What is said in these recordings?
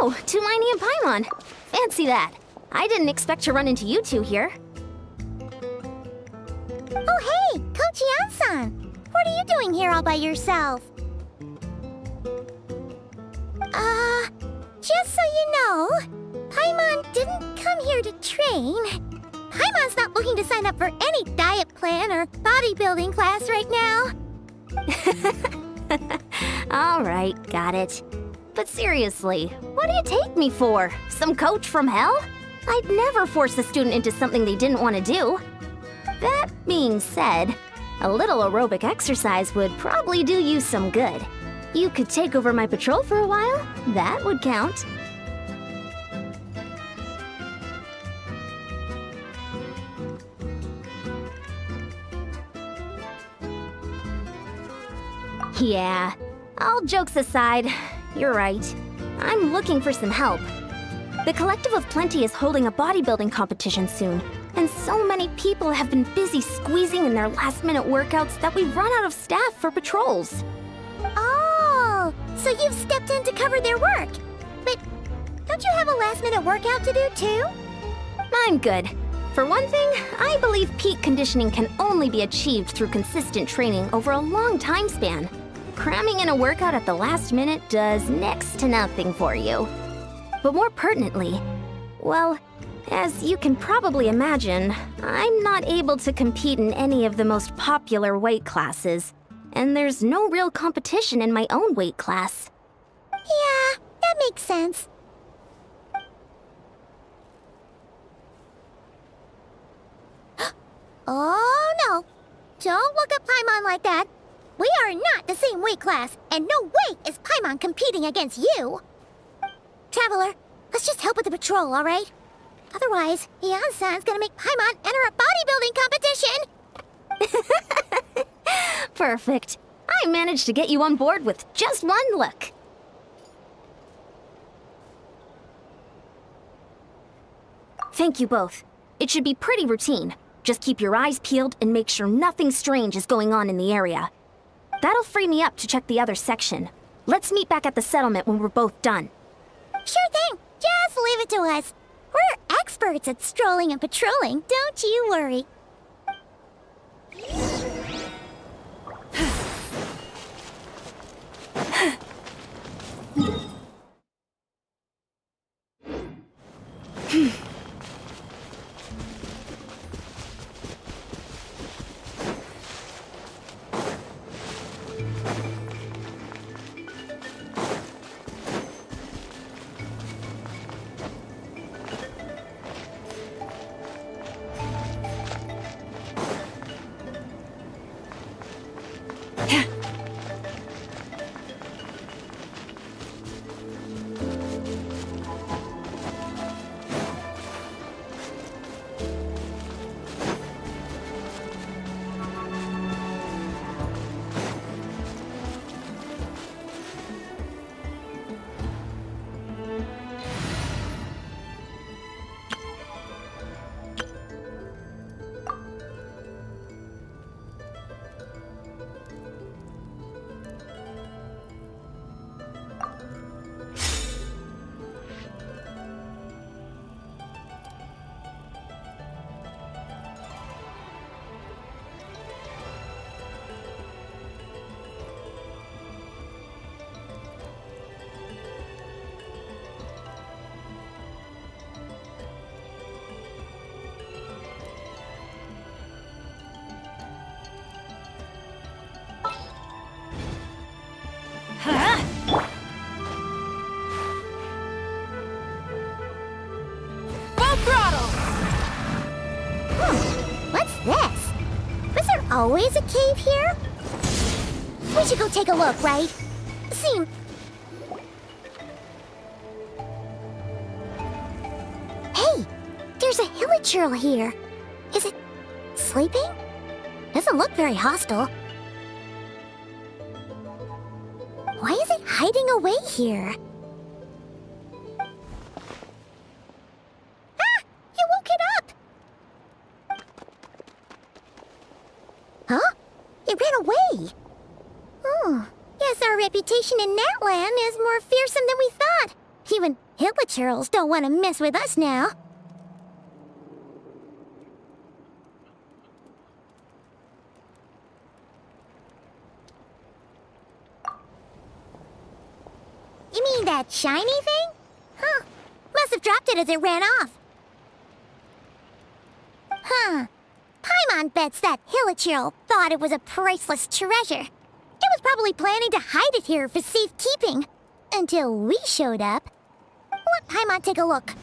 Oh, Tumini and Paimon. Fancy that. I didn't expect to run into you two here. Oh, hey, Coach Yan-san. What are you doing here all by yourself? Just so you know, Paimon didn't come here to train. Paimon's not looking to sign up for any diet plan or bodybuilding class right now. All right, got it. But seriously, what do you take me for? Some coach from hell? I'd never force a student into something they didn't want to do. That being said, a little aerobic exercise would probably do you some good. You could take over my patrol for a while. That would count. Yeah, all jokes aside, you're right. I'm looking for some help. The Collective of Plenty is holding a bodybuilding competition soon, and so many people have been busy squeezing in their last-minute workouts that we've run out of staff for patrols. Oh, so you've stepped in to cover their work. But don't you have a last-minute workout to do too? I'm good. For one thing, I believe peak conditioning can only be achieved through consistent training over a long time span. Cramming in a workout at the last minute does next to nothing for you. But more pertinently, well, as you can probably imagine, I'm not able to compete in any of the most popular weight classes, and there's no real competition in my own weight class. Yeah, that makes sense. Oh no! Don't look at Paimon like that. We are not the same weight class, and no way is Paimon competing against you! Traveler, let's just help with the patrol, alright? Otherwise, Yan-san's gonna make Paimon enter a bodybuilding competition! Perfect. I managed to get you on board with just one look. Thank you both. It should be pretty routine. Just keep your eyes peeled and make sure nothing strange is going on in the area. That'll free me up to check the other section. Let's meet back at the settlement when we're both done. Sure thing. Just leave it to us. We're experts at strolling and patrolling, don't you worry. What's this? Was there always a cave here? We should go take a look, right? Hey, there's a hilichurl here. Is it sleeping? Doesn't look very hostile. Why is it hiding away here? You woke it up! Huh? It ran away! Oh, guess our reputation in that land is more fearsome than we thought. Even Hillachurls don't want to mess with us now. You mean that shiny thing? Huh. Must have dropped it as it ran off. Huh. Paimon bets that Hillachurl thought it was a priceless treasure. It was probably planning to hide it here for safekeeping. Until we showed up. Let Paimon take a look.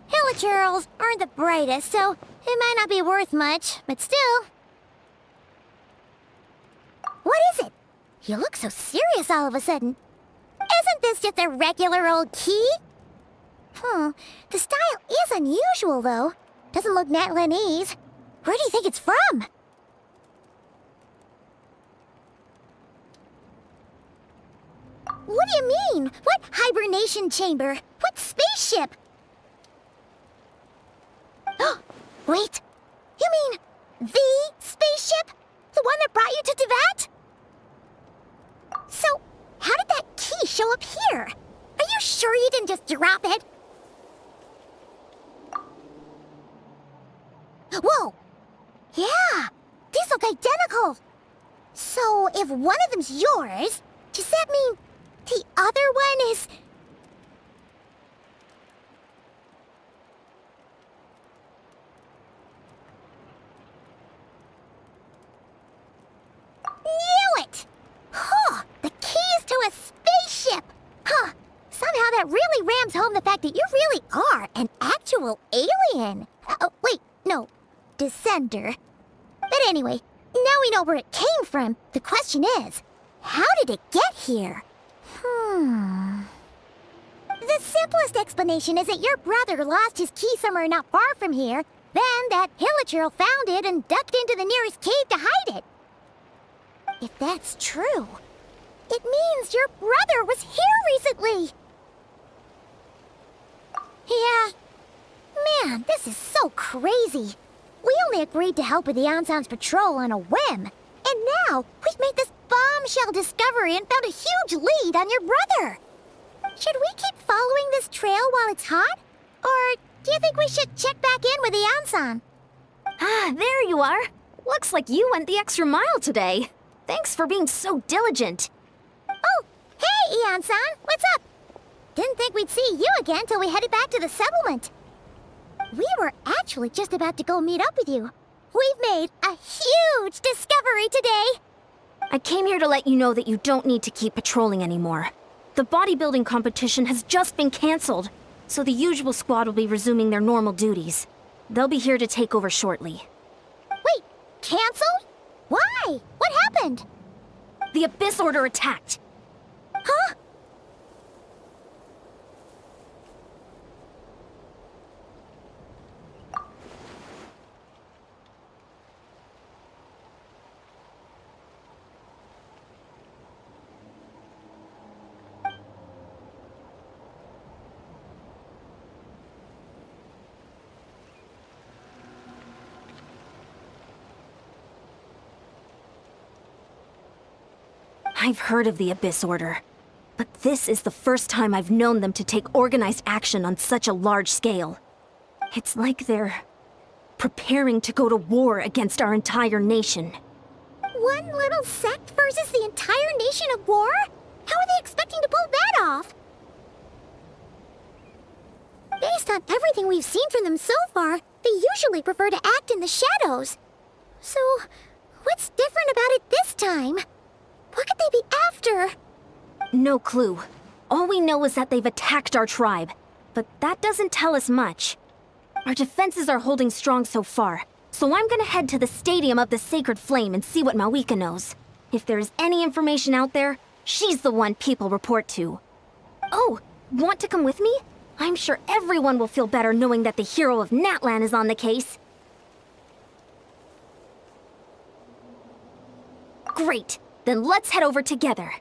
Hillachurls aren't the brightest, so it might not be worth much, but still. What is it? You look so serious all of a sudden. Isn't this just a regular old key? The style is unusual, though. Doesn't look Natlanese. Where do you think it's from? What do you mean? What hibernation chamber? What spaceship? Wait. You mean the spaceship? The one that brought you to Teyvat? So, how did that key show up here? Are you sure you didn't just drop it? Whoa! Yeah! These look identical! So, if one of them's yours, does that mean the other one is... Knew it! Huh! The keys to a spaceship! Huh! Somehow that really rams home the fact that you really are an actual alien! Oh, wait, no. Descender. But anyway, now we know where it came from. The question is, how did it get here? The simplest explanation is that your brother lost his key somewhere not far from here, then that Hillachurl found it and ducked into the nearest cave to hide it. If that's true, it means your brother was here recently. Yeah. Man, this is so crazy. We only agreed to help with the Ensemble patrol on a whim. And now, we've made this bombshell discovery and found a huge lead on your brother. Should we keep following this trail while it's hot? Or do you think we should check back in with the Ensemble? Ah, there you are. Looks like you went the extra mile today. Thanks for being so diligent. Oh, hey, Eon-san, what's up? Didn't think we'd see you again till we headed back to the settlement. We were actually just about to go meet up with you. We've made a huge discovery today. I came here to let you know that you don't need to keep patrolling anymore. The bodybuilding competition has just been canceled, so the usual squad will be resuming their normal duties. They'll be here to take over shortly. Wait, canceled? Why? What happened? The Abyss Order attacked. Huh? I've heard of the Abyss Order, but this is the first time I've known them to take organized action on such a large scale. It's like they're preparing to go to war against our entire nation. One little sect versus the entire nation at war? How are they expecting to pull that off? Based on everything we've seen from them so far, they usually prefer to act in the shadows. So, what's different about it this time? What could they be after? No clue. All we know is that they've attacked our tribe, but that doesn't tell us much. Our defenses are holding strong so far, so I'm gonna head to the Stadium of the Sacred Flame and see what Mawika knows. If there's any information out there, she's the one people report to. Oh, want to come with me? I'm sure everyone will feel better knowing that the hero of Natlan is on the case. Great, then let's head over together.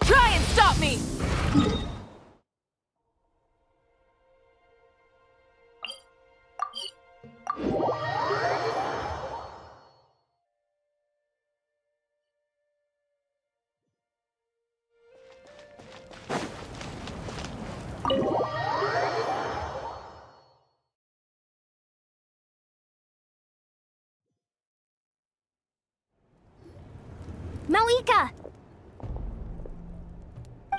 Try and stop me! Eureka!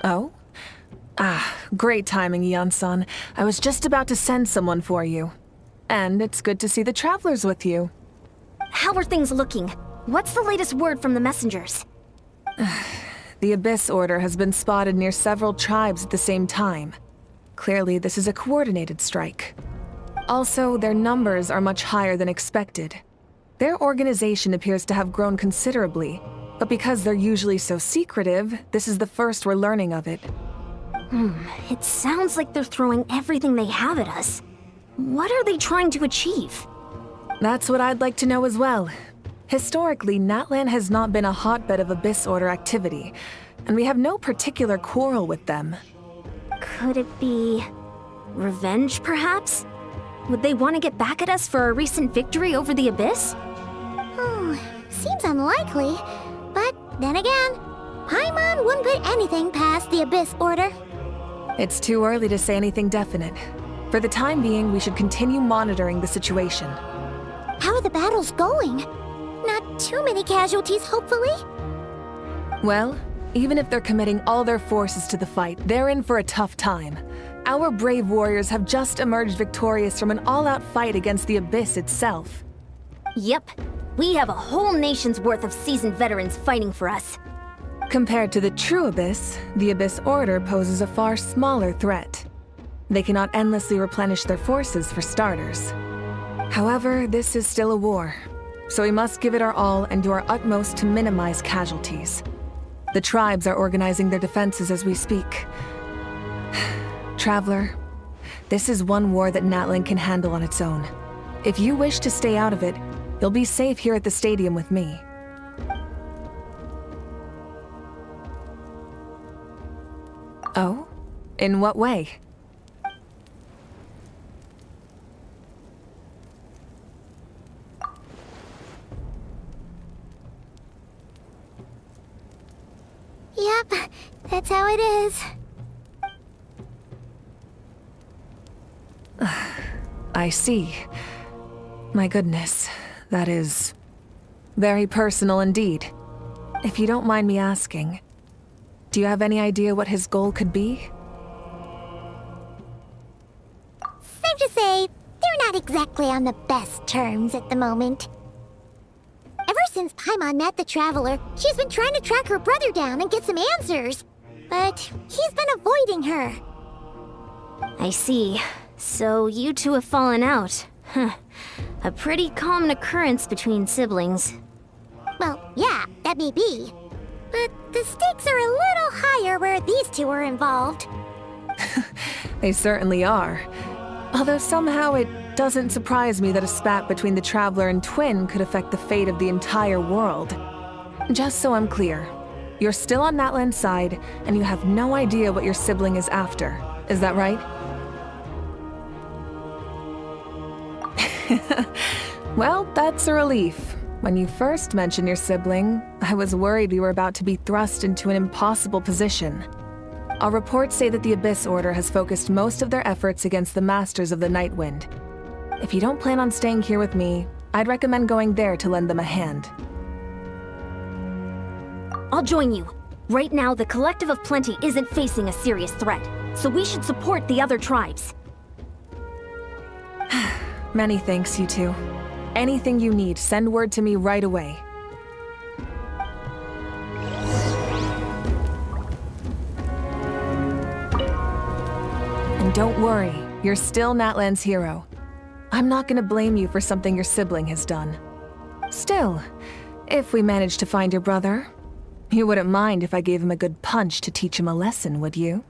Oh? Ah, great timing, Eon-san. I was just about to send someone for you. And it's good to see the travelers with you. How are things looking? What's the latest word from the messengers? The Abyss Order has been spotted near several tribes at the same time. Clearly, this is a coordinated strike. Also, their numbers are much higher than expected. Their organization appears to have grown considerably, but because they're usually so secretive, this is the first we're learning of it. It sounds like they're throwing everything they have at us. What are they trying to achieve? That's what I'd like to know as well. Historically, Natlan has not been a hotbed of Abyss Order activity, and we have no particular quarrel with them. Could it be revenge, perhaps? Would they want to get back at us for our recent victory over the Abyss? Seems unlikely. But then again, Paimon wouldn't put anything past the Abyss Order. It's too early to say anything definite. For the time being, we should continue monitoring the situation. How are the battles going? Not too many casualties, hopefully? Well, even if they're committing all their forces to the fight, they're in for a tough time. Our brave warriors have just emerged victorious from an all-out fight against the Abyss itself. Yep. We have a whole nation's worth of seasoned veterans fighting for us. Compared to the true Abyss, the Abyss Order poses a far smaller threat. They cannot endlessly replenish their forces for starters. However, this is still a war, so we must give it our all and do our utmost to minimize casualties. The tribes are organizing their defenses as we speak. Traveler, this is one war that Natlan can handle on its own. If you wish to stay out of it, you'll be safe here at the stadium with me. Oh? In what way? Yep, that's how it is. I see. My goodness, that is very personal indeed. If you don't mind me asking, do you have any idea what his goal could be? Safe to say, they're not exactly on the best terms at the moment. Ever since Paimon met the Traveler, she's been trying to track her brother down and get some answers. But he's been avoiding her. I see. So you two have fallen out. Huh. A pretty common occurrence between siblings. Well, yeah, that may be. But the stakes are a little higher where these two are involved. They certainly are. Although somehow it doesn't surprise me that a spat between the Traveler and Twin could affect the fate of the entire world. Just so I'm clear, you're still on Natlan's side, and you have no idea what your sibling is after. Is that right? Well, that's a relief. When you first mentioned your sibling, I was worried we were about to be thrust into an impossible position. Our reports say that the Abyss Order has focused most of their efforts against the Masters of the Nightwind. If you don't plan on staying here with me, I'd recommend going there to lend them a hand. I'll join you. Right now, the Collective of Plenty isn't facing a serious threat, so we should support the other tribes. Many thanks, you two. Anything you need, send word to me right away. And don't worry, you're still Natlan's hero. I'm not gonna blame you for something your sibling has done. Still, if we manage to find your brother, you wouldn't mind if I gave him a good punch to teach him a lesson, would you?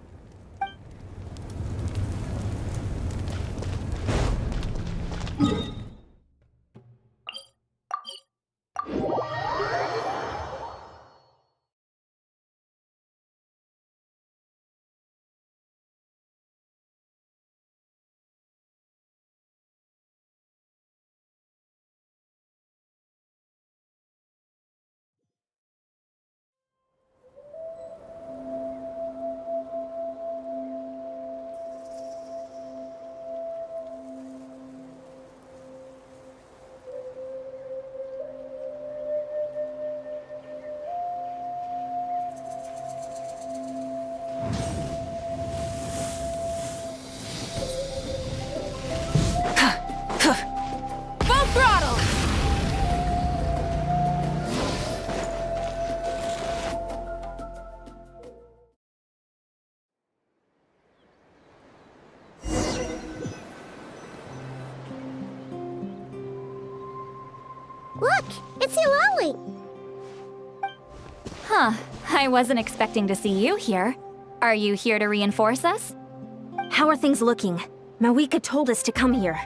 It's Lolly. Huh. I wasn't expecting to see you here. Are you here to reinforce us? How are things looking? Mawika told us to come here.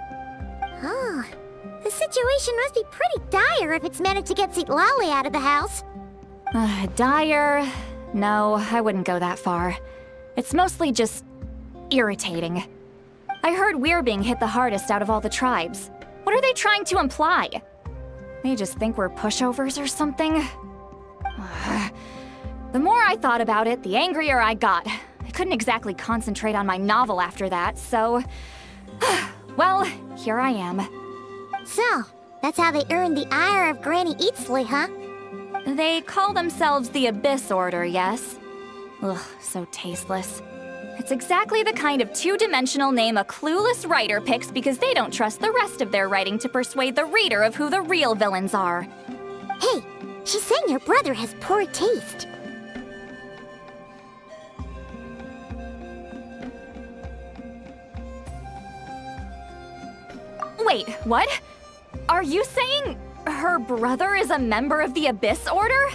Oh, the situation must be pretty dire if it's managed to get Lolly out of the house. Dire? No, I wouldn't go that far. It's mostly just irritating. I heard we're being hit the hardest out of all the tribes. What are they trying to imply? They just think we're pushovers or something? The more I thought about it, the angrier I got. I couldn't exactly concentrate on my novel after that, so... well, here I am. So, that's how they earned the ire of Granny Eatsley, huh? They call themselves the Abyss Order, yes? Ugh, so tasteless. It's exactly the kind of two-dimensional name a clueless writer picks because they don't trust the rest of their writing to persuade the reader of who the real villains are. Hey, she's saying your brother has poor taste. Wait, what? Are you saying her brother is a member of the Abyss Order?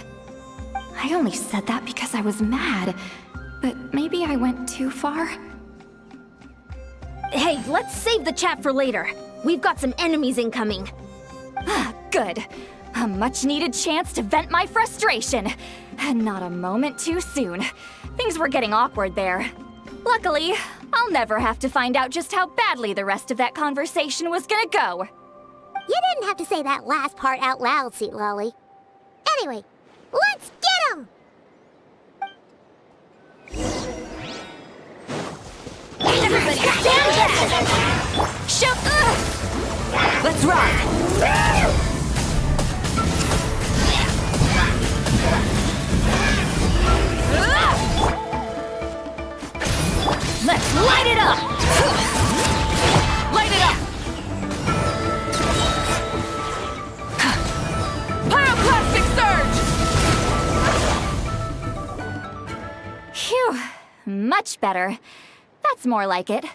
I only said that because I was mad, but maybe I went too far. Hey, let's save the chat for later. We've got some enemies incoming. Good. A much-needed chance to vent my frustration. And not a moment too soon. Things were getting awkward there. Luckily, I'll never have to find out just how badly the rest of that conversation was gonna go. You didn't have to say that last part out loud, Sweet Lolly. Anyway, let's get 'em! Everybody stand back! Let's rock! Let's light it up! Light it up! Pyroclastic surge! Phew, much better. That's more like it.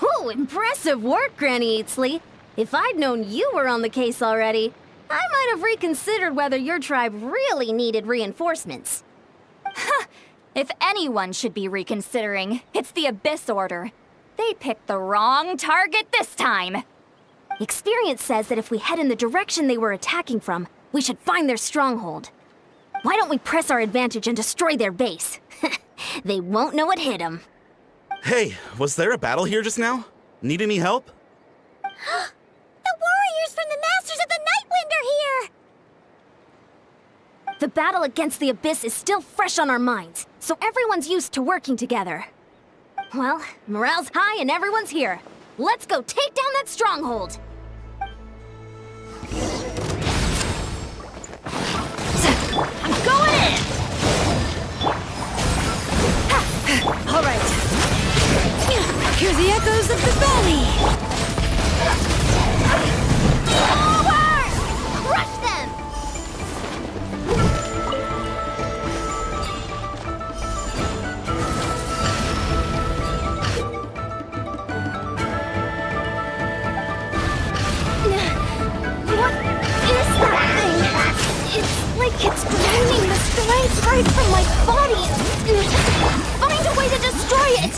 Oh, impressive work, Granny Eatsley. If I'd known you were on the case already, I might have reconsidered whether your tribe really needed reinforcements. If anyone should be reconsidering, it's the Abyss Order. They picked the wrong target this time. Experience says that if we head in the direction they were attacking from, we should find their stronghold. Why don't we press our advantage and destroy their base? They won't know what hit them. Hey, was there a battle here just now? Need any help? The warriors from the Masters of the Nightwind are here! The battle against the Abyss is still fresh on our minds, so everyone's used to working together. Well, morale's high and everyone's here. Let's go take down that stronghold! I'm going in! All right. Hear the echoes of the valley! Forward! Rush them! What is that thing? It's like it's draining the strength right from my body. Find a way to destroy it!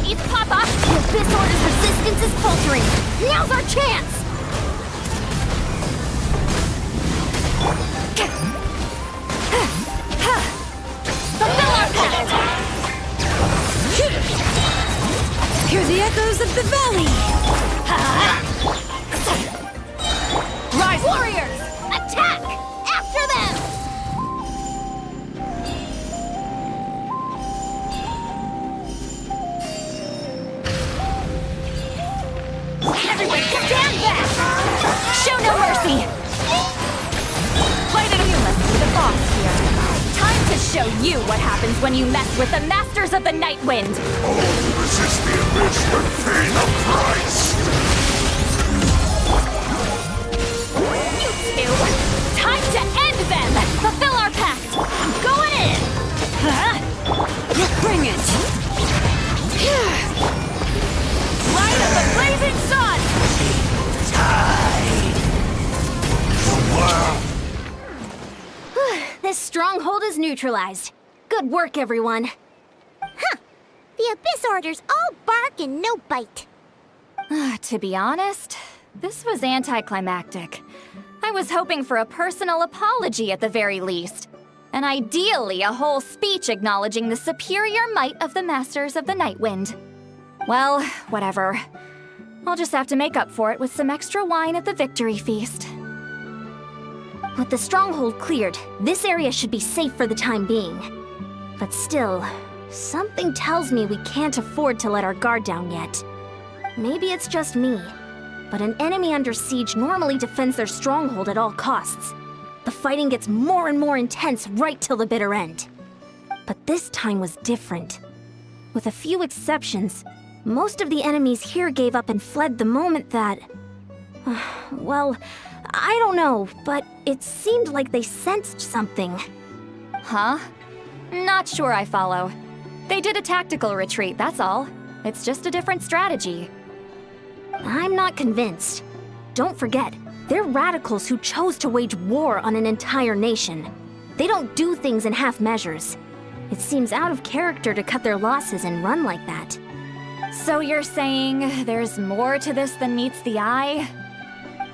Eat Papa! The Abyss Order's resistance is faltering! Now's our chance! Fulfill our pact! Hear the echoes of the valley! Rise, Warriors! Attack! After them! Everybody stand back! Show no mercy! Light it up! You must be the boss here. Time to show you what happens when you mess with the Masters of the Nightwind! Resist the abyss and pay the price! You two! Time to end them! Fulfill our pact! I'm going in! Bring it! Light of the blazing sun! neutralized. Good work, everyone. The Abyss Order's all bark and no bite. To be honest, this was anticlimactic. I was hoping for a personal apology at the very least. And ideally, a whole speech acknowledging the superior might of the Masters of the Nightwind. Well, whatever. I'll just have to make up for it with some extra wine at the victory feast. With the stronghold cleared, this area should be safe for the time being. But still, something tells me we can't afford to let our guard down yet. Maybe it's just me, but an enemy under siege normally defends their stronghold at all costs. The fighting gets more and more intense right till the bitter end. But this time was different. With a few exceptions, most of the enemies here gave up and fled the moment that... well, I don't know, but it seemed like they sensed something. Huh? Not sure I follow. They did a tactical retreat, that's all. It's just a different strategy. I'm not convinced. Don't forget, they're radicals who chose to wage war on an entire nation. They don't do things in half measures. It seems out of character to cut their losses and run like that. So you're saying there's more to this than meets the eye?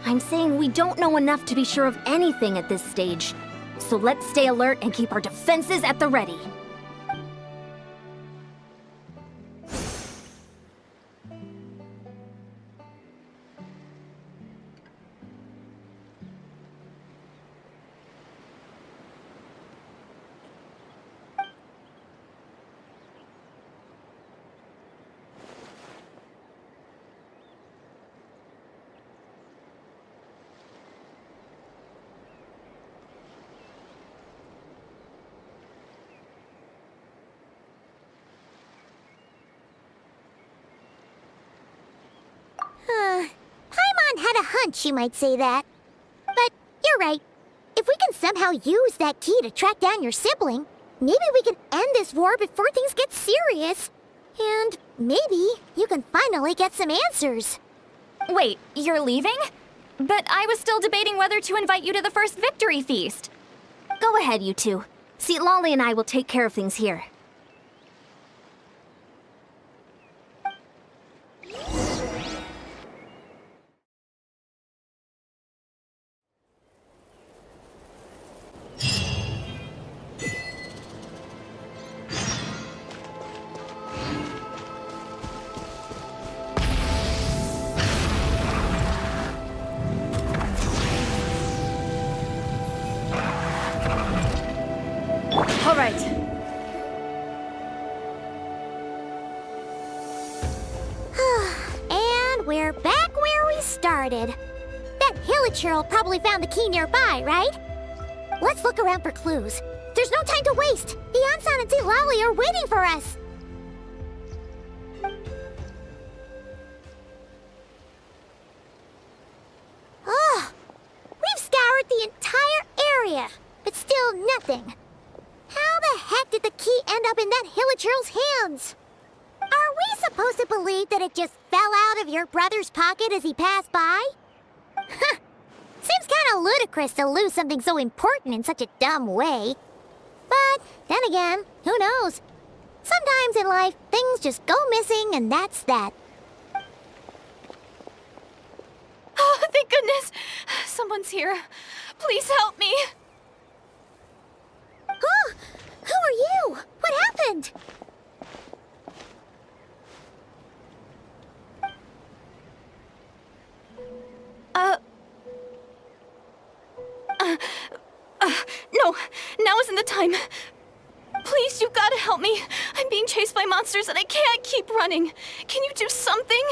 I'm saying we don't know enough to be sure of anything at this stage. So let's stay alert and keep our defenses at the ready. Paimon had a hunch you might say that. But you're right. If we can somehow use that key to track down your sibling, maybe we can end this war before things get serious. And maybe you can finally get some answers. Wait, you're leaving? But I was still debating whether to invite you to the first victory feast. Go ahead, you two. See, Lolly and I will take care of things here. All right. And we're back where we started. That Hilichurl probably found the key nearby, right? Let's look around for clues. There's no time to waste. The Ansan and Lolly are waiting for us. Ugh. We've scoured the entire area, but still nothing. How the heck did the key end up in that Hilichurl's hands? Are we supposed to believe that it just fell out of your brother's pocket as he passed by? Seems kinda ludicrous to lose something so important in such a dumb way. But then again, who knows? Sometimes in life, things just go missing and that's that. Oh, thank goodness! Someone's here. Please help me! Oh, who are you? What happened? No, now isn't the time. Please, you've got to help me. I'm being chased by monsters and I can't keep running. Can you do something?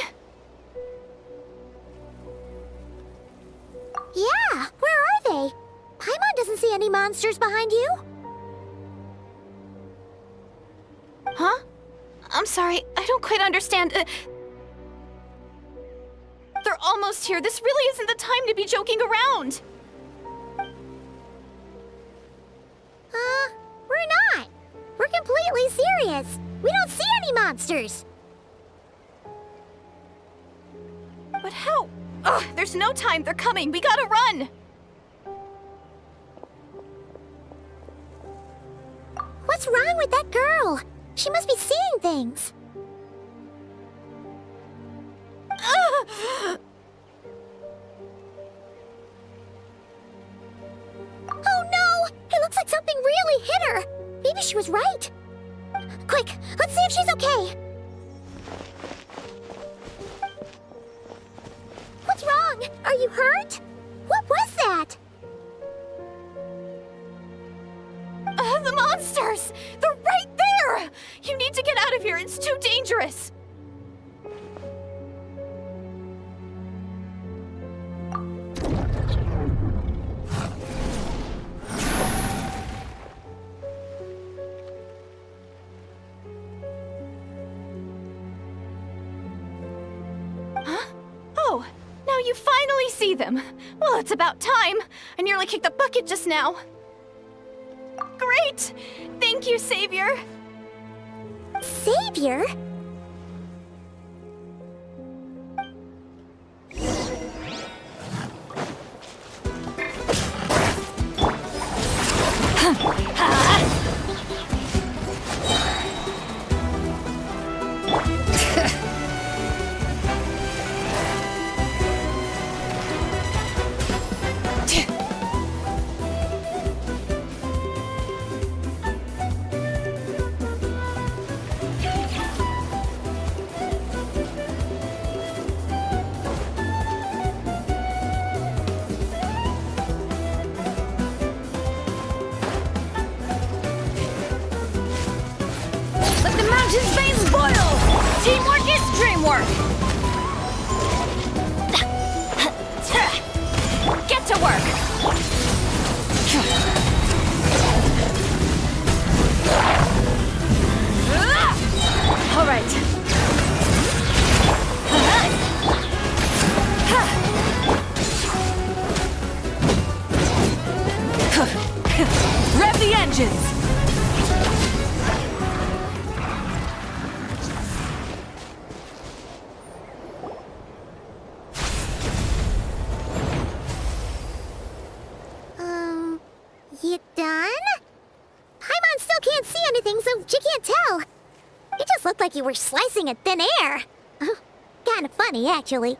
Yeah, where are they? Paimon doesn't see any monsters behind you. Huh? I'm sorry, I don't quite understand. They're almost here. This really isn't the time to be joking around. We're not. We're completely serious. We don't see any monsters. But how? Ugh, there's no time. They're coming. We gotta run. wrong with that girl? She must be seeing things. Oh no! It looks like something really hit her. Maybe she was right. Quick, let's see if she's okay. What's wrong? Are you hurt? What was that? The monsters! They're right there! You need to get out of here. It's too dangerous. Oh, now you finally see them. Well, it's about time. I nearly kicked the bucket just now. Great! Thank you, Savior. Savior? Let the mountain's veins boil! Teamwork is dreamwork! Get to work! All right. Rev the engines! You done? Paimon still can't see anything, so she can't tell. It just looked like you were slicing in thin air. Kinda funny, actually.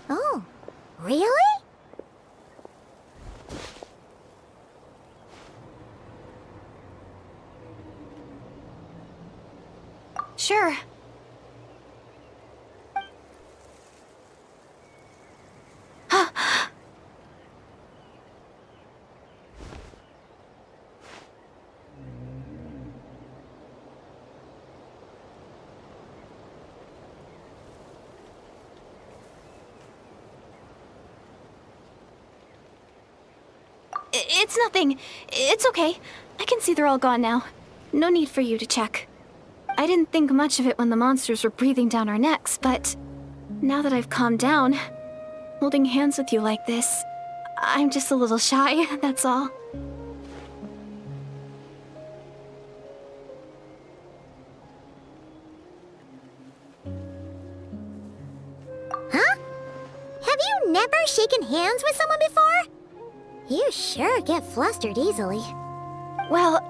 Oh, really? Sure. It's nothing. It's okay. I can see they're all gone now. No need for you to check. I didn't think much of it when the monsters were breathing down our necks, but now that I've calmed down, holding hands with you like this, I'm just a little shy, that's all. Huh? Have you never shaken hands with someone before? You sure get flustered easily. Well,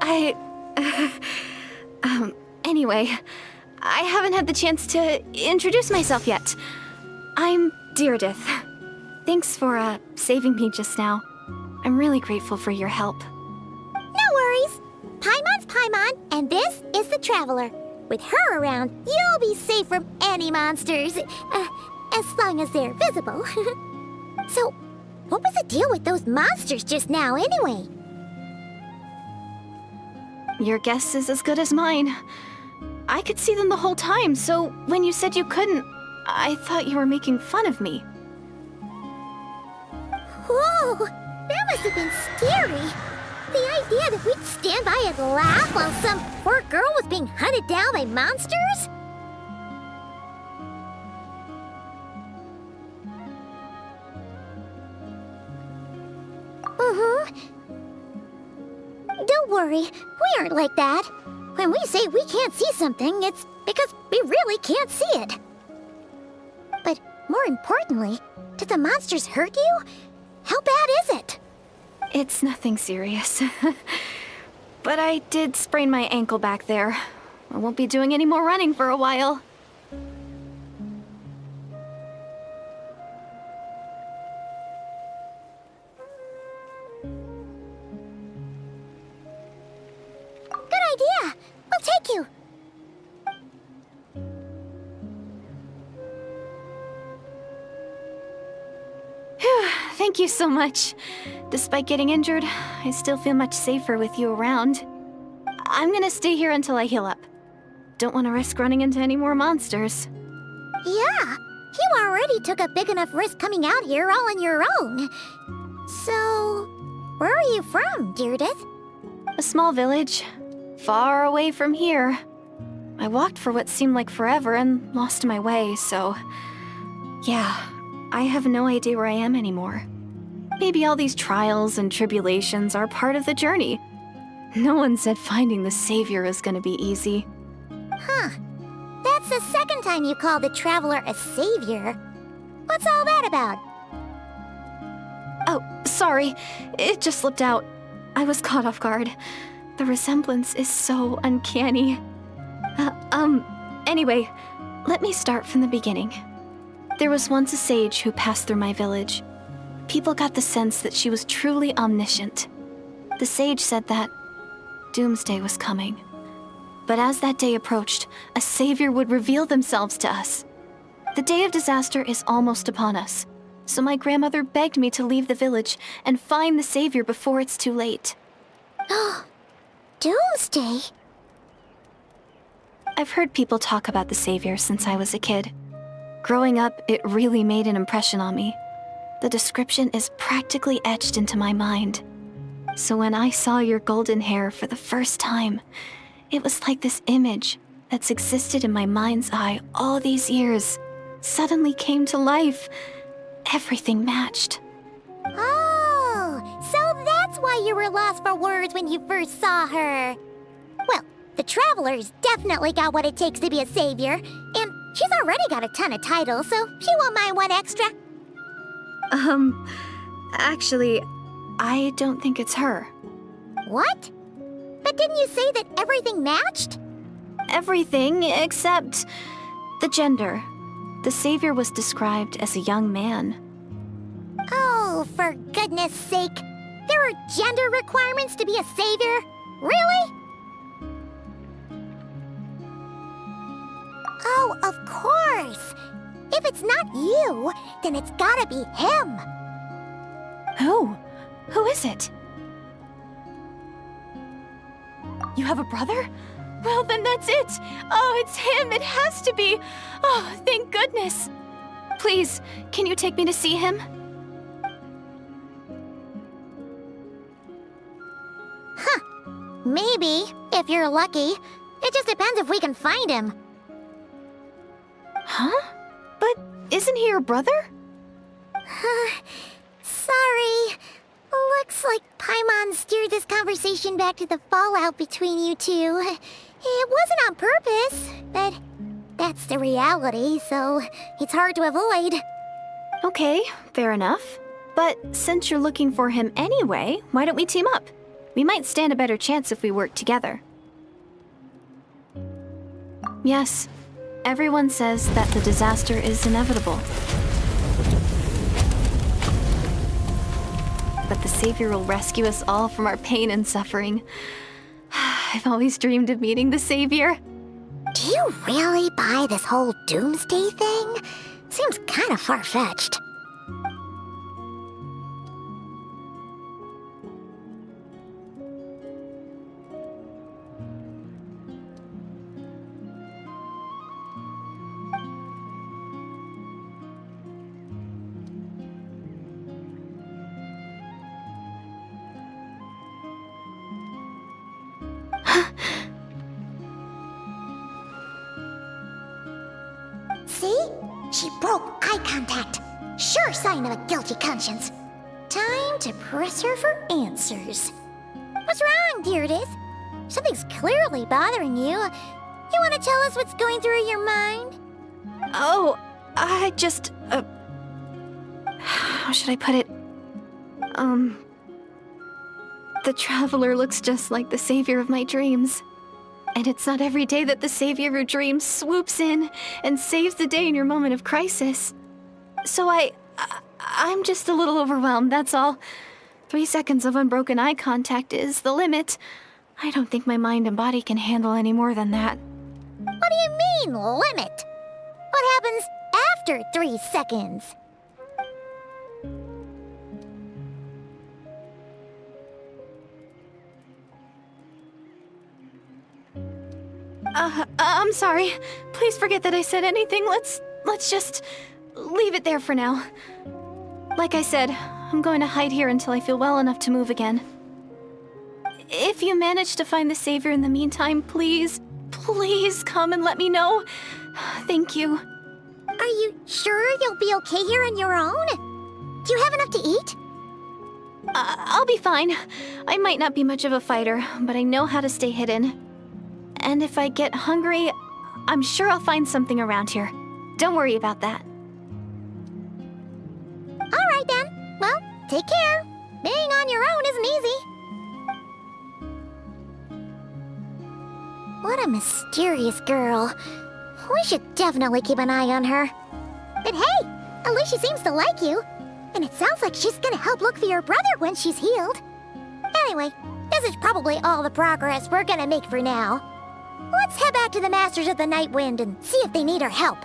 anyway, I haven't had the chance to introduce myself yet. I'm Deirdith. Thanks for, saving me just now. I'm really grateful for your help. No worries. Paimon's Paimon, and this is the Traveler. With her around, you'll be safe from any monsters. As long as they're visible. So, what was the deal with those monsters just now, anyway? Your guess is as good as mine. I could see them the whole time, so when you said you couldn't, I thought you were making fun of me. Whoa! That must have been scary. The idea that we'd stand by and laugh while some poor girl was being hunted down by monsters? Don't worry, we aren't like that. When we say we can't see something, it's because we really can't see it. But more importantly, did the monsters hurt you? How bad is it? It's nothing serious. But I did sprain my ankle back there. I won't be doing any more running for a while. Good idea. We'll take you. Thank you so much. Despite getting injured, I still feel much safer with you around. I'm gonna stay here until I heal up. Don't want to risk running into any more monsters. Yeah, you already took a big enough risk coming out here all on your own. So, where are you from, Deirdith? A small village, far away from here. I walked for what seemed like forever and lost my way, so... yeah, I have no idea where I am anymore. Maybe all these trials and tribulations are part of the journey. No one said finding the Savior is gonna be easy. Huh. That's the second time you called the Traveler a savior. What's all that about? Oh, sorry. It just slipped out. I was caught off guard. The resemblance is so uncanny. Anyway, let me start from the beginning. There was once a sage who passed through my village. People got the sense that she was truly omniscient. The sage said that doomsday was coming. But as that day approached, a savior would reveal themselves to us. The day of disaster is almost upon us, so my grandmother begged me to leave the village and find the savior before it's too late. Doomsday? I've heard people talk about the savior since I was a kid. Growing up, it really made an impression on me. The description is practically etched into my mind. So when I saw your golden hair for the first time, it was like this image that's existed in my mind's eye all these years suddenly came to life. Everything matched. Oh, so that's why you were lost for words when you first saw her. Well, the Traveler's definitely got what it takes to be a savior, and she's already got a ton of titles, so she won't mind one extra. Actually, I don't think it's her. What? But didn't you say that everything matched? Everything except the gender. The savior was described as a young man. Oh, for goodness sake. There are gender requirements to be a savior? Really? Oh, of course. If it's not you, then it's gotta be him. Who? Who is it? You have a brother? Well, then that's it! Oh, it's him! It has to be! Oh, thank goodness! Please, can you take me to see him? Maybe, if you're lucky. It just depends if we can find him. Huh? But isn't he your brother? Sorry. Looks like Paimon steered this conversation back to the fallout between you two. It wasn't on purpose, but that's the reality, so it's hard to avoid. Okay, fair enough. But since you're looking for him anyway, why don't we team up? We might stand a better chance if we work together. Yes, everyone says that the disaster is inevitable. But the Savior will rescue us all from our pain and suffering. I've always dreamed of meeting the Savior. Do you really buy this whole doomsday thing? Seems kind of far-fetched. See? She broke eye contact. Sure sign of a guilty conscience. Time to press her for answers. What's wrong, Deirdith? Something's clearly bothering you. You want to tell us what's going through your mind? Oh, I just... how should I put it? The Traveler looks just like the savior of my dreams. And it's not every day that the savior of your dreams swoops in and saves the day in your moment of crisis. So I'm just a little overwhelmed, that's all. 3 seconds of unbroken eye contact is the limit. I don't think my mind and body can handle any more than that. What do you mean, limit? What happens after 3 seconds? I'm sorry. Please forget that I said anything. Let's just leave it there for now. Like I said, I'm going to hide here until I feel well enough to move again. If you manage to find the savior in the meantime, please come and let me know. Thank you. Are you sure you'll be okay here on your own? Do you have enough to eat? I'll be fine. I might not be much of a fighter, but I know how to stay hidden. And if I get hungry, I'm sure I'll find something around here. Don't worry about that. All right then. Well, take care. Being on your own isn't easy. What a mysterious girl. We should definitely keep an eye on her. But hey, at least she seems to like you. And it sounds like she's gonna help look for your brother when she's healed. Anyway, this is probably all the progress we're gonna make for now. Let's head back to the Masters of the Night Wind and see if they need our help.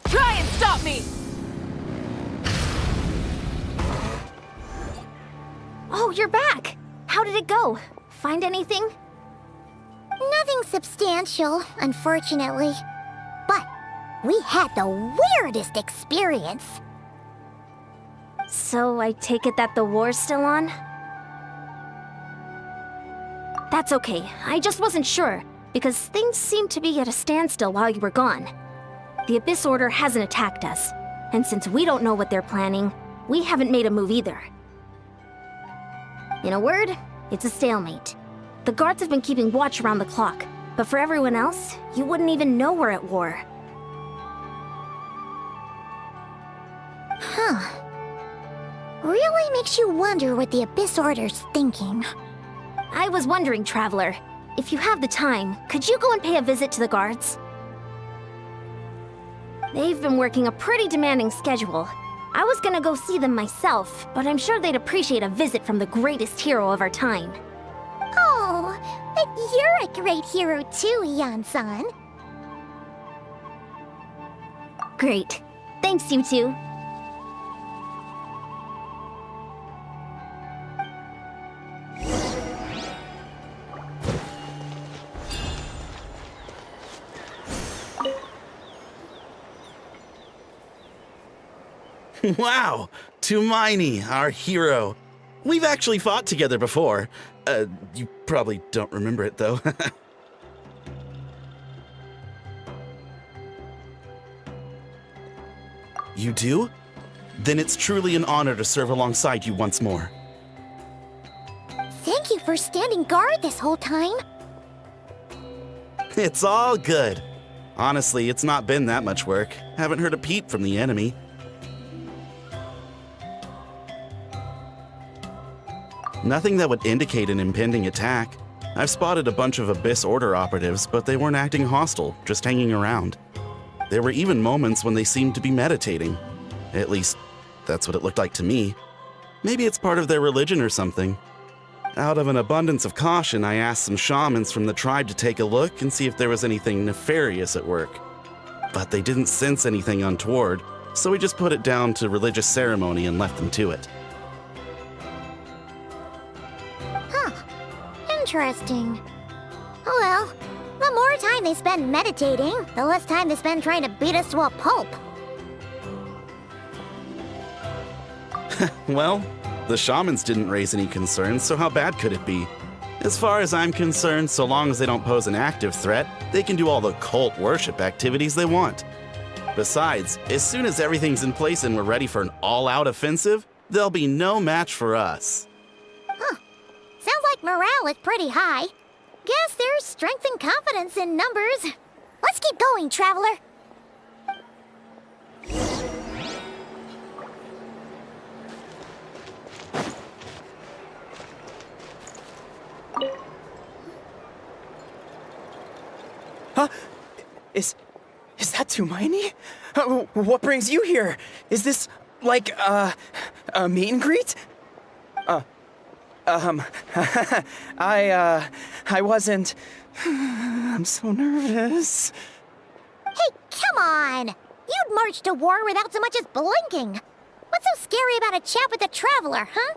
Try and stop me! Oh, you're back! How did it go? Find anything? Nothing substantial, unfortunately. But we had the weirdest experience. So I take it that the war's still on? That's okay. I just wasn't sure, because things seemed to be at a standstill while you were gone. The Abyss Order hasn't attacked us, and since we don't know what they're planning, we haven't made a move either. In a word, it's a stalemate. The guards have been keeping watch around the clock, but for everyone else, you wouldn't even know we're at war. Huh. Really makes you wonder what the Abyss Order's thinking. I was wondering, Traveler, if you have the time, could you go and pay a visit to the guards? They've been working a pretty demanding schedule. I was gonna go see them myself, but I'm sure they'd appreciate a visit from the greatest hero of our time. Oh, but you're a great hero too, Yan-san. Great. Thanks, you two. Wow, Tumaini, our hero. We've actually fought together before. You probably don't remember it, though. You do? Then it's truly an honor to serve alongside you once more. Thank you for standing guard this whole time. It's all good. Honestly, it's not been that much work. Haven't heard a peep from the enemy. Nothing that would indicate an impending attack. I've spotted a bunch of Abyss Order operatives, but they weren't acting hostile, just hanging around. There were even moments when they seemed to be meditating. At least, that's what it looked like to me. Maybe it's part of their religion or something. Out of an abundance of caution, I asked some shamans from the tribe to take a look and see if there was anything nefarious at work. But they didn't sense anything untoward, so we just put it down to religious ceremony and left them to it. Interesting. Oh well, the more time they spend meditating, the less time they spend trying to beat us to a pulp. Well, the shamans didn't raise any concerns, so how bad could it be? As far as I'm concerned, so long as they don't pose an active threat, they can do all the cult worship activities they want. Besides, as soon as everything's in place and we're ready for an all-out offensive, there'll be no match for us. Sounds like morale is pretty high. Guess there's strength and confidence in numbers. Let's keep going, Traveler. Huh? Is that Tumaini? What brings you here? Is this, like, a meet and greet? I wasn't... I'm so nervous. Hey, come on! You'd march to war without so much as blinking. What's so scary about a chat with a Traveler, huh?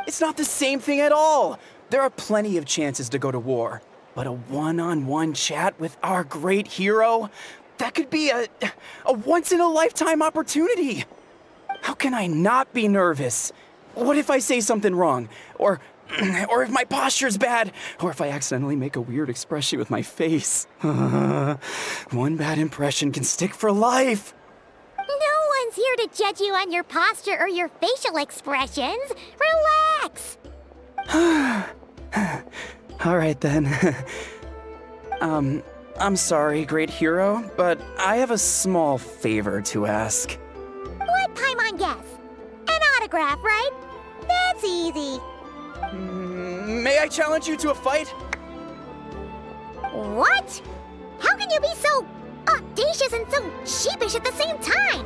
It's not the same thing at all. There are plenty of chances to go to war. But a one-on-one chat with our great hero? That could be a once-in-a-lifetime opportunity. How can I not be nervous? What if I say something wrong? Or if my posture's bad? Or if I accidentally make a weird expression with my face? One bad impression can stick for life. No one's here to judge you on your posture or your facial expressions. Relax! All right, then. I'm sorry, great hero, but I have a small favor to ask. Let Paimon guess. An autograph, right? That's easy. May I challenge you to a fight? What? How can you be so audacious and so sheepish at the same time?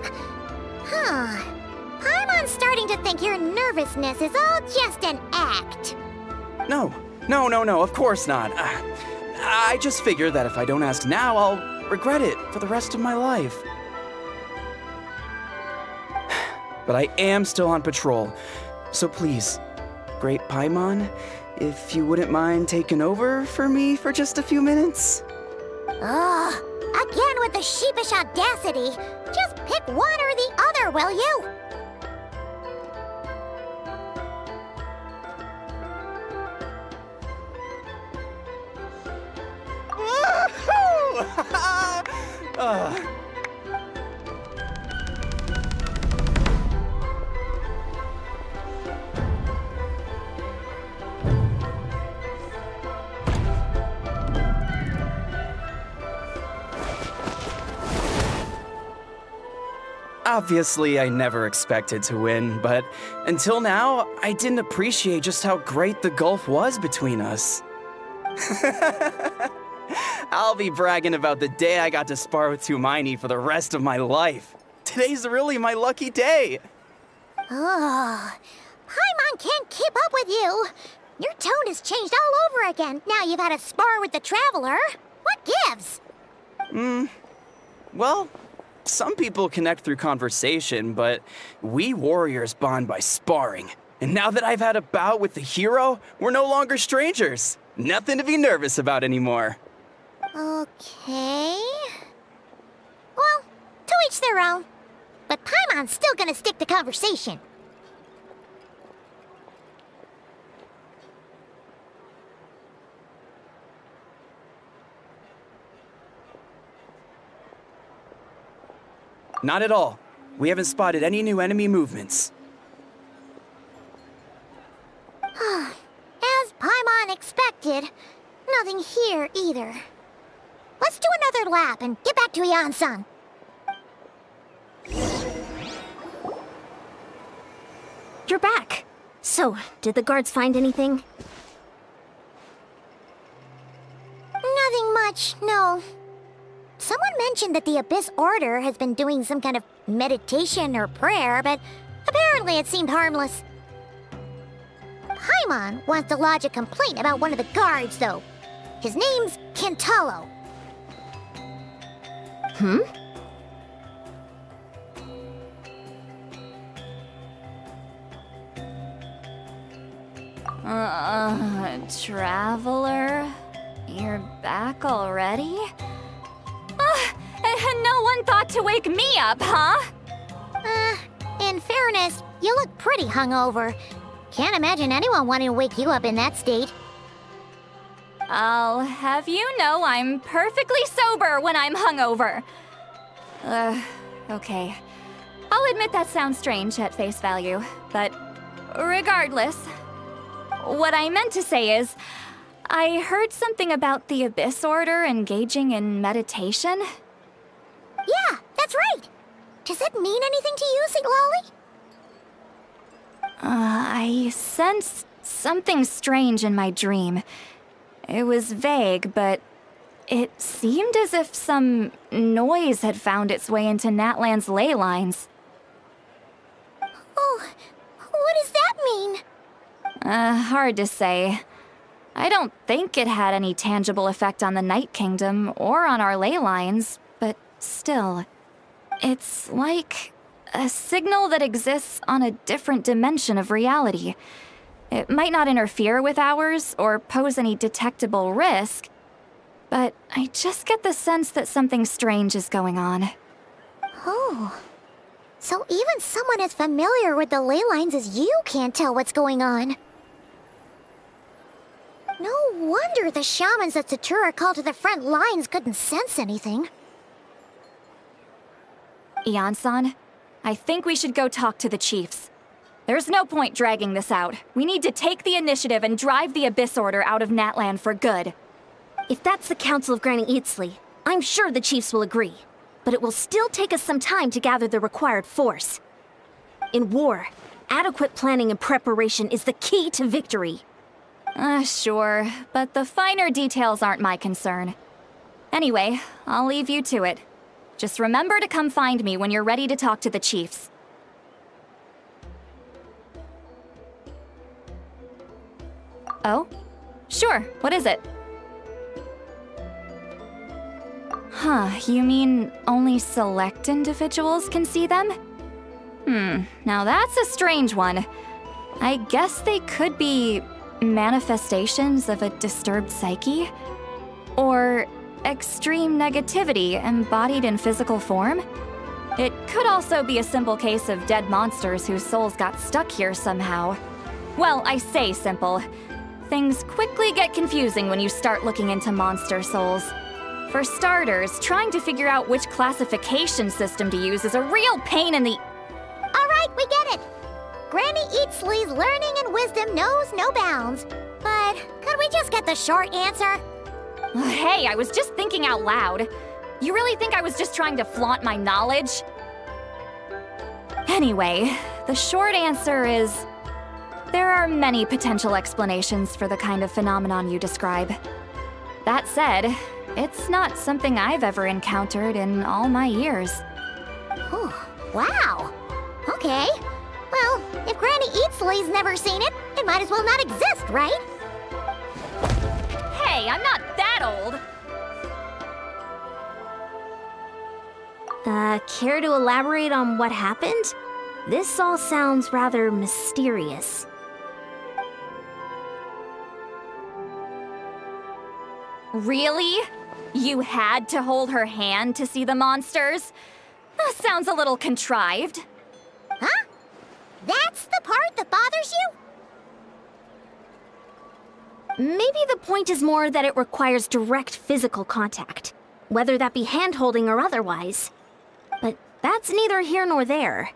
Huh. Paimon's starting to think your nervousness is all just an act. No, of course not. I just figured that if I don't ask now, I'll regret it for the rest of my life. But I am still on patrol, so please, Great Paimon, if you wouldn't mind taking over for me for just a few minutes? Ugh, again with the sheepish audacity. Just pick one or the other, will you? Obviously, I never expected to win, but until now, I didn't appreciate just how great the gulf was between us. I'll be bragging about the day I got to spar with Tumaini for the rest of my life. Today's really my lucky day. Oh, Paimon can't keep up with you. Your tone has changed all over again. Now you've had a spar with the Traveler. What gives? Well, some people connect through conversation, but we warriors bond by sparring. And now that I've had a bout with the hero, we're no longer strangers. Nothing to be nervous about anymore. Okay. Well, to each their own. But Paimon's still gonna stick to conversation. Not at all. We haven't spotted any new enemy movements. As Paimon expected, nothing here either. Let's do another lap and get back to Yan-san. You're back. So, did the guards find anything? Nothing much, no. Someone mentioned that the Abyss Order has been doing some kind of meditation or prayer, but apparently it seemed harmless. Paimon wants to lodge a complaint about one of the guards, though. His name's Kentaro. Traveler? You're back already? And no one thought to wake me up, huh? In fairness, you look pretty hungover. Can't imagine anyone wanting to wake you up in that state. I'll have you know I'm perfectly sober when I'm hungover. Okay. I'll admit that sounds strange at face value, but regardless, what I meant to say is, I heard something about the Abyss Order engaging in meditation. Yeah, that's right. Does that mean anything to you, St. Lolly? I sensed something strange in my dream. It was vague, but it seemed as if some noise had found its way into Natlan's ley lines. Oh, what does that mean? Hard to say. I don't think it had any tangible effect on the Night Kingdom or on our ley lines, but still. It's like a signal that exists on a different dimension of reality. It might not interfere with ours or pose any detectable risk, but I just get the sense that something strange is going on. Oh. So even someone as familiar with the ley lines as you can't tell what's going on. No wonder the shamans that Satura called to the front lines couldn't sense anything. Ian-san, I think we should go talk to the chiefs. There's no point dragging this out. We need to take the initiative and drive the Abyss Order out of Natlan for good. If that's the Council of Granny Eatsley, I'm sure the chiefs will agree. But it will still take us some time to gather the required force. In war, adequate planning and preparation is the key to victory. Sure, but the finer details aren't my concern. Anyway, I'll leave you to it. Just remember to come find me when you're ready to talk to the chiefs. Oh? Sure, what is it? Huh, you mean only select individuals can see them? Now that's a strange one. I guess they could be manifestations of a disturbed psyche? Or extreme negativity embodied in physical form? It could also be a simple case of dead monsters whose souls got stuck here somehow. Well, I say simple. Things quickly get confusing when you start looking into monster souls. For starters, trying to figure out which classification system to use is a real pain in the... All right, we get it. Granny Eatsley's learning and wisdom knows no bounds. But could we just get the short answer? Hey, I was just thinking out loud. You really think I was just trying to flaunt my knowledge? Anyway, the short answer is... there are many potential explanations for the kind of phenomenon you describe. That said, it's not something I've ever encountered in all my years. Oh, wow. Okay. Well, if Granny Eatsley's never seen it, it might as well not exist, right? Hey, I'm not that old! Care to elaborate on what happened? This all sounds rather mysterious. Really? You had to hold her hand to see the monsters? Sounds a little contrived. Huh? That's the part that bothers you? Maybe the point is more that it requires direct physical contact, whether that be hand-holding or otherwise. But that's neither here nor there.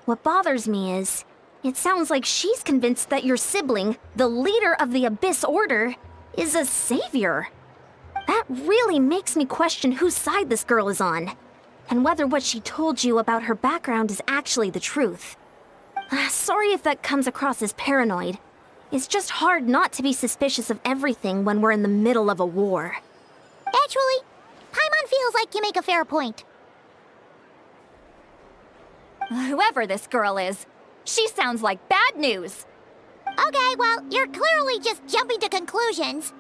What bothers me is, it sounds like she's convinced that your sibling, the leader of the Abyss Order, is a savior. That really makes me question whose side this girl is on, and whether what she told you about her background is actually the truth. Sorry if that comes across as paranoid. It's just hard not to be suspicious of everything when we're in the middle of a war. Actually, Paimon feels like you make a fair point. Whoever this girl is, she sounds like bad news. Okay, well, you're clearly just jumping to conclusions.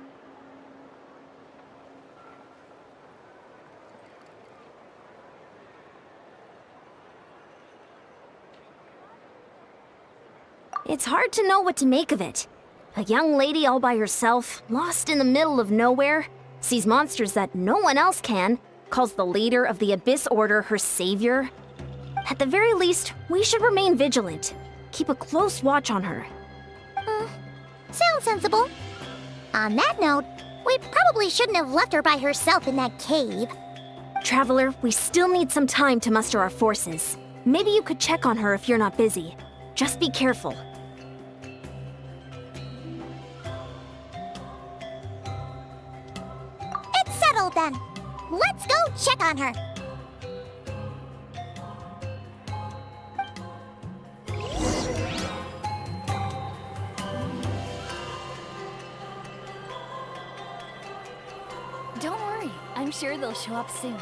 It's hard to know what to make of it. A young lady all by herself, lost in the middle of nowhere, sees monsters that no one else can, calls the leader of the Abyss Order her savior. At the very least, we should remain vigilant. Keep a close watch on her. Sounds sensible. On that note, we probably shouldn't have left her by herself in that cave. Traveler, we still need some time to muster our forces. Maybe you could check on her if you're not busy. Just be careful. It's settled then. Let's go check on her. Don't worry, I'm sure they'll show up soon.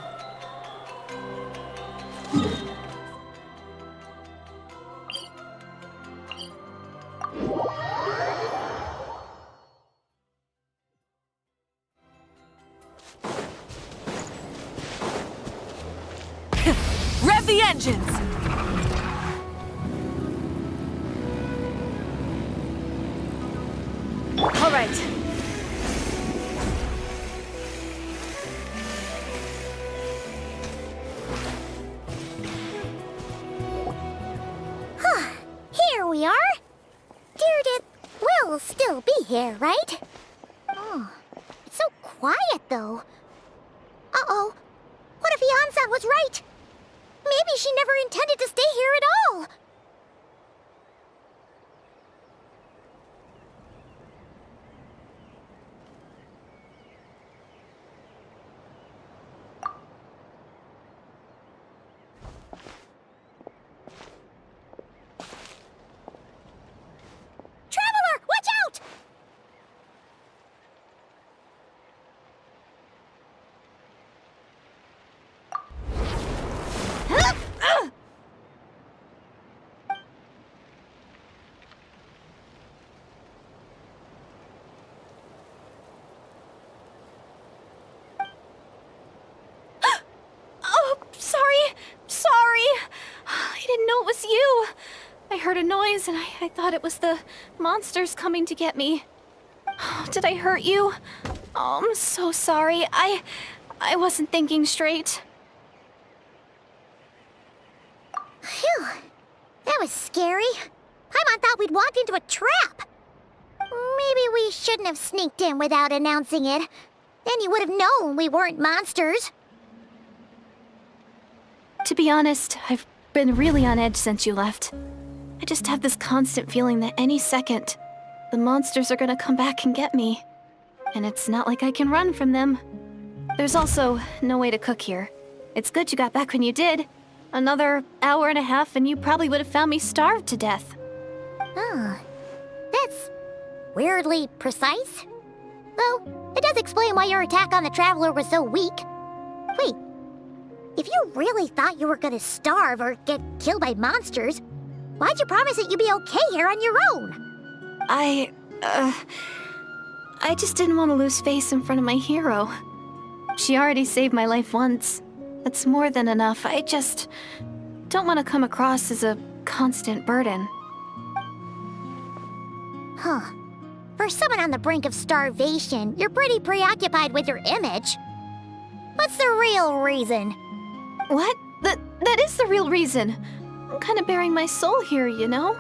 Rev the engines! All right. Here we are. Deirdre will still be here, right? Oh, it's so quiet though. Uh-oh. What if Yansan was right? Maybe she never intended to stay here at all. Traveler, watch out! Oh, sorry. I didn't know it was you. I heard a noise and I thought it was the monsters coming to get me. Did I hurt you? Oh, I'm so sorry. I wasn't thinking straight. Phew. That was scary. Paimon thought we'd walked into a trap. Maybe we shouldn't have sneaked in without announcing it. Then you would have known we weren't monsters. To be honest, I've been really on edge since you left. I just have this constant feeling that any second, the monsters are gonna come back and get me. And it's not like I can run from them. There's also no way to cook here. It's good you got back when you did. Another hour and a half and you probably would have found me starved to death. Oh, that's weirdly precise. Though, it does explain why your attack on the Traveler was so weak. Wait, if you really thought you were gonna starve or get killed by monsters, why'd you promise that you'd be okay here on your own? I just didn't want to lose face in front of my hero. She already saved my life once. That's more than enough. I just don't want to come across as a constant burden. Huh. For someone on the brink of starvation, you're pretty preoccupied with your image. What's the real reason? What? That is the real reason. I'm kind of bearing my soul here, you know?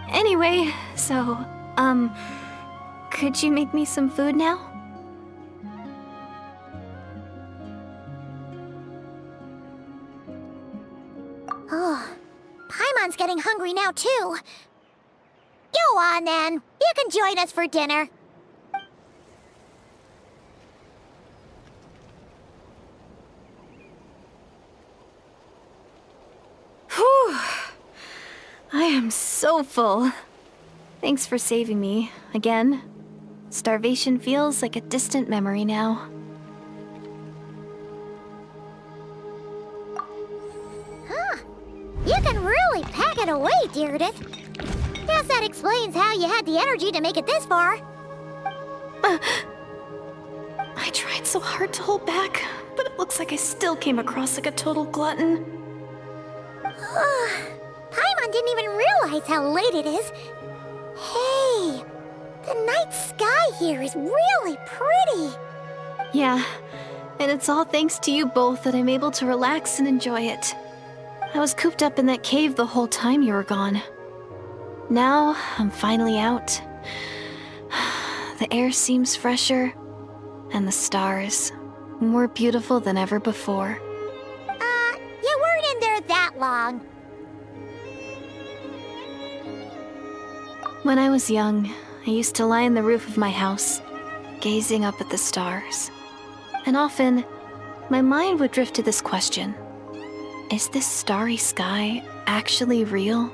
Anyway, so, could you make me some food now? Oh, Paimon's getting hungry now, too. Go on, then. You can join us for dinner. Whew. I am so full. Thanks for saving me, again. Starvation feels like a distant memory now. You can really pack it away, Deirdre. Guess that explains how you had the energy to make it this far. I tried so hard to hold back, but it looks like I still came across like a total glutton. Paimon didn't even realize how late it is. Hey, the night sky here is really pretty. Yeah, and it's all thanks to you both that I'm able to relax and enjoy it. I was cooped up in that cave the whole time you were gone. Now, I'm finally out. The air seems fresher, and the stars more beautiful than ever before. You weren't in there that long. When I was young, I used to lie on the roof of my house, gazing up at the stars. And often, my mind would drift to this question. Is this starry sky actually real?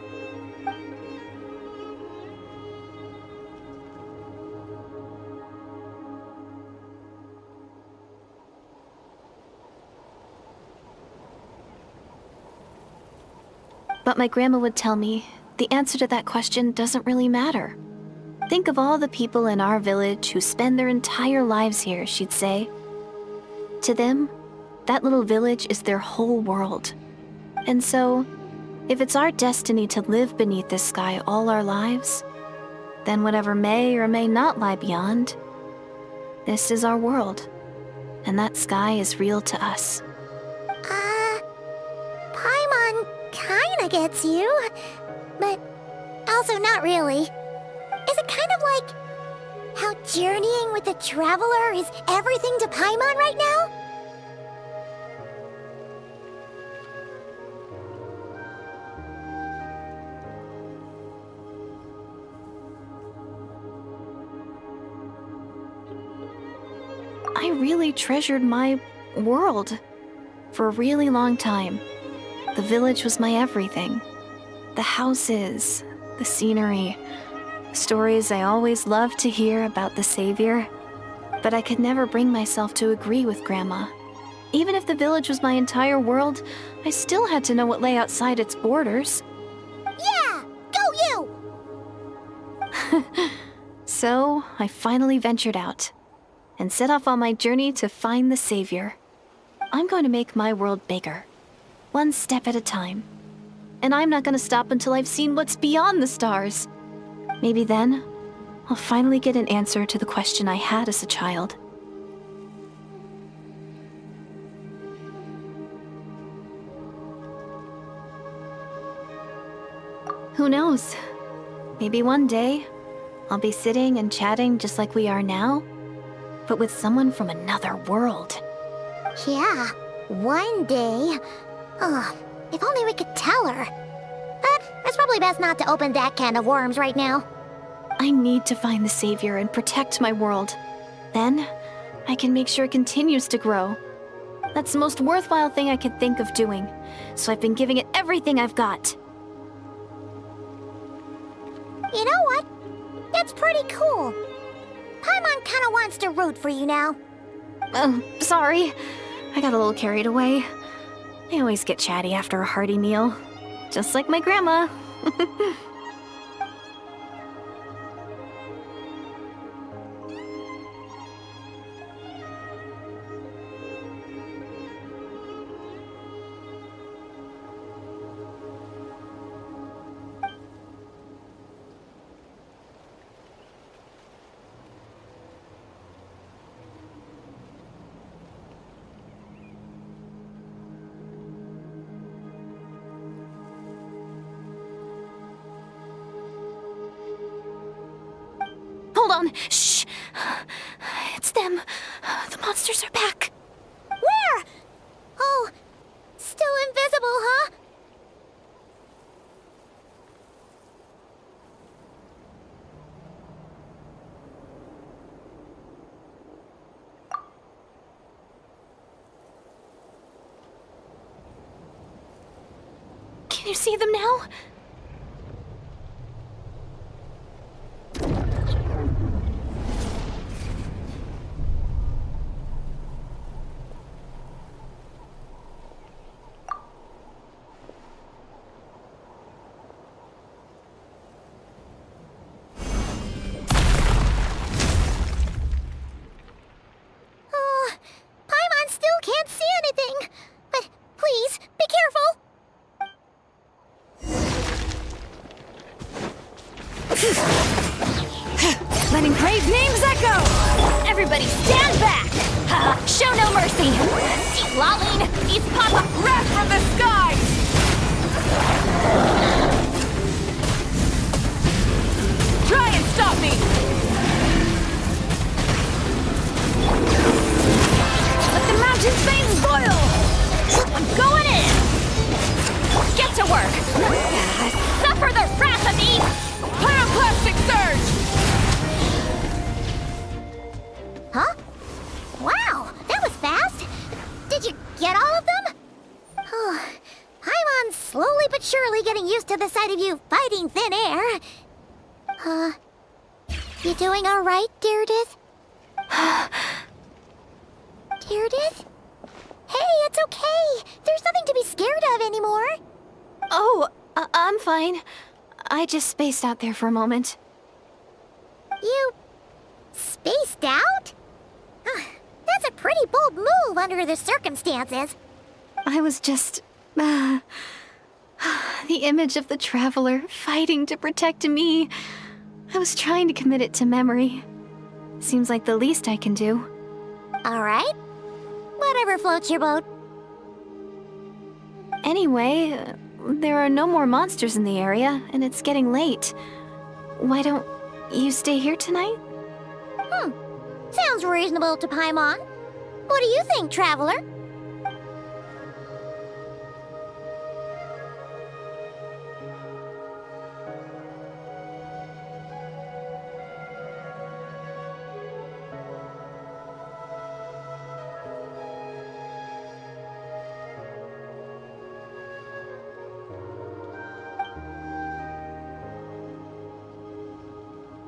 But my grandma would tell me the answer to that question doesn't really matter. Think of all the people in our village who spend their entire lives here, she'd say. To them, that little village is their whole world. And so, if it's our destiny to live beneath this sky all our lives, then whatever may or may not lie beyond, this is our world. And that sky is real to us. Paimon kinda gets you, but also not really. Is it kind of like how journeying with the Traveler is everything to Paimon right now? I really treasured my world for a really long time. The village was my everything. The houses, the scenery, stories I always loved to hear about the Savior. But I could never bring myself to agree with Grandma. Even if the village was my entire world, I still had to know what lay outside its borders. Yeah! Go you! So, I finally ventured out and set off on my journey to find the Savior. I'm going to make my world bigger, one step at a time. And I'm not going to stop until I've seen what's beyond the stars. Maybe then, I'll finally get an answer to the question I had as a child. Who knows? Maybe one day, I'll be sitting and chatting just like we are now, but with someone from another world. Yeah, one day. Oh, if only we could tell her. But it's probably best not to open that can of worms right now. I need to find the Savior and protect my world. Then, I can make sure it continues to grow. That's the most worthwhile thing I could think of doing, so I've been giving it everything I've got. You know what? That's pretty cool. Paimon kinda wants to root for you now. Oh, sorry. I got a little carried away. I always get chatty after a hearty meal. Just like my grandma. Hold on. Shh. It's them. The monsters are back. Where? Oh, still invisible, huh? Can you see them now? Paimon still can't see anything. But please, be careful. Letting brave names echo! Everybody stand back! Show no mercy! See Lolene, these pop-up wrath from the skies! be getting used to the sight of you fighting thin air. You doing all right, Deirdith? Deirdith? Hey, it's okay. There's nothing to be scared of anymore. Oh, I'm fine. I just spaced out there for a moment. You spaced out? That's a pretty bold move under the circumstances. I was just... the image of the Traveler fighting to protect me. I was trying to commit it to memory. Seems like the least I can do. All right. Whatever floats your boat. Anyway, there are no more monsters in the area, and it's getting late. Why don't you stay here tonight? Sounds reasonable to Paimon. What do you think, Traveler?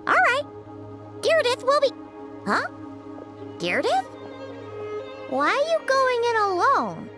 All right. Deirdith will be... Huh? Deirdith? Why are you going in alone?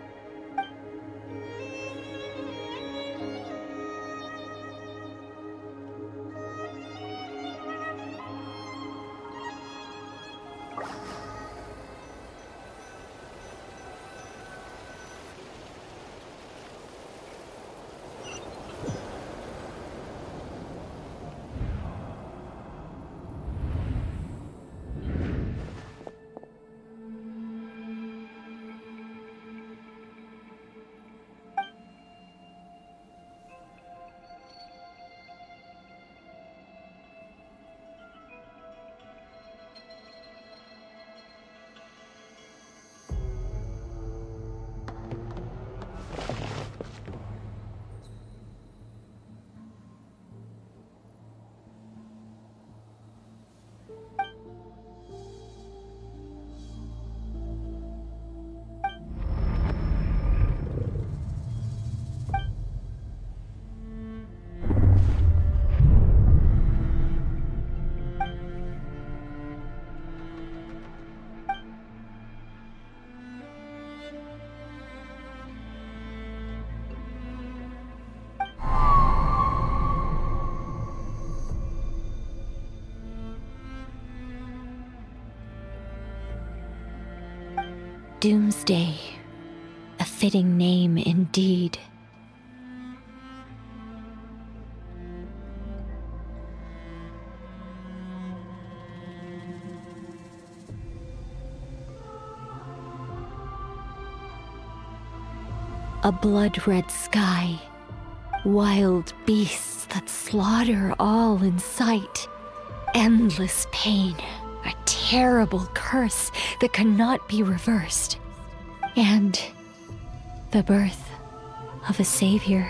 Doomsday. A fitting name indeed. A blood-red sky. Wild beasts that slaughter all in sight. Endless pain. A terrible curse that cannot be reversed. And the birth of a savior.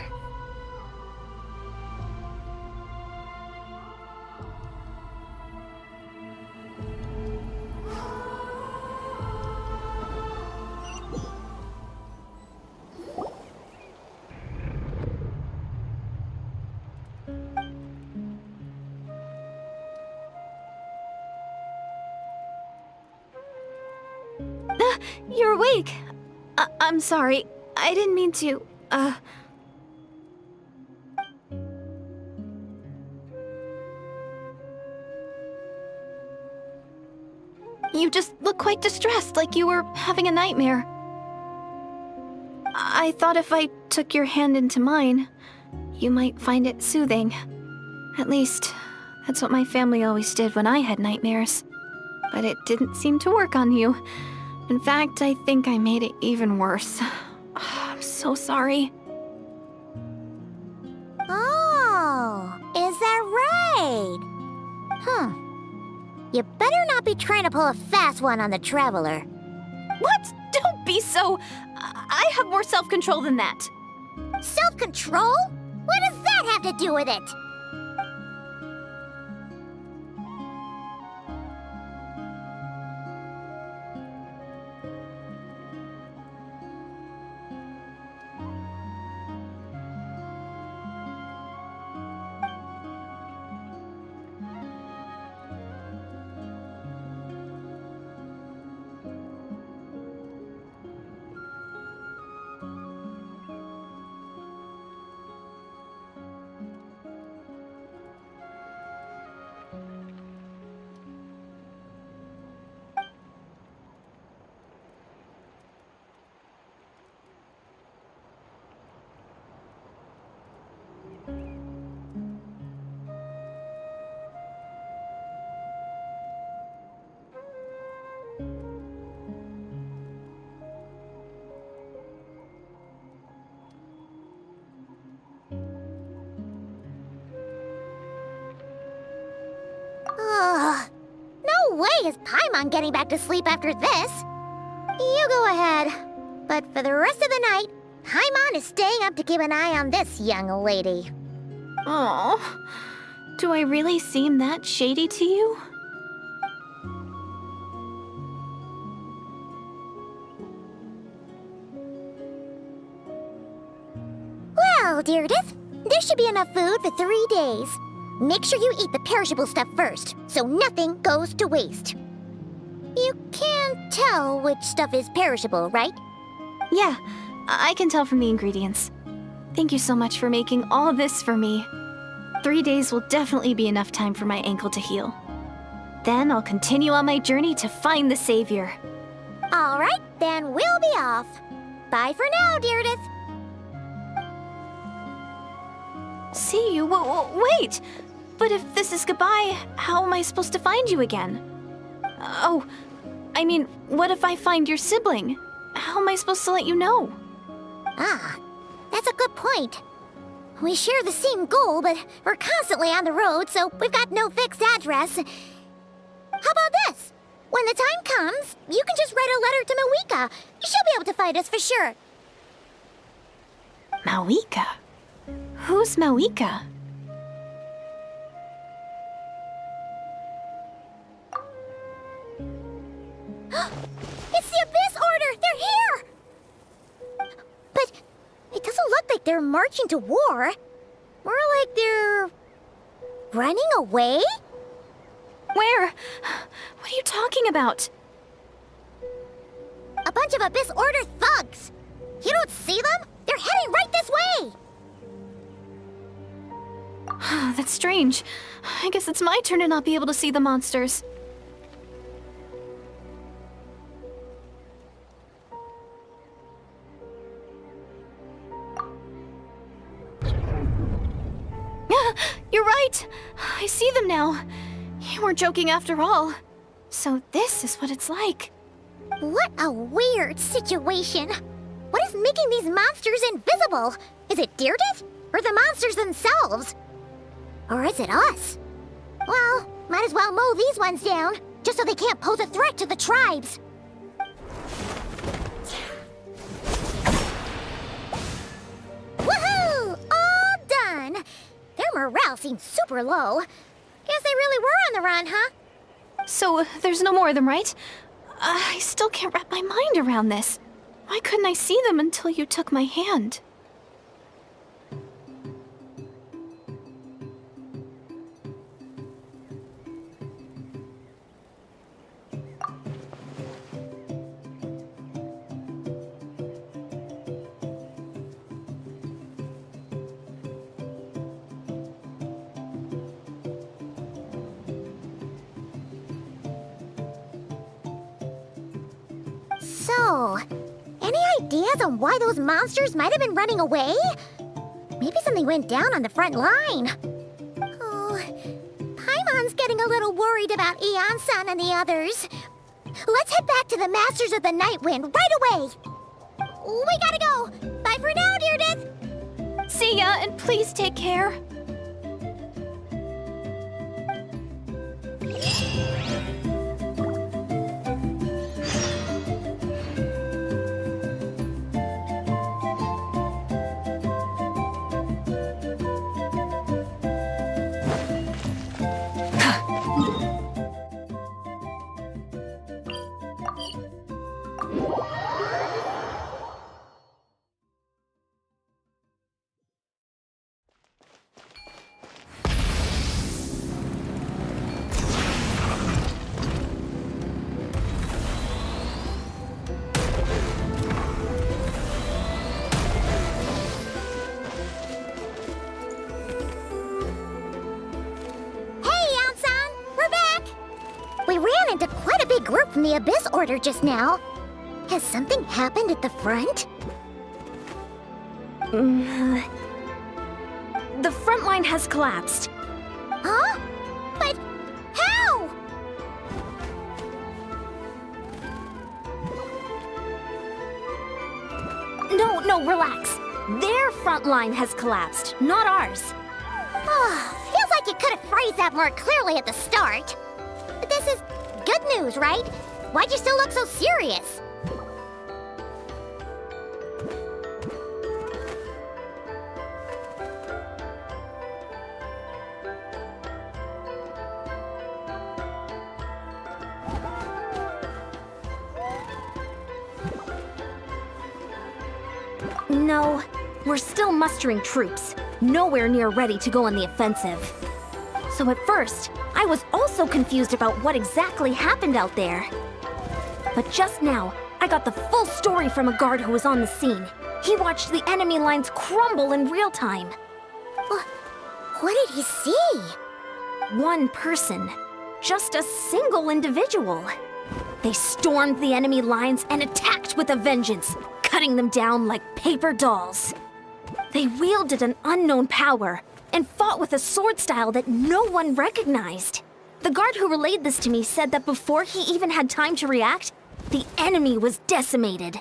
You're awake. I'm sorry. I didn't mean to, You just look quite distressed, like you were having a nightmare. I thought if I took your hand into mine, you might find it soothing. At least, that's what my family always did when I had nightmares. But it didn't seem to work on you. In fact, I think I made it even worse. I'm so sorry. Oh, is that right? You better not be trying to pull a fast one on the Traveler. What? Don't be so... I have more self-control than that. Self-control? What does that have to do with it? Paimon getting back to sleep after this. You go ahead. But for the rest of the night, Paimon is staying up to keep an eye on this young lady. Oh, do I really seem that shady to you? Well, Deirdith, there should be enough food for 3 days. Make sure you eat the perishable stuff first, so nothing goes to waste. You can't tell which stuff is perishable, right? Yeah, I can tell from the ingredients. Thank you so much for making all this for me. 3 days will definitely be enough time for my ankle to heal. Then I'll continue on my journey to find the Savior. All right, then we'll be off. Bye for now, Deirdith. See you? Wait! But if this is goodbye, how am I supposed to find you again? Oh, I mean, what if I find your sibling? How am I supposed to let you know? Ah, that's a good point. We share the same goal, but we're constantly on the road, so we've got no fixed address. How about this? When the time comes, you can just write a letter to Mawika. She'll be able to find us for sure. Mawika? Who's Mawika? It's the Abyss Order! They're here! But it doesn't look like they're marching to war. More like they're running away? Where? What are you talking about? A bunch of Abyss Order thugs! You don't see them? They're heading right this way! That's strange. I guess it's my turn to not be able to see the monsters. You're right! I see them now. You weren't joking after all. So this is what it's like. What a weird situation. What is making these monsters invisible? Is it Deirdith? Or the monsters themselves? Or is it us? Well, might as well mow these ones down, just so they can't pose a threat to the tribes. Woohoo! All done! Their morale seems super low. Guess they really were on the run, huh? So there's no more of them, right? I still can't wrap my mind around this. Why couldn't I see them until you took my hand? So, any ideas on why those monsters might have been running away? Maybe something went down on the front line. Oh, Paimon's getting a little worried about Eon-san and the others. Let's head back to the Masters of the Night Wind right away. We gotta go. Bye for now, Deirdith. See ya, and please take care. We ran into quite a big group from the Abyss Order just now. Has something happened at the front? The front line has collapsed. Huh? But how? No, relax. Their front line has collapsed, not ours. Oh, feels like you could have phrased that more clearly at the start. But this is good good news, right? Why'd you still look so serious? No, we're still mustering troops, nowhere near ready to go on the offensive. So at first, I was also confused about what exactly happened out there. But just now, I got the full story from a guard who was on the scene. He watched the enemy lines crumble in real time. What did he see? One person. Just a single individual. They stormed the enemy lines and attacked with a vengeance, cutting them down like paper dolls. They wielded an unknown power and fought with a sword style that no one recognized. The guard who relayed this to me said that before he even had time to react, the enemy was decimated.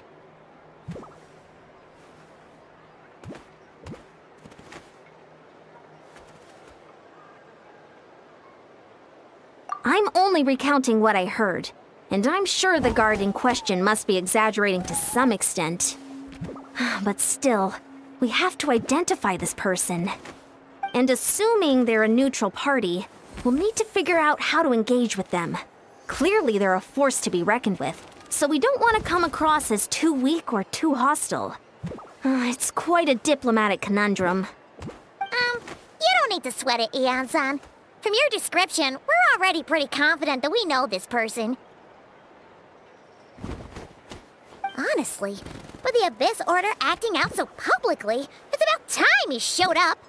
I'm only recounting what I heard, and I'm sure the guard in question must be exaggerating to some extent. But still, we have to identify this person. And assuming they're a neutral party, we'll need to figure out how to engage with them. Clearly they're a force to be reckoned with, so we don't want to come across as too weak or too hostile. It's quite a diplomatic conundrum. You don't need to sweat it, Eon-san. From your description, we're already pretty confident that we know this person. Honestly, with the Abyss Order acting out so publicly, it's about time he showed up.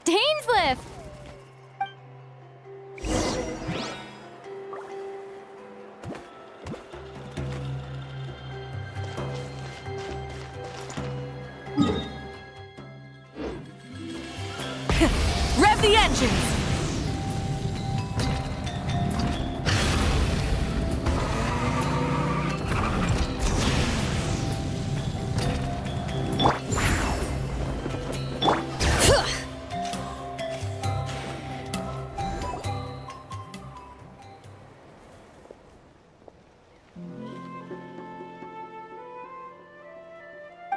Dainsliff! Rev the engines!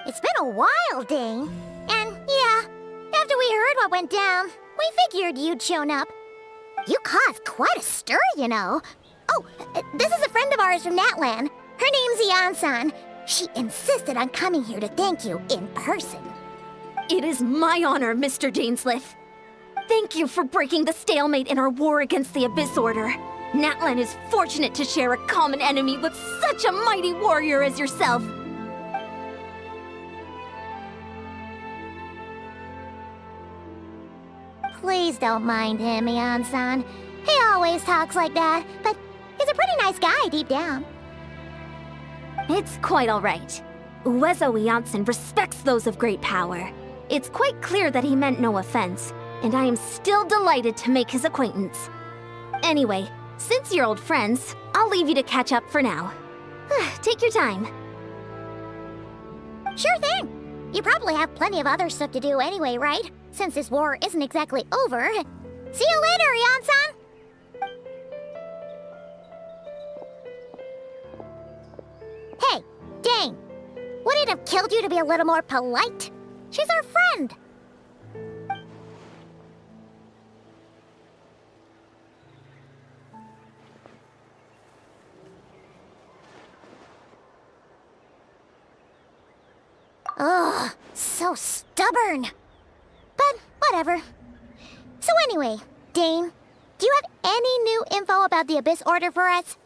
It's been a while, Dane. And yeah, after we heard what went down, we figured you'd shown up. You caused quite a stir, you know. Oh, this is a friend of ours from Natlan. Her name's Eon-san. She insisted on coming here to thank you in person. It is my honor, Mr. Dainsliff. Thank you for breaking the stalemate in our war against the Abyss Order. Natlan is fortunate to share a common enemy with such a mighty warrior as yourself. Please don't mind him, Eon-san. He always talks like that, but he's a pretty nice guy deep down. It's quite all right. Uezo Janssen respects those of great power. It's quite clear that he meant no offense, and I am still delighted to make his acquaintance. Anyway, since you're old friends, I'll leave you to catch up for now. Take your time. Sure thing. You probably have plenty of other stuff to do anyway, right? Since this war isn't exactly over. See you later, Eon-san! Hey, Dane. Would it have killed you to be a little more polite? She's our friend. Ugh, so stubborn. But whatever. So anyway, Dane, do you have any new info about the Abyss Order for us?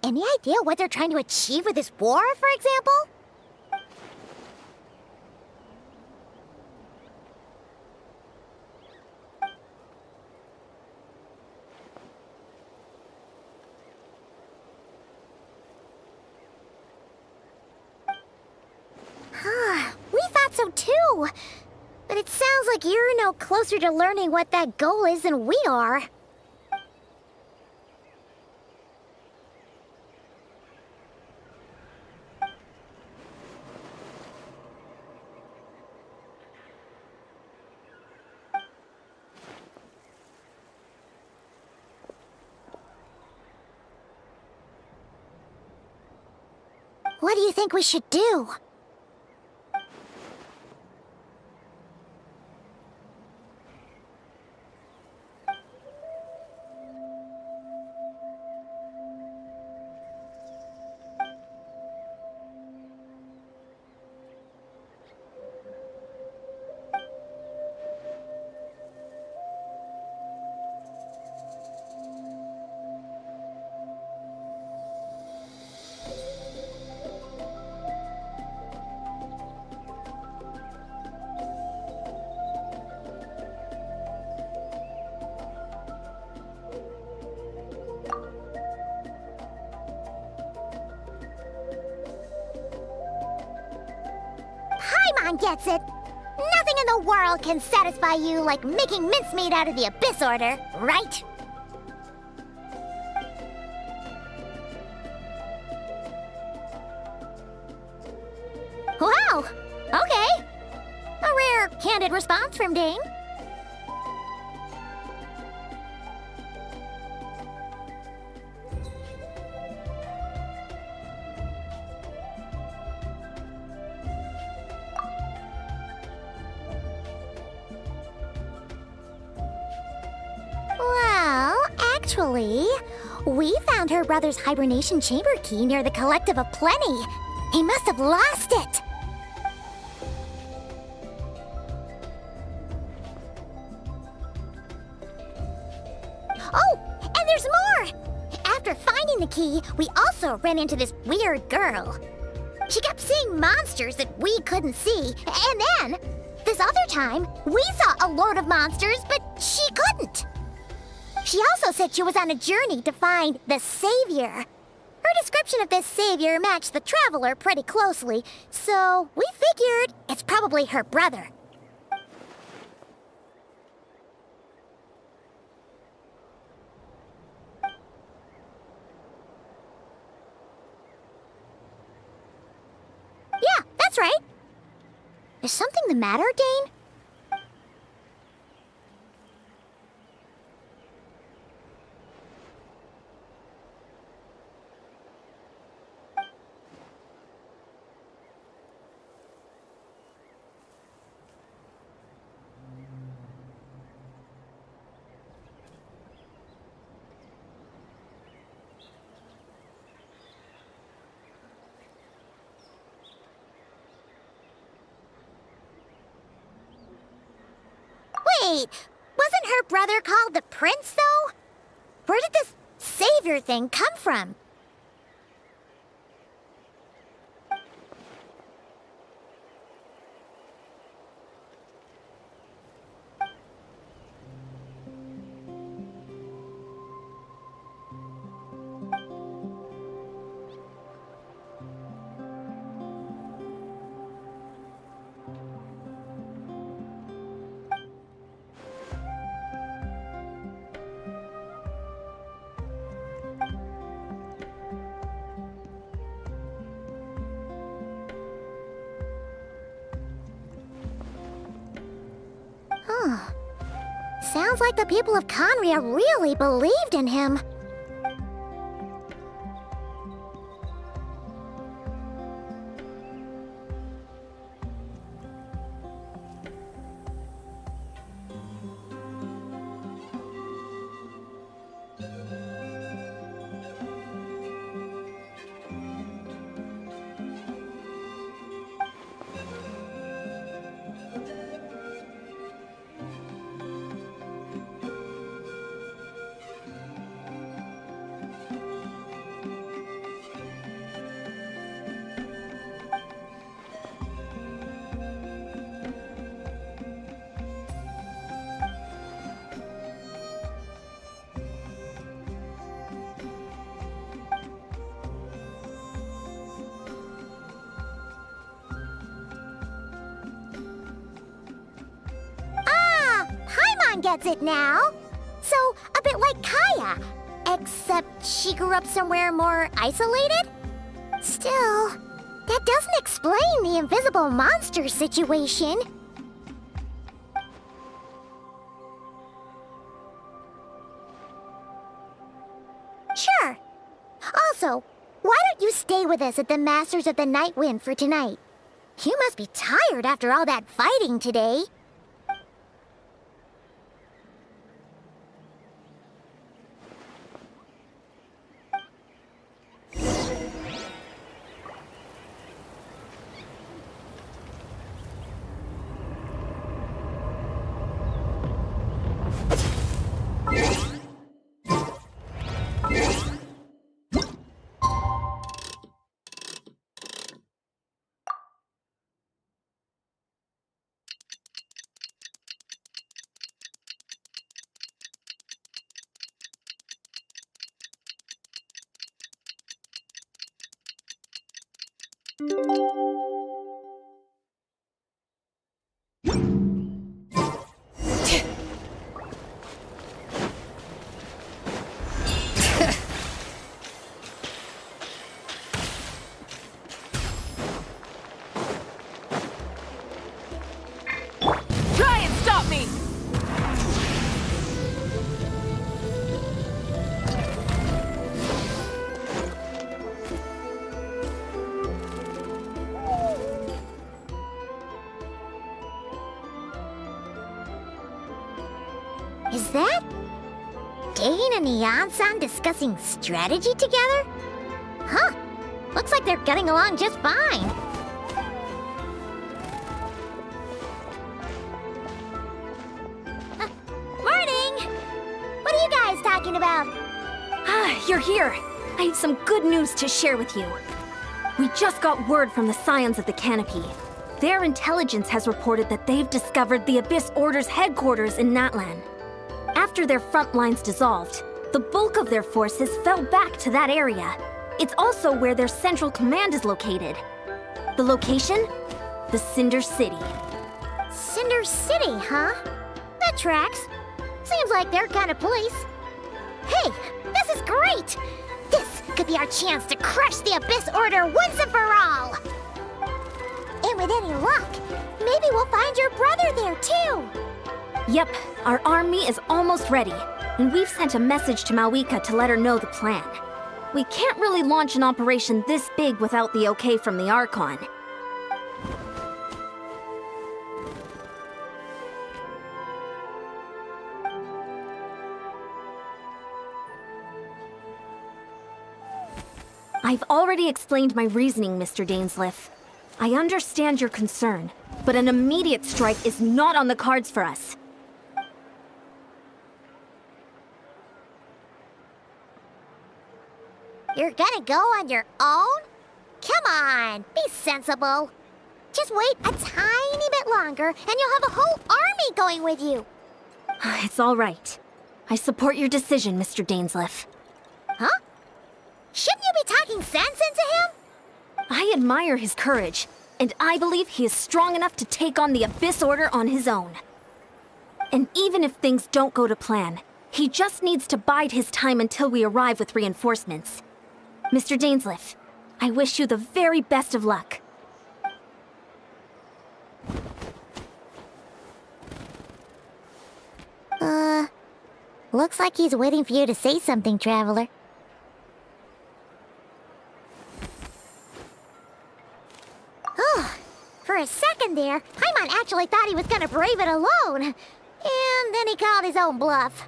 Any idea what they're trying to achieve with this war, for example? We thought so too. But it sounds like you're no closer to learning what that goal is than we are. What do you think we should do? Paimon gets it. Nothing in the world can satisfy you like making mincemeat out of the Abyss Order, right? Wow! Okay. A rare, candid response from Dane. Well, actually, we found her brother's hibernation chamber key near the Collective of Plenty. He must have lost it. Oh, and there's more! After finding the key, we also ran into this weird girl. She kept seeing monsters that we couldn't see, and then, this other time, we saw a load of monsters, but she couldn't. She also said she was on a journey to find the Savior. Her description of this Savior matched the Traveler pretty closely, so we figured it's probably her brother. Yeah, that's right. Is something the matter, Dane? Wait, wasn't her brother called the Prince, though? Where did this Savior thing come from? Sounds like the people of Conria really believed in him. Gets it now. So, a bit like Kaya, except she grew up somewhere more isolated? Still, that doesn't explain the invisible monster situation. Sure. Also, why don't you you stay with us at the Masters of the Night Wind for tonight. You must be tired after all that fighting today. Try and stop me! Is that Dane and Neon-san discussing strategy together? Huh. Looks like they're getting along just fine. Morning! What are you guys talking about? Ah, you're here. I have some good news to share with you. We just got word from the Scions of the Canopy. Their intelligence has reported that they've discovered the Abyss Order's headquarters in Natlan. After their front lines dissolved, the bulk of their forces fell back to that area. It's also where their central command is located. The location? The Cinder City. Cinder City, huh? That tracks. Seems like their kind of place. Hey, this is great! This could be our chance to crush the Abyss Order once and for all! And with any luck, maybe we'll find your brother there too! Yep, our army is almost ready, and we've sent a message to Malwika to let her know the plan. We can't really launch an operation this big without the okay from the Archon. I've already explained my reasoning, Mr. Dainsleif. I understand your concern, but an immediate strike is not on the cards for us. You're gonna go on your own? Come on, be sensible. Just wait a tiny bit longer and you'll have a whole army going with you. It's all right. I support your decision, Mr. Dainsleif. Huh? Shouldn't you be talking sense into him? I admire his courage, and I believe he is strong enough to take on the Abyss Order on his own. And even if things don't go to plan, he just needs to bide his time until we arrive with reinforcements. Mr. Dainsleif, I wish you the very best of luck. Looks like he's waiting for you to say something, Traveler. Oh, for a second there, Paimon actually thought he was gonna brave it alone. And then he called his own bluff.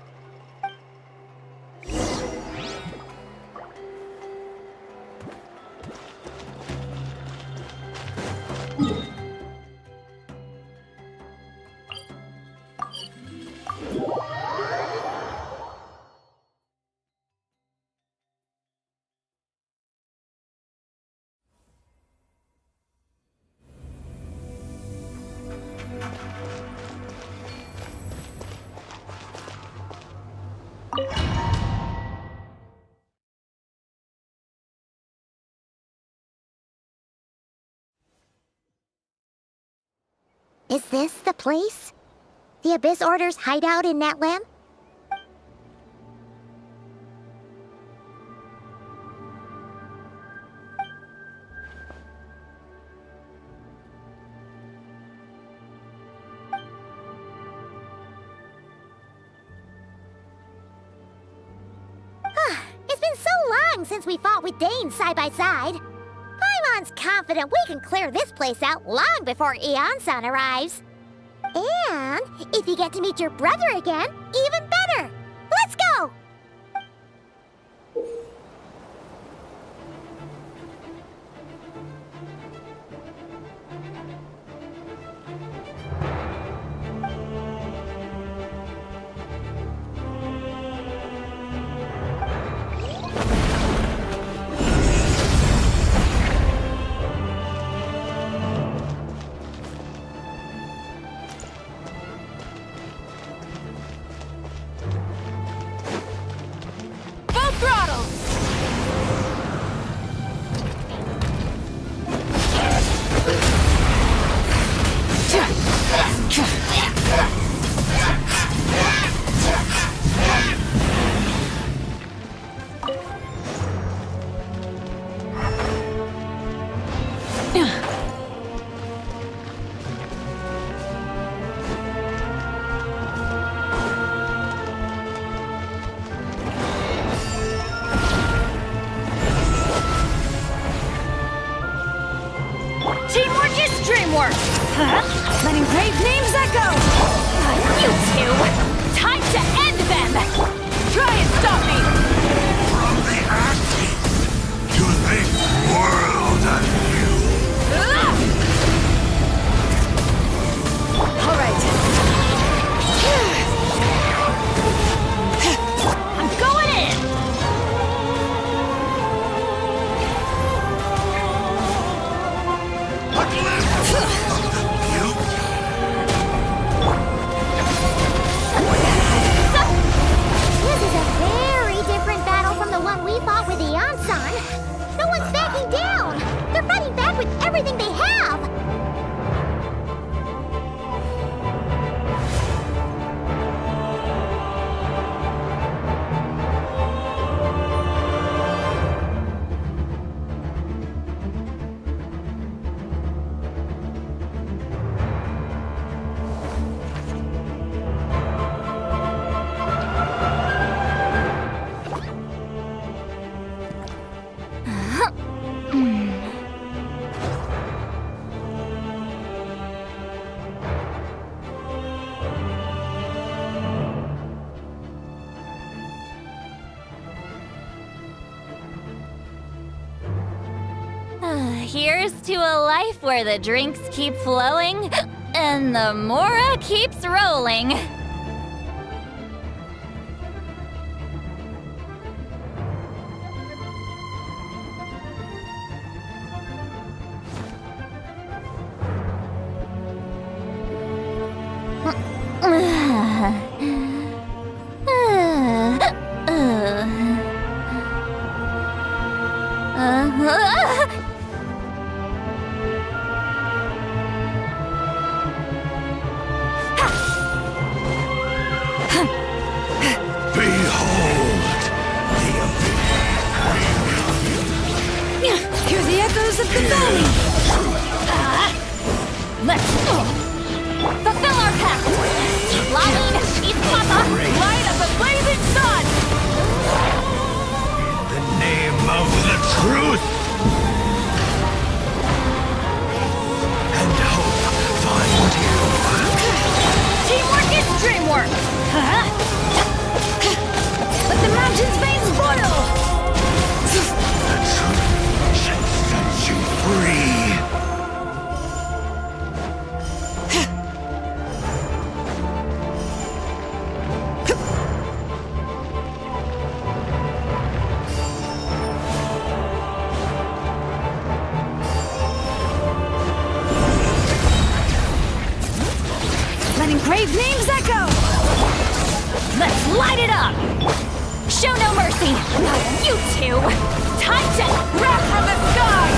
Is this the place? The Abyss Order's hideout in Natlan? It's been so long since we fought with Dane side by side. Paimon's confident we can clear this place out long before Eon-san arrives. And if you get to meet your brother again, even better. Let's go! Teamwork is dreamwork! Huh? Letting brave names echo! You two! Time to end them! Try and stop me! From the ashes, to think world anew. All right. I'm going in! A glimpse of the beauty. This is a very different battle from the one we fought with Eon-san. No one's backing down. They're fighting back with everything they have. Here's to a life where the drinks keep flowing and the Mora keeps rolling. Hear the echoes of the valley! Let's fulfill our pact! Lalin, Ismata, light of the blazing sun! In the name of the truth and hope find you. Teamwork is dreamwork! Let the mountain's veins boil! The truth shall set you free. Letting brave names echo! Let's light it up! Show no mercy! Not you two! Time to wrath from the sky!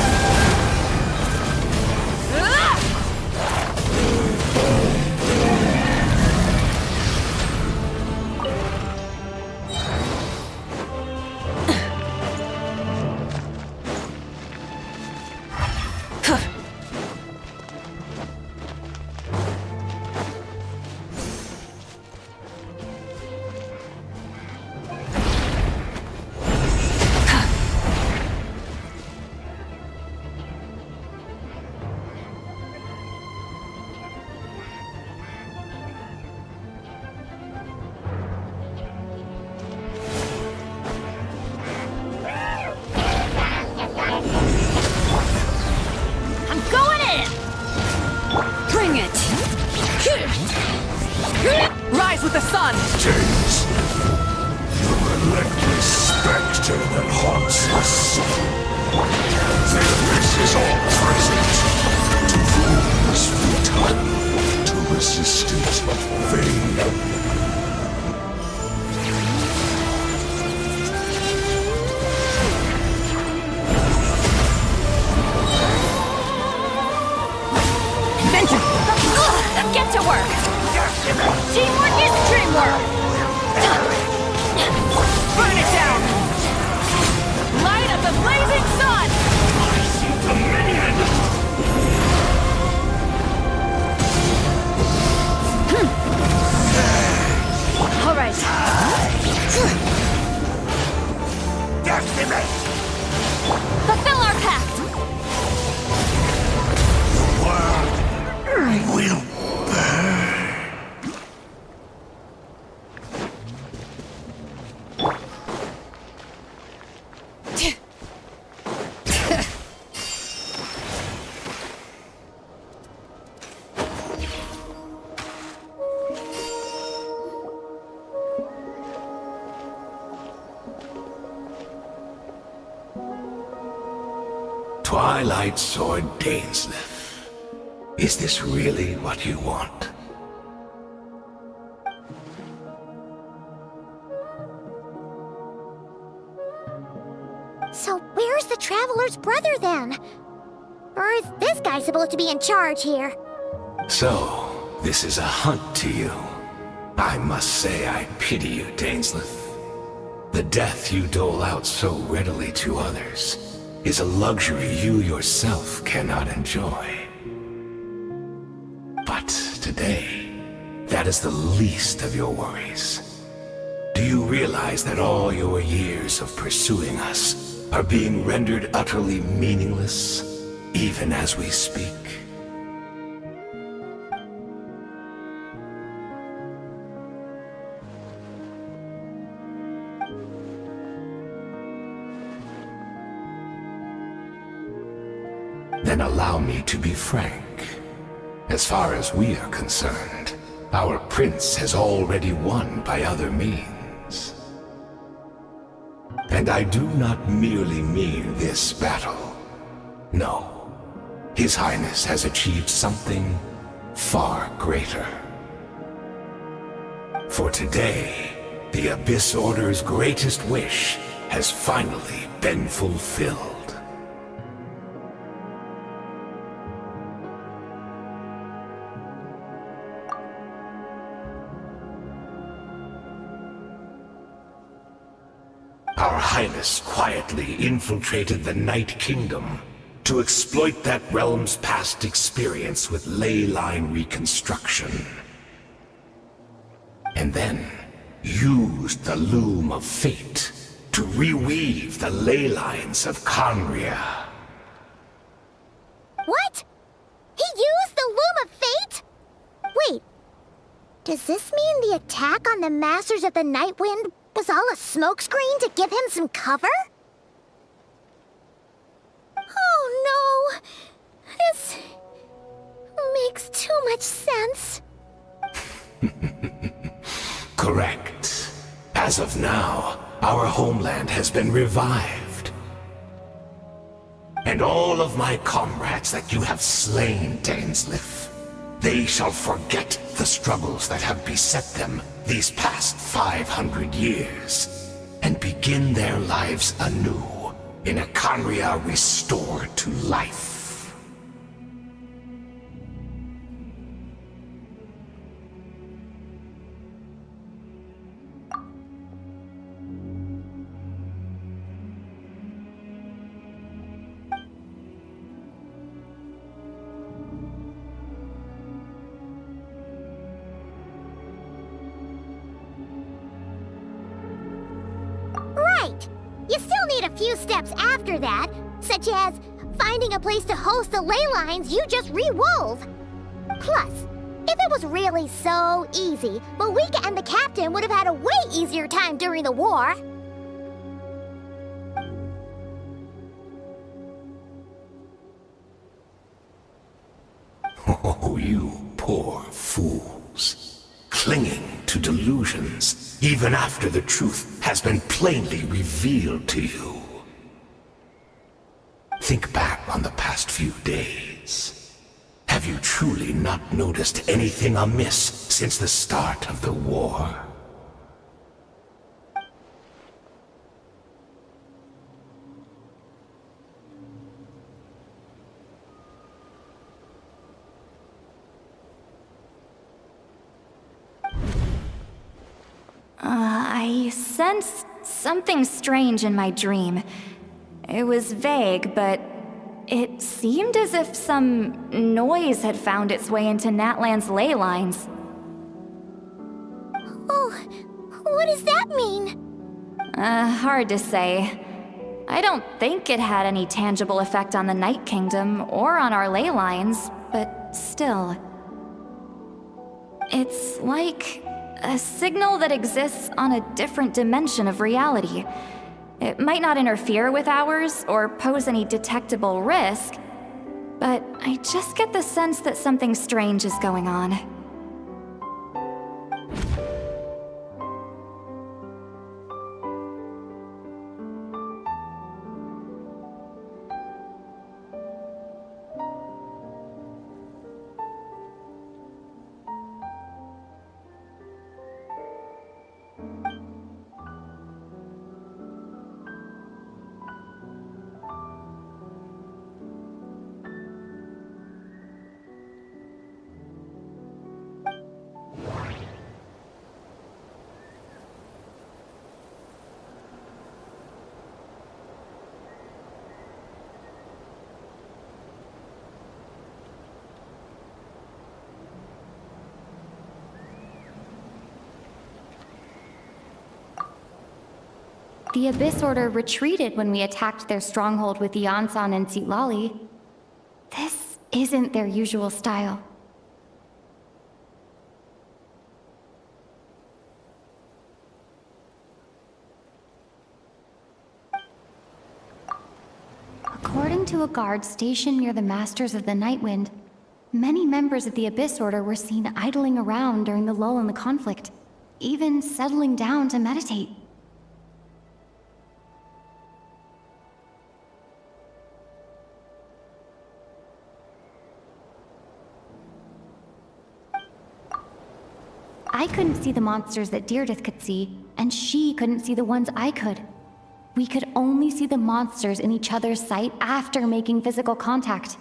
days. The relentless specter that haunts the soul. The abyss is all present. To fools futile, to resistance vain. Get to work! Teamwork is dreamwork! Burn it down! Light up the blazing sun! I see dominion! All right. Decimate! Fulfill our pact! Will Twilight Sword Dainsleif. Is this really what you want? So where's the Traveler's brother then? Or is this guy supposed to be in charge here? So, this is a hunt to you. I must say I pity you, Dainsleif. The death you dole out so readily to others is a luxury you yourself cannot enjoy. But today, that is the least of your worries. Do you realize that all your years of pursuing us are being rendered utterly meaningless, even as we speak? Then allow me to be frank. As far as we are concerned, our prince has already won by other means. And I do not merely mean this battle. No, His Highness has achieved something far greater. For today, the Abyss Order's greatest wish has finally been fulfilled. Our Highness quietly infiltrated the Night Kingdom to exploit that realm's past experience with ley line reconstruction. And then used the Loom of Fate to reweave the ley lines of Conria. What? He used the Loom of Fate? Wait, does this mean the attack on the Masters of the Nightwind was all a smokescreen to give him some cover? Oh no! This makes too much sense. Correct. As of now, our homeland has been revived. And all of my comrades that you have slain, Dainsleif, they shall forget the struggles that have beset them these past 500 years, and begin their lives anew in a Conria restored to life. Right! You still need a few steps after that, such as finding a place to host the ley lines you just re-wove. Plus, if it was really so easy, Moika and the captain would have had a way easier time during the war. Oh, you poor fools, clinging to delusions, even after the truth has been plainly revealed to you. Think back on the past few days. Have you truly not noticed anything amiss since the start of the war? I sensed something strange in my dream. It was vague, but it seemed as if some noise had found its way into Natlan's ley lines. Oh, what does that mean? Hard to say. I don't think it had any tangible effect on the Night Kingdom or on our ley lines, but still. It's like a signal that exists on a different dimension of reality. It might not interfere with ours or pose any detectable risk, but I just get the sense that something strange is going on. The Abyss Order retreated when we attacked their stronghold with Yansan and Tsitlali. This isn't their usual style. According to a guard stationed near the Masters of the Nightwind, many members of the Abyss Order were seen idling around during the lull in the conflict, even settling down to meditate. I couldn't see the monsters that Deirdre could see, and she couldn't see the ones I could. We could only see the monsters in each other's sight after making physical contact.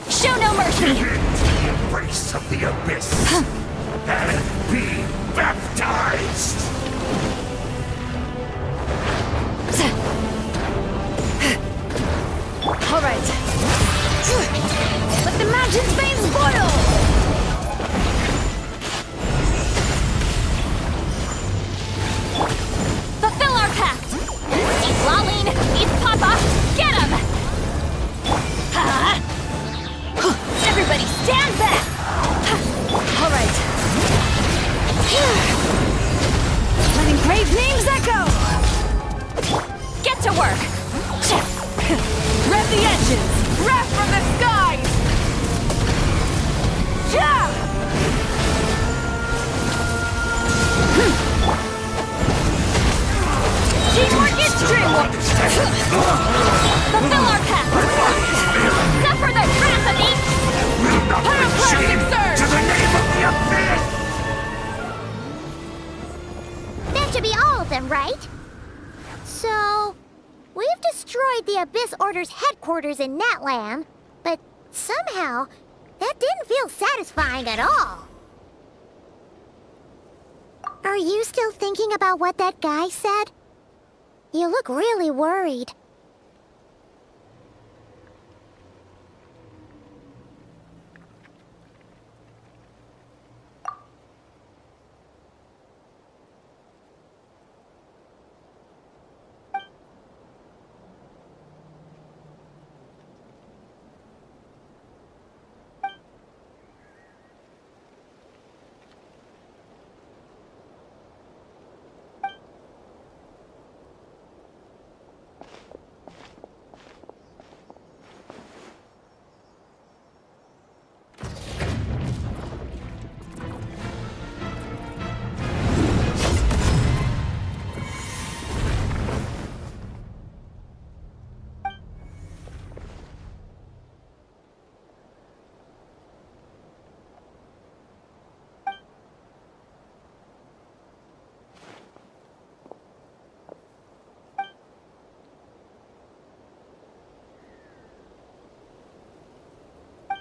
Show no mercy! Give in to the embrace of the abyss and be baptized! All right. Let the mountain's veins boil! work! Rev the engines! Rev from the skies! Teamwork is dreamwork! Fulfill our path! Suffer the wrath of each! Chained to the name of the Abyss! That should be all of them, right? So, we've destroyed the Abyss Order's headquarters in Natlan, but somehow, that didn't feel satisfying at all. Are you still thinking about what that guy said? You look really worried.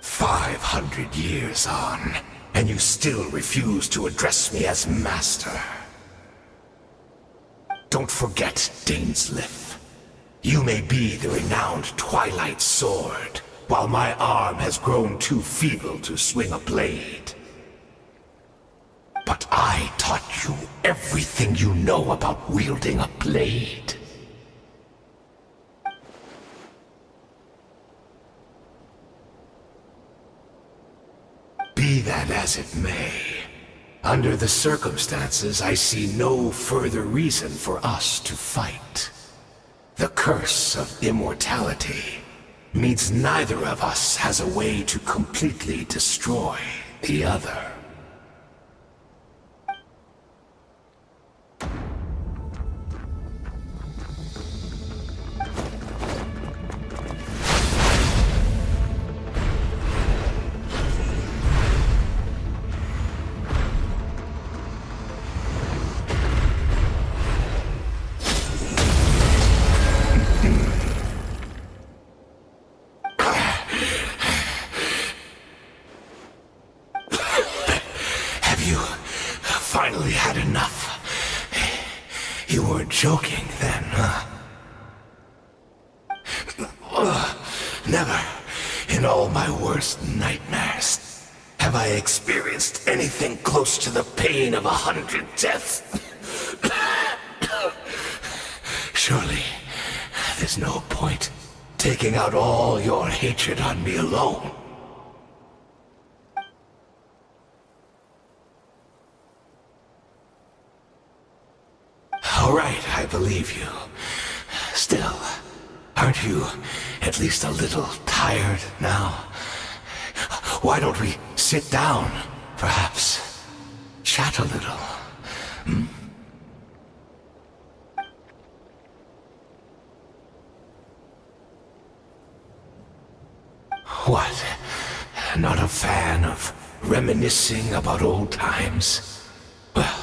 "500 years on, and you still refuse to address me as master. Don't forget, Dainsleif. You may be the renowned Twilight Sword, while my arm has grown too feeble to swing a blade. But I taught you everything you know about wielding a blade. Be that as it may, under the circumstances, I see no further reason for us to fight. The curse of immortality means neither of us has a way to completely destroy the other. Finally had enough. You weren't joking then, huh? Never, in all my worst nightmares, have I experienced anything close to the pain of 100 deaths. Surely, there's no point taking out all your hatred on me alone. All right, I believe you. Still, aren't you at least a little tired now? Why don't we sit down, perhaps? Chat a little, hmm? What? Not a fan of reminiscing about old times? Well,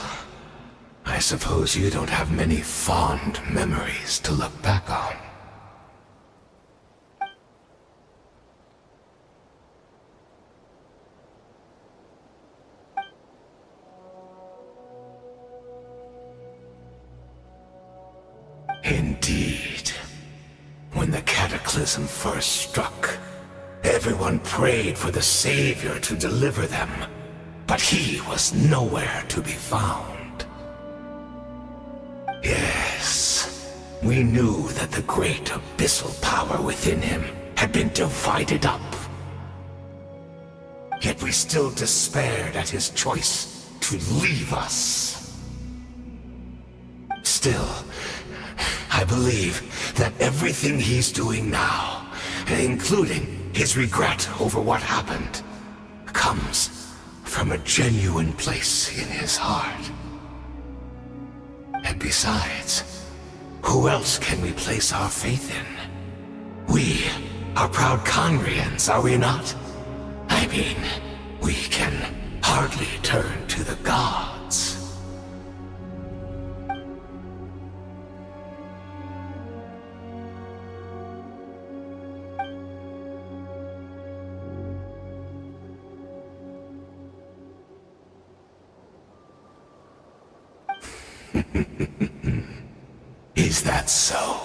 I suppose you don't have many fond memories to look back on. Indeed. When the cataclysm first struck, everyone prayed for the Savior to deliver them, but he was nowhere to be found. Yes, we knew that the great abyssal power within him had been divided up. Yet we still despaired at his choice to leave us. Still, I believe that everything he's doing now, including his regret over what happened, comes from a genuine place in his heart. And besides, who else can we place our faith in? We are proud Conrians, are we not? I mean, we can hardly turn to the gods. Is that so?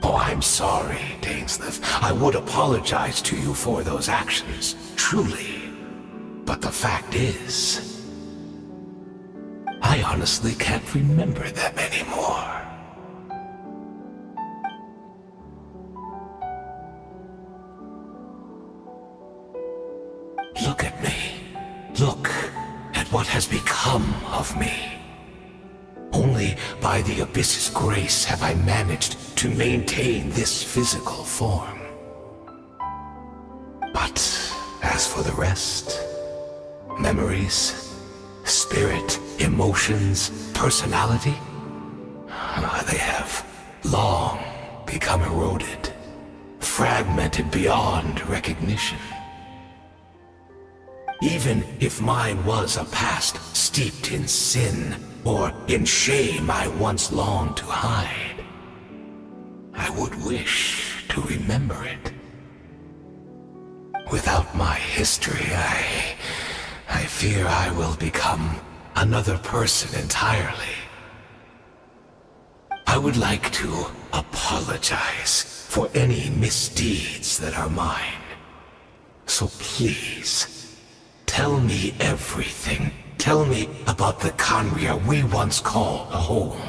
Oh, I'm sorry, Dainsleif. I would apologize to you for those actions, truly. But the fact is, I honestly can't remember them anymore. Look at me. Look at what has become of me. Only by the Abyss's grace have I managed to maintain this physical form. But as for the rest, memories, spirit, emotions, personality, they have long become eroded, fragmented beyond recognition. Even if mine was a past steeped in sin, or in shame I once longed to hide, I would wish to remember it. Without my history, I fear I will become another person entirely. I would like to apologize for any misdeeds that are mine. So please, tell me everything. Tell me about the Conria we once called home.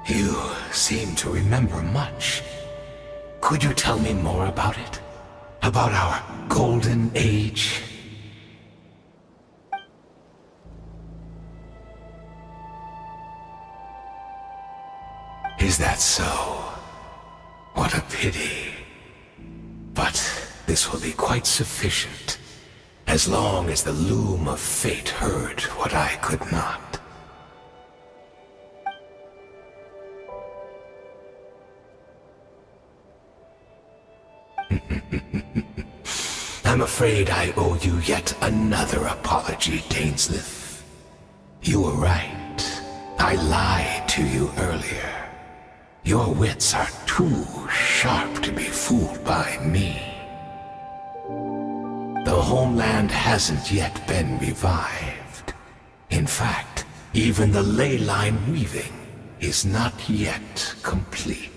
You seem to remember much. Could you tell me more about it? About our golden age? Is that so? What a pity. But this will be quite sufficient, as long as the loom of fate heard what I could not. I'm afraid I owe you yet another apology, Dainsleif. You were right. I lied to you earlier. Your wits are too sharp to be fooled by me. The homeland hasn't yet been revived. In fact, even the ley line weaving is not yet complete.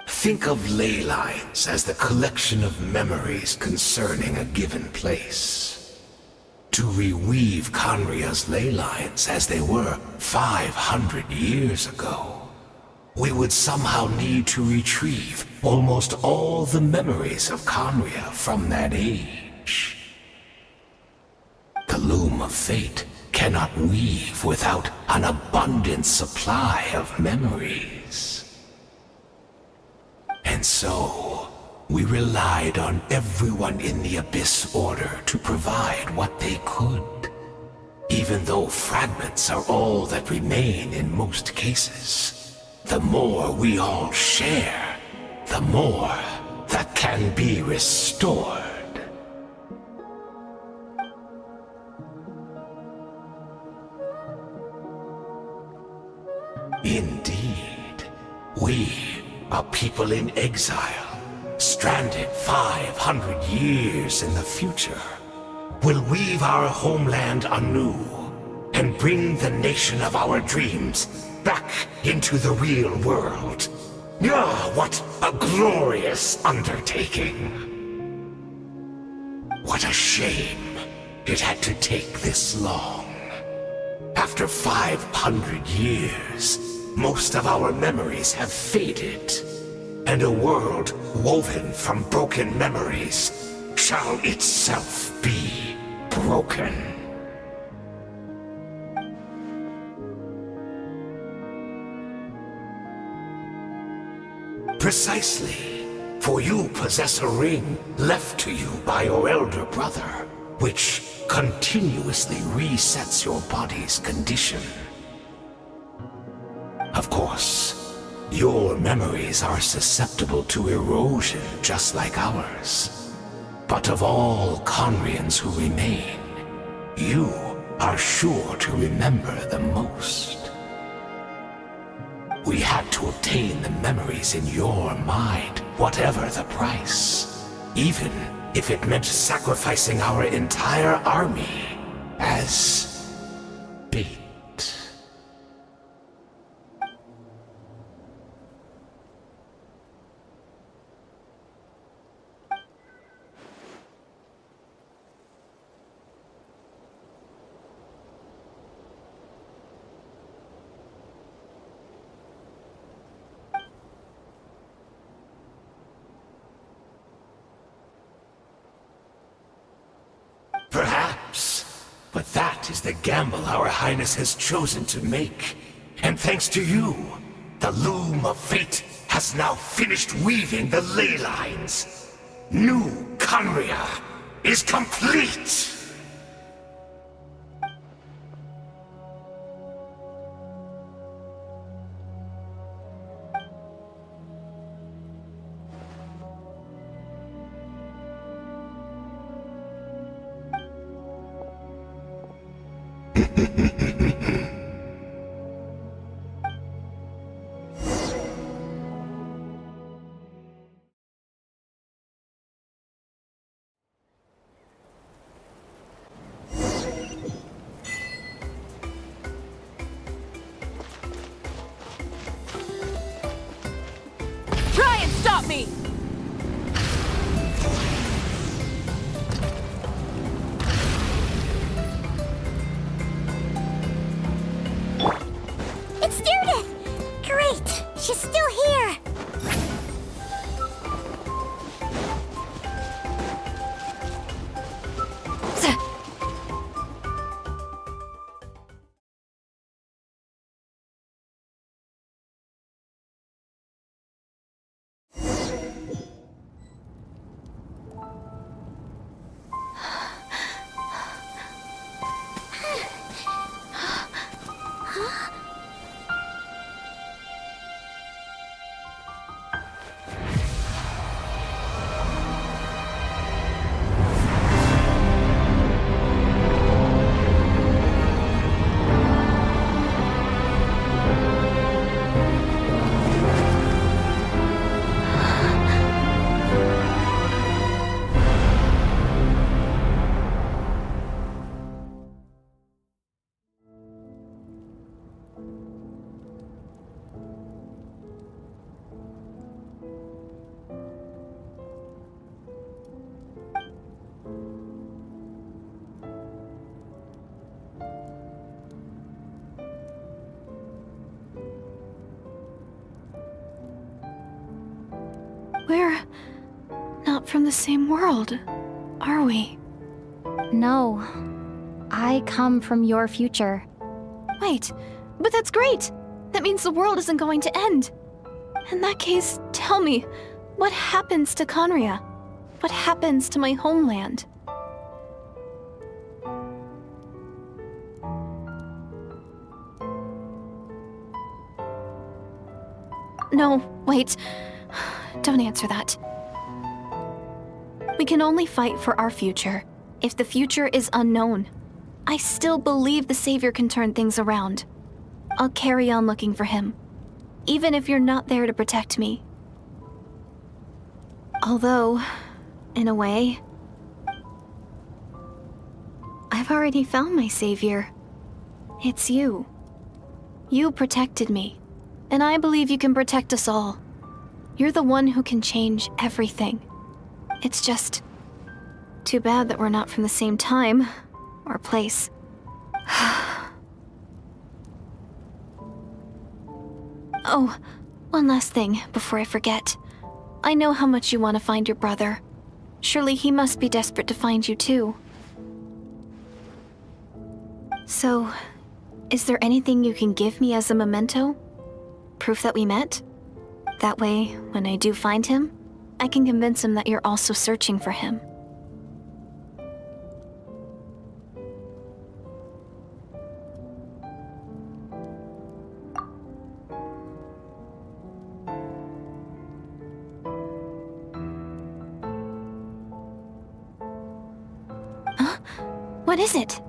Think of ley lines as the collection of memories concerning a given place. To reweave Conria's ley lines as they were 500 years ago, we would somehow need to retrieve almost all the memories of Conria from that age. The loom of fate cannot weave without an abundant supply of memories. And so, we relied on everyone in the Abyss Order to provide what they could. Even though fragments are all that remain in most cases, the more we all share, the more that can be restored. Indeed, we, a people in exile, stranded 500 years in the future, will weave our homeland anew and bring the nation of our dreams back into the real world. Ah, what a glorious undertaking! What a shame it had to take this long. After 500 years, most of our memories have faded, and a world woven from broken memories shall itself be broken. Precisely, for you possess a ring left to you by your elder brother, which continuously resets your body's condition. Of course, your memories are susceptible to erosion just like ours. But of all Conrians who remain, you are sure to remember the most. We had to obtain the memories in your mind, whatever the price. Even if it meant sacrificing our entire army as bait. Perhaps, but that is the gamble our Highness has chosen to make. And thanks to you, the loom of fate has now finished weaving the ley lines. New Conria is complete! Try and stop me! It's Judith! Great! She's still here! We're not from the same world, are we? No. I come from your future. Wait, but that's great! That means the world isn't going to end. In that case, tell me, What happens to Conria? What happens to my homeland? No, wait. Don't answer that. We can only fight for our future. If the future is unknown, I still believe the Savior can turn things around. I'll carry on looking for him, even if you're not there to protect me. Although, in a way, I've already found my Savior. It's you. You protected me, and I believe you can protect us all. You're the one who can change everything. It's just too bad that we're not from the same time or place. Oh, one last thing before I forget. I know how much you want to find your brother. Surely he must be desperate to find you too. So, is there anything you can give me as a memento? Proof that we met? That way, when I do find him, I can convince him that you're also searching for him. Huh? What is it?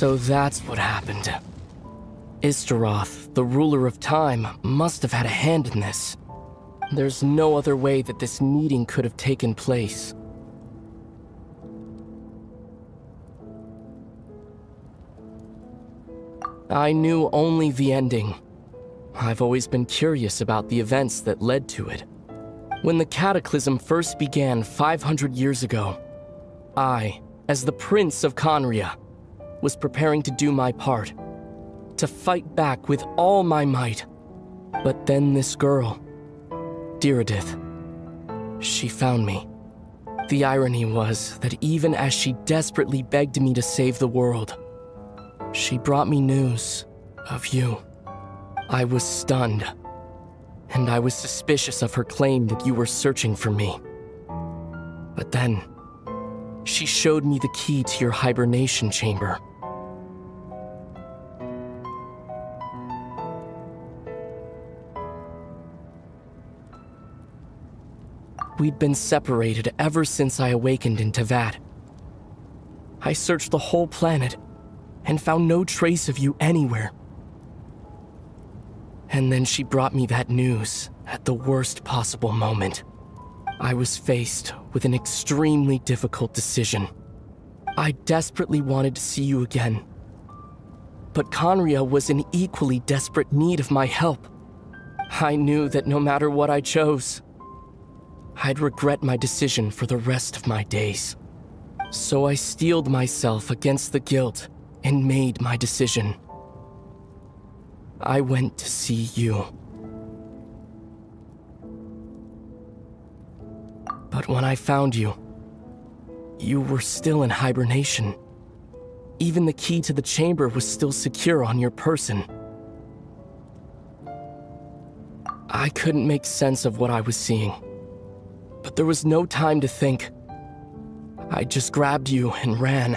So that's what happened. Istaroth, the ruler of time, must have had a hand in this. There's no other way that this meeting could have taken place. I knew only the ending. I've always been curious about the events that led to it. When the Cataclysm first began 500 years ago, I, as the Prince of Conria, was preparing to do my part, to fight back with all my might. But then this girl, Diridith, she found me. The irony was that even as she desperately begged me to save the world, she brought me news of you. I was stunned, and I was suspicious of her claim that you were searching for me. But then, she showed me the key to your hibernation chamber. We'd been separated ever since I awakened in Teyvat. I searched the whole planet and found no trace of you anywhere. And then she brought me that news at the worst possible moment. I was faced with an extremely difficult decision. I desperately wanted to see you again. But Conria was in equally desperate need of my help. I knew that no matter what I chose, I'd regret my decision for the rest of my days. So I steeled myself against the guilt and made my decision. I went to see you. But when I found you, you were still in hibernation. Even the key to the chamber was still secure on your person. I couldn't make sense of what I was seeing. But there was no time to think. I just grabbed you and ran.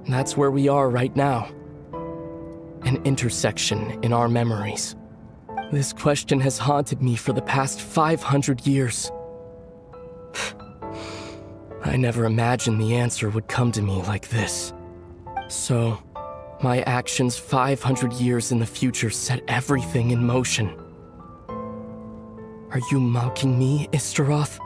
And that's where we are right now. An intersection in our memories. This question has haunted me for the past 500 years. I never imagined the answer would come to me like this. So, my actions 500 years in the future set everything in motion. Are you mocking me, Istaroth?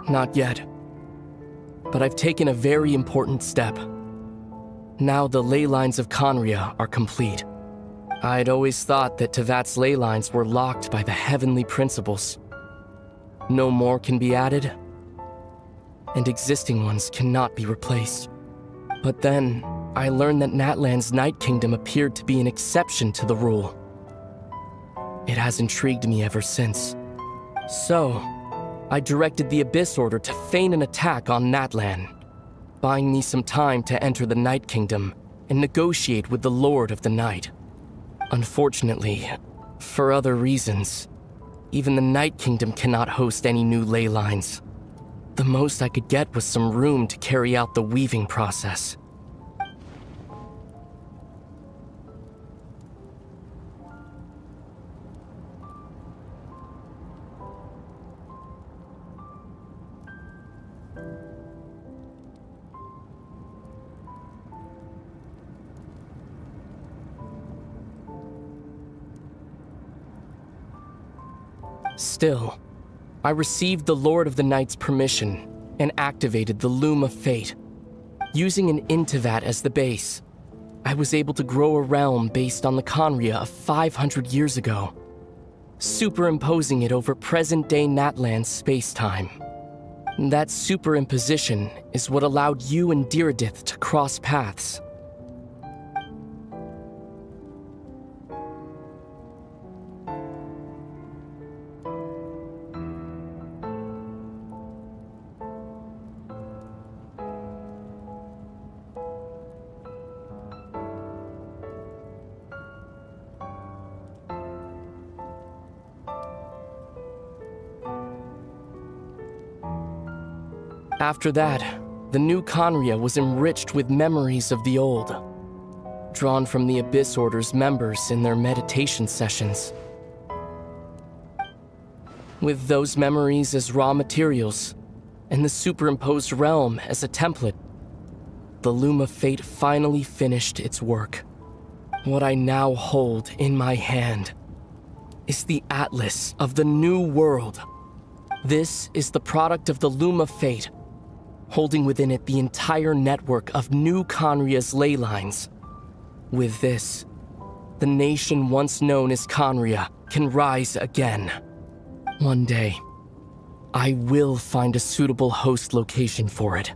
Not yet. But I've taken a very important step. Now the ley lines of Conria are complete. I'd always thought that Tevat's ley lines were locked by the heavenly principles. No more can be added, and existing ones cannot be replaced. But then, I learned that Natlan's Night Kingdom appeared to be an exception to the rule. It has intrigued me ever since. So, I directed the Abyss Order to feign an attack on Natlan, buying me some time to enter the Night Kingdom and negotiate with the Lord of the Night. Unfortunately, for other reasons, even the Night Kingdom cannot host any new ley lines. The most I could get was some room to carry out the weaving process. Still, I received the Lord of the Night's permission and activated the Loom of Fate. Using an Intivat as the base, I was able to grow a realm based on the Conria of 500 years ago, superimposing it over present-day Natlan's space-time. That superimposition is what allowed you and Diridith to cross paths. After that, the new Conria was enriched with memories of the old, drawn from the Abyss Order's members in their meditation sessions. With those memories as raw materials, and the superimposed realm as a template, the Loom of Fate finally finished its work. What I now hold in my hand is the Atlas of the New World. This is the product of the Loom of Fate, holding within it the entire network of new Conria's ley lines. With this, the nation once known as Conria can rise again. One day, I will find a suitable host location for it.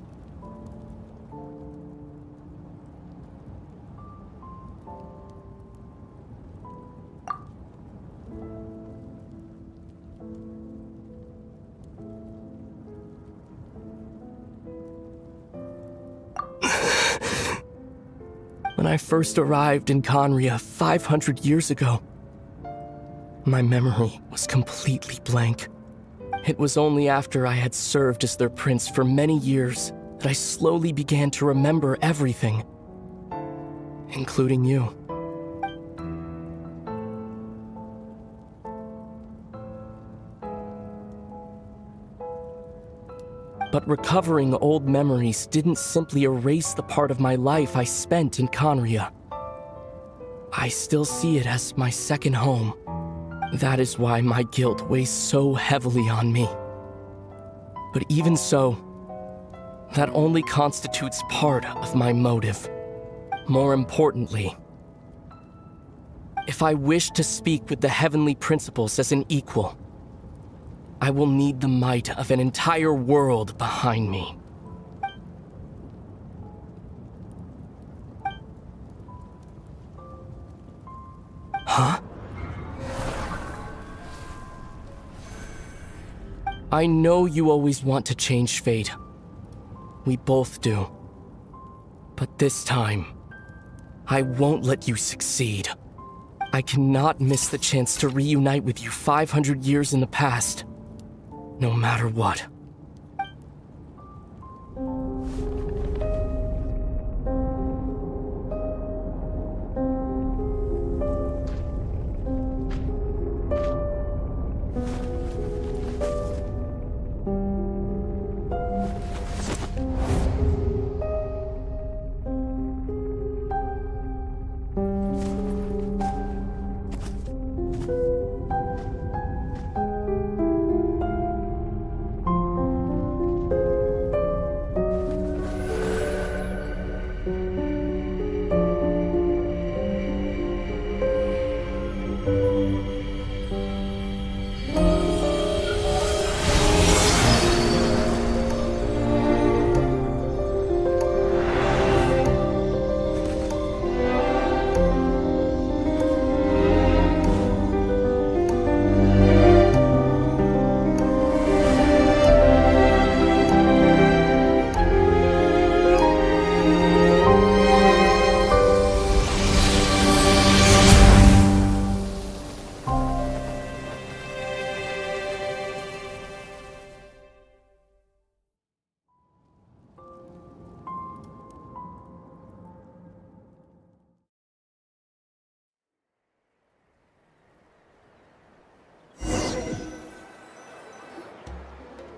When I first arrived in Conria 500 years ago, my memory was completely blank. It was only after I had served as their prince for many years that I slowly began to remember everything, including you. But recovering old memories didn't simply erase the part of my life I spent in Conria. I still see it as my second home. That is why my guilt weighs so heavily on me. But even so, that only constitutes part of my motive. More importantly, if I wish to speak with the heavenly principles as an equal, I will need the might of an entire world behind me. Huh? I know you always want to change fate. We both do. But this time, I won't let you succeed. I cannot miss the chance to reunite with you 500 years in the past, no matter what.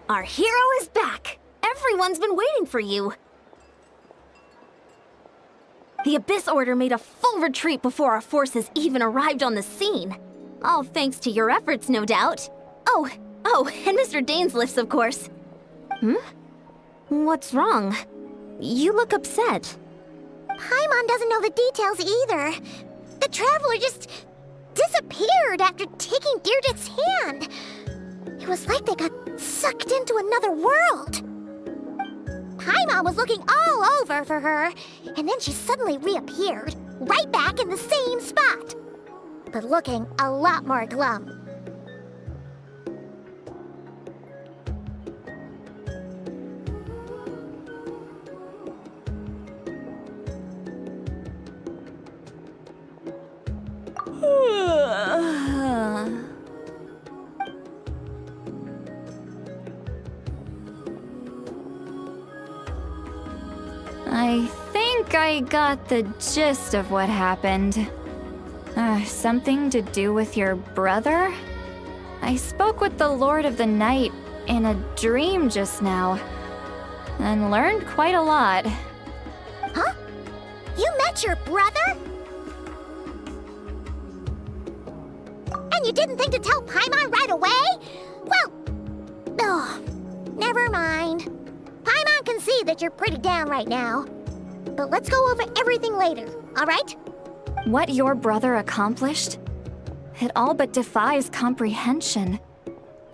Our hero is back! Everyone's been waiting for you! The Abyss Order made a full retreat before our forces even arrived on the scene. All thanks to your efforts, no doubt. Oh, and Mr. Dainsliff's, of course. What's wrong? You look upset. Paimon doesn't know the details either. The Traveler just disappeared after taking Deirdre's hand. It was like they got sucked into another world. Paimon was looking all over for her, and then she suddenly reappeared, right back in the same spot. But looking a lot more glum. I think I got the gist of what happened. Something to do with your brother? I spoke with the Lord of the Night in a dream just now, and learned quite a lot. Huh? You met your brother? And you didn't think to tell Paimon right away? Well, never mind. Paimon can see that you're pretty down right now. But let's go over everything later, alright? What your brother accomplished? It all but defies comprehension.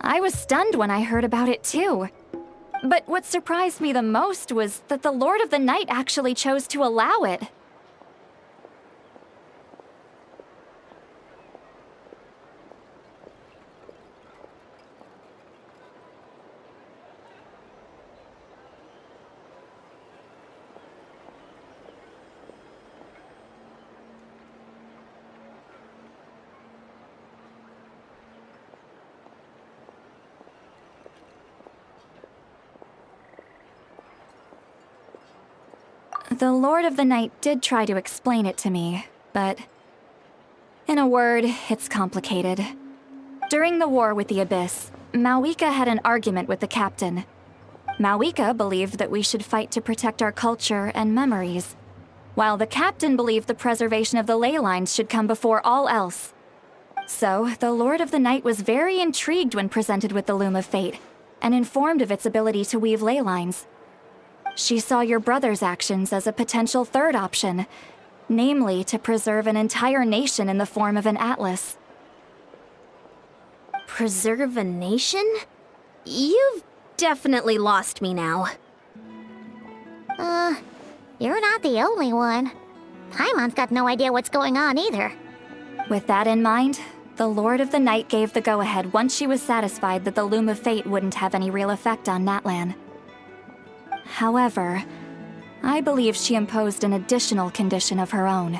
I was stunned when I heard about it too. But what surprised me the most was that the Lord of the Night actually chose to allow it. The Lord of the Night did try to explain it to me, but in a word, it's complicated. During the war with the Abyss, Malwika had an argument with the captain. Mawika believed that we should fight to protect our culture and memories, while the captain believed the preservation of the ley lines should come before all else. So, the Lord of the Night was very intrigued when presented with the Loom of Fate, and informed of its ability to weave ley lines. She saw your brother's actions as a potential third option, namely to preserve an entire nation in the form of an atlas. Preserve a nation? You've definitely lost me now. You're not the only one. Paimon's got no idea what's going on either. With that in mind, the Lord of the Night gave the go-ahead once she was satisfied that the Loom of Fate wouldn't have any real effect on Natlan. However, I believe she imposed an additional condition of her own.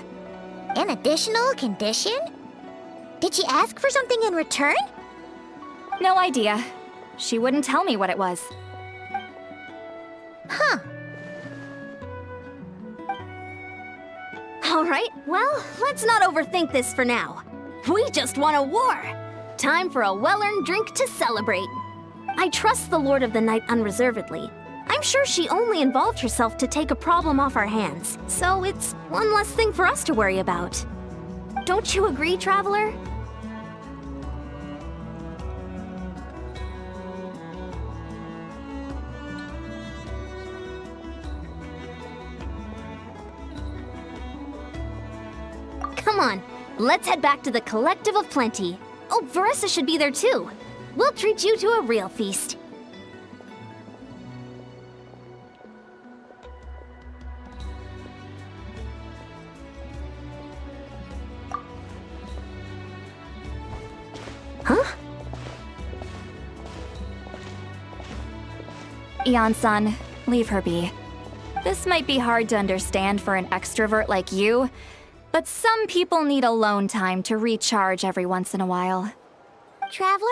An additional condition? Did she ask for something in return? No idea. She wouldn't tell me what it was. Huh. Alright, well, let's not overthink this for now. We just won a war! Time for a well-earned drink to celebrate. I trust the Lord of the Night unreservedly. I'm sure she only involved herself to take a problem off our hands, so it's one less thing for us to worry about. Don't you agree, Traveler? Come on, let's head back to the Collective of Plenty. Oh, Veressa should be there too. We'll treat you to a real feast. Huh? Eon-san, leave her be. This might be hard to understand for an extrovert like you, but some people need alone time to recharge every once in a while. Traveler?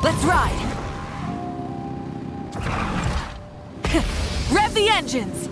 Let's ride! Rev the engines!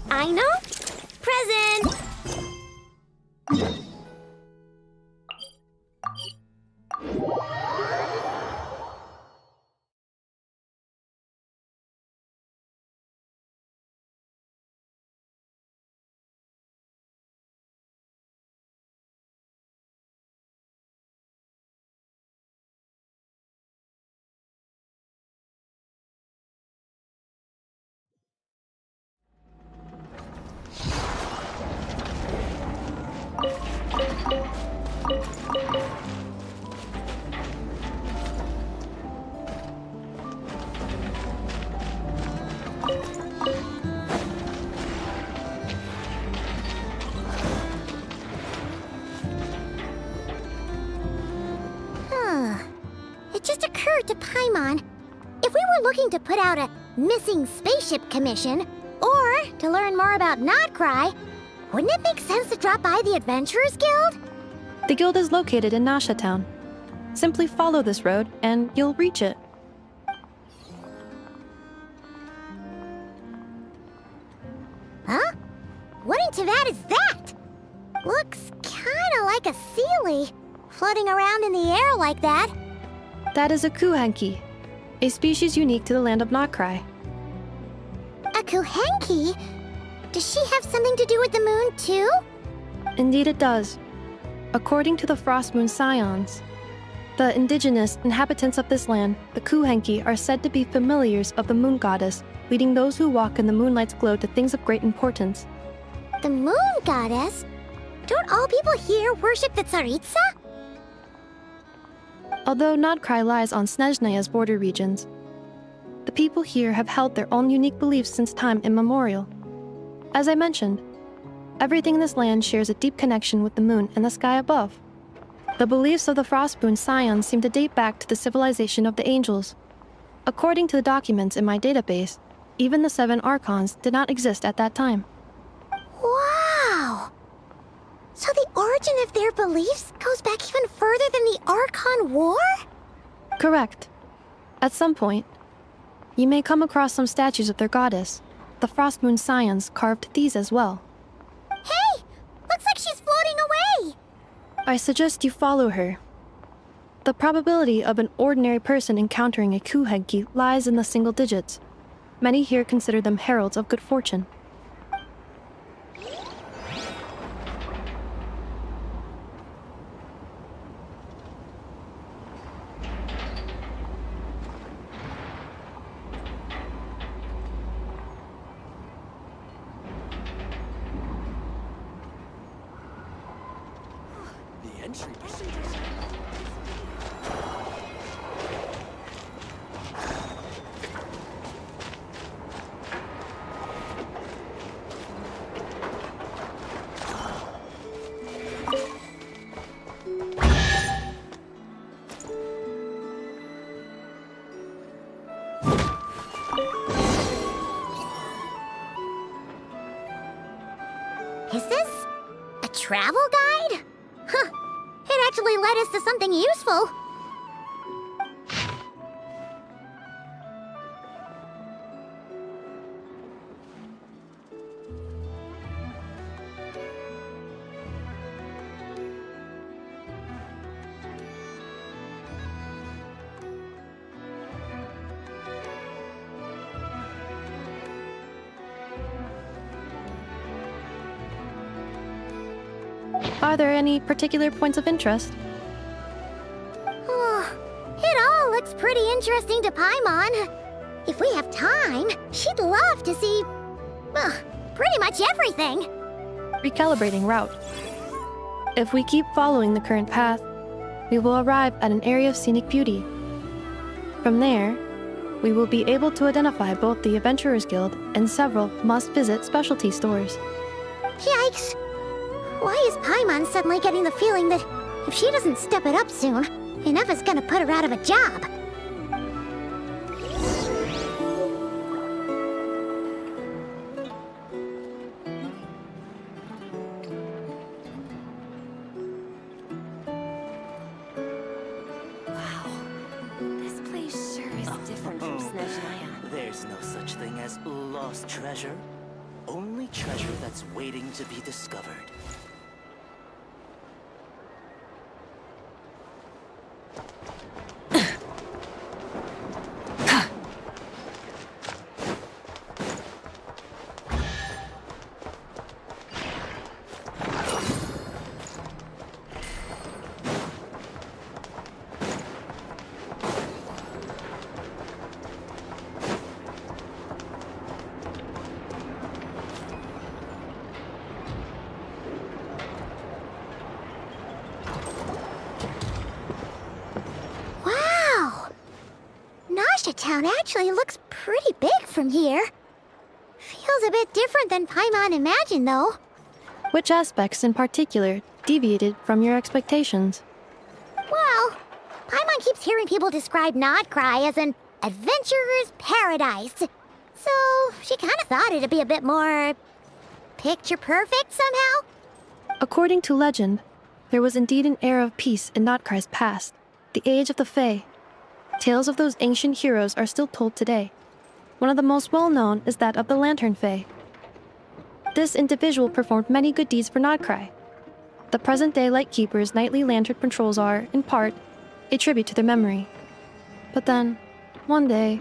I know. Present! It just occurred to Paimon. If we were looking to put out a missing spaceship commission, or to learn more about Notcry, wouldn't it make sense to drop by the Adventurers Guild? The guild is located in Nasha Town. Simply follow this road, and you'll reach it. Huh? What in Teyvat is that? Looks kinda like a Seelie, floating around in the air like that. That is a Kuhenki, a species unique to the land of Notcry. A Kuhenki? Does she have something to do with the moon, too? Indeed it does. According to the Frost Moon Scions, the indigenous inhabitants of this land, the Kuhenki, are said to be familiars of the moon goddess, leading those who walk in the moonlight's glow to things of great importance. The moon goddess? Don't all people here worship the Tsaritsa? Although Notcry lies on Snezhnaya's border regions, the people here have held their own unique beliefs since time immemorial. As I mentioned, everything in this land shares a deep connection with the moon and the sky above. The beliefs of the Frostmoon Scions seem to date back to the civilization of the angels. According to the documents in my database, even the 7 Archons did not exist at that time. Wow! So the origin of their beliefs goes back even further than the Archon War? Correct. At some point, you may come across some statues of their goddess. The Frostmoon Scions carved these as well. Hey! Looks like she's floating away! I suggest you follow her. The probability of an ordinary person encountering a Kuhenki lies in the single digits. Many here consider them heralds of good fortune. Is this a travel guide? Huh. It actually led us to something useful. Are there any particular points of interest? It all looks pretty interesting to Paimon. If we have time, she'd love to see, pretty much everything. Recalibrating route. If we keep following the current path, we will arrive at an area of scenic beauty. From there, we will be able to identify both the Adventurers Guild and several must-visit specialty stores. Yikes! Why is Paimon suddenly getting the feeling that if she doesn't step it up soon, Ineva's gonna put her out of a job? This place sure is different from Snezhnaya. There's no such thing as lost treasure. Only treasure that's waiting to be discovered. Town actually looks pretty big from here. Feels a bit different than Paimon imagined, though. Which aspects in particular deviated from your expectations? Well, Paimon keeps hearing people describe Nodcry as an adventurer's paradise. So she kind of thought it'd be a bit more picture perfect somehow. According to legend, there was indeed an era of peace in Nodcry's past, the Age of the Fae. Tales of those ancient heroes are still told today. One of the most well-known is that of the Lantern Fae. This individual performed many good deeds for Nodcry. The present-day Lightkeeper's nightly lantern patrols are, in part, a tribute to their memory. But then, one day...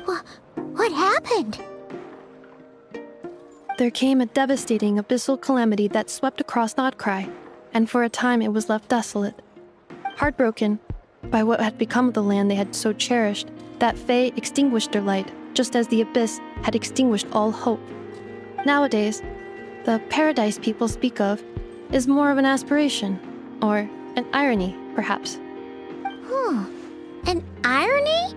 What happened? There came a devastating abyssal calamity that swept across Nodcry, and for a time it was left desolate. Heartbroken by what had become of the land they had so cherished, that Fae extinguished their light, just as the Abyss had extinguished all hope. Nowadays, the paradise people speak of is more of an aspiration, or an irony, perhaps. An irony?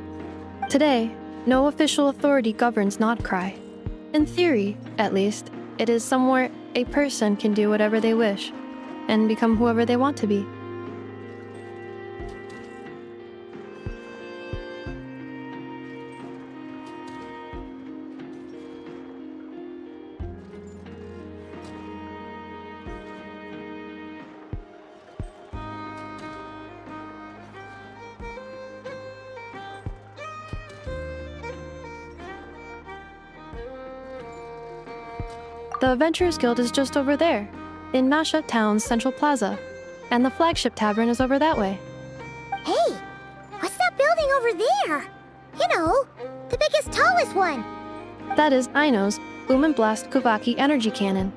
Today, no official authority governs Nodcry. In theory, at least, it is somewhere a person can do whatever they wish, and become whoever they want to be. The Adventurers Guild is just over there, in Nasha Town's Central Plaza, and the flagship tavern is over that way. Hey, what's that building over there? You know, the biggest, tallest one. That is Aino's Boom and Blast Kuvaki energy cannon.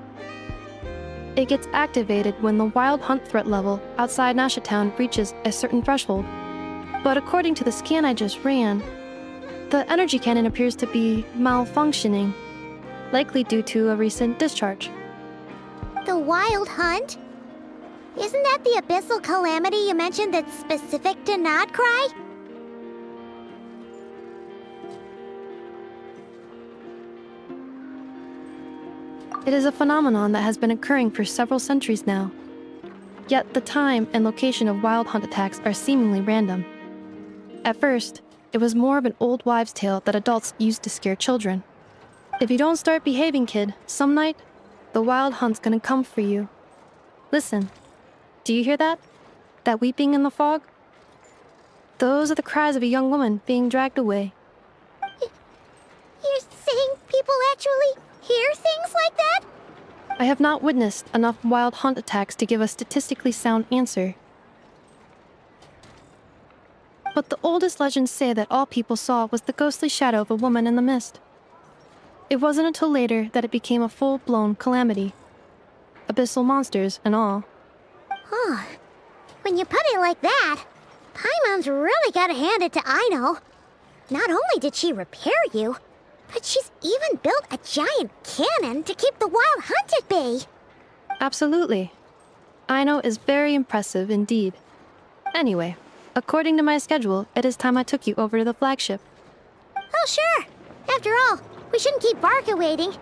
It gets activated when the wild hunt threat level outside Nasha Town reaches a certain threshold. But according to the scan I just ran, the energy cannon appears to be malfunctioning, likely due to a recent discharge. The Wild Hunt? Isn't that the abyssal calamity you mentioned that's specific to Nodcry? It is a phenomenon that has been occurring for several centuries now. Yet the time and location of wild hunt attacks are seemingly random. At first, it was more of an old wives' tale that adults used to scare children. If you don't start behaving, kid, some night, the wild hunt's gonna come for you. Listen, do you hear that? That weeping in the fog? Those are the cries of a young woman being dragged away. You're saying people actually hear things like that? I have not witnessed enough wild hunt attacks to give a statistically sound answer. But the oldest legends say that all people saw was the ghostly shadow of a woman in the mist. It wasn't until later that it became a full-blown calamity. Abyssal monsters and all. When you put it like that, Paimon's really gotta hand it to Aino. Not only did she repair you, but she's even built a giant cannon to keep the wild hunt at bay. Absolutely. Aino is very impressive indeed. Anyway, according to my schedule, it is time I took you over to the flagship. Oh, sure. After all, we shouldn't keep Varka waiting.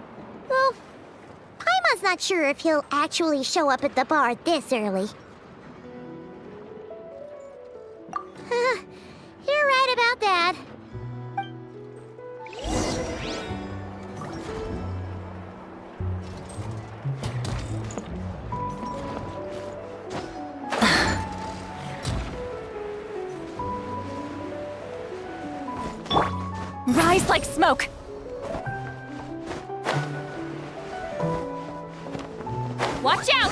Well, Paimon's not sure if he'll actually show up at the bar this early. You're right about that. Rise like smoke! Watch out!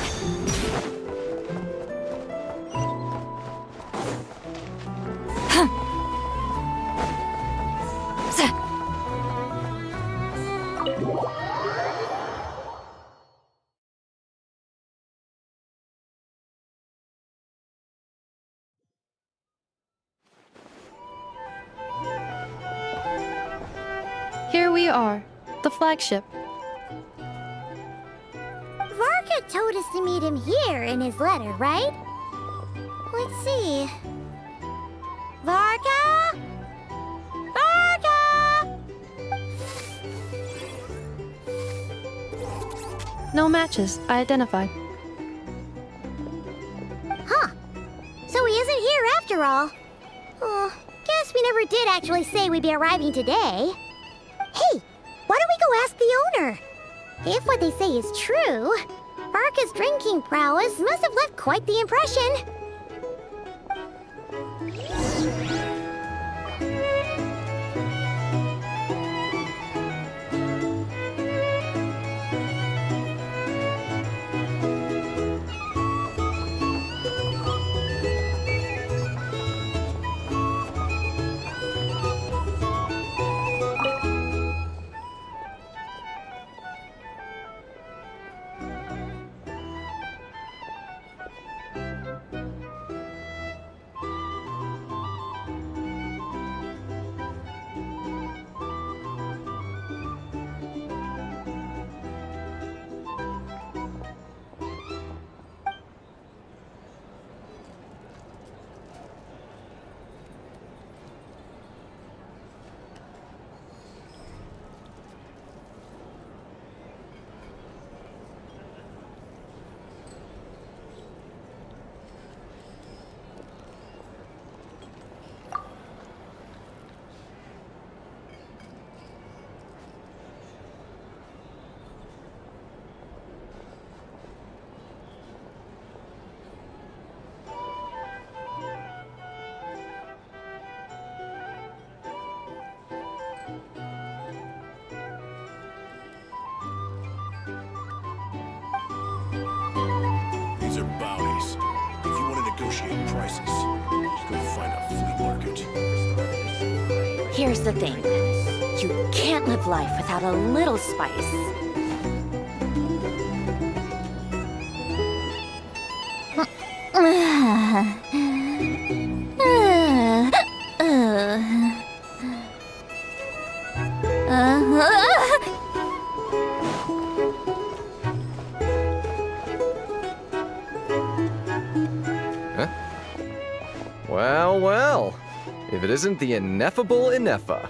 Here we are, the flagship. Varka told us to meet him here in his letter, right? Let's see. Varka? Varka! No matches, I identified. Huh. So he isn't here after all. Oh, guess we never did actually say we'd be arriving today. Hey, why don't we go ask the owner? If what they say is true, Varka's drinking prowess must have left quite the impression. These are bounties. If you want to negotiate prices, go find a flea market. Here's the thing. You can't live life without a little spice. Well, well. If it isn't the ineffable Inefa.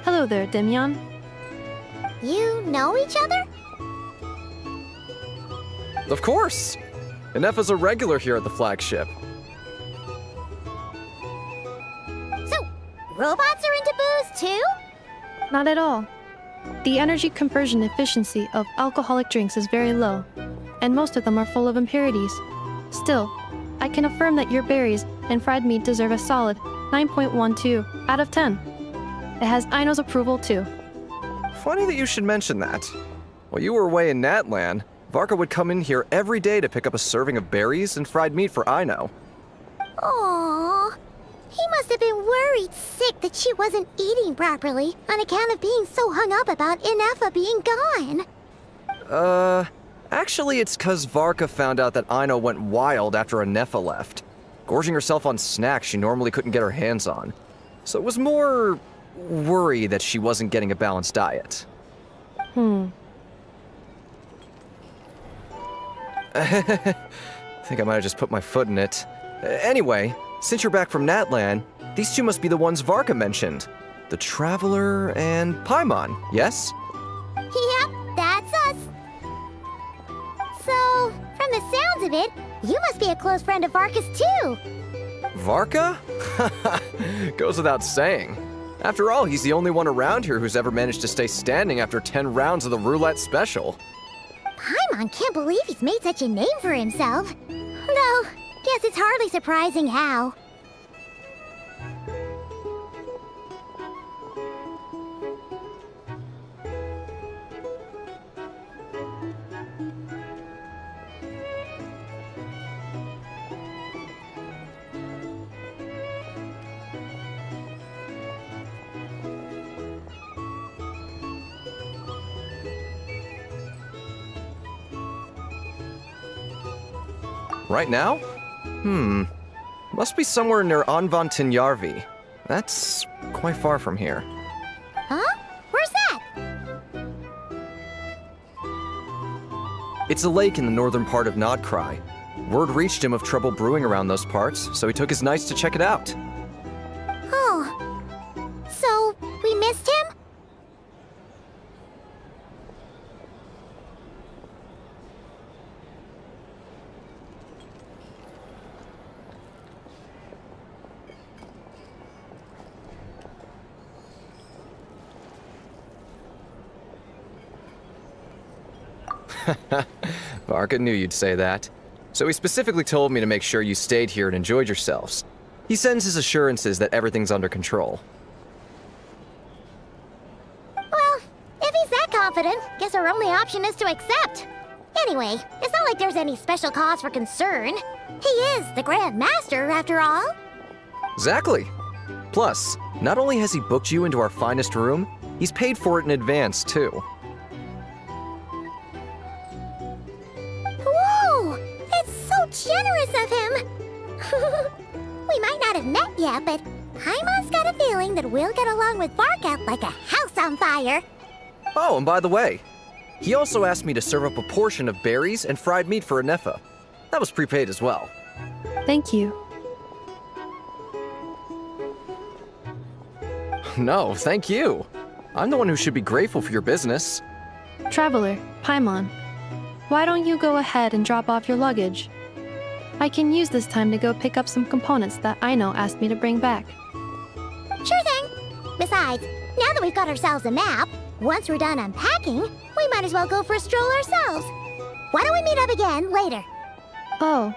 Hello there, Demyon. You know each other? Of course! Inefa's a regular here at the flagship. So, robots are into booze too? Not at all. The energy conversion efficiency of alcoholic drinks is very low, and most of them are full of impurities. Still, I can affirm that your berries and fried meat deserve a solid 9.12 out of 10. It has Aino's approval too. Funny that you should mention that. While you were away in Natlan, Varka would come in here every day to pick up a serving of berries and fried meat for Aino. Aww. He must have been worried sick that she wasn't eating properly on account of being so hung up about Inefa being gone. Actually it's 'cause Varka found out that Aino went wild after Inefa left, gorging herself on snacks she normally couldn't get her hands on. So it was more worry that she wasn't getting a balanced diet. I think I might have just put my foot in it. Anyway, since you're back from Natlan, these two must be the ones Varka mentioned. The Traveler and Paimon, yes? Yep, that's us. So, from the sounds of it, you must be a close friend of Varka's too. Varka? Goes without saying. After all, he's the only one around here who's ever managed to stay standing after 10 rounds of the roulette special. Paimon can't believe he's made such a name for himself. Though, guess it's hardly surprising how. Right now? Must be somewhere near Anvantinyarvi. That's quite far from here. Huh? Where's that? It's a lake in the northern part of Nodcry. Word reached him of trouble brewing around those parts, so he took his knights to check it out. Oh. So, we missed him? Varka knew you'd say that. So he specifically told me to make sure you stayed here and enjoyed yourselves. He sends his assurances that everything's under control. Well, if he's that confident, guess our only option is to accept. Anyway, it's not like there's any special cause for concern. He is the Grand Master, after all. Exactly. Plus, not only has he booked you into our finest room, he's paid for it in advance, too. Whoa! It's so generous of him! We might not have met yet, but Paimon's got a feeling that we'll get along with Varka like a house on fire. Oh, and by the way, he also asked me to serve up a portion of berries and fried meat for Anefa. That was prepaid as well. Thank you. No, thank you. I'm the one who should be grateful for your business. Traveler, Paimon, why don't you go ahead and drop off your luggage? I can use this time to go pick up some components that Aino asked me to bring back. Sure thing. Besides, now that we've got ourselves a map, once we're done unpacking, we might as well go for a stroll ourselves. Why don't we meet up again later? Oh.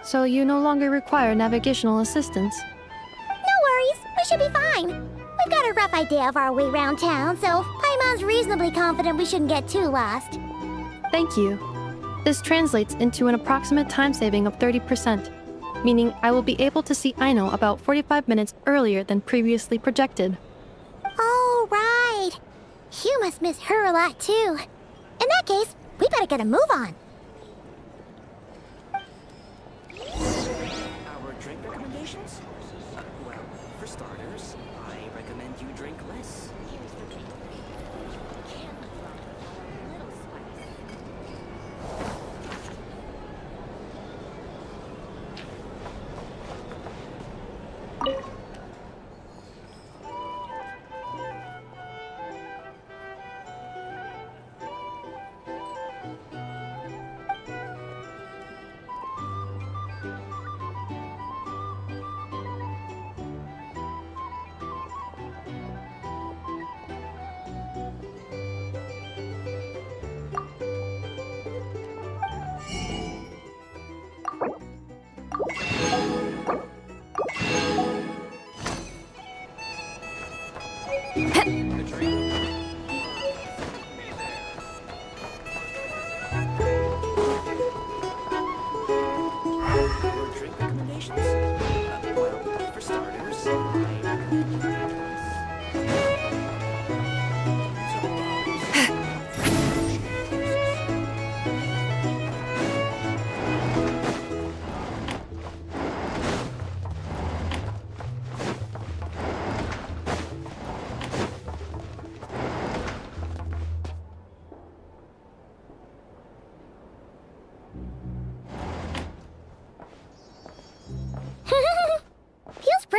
So you no longer require navigational assistance? No worries, we should be fine. We've got a rough idea of our way around town, so Paimon's reasonably confident we shouldn't get too lost. Thank you. This translates into an approximate time saving of 30%, meaning I will be able to see Aino about 45 minutes earlier than previously projected. Oh, right. You must miss her a lot, too. In that case, we better get a move on. Our drink recommendations? Well, for starters, I recommend you drink less. Here's the thing. You can't live life without a little spice.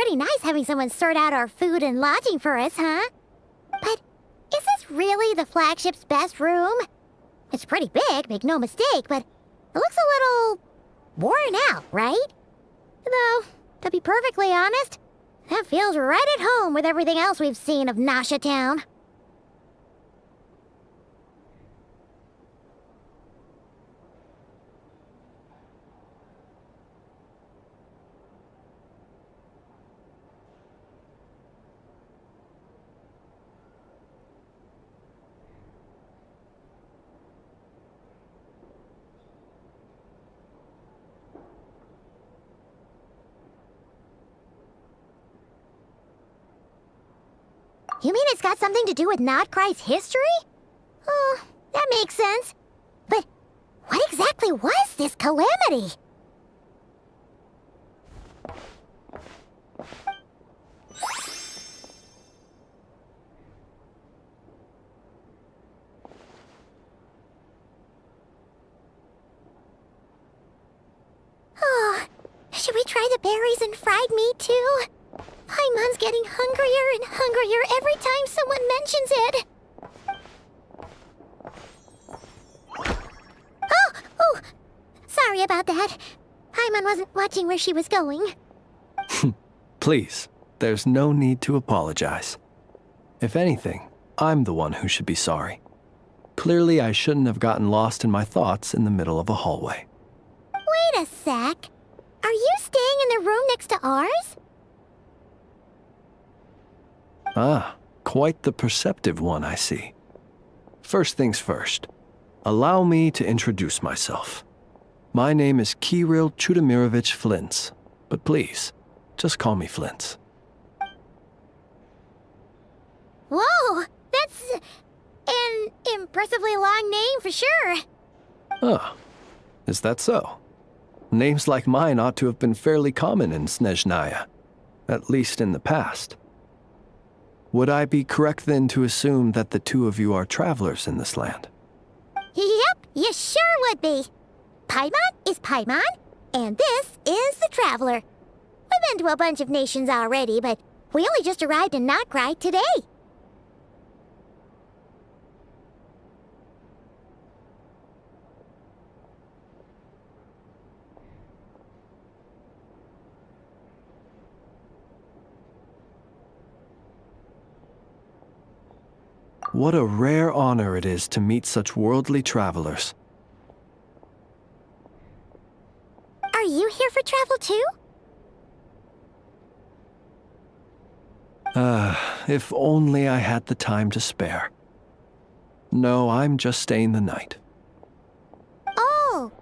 pretty nice having someone sort out our food and lodging for us, huh? But is this really the flagship's best room? It's pretty big, make no mistake, but it looks a little worn out, right? Though, to be perfectly honest, that feels right at home with everything else we've seen of Nasha Town. You mean it's got something to do with Nodcry's history? Oh, that makes sense. But what exactly was this calamity? Oh, should we try the berries and fried meat too? Paimon's getting hungrier and hungrier every time someone mentions it. Oh, sorry about that. Paimon wasn't watching where she was going. Please, there's no need to apologize. If anything, I'm the one who should be sorry. Clearly, I shouldn't have gotten lost in my thoughts in the middle of a hallway. Wait a sec. Are you staying in the room next to ours? Ah, quite the perceptive one, I see. First things first, allow me to introduce myself. My name is Kirill Chudamirovich Flintz, but please, just call me Flintz. Whoa, that's an impressively long name for sure. Ah, is that so? Names like mine ought to have been fairly common in Snezhnaya, at least in the past. Would I be correct then to assume that the two of you are travelers in this land? Yep, you sure would be. Paimon is Paimon, and this is the Traveler. We've been to a bunch of nations already, but we only just arrived in Notcry today. What a rare honor it is to meet such worldly travelers. Are you here for travel too? If only I had the time to spare. No, I'm just staying the night. Oh,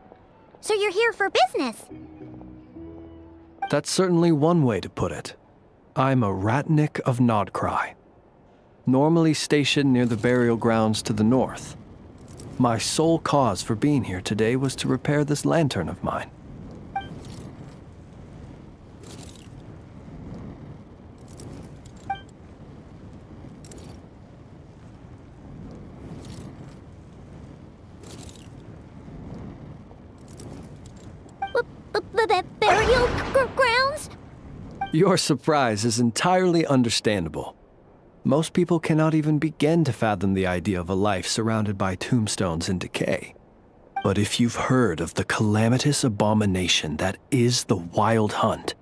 so you're here for business? That's certainly one way to put it. I'm a Ratnik of Nodcry, normally stationed near the burial grounds to the north. My sole cause for being here today was to repair this lantern of mine. Burial grounds? Your surprise is entirely understandable. Most people cannot even begin to fathom the idea of a life surrounded by tombstones and decay. But if you've heard of the calamitous abomination that is the Wild Hunt,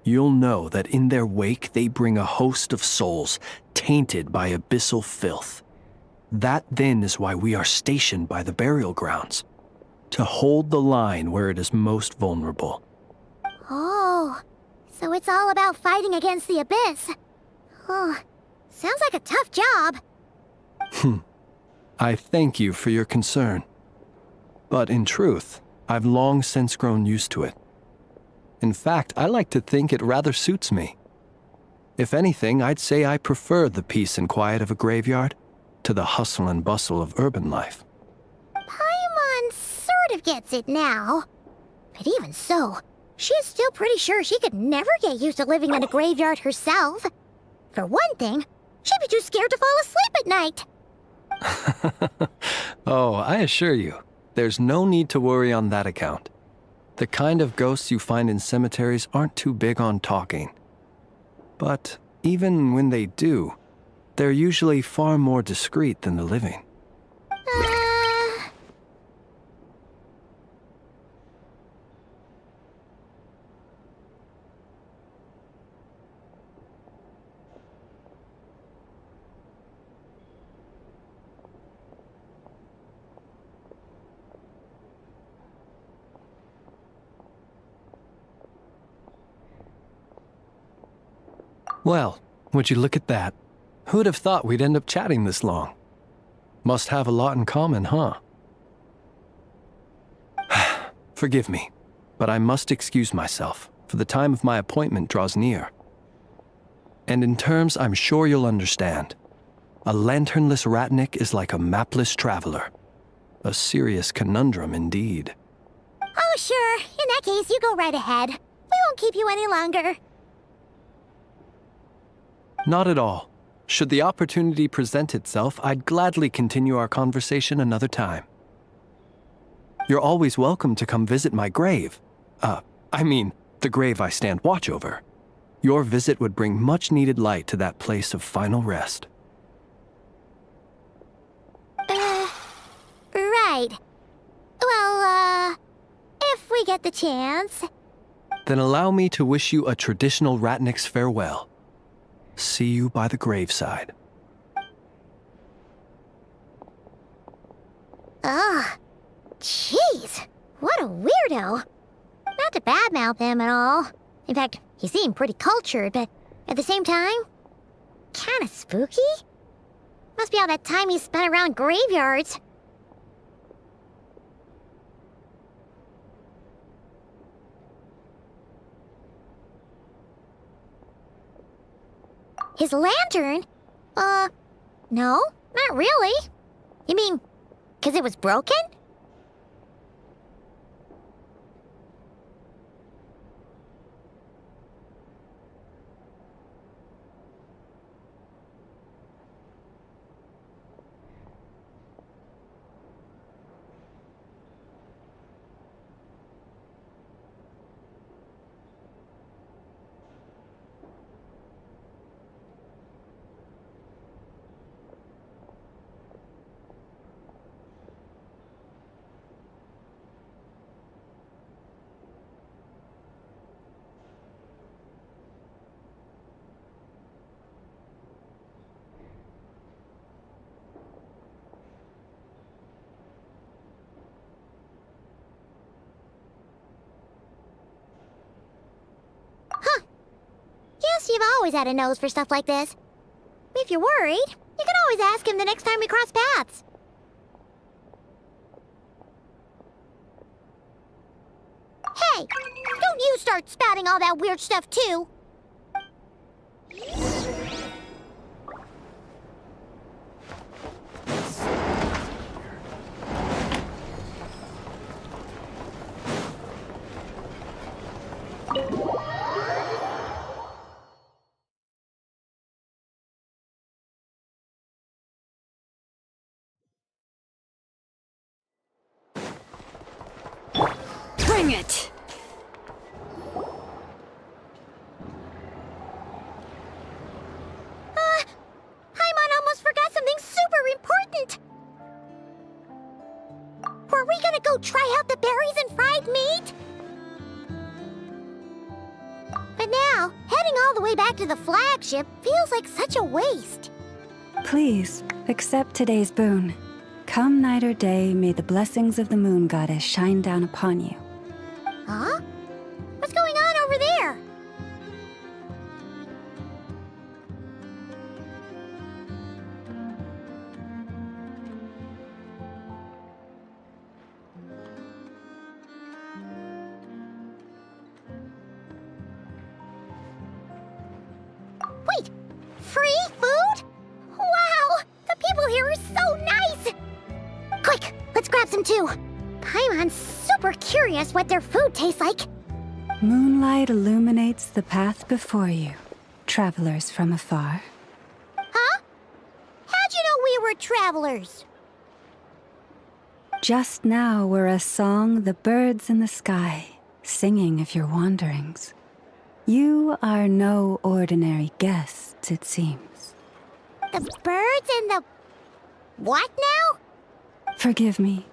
you'll know that in their wake they bring a host of souls tainted by abyssal filth. That then is why we are stationed by the burial grounds, to hold the line where it is most vulnerable. Oh, so it's all about fighting against the abyss. Oh, sounds like a tough job. I thank you for your concern. But in truth, I've long since grown used to it. In fact, I like to think it rather suits me. If anything, I'd say I prefer the peace and quiet of a graveyard to the hustle and bustle of urban life. Paimon sort of gets it now. But even so, she is still pretty sure she could never get used to living in a graveyard herself. For one thing, she'd be too scared to fall asleep at night. Oh, I assure you, there's no need to worry on that account. The kind of ghosts you find in cemeteries aren't too big on talking. But even when they do, they're usually far more discreet than the living. Well, would you look at that? Who'd have thought we'd end up chatting this long? Must have a lot in common, huh? Forgive me, but I must excuse myself, for the time of my appointment draws near. And in terms I'm sure you'll understand, a lanternless ratnik is like a mapless traveler. A serious conundrum indeed. Oh, sure. In that case, you go right ahead. We won't keep you any longer. Not at all. Should the opportunity present itself, I'd gladly continue our conversation another time. You're always welcome to come visit my grave. I mean, the grave I stand watch over. Your visit would bring much-needed light to that place of final rest. Right. Well, if we get the chance. Then allow me to wish you a traditional ratnik's farewell. See you by the graveside. Ugh. Jeez. What a weirdo. Not to badmouth him at all. In fact, he seemed pretty cultured, but at the same time, kinda spooky? Must be all that time he spent around graveyards. His lantern? No, not really. You mean, 'cause it was broken? Huh. Guess you've always had a nose for stuff like this. If you're worried, you can always ask him the next time we cross paths. Hey! Don't you start spouting all that weird stuff, too! Bring it! Paimon almost forgot something super important! Were we gonna go try out the berries and fried meat? But now, heading all the way back to the flagship feels like such a waste. Please, accept today's boon. Come night or day, may the blessings of the moon goddess shine down upon you. Huh? What's going on over there? Wait! Free food? Wow! The people here are so nice! Quick, let's grab some too. Paimon's super curious what their food tastes like. Moonlight illuminates the path before you, travelers from afar. Huh? How'd you know we were travelers? Just now were a song the birds in the sky, singing of your wanderings. You are no ordinary guests, it seems. The birds and the... what now? Forgive me.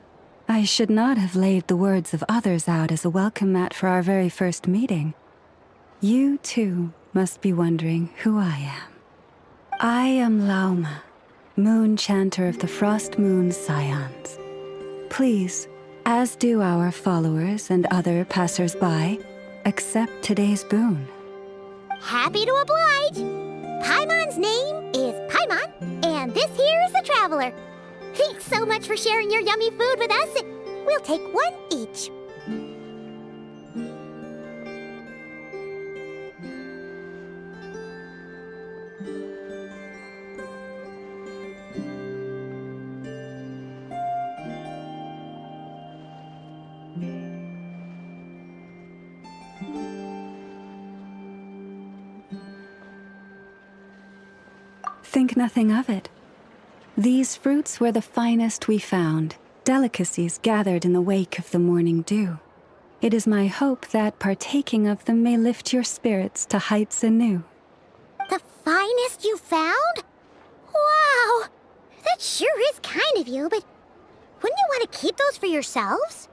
I should not have laid the words of others out as a welcome mat for our very first meeting. You, too, must be wondering who I am. I am Lauma, Moon Chanter of the Frost Moon Scions. Please, as do our followers and other passers-by, accept today's boon. Happy to oblige. Paimon's name is Paimon, and this here is the Traveler. Thanks so much for sharing your yummy food with us. We'll take one each. Think nothing of it. These fruits were the finest we found, delicacies gathered in the wake of the morning dew. It is my hope that partaking of them may lift your spirits to heights anew. The finest you found? Wow! That sure is kind of you, but wouldn't you want to keep those for yourselves?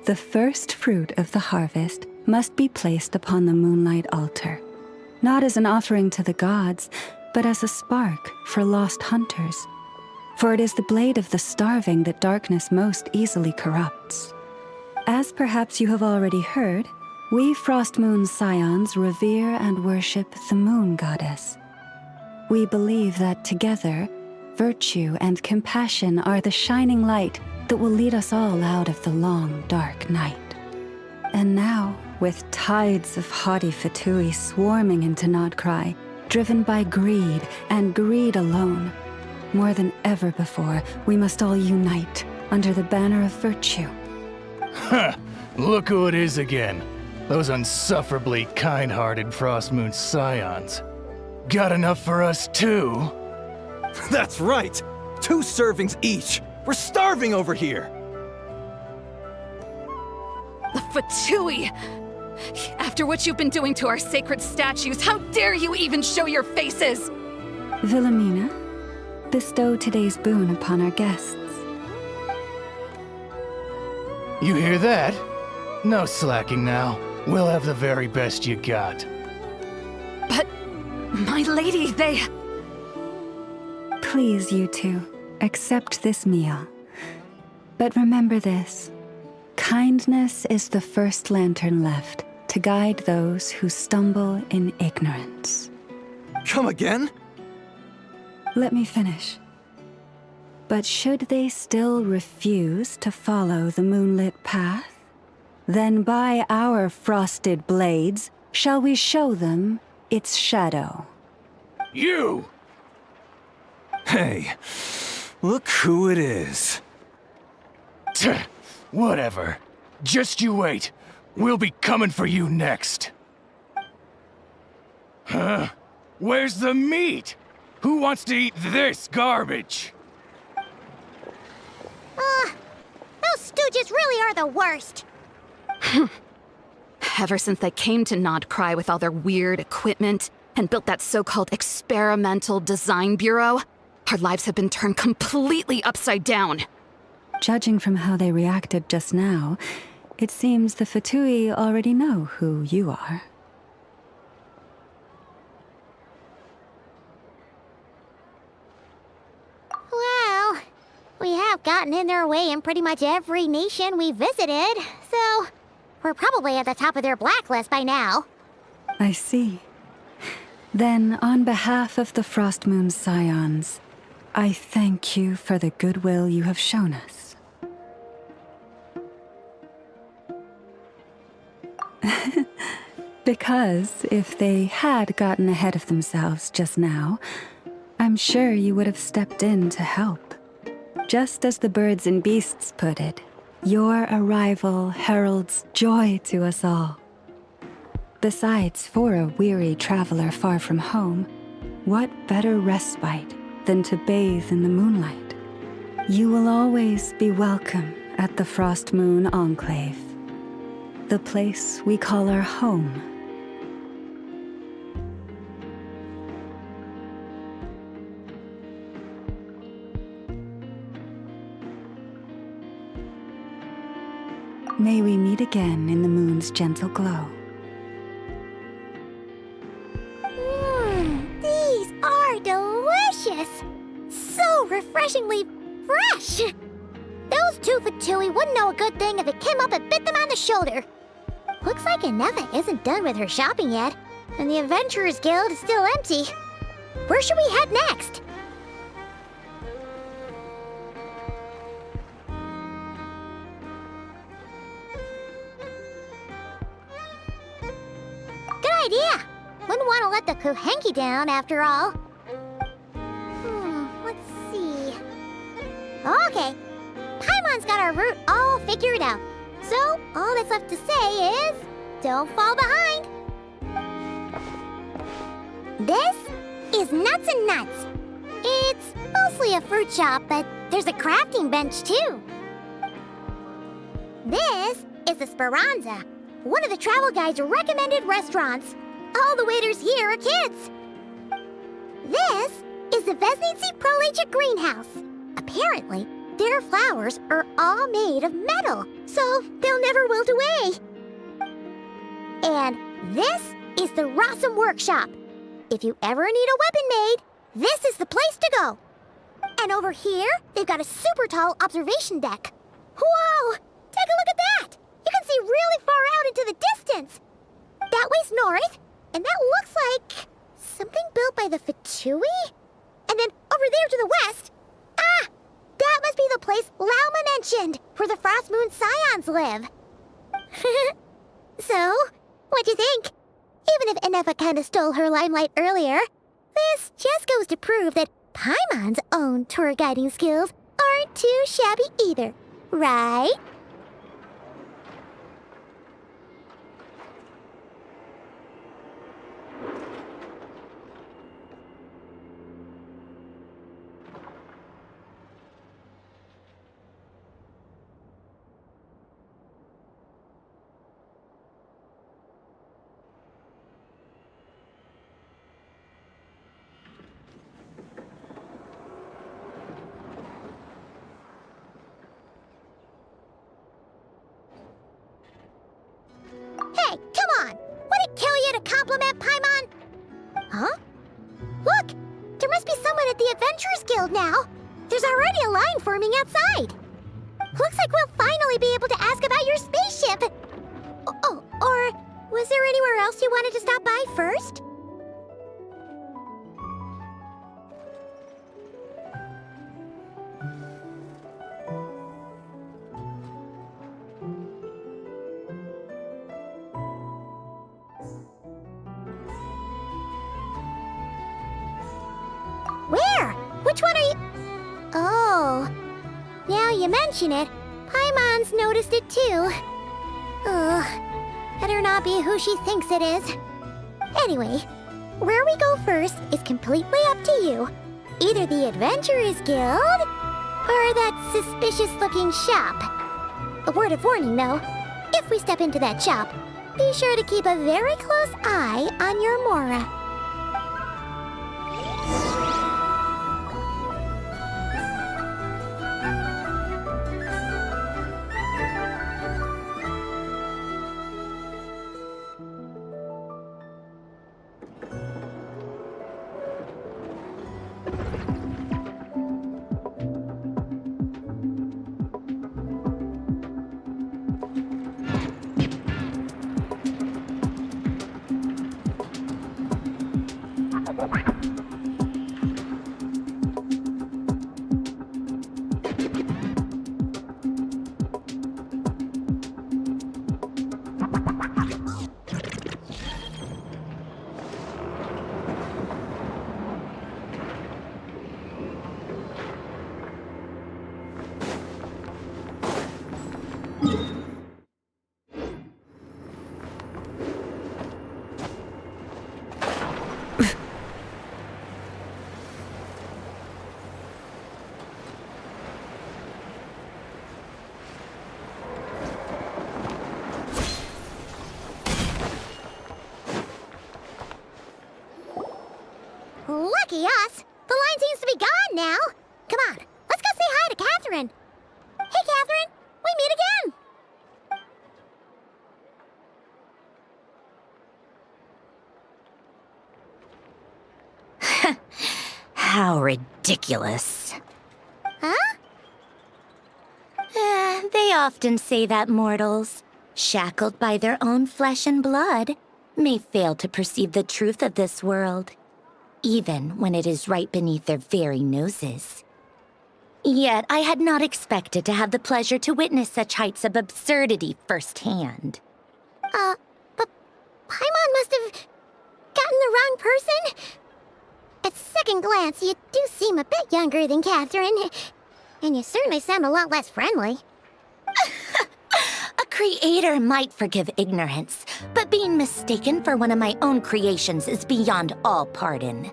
The first fruit of the harvest must be placed upon the moonlight altar, not as an offering to the gods, but as a spark for lost hunters. For it is the blade of the starving that darkness most easily corrupts. As perhaps you have already heard, we Frost Moon Scions revere and worship the moon goddess. We believe that together, virtue and compassion are the shining light that will lead us all out of the long, dark night. And now, with tides of haughty Fatui swarming into Nodcry, driven by greed and greed alone, more than ever before, we must all unite under the banner of virtue. Huh! Look who it is again. Those unsufferably kind-hearted Frost Moon Scions. Got enough for us too? That's right! 2 servings each! We're starving over here! The Fatui! After what you've been doing to our sacred statues, how dare you even show your faces! Wilhelmina, bestow today's boon upon our guests. You hear that? No slacking now. We'll have the very best you got. But, my lady, they... Please, you two, accept this meal. But remember this. Kindness is the first lantern left to guide those who stumble in ignorance. Come again? Let me finish. But should they still refuse to follow the moonlit path, then by our frosted blades shall we show them its shadow. You! Hey, look who it is. Whatever. Just you wait. We'll be coming for you next. Huh? Where's the meat? Who wants to eat this garbage? Those stooges really are the worst. Ever since they came to Nodcry with all their weird equipment and built that so-called experimental design bureau, our lives have been turned completely upside down. Judging from how they reacted just now, it seems the Fatui already know who you are. Well, we have gotten in their way in pretty much every nation we visited, so we're probably at the top of their blacklist by now. I see. Then, on behalf of the Frost Moon Scions, I thank you for the goodwill you have shown us. Because if they had gotten ahead of themselves just now, I'm sure you would have stepped in to help. Just as the birds and beasts put it, your arrival heralds joy to us all. Besides, for a weary traveler far from home, what better respite than to bathe in the moonlight? You will always be welcome at the Frost Moon Enclave. The place we call our home. May we meet again in the moon's gentle glow. These are delicious! So refreshingly fresh! Those two for Tui wouldn't know a good thing if it came up and bit them on the shoulder. Looks like Ineva isn't done with her shopping yet, and the Adventurers Guild is still empty. Where should we head next? Good idea! Wouldn't want to let the Kuhenki down after all. Let's see. Okay. Paimon's got our route all figured out. So, all that's left to say is, don't fall behind. This is Nuts and Nuts. It's mostly a fruit shop, but there's a crafting bench too. This is the Speranza, one of the travel guide's recommended restaurants. All the waiters here are kids. This is the Vesnici Prolegia greenhouse. Apparently, their flowers are all made of metal, so they'll never wilt away. And this is the Rossum Workshop. If you ever need a weapon made, this is the place to go. And over here, they've got a super tall observation deck. Whoa! Take a look at that! You can see really far out into the distance. That way's north, and that looks like something built by the Fatui? And then over there to the west, that must be the place Lauma mentioned, where the Frost Moon Scions live. So, what'd you think? Even if Ineva kinda stole her limelight earlier, this just goes to prove that Paimon's own tour guiding skills aren't too shabby either, right? Hey, come on! Would it kill you to compliment Paimon? Huh? Look! There must be someone at the Adventurers Guild now! There's already a line forming outside! Looks like we'll finally be able to ask about your spaceship! Oh, or was there anywhere else you wanted to stop by first? Where? Which one are you? Oh, now you mention it, Paimon's noticed it too. Ugh, better not be who she thinks it is. Anyway, where we go first is completely up to you. Either the Adventurers Guild, or that suspicious-looking shop. A word of warning, though. If we step into that shop, be sure to keep a very close eye on your Mora. Lucky us. The line seems to be gone now. Come on, let's go say hi to Catherine. Hey, Catherine, we meet again. How ridiculous. Huh? They often say that mortals, shackled by their own flesh and blood, may fail to perceive the truth of this world, even when it is right beneath their very noses. Yet I had not expected to have the pleasure to witness such heights of absurdity firsthand. But Paimon must have gotten the wrong person? At second glance, you do seem a bit younger than Catherine, and you certainly sound a lot less friendly. A creator might forgive ignorance, but being mistaken for one of my own creations is beyond all pardon.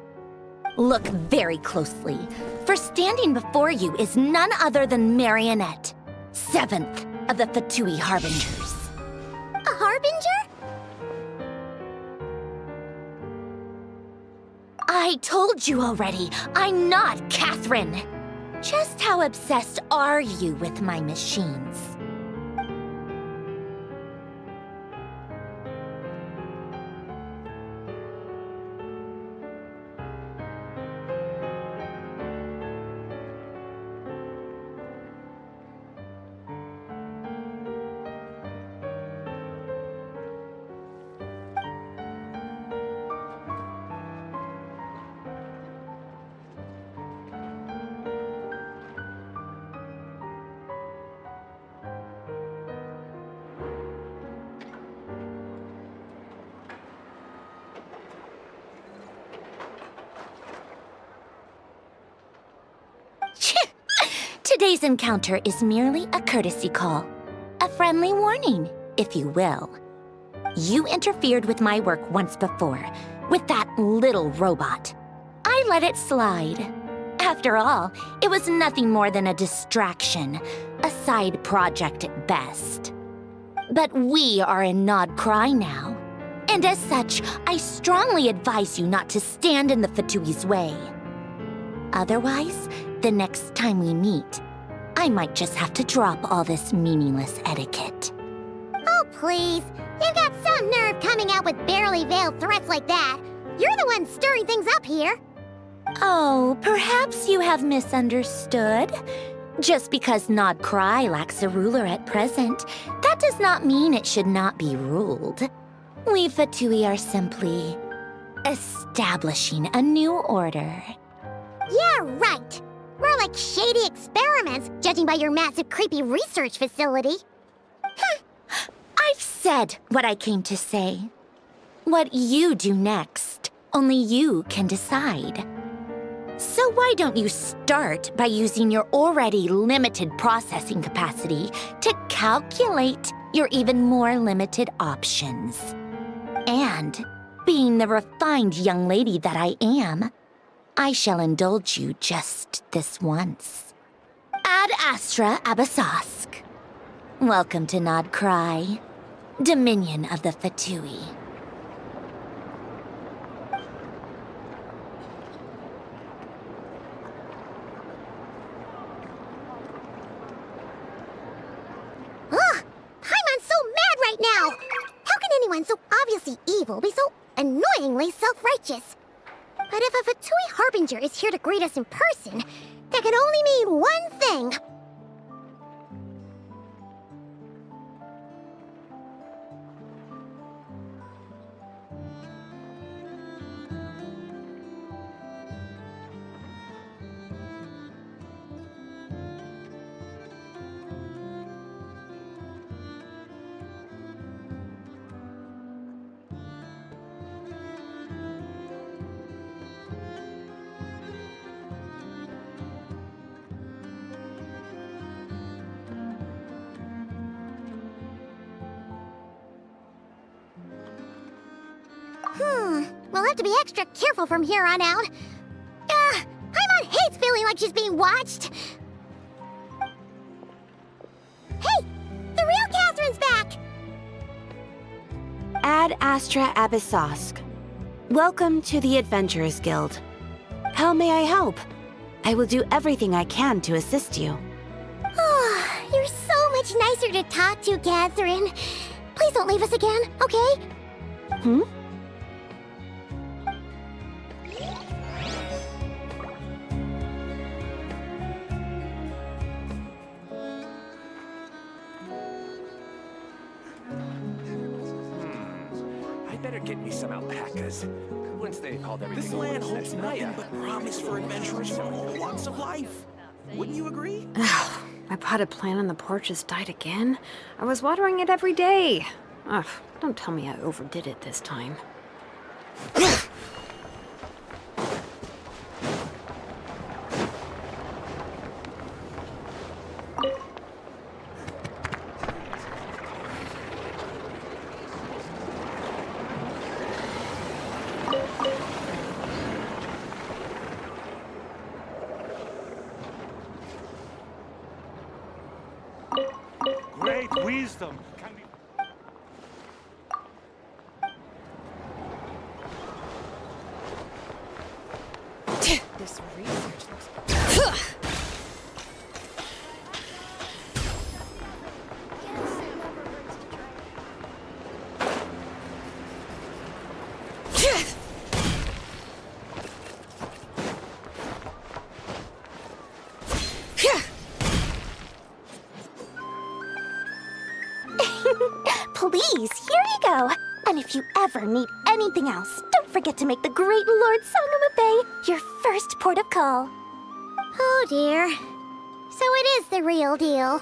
Look very closely, for standing before you is none other than Marionette, 7th of the Fatui Harbingers. A Harbinger? I told you already, I'm not Catherine. Just how obsessed are you with my machines? Today's encounter is merely a courtesy call. A friendly warning, if you will. You interfered with my work once before, with that little robot. I let it slide. After all, it was nothing more than a distraction, a side project at best. But we are in Nod Cry now, and as such, I strongly advise you not to stand in the Fatui's way. Otherwise, the next time we meet, I might just have to drop all this meaningless etiquette. Oh, please. You've got some nerve coming out with barely veiled threats like that. You're the one stirring things up here. Oh, perhaps you have misunderstood. Just because Nod Cry lacks a ruler at present, that does not mean it should not be ruled. We Fatui are simply establishing a new order. Yeah, right. More like shady experiments, judging by your massive, creepy research facility. I've said what I came to say. What you do next, only you can decide. So why don't you start by using your already limited processing capacity to calculate your even more limited options? And, being the refined young lady that I am, I shall indulge you just this once. Ad Astra Abyssosque. Welcome to Nod Cry, Dominion of the Fatui. Ugh! Paimon's so mad right now! How can anyone so obviously evil be so annoyingly self-righteous? But if a Fatui Harbinger is here to greet us in person, that can only mean one thing. We'll have to be extra careful from here on out. Paimon hates feeling like she's being watched. Hey! The real Catherine's back! Ad Astra Abyssosque. Welcome to the Adventurers Guild. How may I help? I will do everything I can to assist you. Oh, you're so much nicer to talk to, Catherine. Please don't leave us again, okay? Hmm? I better get me some alpacas. Once they called everything This land holds nothing but promise for adventurers from all walks of life. Wouldn't you agree? My potted plant on the porch has died again. I was watering it every day. Ugh, don't tell me I overdid it this time. Great wisdom can be... This research looks... Please, here you go. And if you ever need anything else, don't forget to make the great Lord Sangama Bay your first port of call. Oh dear. So it is the real deal.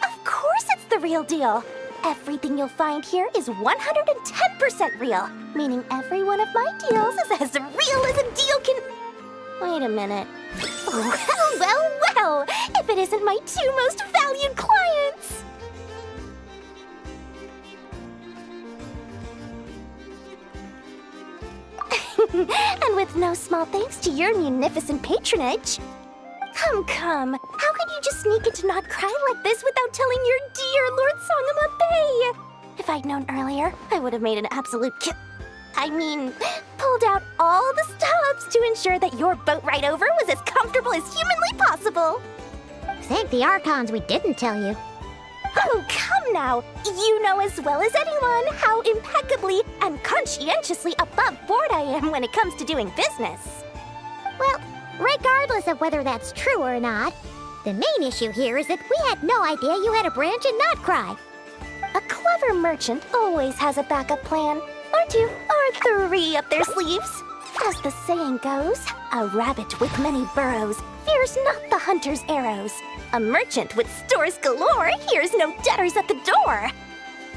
Of course it's the real deal. Everything you'll find here is 110% real, meaning every one of my deals is as real as a deal can... Wait a minute. Well, if it isn't my two most valued clients! And with no small thanks to your munificent patronage. Come. How could you just sneak into Not Cry like this without telling your dear Lord Sangama Bay? If I'd known earlier, I would have made an absolute pulled out all the stops to ensure that your boat ride over was as comfortable as humanly possible. Thank the Archons we didn't tell you. Oh, come now! You know as well as anyone how impeccably and conscientiously above board I am when it comes to doing business. Well, regardless of whether that's true or not, the main issue here is that we had no idea you had a branch in Not Cry. A clever merchant always has a backup plan, or two, or three up their sleeves. As the saying goes, a rabbit with many burrows fears not the hunter's arrows. A merchant with stores galore hears no debtors at the door.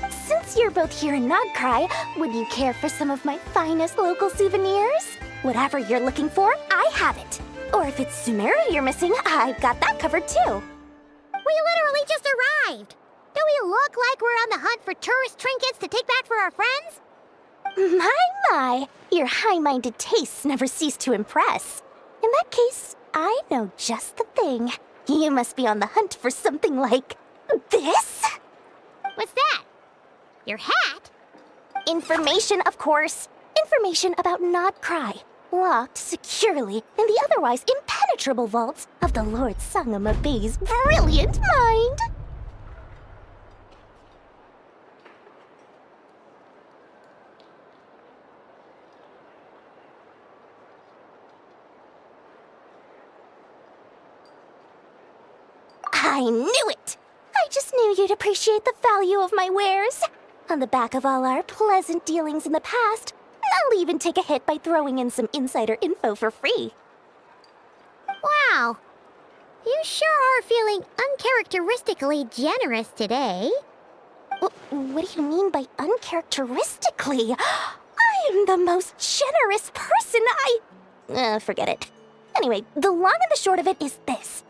Since you're both here in Not Cry, would you care for some of my finest local souvenirs? Whatever you're looking for, I have it. Or if it's Sumeru you're missing, I've got that covered too. We literally just arrived. Do we look like we're on the hunt for tourist trinkets to take back for our friends? My, your high-minded tastes never cease to impress. In that case, I know just the thing. You must be on the hunt for something like this? What's that? Your hat? Information, of course. Information about Not Cry, locked securely in the otherwise impenetrable vaults of the Lord Sangama Bay's brilliant mind. I knew it! I just knew you'd appreciate the value of my wares. On the back of all our pleasant dealings in the past, I'll even take a hit by throwing in some insider info for free. Wow. You sure are feeling uncharacteristically generous today. What do you mean by uncharacteristically? I am the most generous person forget it. Anyway, the long and the short of it is this.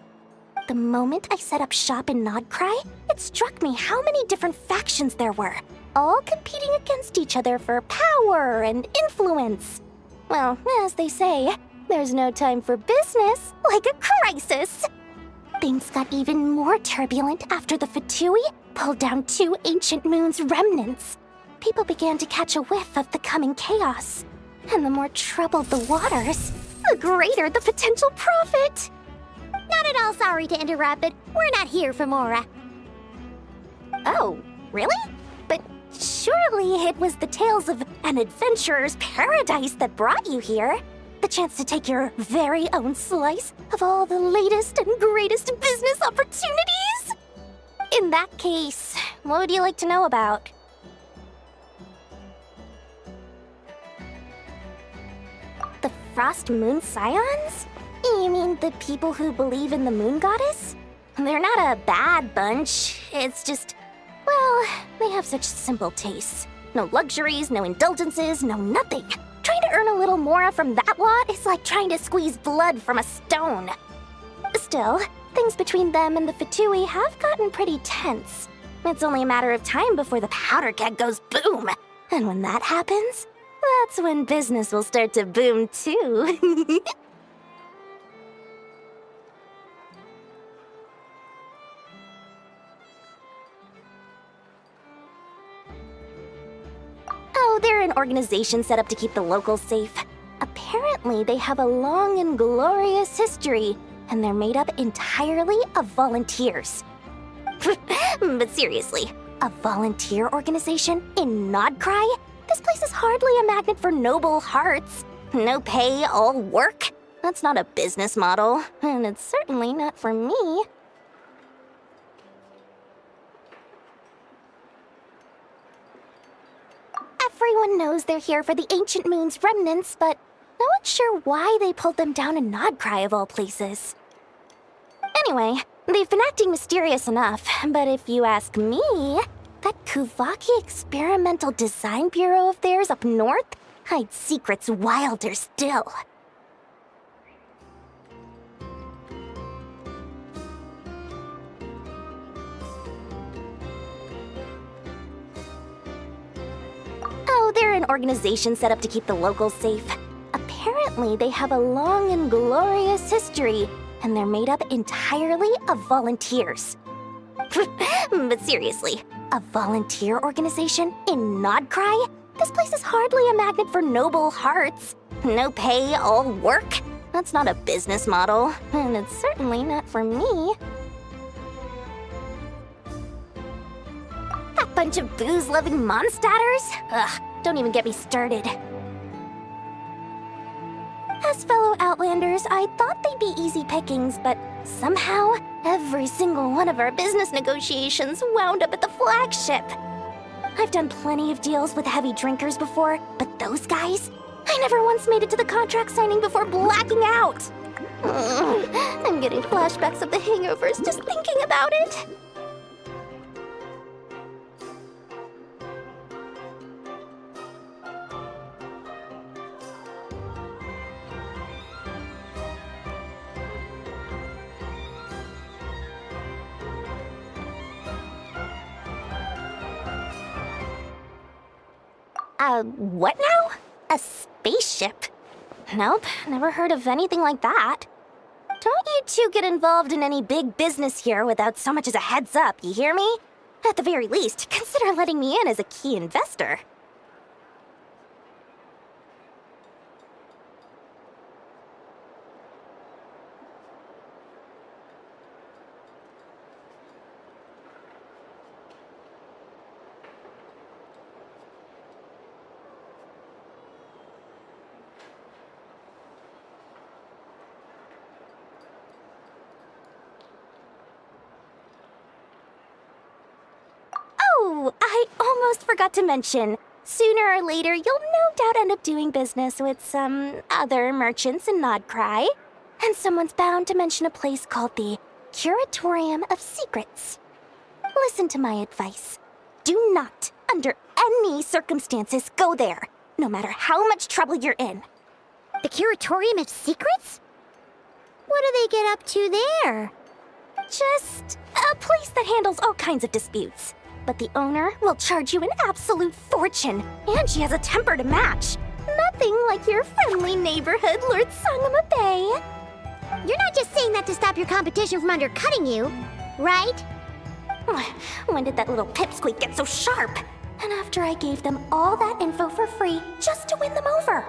The moment I set up shop in Not Cry, it struck me how many different factions there were, all competing against each other for power and influence. Well, as they say, there's no time for business like a crisis. Things got even more turbulent after the Fatui pulled down 2 ancient moon's remnants. People began to catch a whiff of the coming chaos. And the more troubled the waters, the greater the potential profit. Not at all sorry to interrupt, but we're not here for Mora. Oh, really? But surely it was the tales of an adventurer's paradise that brought you here. The chance to take your very own slice of all the latest and greatest business opportunities? In that case, what would you like to know about? The Frost Moon Scions? You mean the people who believe in the Moon Goddess? They're not a bad bunch. It's just, well, they have such simple tastes. No luxuries, no indulgences, no nothing. Trying to earn a little more from that lot is like trying to squeeze blood from a stone. Still, things between them and the Fatui have gotten pretty tense. It's only a matter of time before the powder keg goes boom. And when that happens, that's when business will start to boom too. Oh, they're an organization set up to keep the locals safe. Apparently, they have a long and glorious history, and they're made up entirely of volunteers. But seriously, a volunteer organization in Nodcry? This place is hardly a magnet for noble hearts. No pay, all work? That's not a business model, and it's certainly not for me. Everyone knows they're here for the Ancient Moon's remnants, but no one's sure why they pulled them down in Nodcry of all places. Anyway, they've been acting mysterious enough, but if you ask me, that Kuvaki Experimental Design Bureau of theirs up north hides secrets wilder still. Oh, they're an organization set up to keep the locals safe. Apparently, they have a long and glorious history, and they're made up entirely of volunteers. But seriously, a volunteer organization in Nodcry? This place is hardly a magnet for noble hearts. No pay, all work? That's not a business model, and it's certainly not for me. That bunch of booze-loving monsters? Ugh, don't even get me started. As fellow Outlanders, I thought they'd be easy pickings, but somehow, every single one of our business negotiations wound up at the flagship. I've done plenty of deals with heavy drinkers before, but those guys? I never once made it to the contract signing before blacking out. I'm getting flashbacks of the hangovers just thinking about it. What now? A spaceship? Nope, never heard of anything like that. Don't you two get involved in any big business here without so much as a heads up, you hear me? At the very least, consider letting me in as a key investor. Oh, I almost forgot to mention. Sooner or later, you'll no doubt end up doing business with some other merchants in Nodcry. And someone's bound to mention a place called the Curatorium of Secrets. Listen to my advice. Do not, under any circumstances, go there, no matter how much trouble you're in. The Curatorium of Secrets? What do they get up to there? Just a place that handles all kinds of disputes. But the owner will charge you an absolute fortune, and she has a temper to match. Nothing like your friendly neighborhood Lord Sangama Bay. You're not just saying that to stop your competition from undercutting you, right? When did that little pipsqueak get so sharp? And after I gave them all that info for free just to win them over.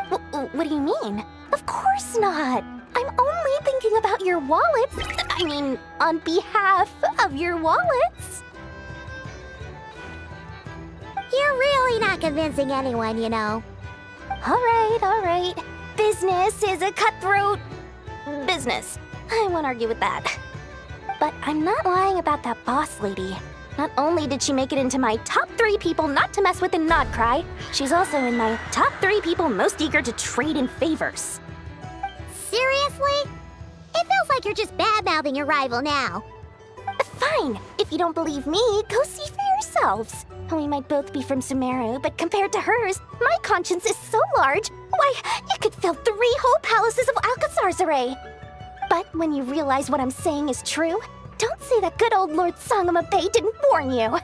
What do you mean? Of course not. I'm only thinking about your wallets. I mean, on behalf of your wallets. You're really not convincing anyone, you know. All right. Business is a cutthroat business. I won't argue with that. But I'm not lying about that boss lady. Not only did she make it into my top 3 people not to mess with in Nodcry, she's also in my top 3 people most eager to trade in favors. Seriously? It feels like you're just bad-mouthing your rival now. Fine. If you don't believe me, go see for yourselves. We might both be from Sumeru, but compared to hers, my conscience is so large, why, it could fill 3 whole palaces of Alcazar's array. But when you realize what I'm saying is true, don't say that good old Lord Sangama Bay didn't warn you.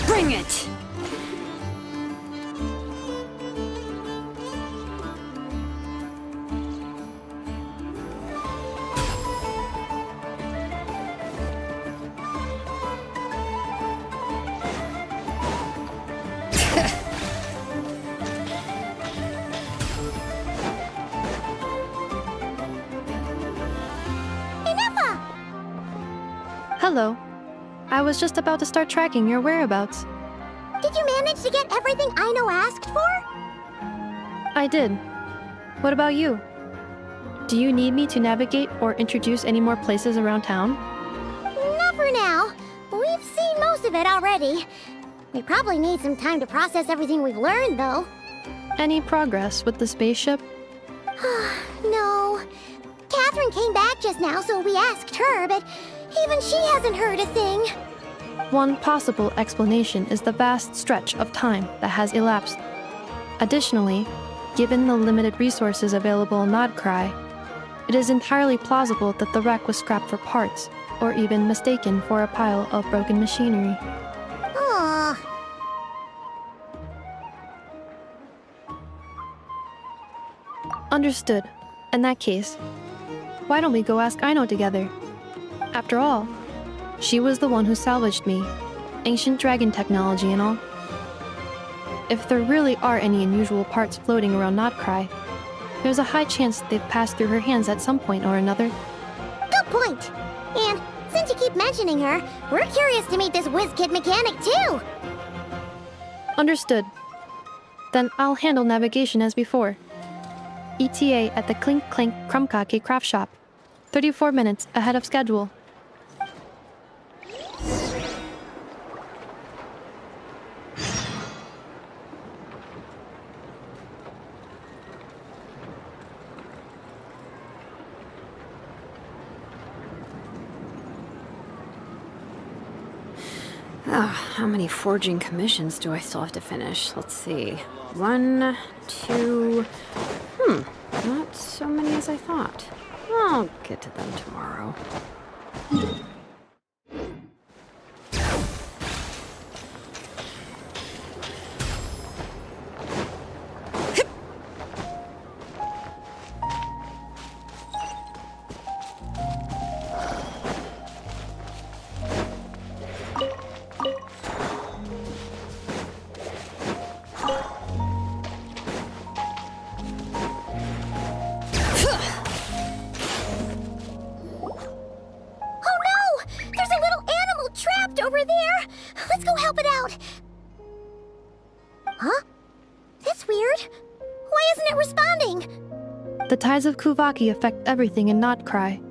Bring it! Hello. I was just about to start tracking your whereabouts. Did you manage to get everything Aino asked for? I did. What about you? Do you need me to navigate or introduce any more places around town? Not for now. We've seen most of it already. We probably need some time to process everything we've learned, though. Any progress with the spaceship? No. Catherine came back just now, so we asked her, but even she hasn't heard a thing. One possible explanation is the vast stretch of time that has elapsed. Additionally, given the limited resources available in Nodcry, it is entirely plausible that the wreck was scrapped for parts, or even mistaken for a pile of broken machinery. Aww. Understood. In that case, why don't we go ask Aino together? After all, she was the one who salvaged me, ancient dragon technology and all. If there really are any unusual parts floating around Nodcry, there's a high chance they've passed through her hands at some point or another. Good point. And since you keep mentioning her, we're curious to meet this whiz-kid mechanic too. Understood. Then I'll handle navigation as before. ETA at the Clink Clank Krumkake craft shop. 34 minutes ahead of schedule. How many forging commissions do I still have to finish? Let's see. 1, 2... not so many as I thought. I'll get to them tomorrow. Oh no! tides of Kuvaki affect everything in Notcry.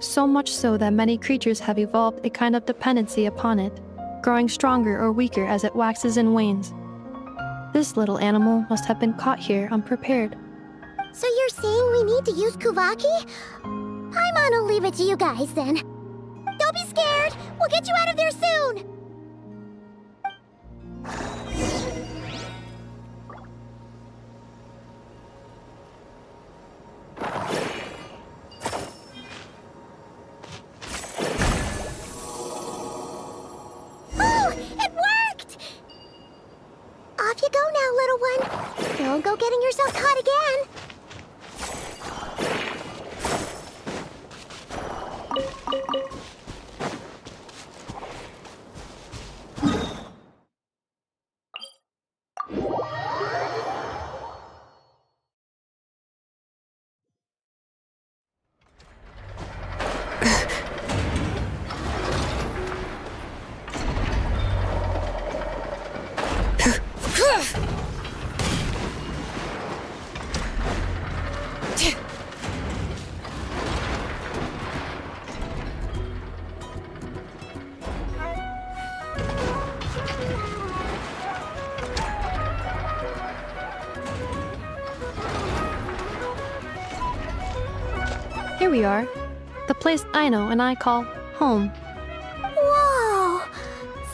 So much so that many creatures have evolved a kind of dependency upon it, growing stronger or weaker as it waxes and wanes. This little animal must have been caught here unprepared. So you're saying we need to use Kuvaki? Paimon will leave it to you guys then. Don't be scared! We'll get you out of there soon! Oh! It worked! Off you go now, little one. Don't go getting yourself caught again. Here we are. The place Aino and I call home. Whoa!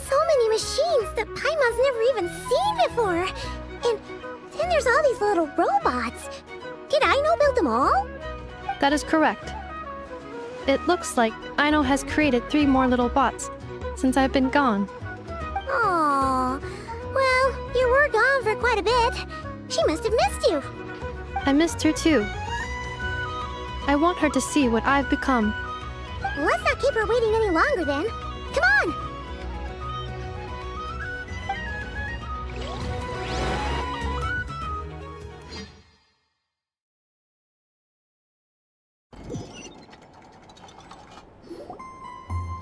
So many machines that Paimon's never even seen before. And then there's all these little robots. Did Aino build them all? That is correct. It looks like Aino has created 3 more little bots since I've been gone. Aww. Well, you were gone for quite a bit. She must have missed you. I missed her too. I want her to see what I've become. Let's not keep her waiting any longer then. Come on!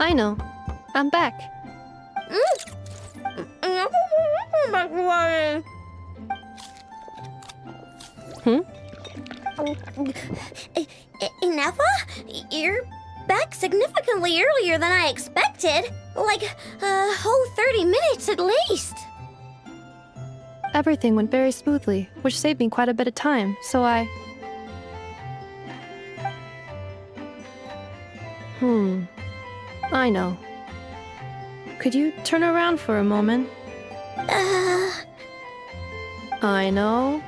Aino, I'm back. Hmm? Ineffa? You're back significantly earlier than I expected. Like a whole 30 minutes at least. Everything went very smoothly, which saved me quite a bit of time, so I... I know. Could you turn around for a moment? I know.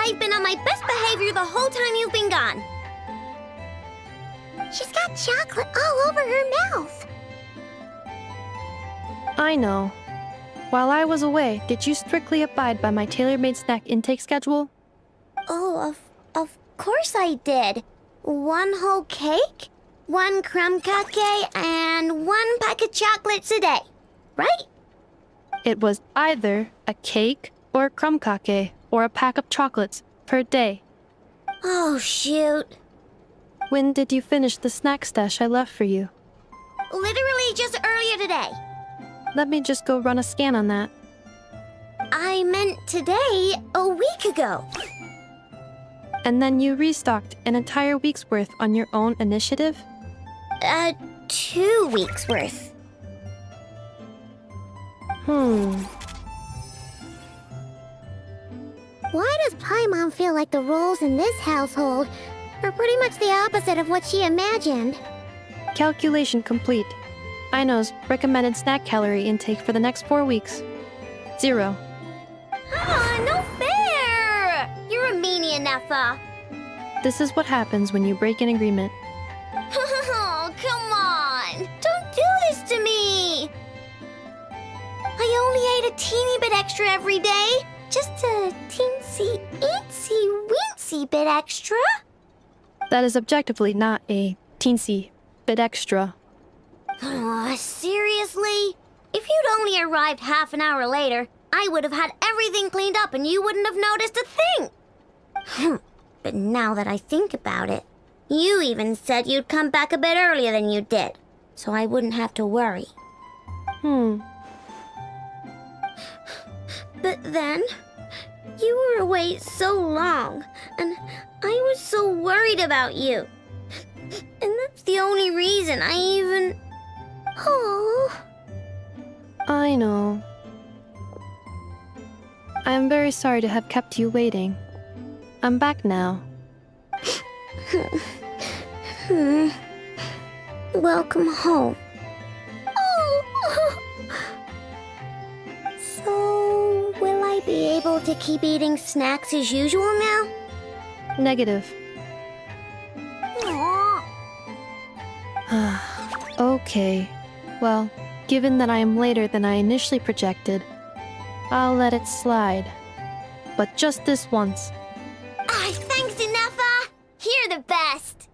I've been on my best behavior the whole time you've been gone. She's got chocolate all over her mouth. I know. While I was away, did you strictly abide by my tailor-made snack intake schedule? Oh, of course I did. 1 whole cake, 1 crumb cake, and 1 pack of chocolates a day, right? It was either a cake or a crumb cake or a pack of chocolates per day. Oh, shoot. When did you finish the snack stash I left for you? Literally just earlier today. Let me just go run a scan on that. I meant today, a week ago. And then you restocked an entire week's worth on your own initiative? 2 weeks worth. Why does Paimon feel like the roles in this household are pretty much the opposite of what she imagined? Calculation complete. Aino's recommended snack calorie intake for the next 4 weeks. 0. No fair! You're a meanie, Ineffa. This is what happens when you break an agreement. Oh, come on! Don't do this to me! I only ate a teeny bit extra every day. Just a teensy, eensy, weensy bit extra. That is objectively not a teensy bit extra. Seriously? If you'd only arrived half an hour later, I would have had everything cleaned up and you wouldn't have noticed a thing. But now that I think about it, you even said you'd come back a bit earlier than you did, so I wouldn't have to worry. But then, You were away so long, and I was so worried about you. And that's the only reason I even... Oh. I know. I am very sorry to have kept you waiting. I'm back now. Welcome home. Oh. So, will I be able to keep eating snacks as usual now? Negative. Okay. Well, given that I am later than I initially projected, I'll let it slide. But just this once. Thanks, Inefa! You're the best!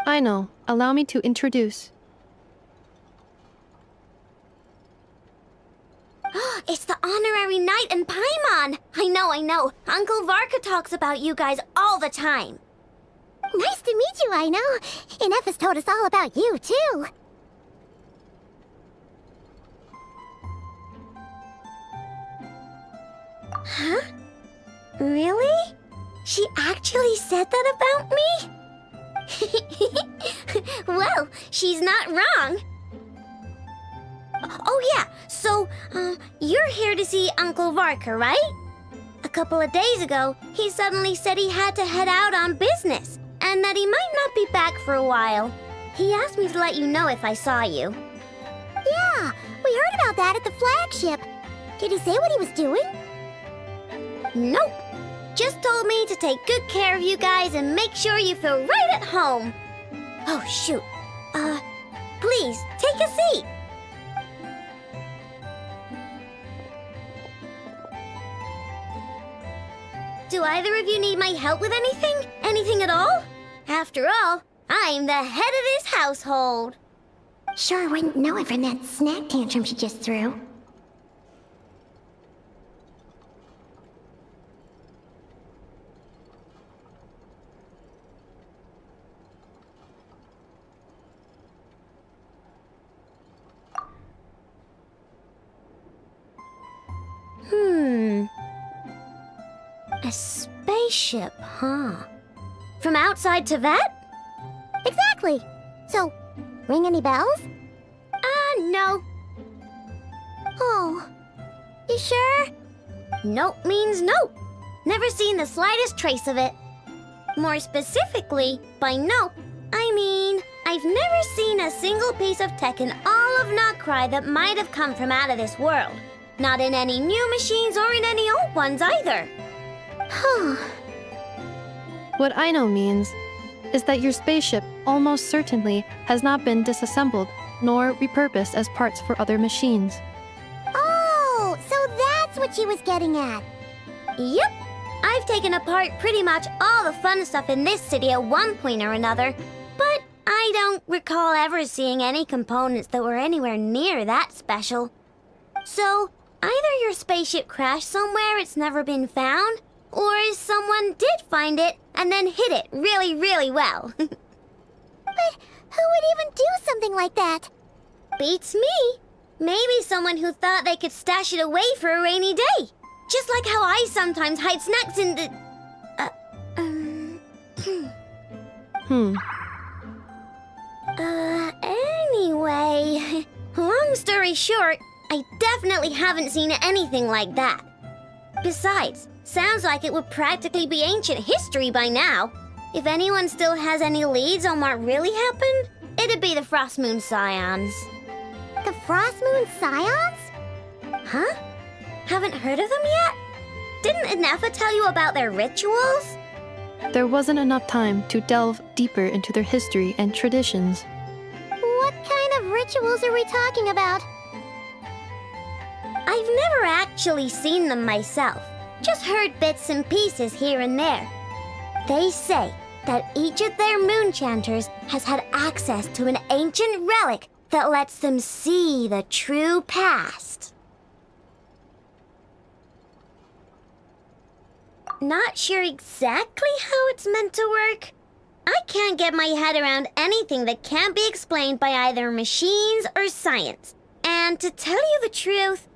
I know. Allow me to introduce. It's the honorary knight in Paimon! I know. Uncle Varka talks about you guys all the time. Nice to meet you, I know. Inefa's told us all about you, too. Huh? Really? She actually said that about me? Well, she's not wrong. Oh yeah, so, you're here to see Uncle Varka, right? A couple of days ago, he suddenly said he had to head out on business, and that he might not be back for a while. He asked me to let you know if I saw you. Yeah, we heard about that at the flagship. Did he say what he was doing? Nope. Just told me to take good care of you guys and make sure you feel right at home. Oh, shoot. Please, take a seat. Do either of you need my help with anything? Anything at all? After all, I'm the head of this household. Sure wouldn't know it from that snack tantrum she just threw. A spaceship, huh? From outside to that? Exactly. So, ring any bells? No. Oh, you sure? Nope means nope. Never seen the slightest trace of it. More specifically, by nope, I mean, I've never seen a single piece of tech in all of Nokrai that might have come from out of this world. Not in any new machines or in any old ones either. What I know means is that your spaceship almost certainly has not been disassembled nor repurposed as parts for other machines. Oh, so that's what she was getting at. Yep. I've taken apart pretty much all the fun stuff in this city at one point or another, but I don't recall ever seeing any components that were anywhere near that special. So, either your spaceship crashed somewhere it's never been found, or someone did find it and then hid it really, really well. But who would even do something like that? Beats me. Maybe someone who thought they could stash it away for a rainy day. Just like how I sometimes hide snacks in the... Anyway, long story short, I definitely haven't seen anything like that. Besides, sounds like it would practically be ancient history by now. If anyone still has any leads on what really happened, it'd be the Frost Moon Scions. The Frost Moon Scions? Huh? Haven't heard of them yet? Didn't Inefa tell you about their rituals? There wasn't enough time to delve deeper into their history and traditions. What kind of rituals are we talking about? I've never actually seen them myself, just heard bits and pieces here and there. They say that each of their moon chanters has had access to an ancient relic that lets them see the true past. Not sure exactly how it's meant to work. I can't get my head around anything that can't be explained by either machines or science. And to tell you the truth,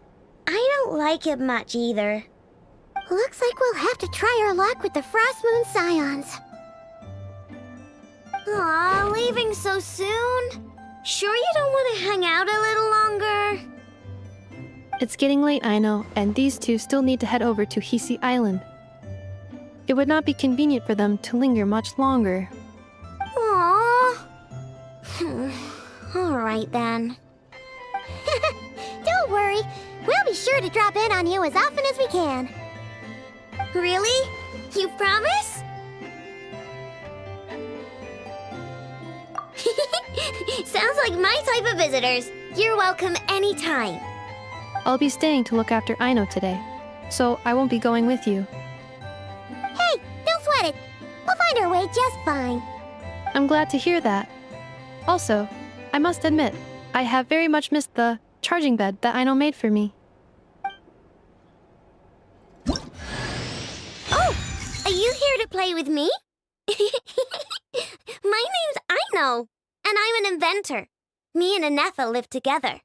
I don't like it much either. Looks like we'll have to try our luck with the Frost Moon Scions. Aw, leaving so soon? Sure you don't want to hang out a little longer? It's getting late, I know, and these two still need to head over to Hisi Island. It would not be convenient for them to linger much longer. Aw. Alright then. Don't worry, we'll be sure to drop in on you as often as we can. Really? You promise? Sounds like my type of visitors. You're welcome anytime. I'll be staying to look after Aino today, so I won't be going with you. Hey, don't sweat it. We'll find our way just fine. I'm glad to hear that. Also, I must admit, I have very much missed the charging bed that Aino made for me. Oh, are you here to play with me? My name's Aino, and I'm an inventor. Me and Anetha live together.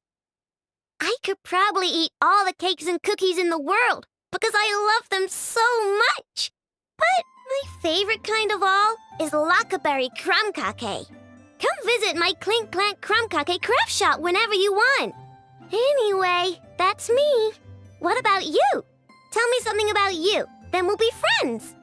I could probably eat all the cakes and cookies in the world because I love them so much. But my favorite kind of all is Lakaberry Crumb Cake. Come visit my Clink Clank Crumb Cake craft shop whenever you want. Anyway, that's me. What about you? Tell me something about you, then we'll be friends.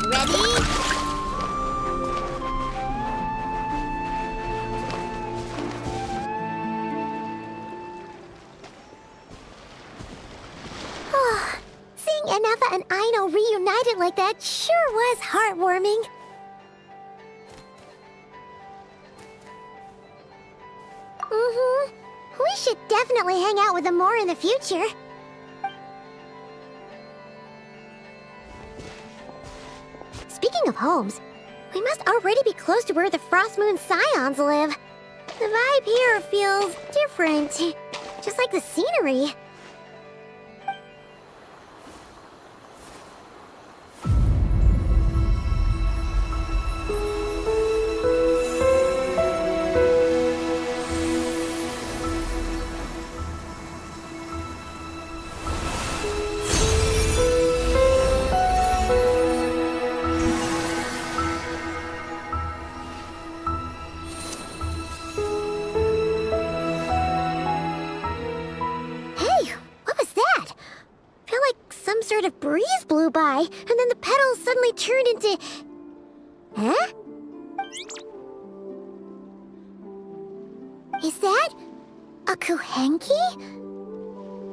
Ready? And Aino reunited like that sure was heartwarming. We should definitely hang out with them more in the future. Speaking of homes, we must already be close to where the Frost Moon Scions live. The vibe here feels different, just like the scenery. Sort of breeze blew by, and then the petals suddenly turned into... Huh? Is that a Kuhenki?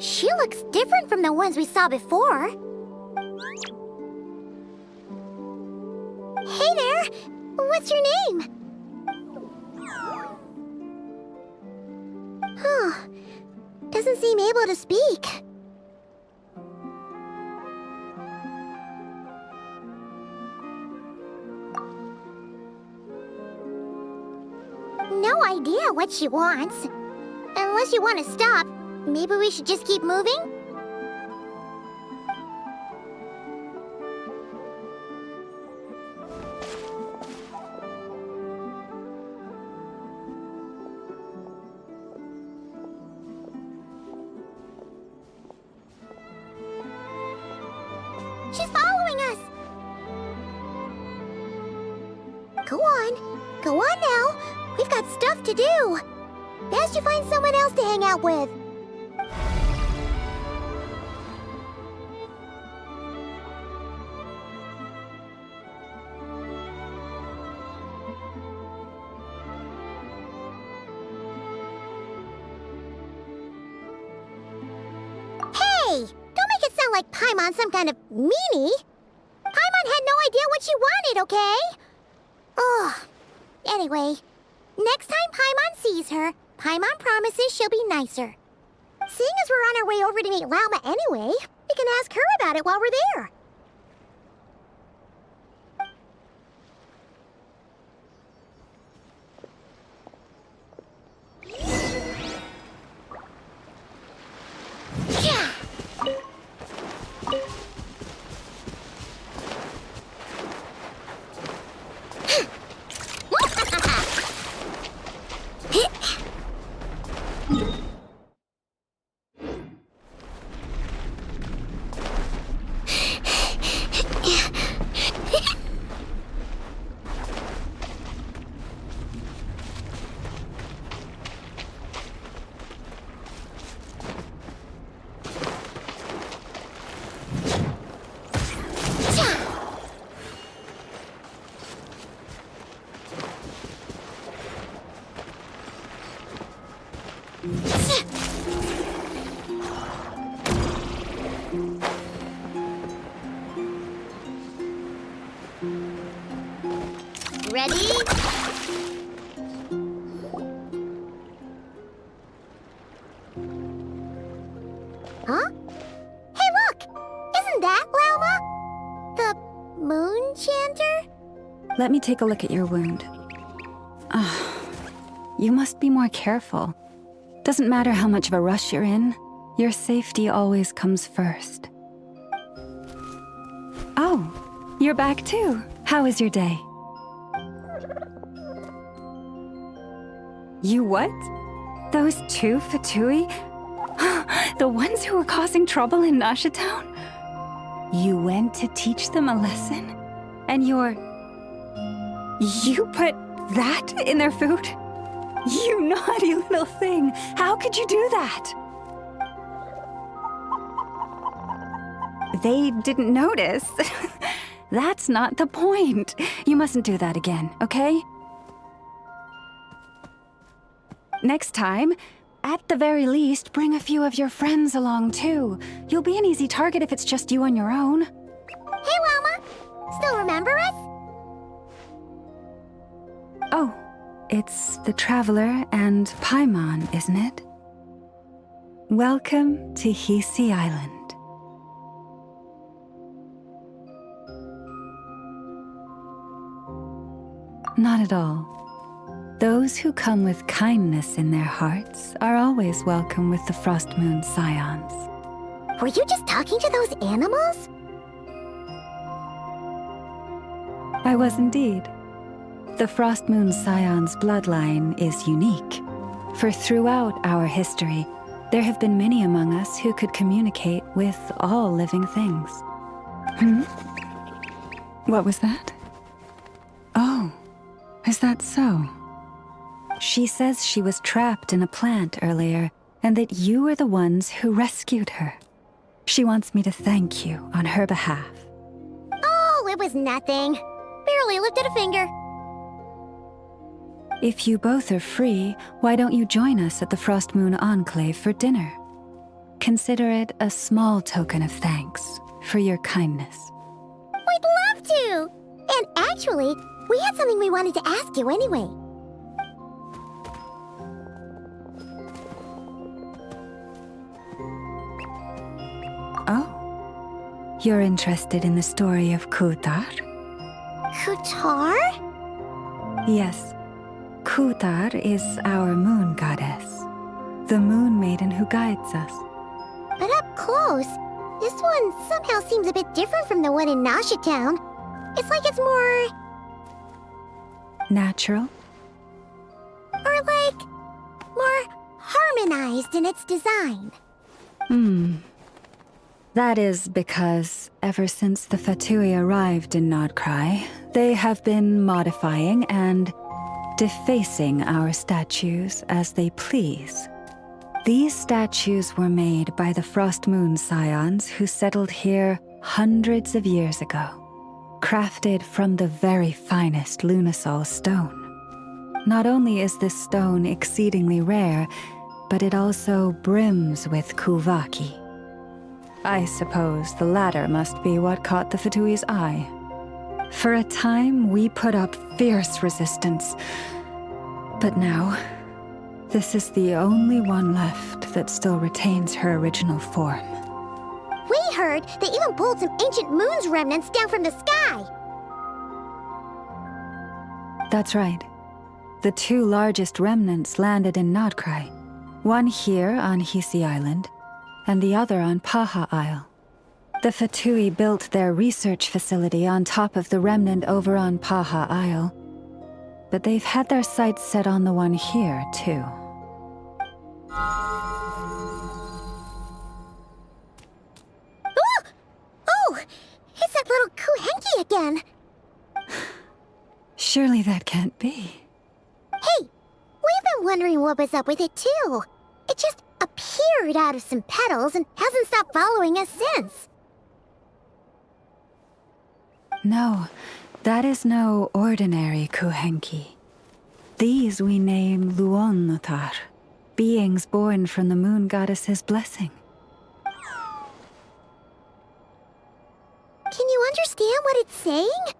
She looks different from the ones we saw before. Hey there! What's your name? Huh. Doesn't seem able to speak. No idea what she wants. Unless you want to stop, maybe we should just keep moving? She's following us! Go on. Go on now. We've got stuff to do. Best you find someone else to hang out with. Hey! Don't make it sound like Paimon's some kind of meanie. Paimon had no idea what she wanted, okay? Ugh. Anyway, next time Paimon sees her, Paimon promises she'll be nicer. Seeing as we're on our way over to meet Lauma anyway, we can ask her about it while we're there. Ready? Huh? Hey, look! Isn't that Lauma? The moon chanter? Let me take a look at your wound. You must be more careful. Doesn't matter how much of a rush you're in, your safety always comes first. Oh, you're back too. How was your day? You what? Those two Fatui? The ones who were causing trouble in Nasha Town? You went to teach them a lesson? And you put that in their food? You naughty little thing! How could you do that? They didn't notice. That's not the point. You mustn't do that again, okay? Next time, at the very least, bring a few of your friends along too. You'll be an easy target if it's just you on your own. Hey, Lauma! Still remember us? Oh, it's the Traveler and Paimon, isn't it? Welcome to Hisi Island. Not at all. Those who come with kindness in their hearts are always welcome with the Frost Moon Scions. Were you just talking to those animals? I was indeed. The Frost Moon Scions bloodline is unique, for throughout our history, there have been many among us who could communicate with all living things. What was that? Oh, is that so? She says she was trapped in a plant earlier, and that you were the ones who rescued her. She wants me to thank you on her behalf. Oh, it was nothing. Barely lifted a finger. If you both are free, why don't you join us at the Frost Moon Enclave for dinner? Consider it a small token of thanks for your kindness. We'd love to! And actually, we had something we wanted to ask you anyway. Oh, you're interested in the story of Kutar? Kutar? Yes. Kutar is our moon goddess, the moon maiden who guides us. But up close, this one somehow seems a bit different from the one in Nasha Town. It's like it's more... natural? Or like... more harmonized in its design. That is because ever since the Fatui arrived in Nodcry, they have been modifying and defacing our statues as they please. These statues were made by the Frost Moon Scions who settled here hundreds of years ago, crafted from the very finest Lunasol stone. Not only is this stone exceedingly rare, but it also brims with Kuvaki. I suppose the latter must be what caught the Fatui's eye. For a time, we put up fierce resistance. But now, this is the only one left that still retains her original form. We heard they even pulled some ancient moon's remnants down from the sky. That's right. The two largest remnants landed in Nodcry. One here on Hisi Island, and the other on Paha Isle. The Fatui built their research facility on top of the remnant over on Paha Isle, but they've had their sights set on the one here, too. Oh! Oh! It's that little Kuhenki again! Surely that can't be. Hey! We've been wondering what was up with it, too. It just appeared out of some petals and hasn't stopped following us since. No, that is no ordinary Kuhenki. These we name Luonnotar, beings born from the moon goddess's blessing. Can you understand what it's saying?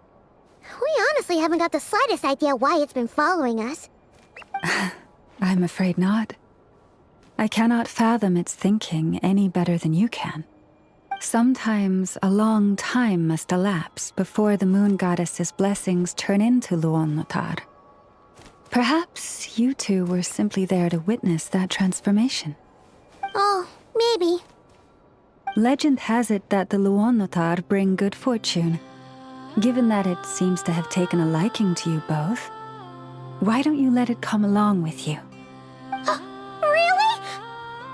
We honestly haven't got the slightest idea why it's been following us. I'm afraid not. I cannot fathom its thinking any better than you can. Sometimes a long time must elapse before the moon goddess's blessings turn into Luon-Lotar. Perhaps you two were simply there to witness that transformation. Oh, maybe. Legend has it that the Luon-Lotar bring good fortune. Given that it seems to have taken a liking to you both, why don't you let it come along with you? Really?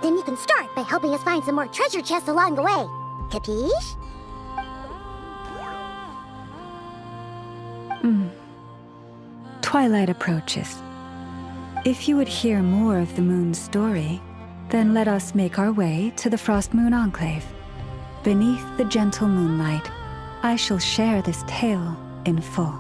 Then you can start by helping us find some more treasure chests along the way. Capiche? Twilight approaches. If you would hear more of the moon's story, then let us make our way to the Frost Moon Enclave. Beneath the gentle moonlight, I shall share this tale in full.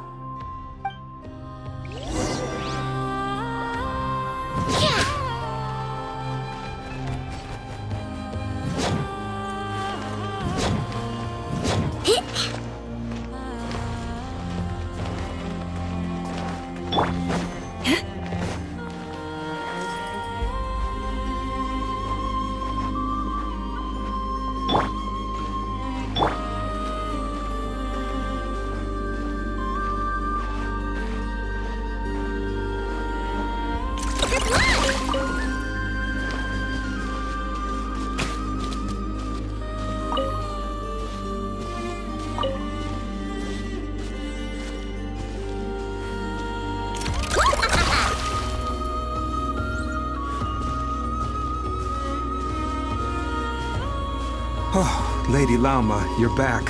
Oh, Lady Lauma, you're back.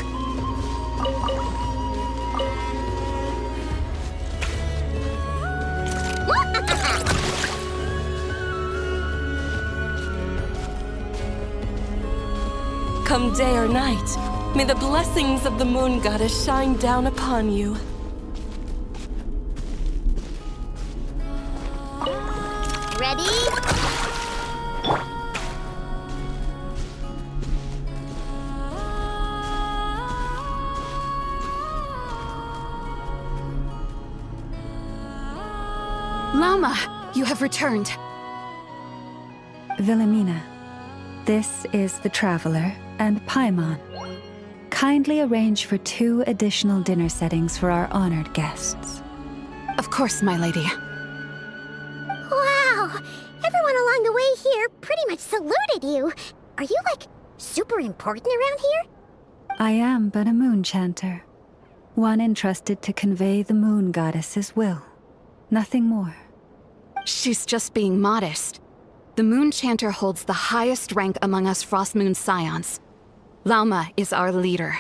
Come day or night, may the blessings of the moon goddess shine down upon you. Ready? Lauma, you have returned. Wilhelmina, this is the Traveler and Paimon. Kindly arrange for 2 additional dinner settings for our honored guests. Of course, my lady. Wow! Everyone along the way here pretty much saluted you. Are you, like, super important around here? I am but a moon chanter, one entrusted to convey the moon goddess's will. Nothing more. She's just being modest. The Moon Chanter holds the highest rank among us Frost Moon Scions. Lauma is our leader.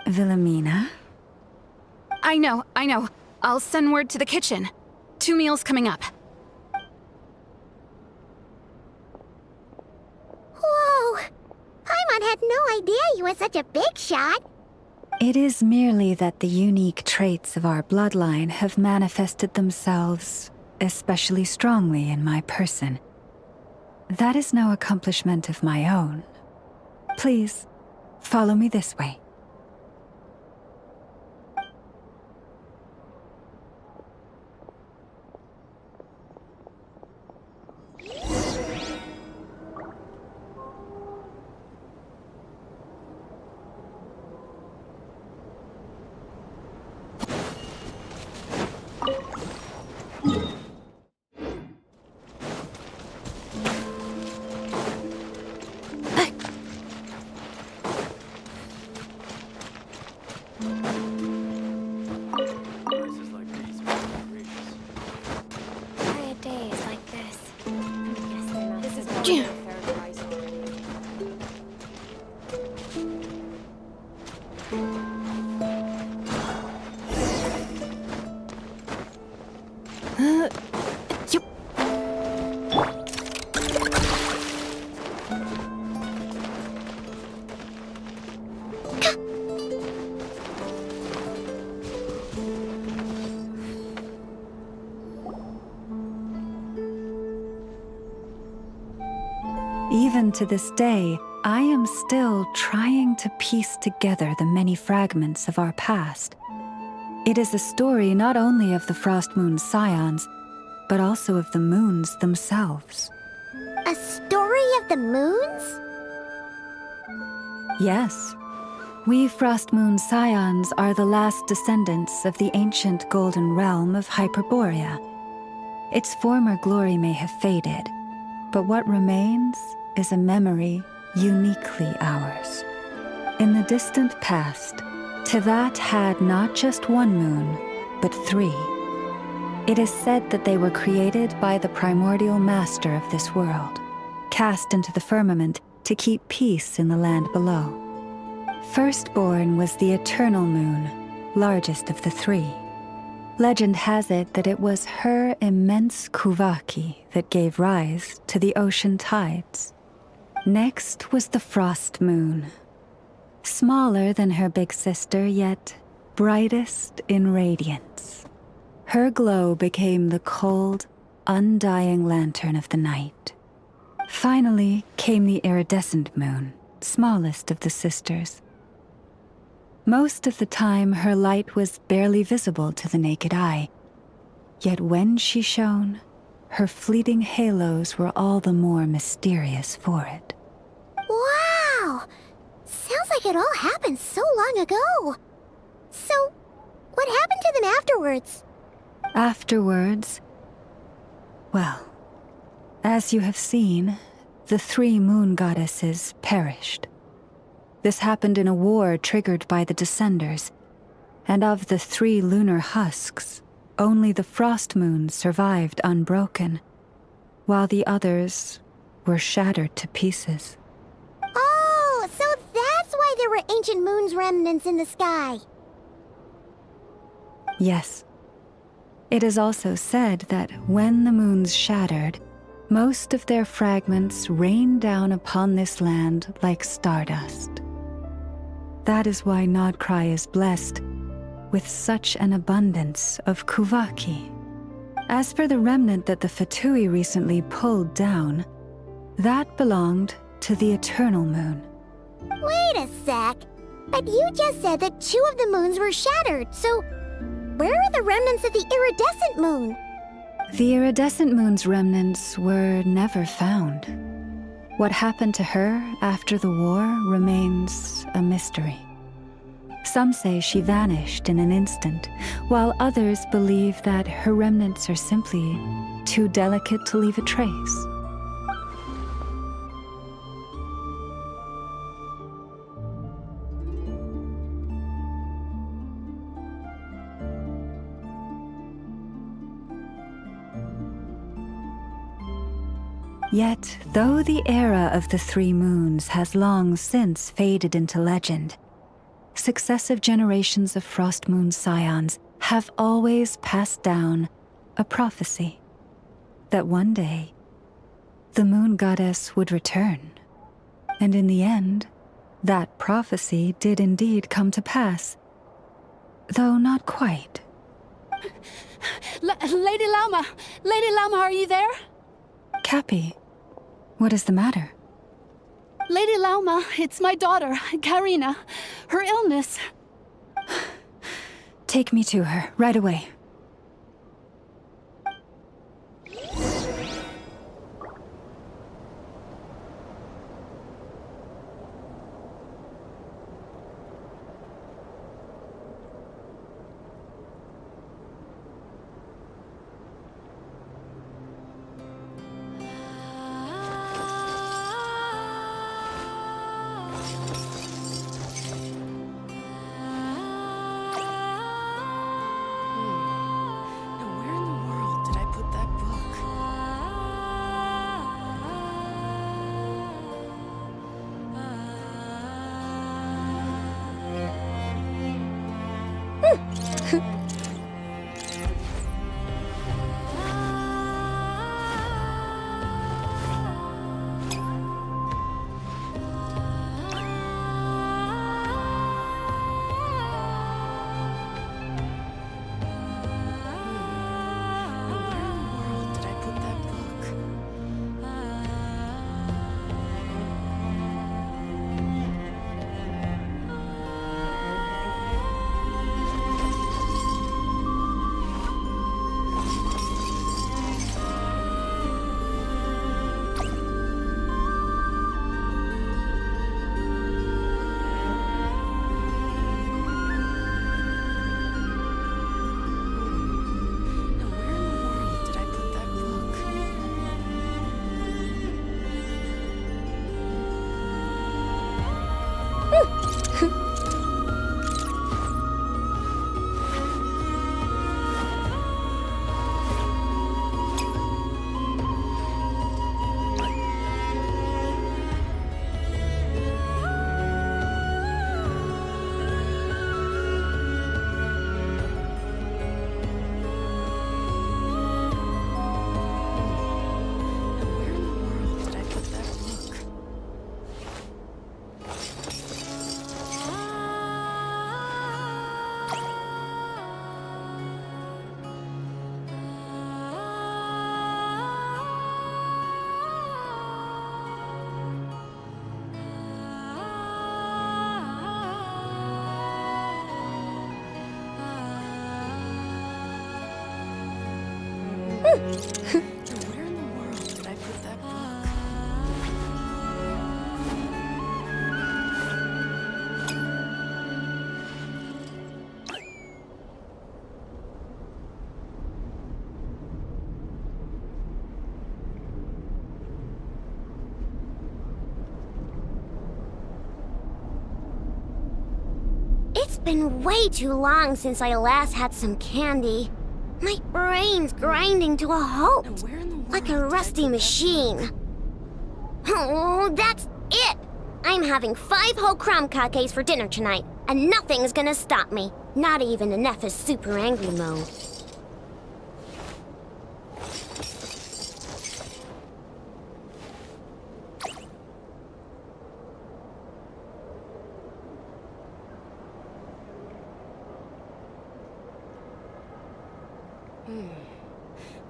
Wilhelmina? I know. I'll send word to the kitchen. 2 meals coming up. Whoa! Paimon had no idea you were such a big shot. It is merely that the unique traits of our bloodline have manifested themselves especially strongly in my person. That is no accomplishment of my own. Please, follow me this way. Even to this day, I am still trying to piece together the many fragments of our past. It is a story not only of the Frost Moon Scions, but also of the moons themselves. A story of the moons? Yes. We Frost Moon Scions are the last descendants of the ancient golden realm of Hyperborea. Its former glory may have faded, but what remains is a memory uniquely ours. In the distant past, Tivat had not just one moon, but 3. It is said that they were created by the primordial master of this world, cast into the firmament to keep peace in the land below. Firstborn was the eternal moon, largest of the 3. Legend has it that it was her immense Kuvaki that gave rise to the ocean tides. Next was the frost moon. Smaller than her big sister, yet brightest in radiance. Her glow became the cold, undying lantern of the night. Finally came the iridescent moon, smallest of the sisters. Most of the time, her light was barely visible to the naked eye. Yet when she shone, her fleeting halos were all the more mysterious for it. Wow! Sounds like it all happened so long ago. So, what happened to them afterwards? Afterwards, well, as you have seen, the 3 moon goddesses perished. This happened in a war triggered by the Descenders, and of the 3 lunar husks, only the frost moon survived unbroken, while the others were shattered to pieces. Oh, so that's why there were ancient moon's remnants in the sky. Yes. It is also said that when the moons shattered, most of their fragments rained down upon this land like stardust. That is why Nodcry is blessed with such an abundance of Kuvaki. As for the remnant that the Fatui recently pulled down, that belonged to the Eternal Moon. Wait a sec. But you just said that 2 of the moons were shattered, so where are the remnants of the iridescent moon? The iridescent moon's remnants were never found. What happened to her after the war remains a mystery. Some say she vanished in an instant, while others believe that her remnants are simply too delicate to leave a trace. Yet, though the era of the 3 moons has long since faded into legend, successive generations of Frost Moon Scions have always passed down a prophecy that one day the moon goddess would return. And in the end, that prophecy did indeed come to pass, though not quite. Lady Lauma! Lady Lauma, are you there? Cappy, what is the matter? Lady Lauma, it's my daughter, Karina. Her illness. Take me to her, right away. Where in the world did I put that book? It's been way too long since I last had some candy. My brain's grinding to a halt, like a rusty machine. Oh, that's it! I'm having 5 whole crumb cakes for dinner tonight, and nothing's gonna stop me. Not even Ineffa's super angry mode.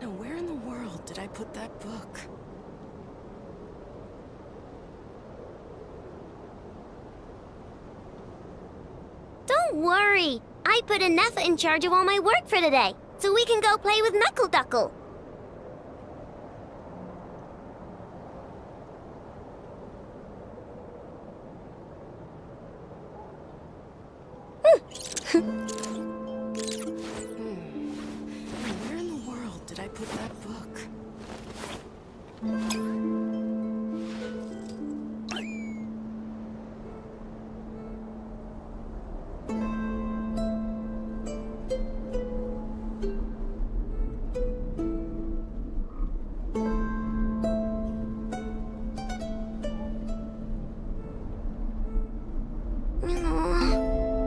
Now where in the world did I put that book? Don't worry! I put Ineffa in charge of all my work for today, so we can go play with Knuckle Duckle. Where in the world did I put that book?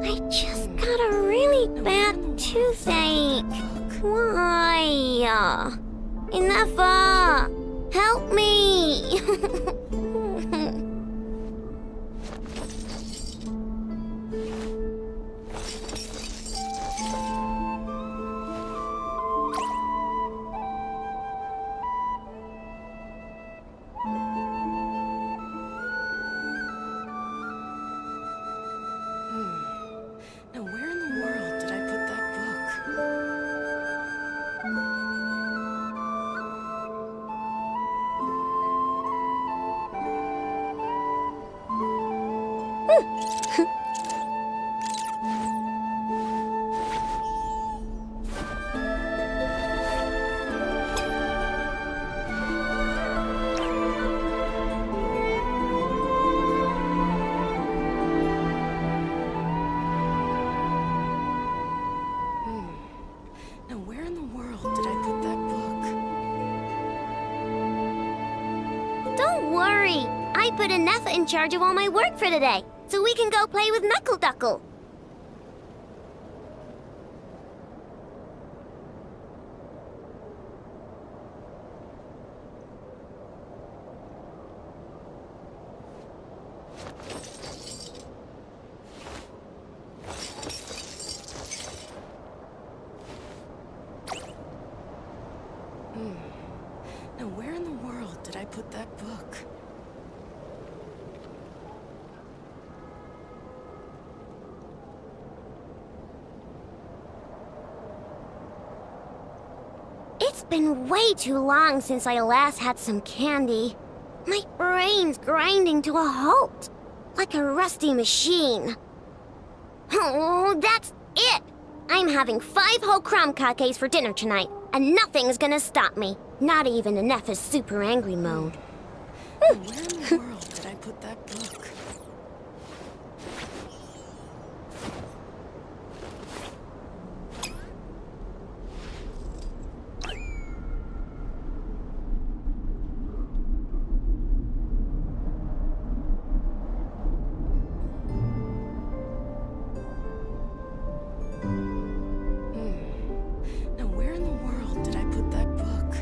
I just got a really bad toothache. Why? Ineffa! Help me! Now where in the world did I put that book? Now where in the world did I put that book? Don't worry! I put Ineffa in charge of all my work for today, so we can go play with Knuckle Duckle. Now where in the world did I put that book? It's been way too long since I last had some candy. My brain's grinding to a halt, like a rusty machine. Oh, that's it! I'm having 5 whole crumb cakes for dinner tonight, and nothing's gonna stop me. Not even Ineffa's super angry mode. Where in the world did I put that book? Now where in the world did I put that book?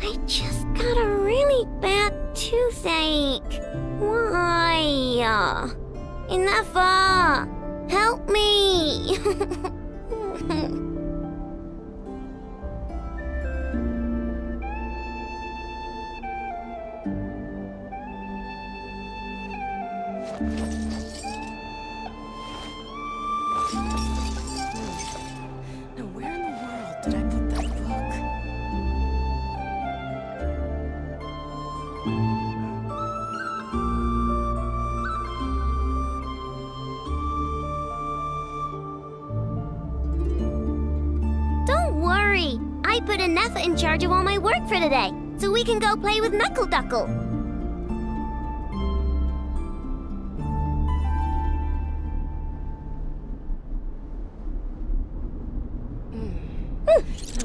I just got a really bad toothache. Why? Ineffa! Help me! Don't worry. I put Anefa in charge of all my work for today, so we can go play with Knuckle Duckle.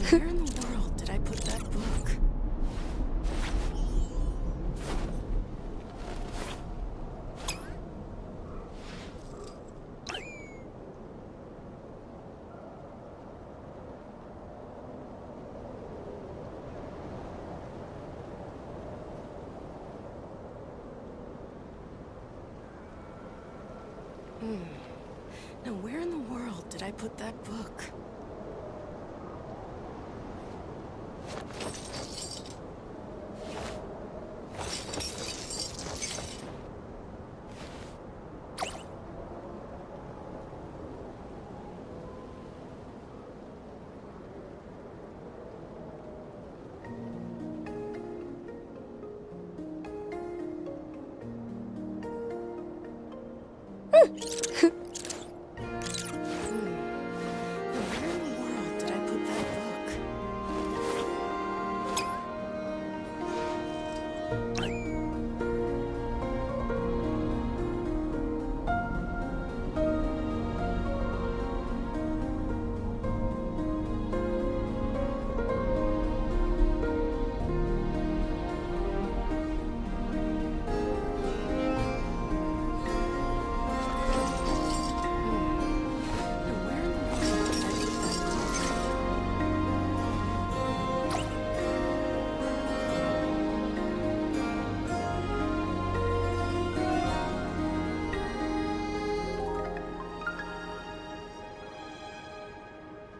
Where in the world did I put that book? Now where in the world did I put that book?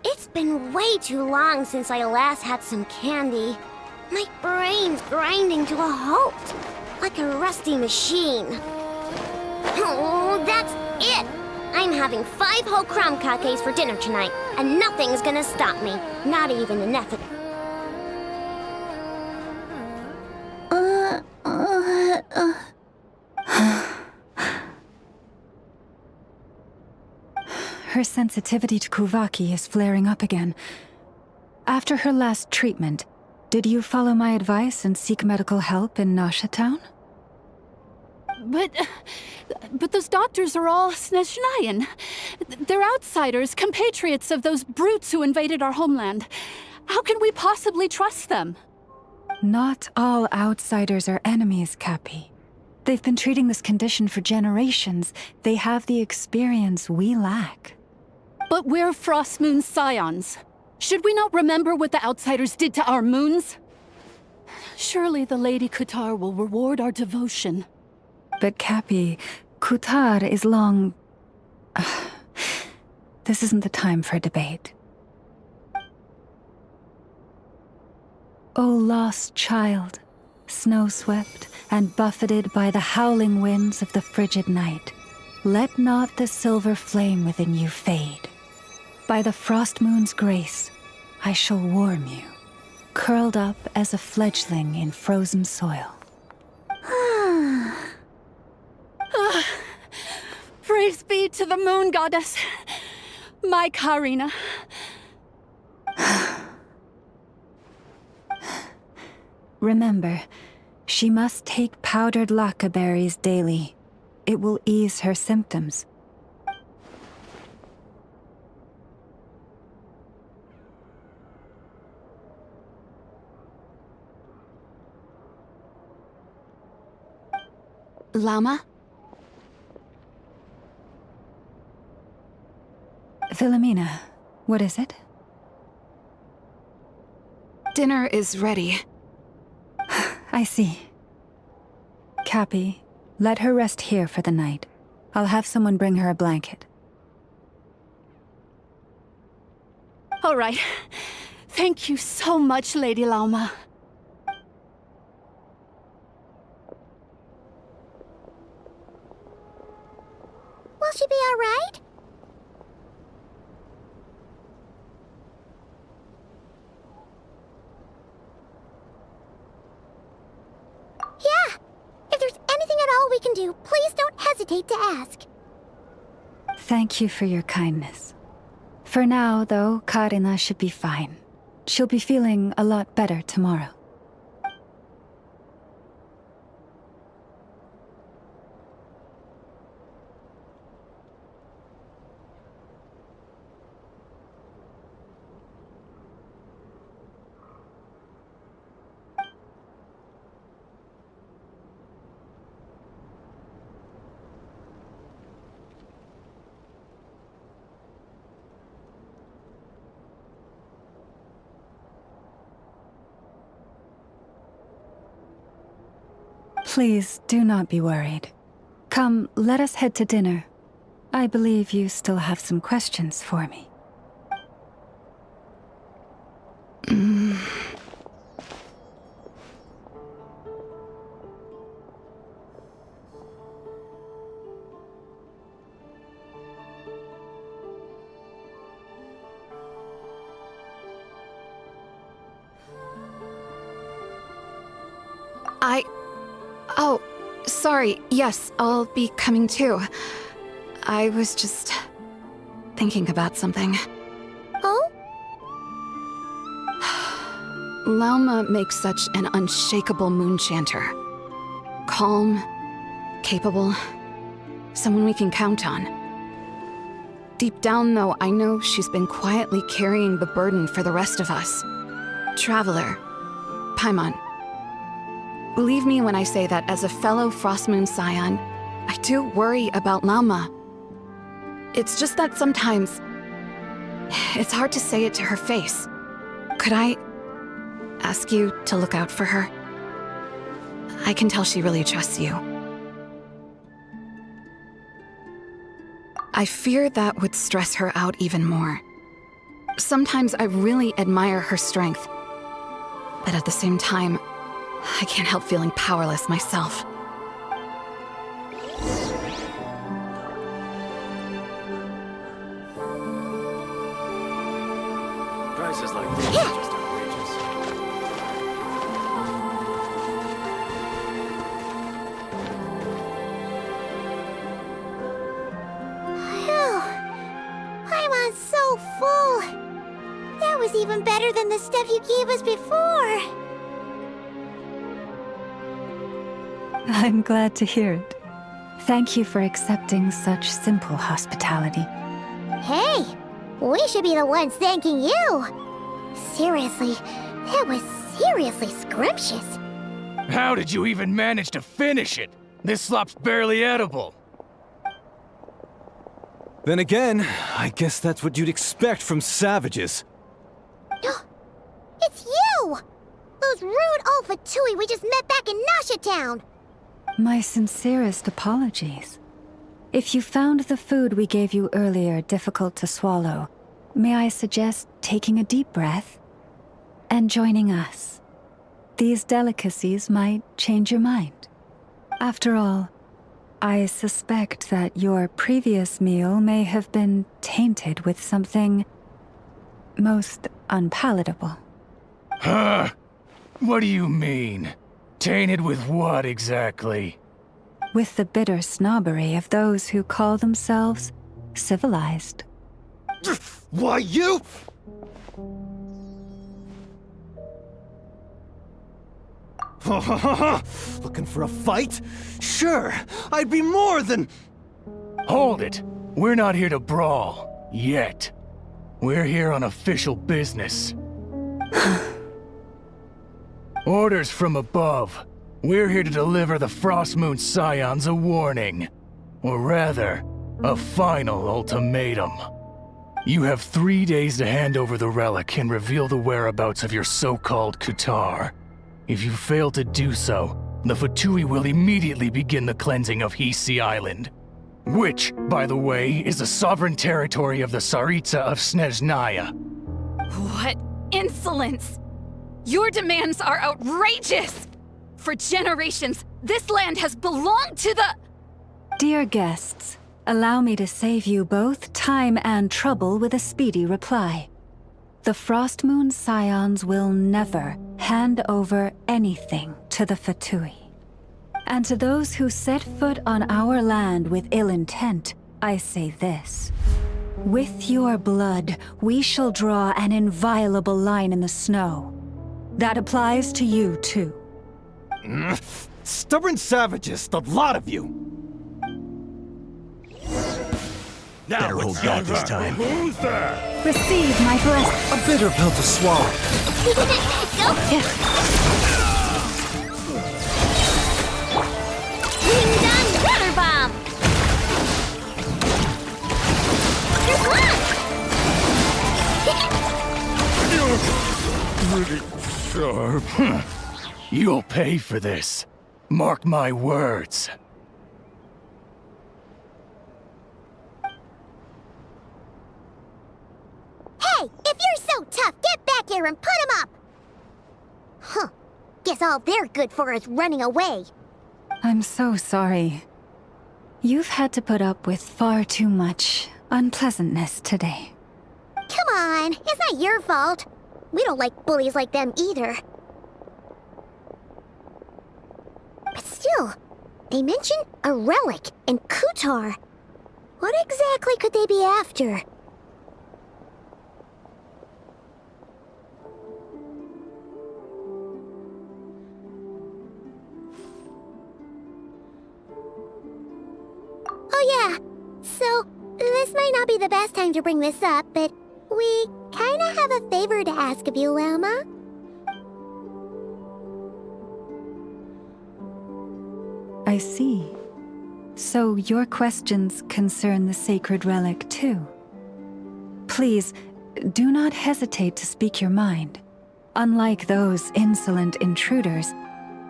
It's been way too long since I last had some candy. My brain's grinding to a halt, like a rusty machine. Oh, that's it! I'm having 5 whole crumb cupcakes for dinner tonight, and nothing's gonna stop me. Not even an effort. Her sensitivity to Kuvaki is flaring up again. After her last treatment, did you follow my advice and seek medical help in Nasha Town? But those doctors are all Snezhnayan. They're outsiders, compatriots of those brutes who invaded our homeland. How can we possibly trust them? Not all outsiders are enemies, Cappy. They've been treating this condition for generations. They have the experience we lack. But we're Frost Moon Scions. Should we not remember what the outsiders did to our moons? Surely the Lady Kutar will reward our devotion. But Cappy, Kutar is long... This isn't the time for a debate. O lost child, snow-swept and buffeted by the howling winds of the frigid night, let not the silver flame within you fade. By the frost moon's grace, I shall warm you, curled up as a fledgling in frozen soil. Praise be to the moon goddess, my Karina. Remember, she must take powdered laka berries daily. It will ease her symptoms. Llama? Philomena, what is it? Dinner is ready. I see. Cappy, let her rest here for the night. I'll have someone bring her a blanket. All right. Thank you so much, Lady Llama. Will she be all right? all we can do, please don't hesitate to ask. Thank you for your kindness. For now, though, Karina should be fine. She'll be feeling a lot better tomorrow. Please do not be worried. Come, let us head to dinner. I believe you still have some questions for me. Oh, sorry. Yes, I'll be coming too. I was just thinking about something. Oh? Lauma makes such an unshakable moon chanter. Calm, capable, someone we can count on. Deep down, though, I know she's been quietly carrying the burden for the rest of us. Traveler, Paimon. Believe me when I say that as a fellow Frostmoon Scion, I do worry about Lauma. It's just that sometimes it's hard to say it to her face. Could I ask you to look out for her? I can tell she really trusts you. I fear that would stress her out even more. Sometimes I really admire her strength, but at the same time, I can't help feeling powerless myself. Prices like this are just outrageous. Phew. Paimon's so full. That was even better than the stuff you gave us before. I'm glad to hear it. Thank you for accepting such simple hospitality. Hey, we should be the ones thanking you. Seriously, that was seriously scrumptious. How did you even manage to finish it? This slop's barely edible. Then again, I guess that's what you'd expect from savages. It's you! Those rude old Fatui we just met back in Nasha Town! My sincerest apologies. If you found the food we gave you earlier difficult to swallow, may I suggest taking a deep breath and joining us? These delicacies might change your mind. After all, I suspect that your previous meal may have been tainted with something most unpalatable. Huh? What do you mean? Tainted with what exactly? With the bitter snobbery of those who call themselves civilized. Why, you? Looking for a fight? Sure, I'd be more than... Hold it! We're not here to brawl. Yet. We're here on official business. Orders from above. We're here to deliver the Frostmoon Scions a warning. Or rather, a final ultimatum. You have 3 days to hand over the relic and reveal the whereabouts of your so-called Qatar. If you fail to do so, the Fatui will immediately begin the cleansing of Hisi Island. Which, by the way, is the sovereign territory of the Tsaritsa of Snezhnaya. What insolence! Your demands are outrageous! For generations, this land has belonged to the... Dear guests, allow me to save you both time and trouble with a speedy reply. The Frostmoon Scions will never hand over anything to the Fatui. And to those who set foot on our land with ill intent, I say this. With your blood, we shall draw an inviolable line in the snow. That applies to you, too. Stubborn savages, the lot of you! Now better hold back this time. Who's there? Receive my blessing. A bitter pill to swallow. Wing done water bomb! Good luck! Pretty sharp. You'll pay for this. Mark my words. Hey, if you're so tough, get back here and put him up! Huh. Guess all they're good for is running away. I'm so sorry. You've had to put up with far too much unpleasantness today. Come on, it's not your fault. We don't like bullies like them either. But still, they mentioned a relic and Kutar. What exactly could they be after? Oh yeah, so this might not be the best time to bring this up, but we kinda have a favor to ask of you, Lama. I see. So your questions concern the sacred relic too. Please, do not hesitate to speak your mind. Unlike those insolent intruders,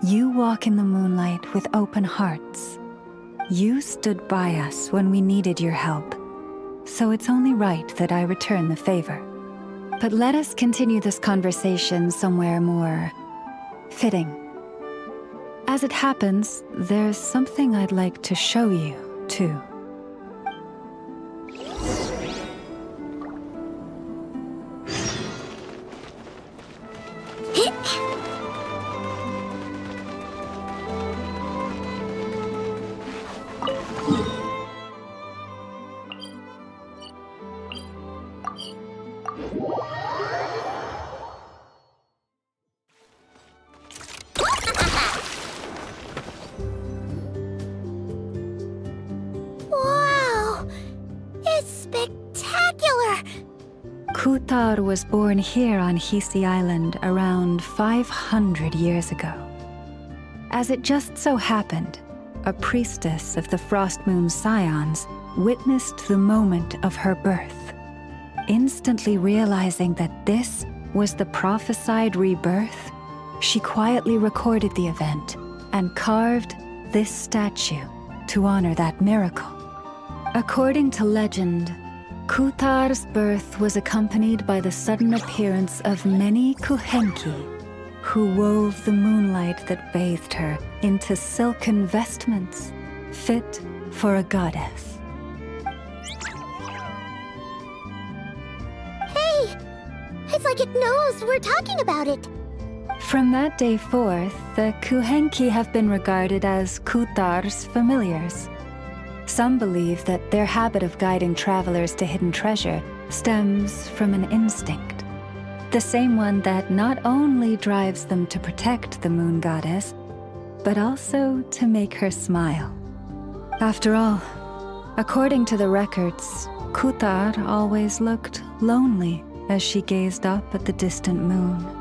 you walk in the moonlight with open hearts. You stood by us when we needed your help, so it's only right that I return the favor. But let us continue this conversation somewhere more fitting. As it happens, there's something I'd like to show you, too. Wow! It's spectacular! Kutar was born here on Hisi Island around 500 years ago. As it just so happened, a priestess of the Frost Moon Scions witnessed the moment of her birth. Instantly realizing that this was the prophesied rebirth, she quietly recorded the event and carved this statue to honor that miracle. According to legend, Kutar's birth was accompanied by the sudden appearance of many Kuhenki, who wove the moonlight that bathed her into silken vestments fit for a goddess. Hey! It's like it knows we're talking about it. From that day forth, the Kuhenki have been regarded as Kutar's familiars. Some believe that their habit of guiding travelers to hidden treasure stems from an instinct. The same one that not only drives them to protect the moon goddess, but also to make her smile. After all, according to the records, Kutar always looked lonely as she gazed up at the distant moon.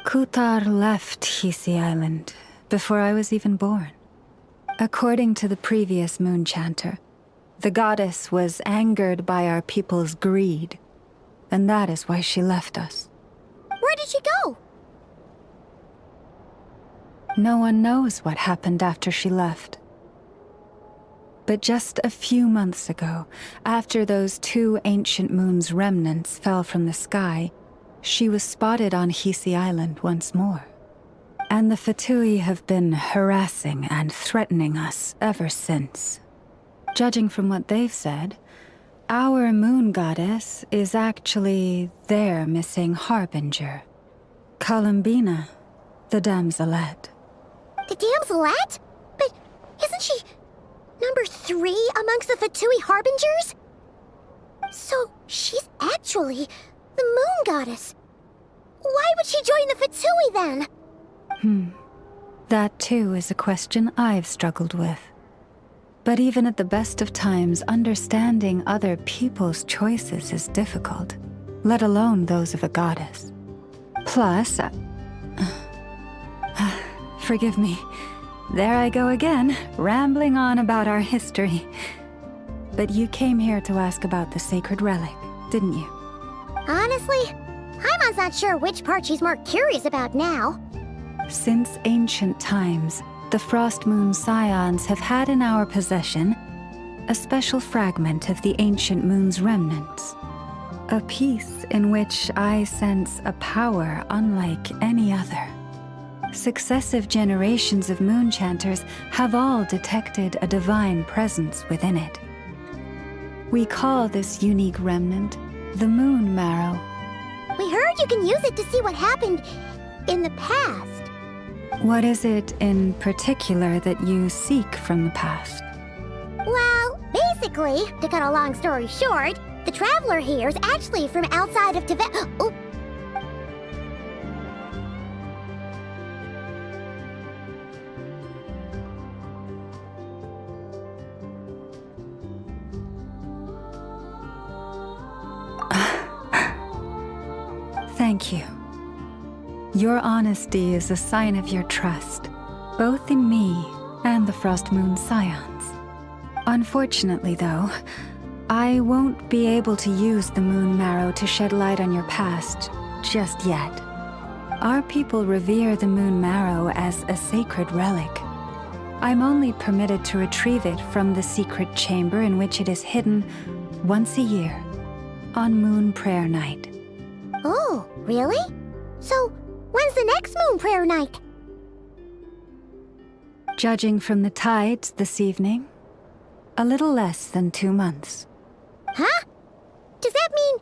Kutar left Hisi Island before I was even born. According to the previous moon chanter, the goddess was angered by our people's greed, and that is why she left us. Where did she go? No one knows what happened after she left. But just a few months ago, after those 2 ancient moon's remnants fell from the sky, she was spotted on Hisi Island once more. And the Fatui have been harassing and threatening us ever since. Judging from what they've said, our moon goddess is actually their missing harbinger, Columbina, the damselette. The damselette? But isn't she number 3 amongst the Fatui harbingers? So she's actually the moon goddess. Why would she join the Fatui then? That too is a question I've struggled with. But even at the best of times, understanding other people's choices is difficult, let alone those of a goddess. Plus, forgive me, there I go again, rambling on about our history. But you came here to ask about the sacred relic, didn't you? Honestly, Paimon's not sure which part she's more curious about now. Since ancient times, the Frost Moon Scions have had in our possession a special fragment of the ancient moon's remnants. A piece in which I sense a power unlike any other. Successive generations of moon chanters have all detected a divine presence within it. We call this unique remnant the Moon Marrow. We heard you can use it to see what happened in the past. What is it in particular that you seek from the past? Well, basically, to cut a long story short, the traveler here is actually from outside of Tibet. Oh. Thank you. Your honesty is a sign of your trust, both in me and the Frost Moon Scions. Unfortunately, though, I won't be able to use the Moon Marrow to shed light on your past just yet. Our people revere the Moon Marrow as a sacred relic. I'm only permitted to retrieve it from the secret chamber in which it is hidden once a year, on Moon Prayer Night. Oh, really? So, when's the next Moon Prayer Night? Judging from the tides this evening, a little less than 2 months. Huh? Does that mean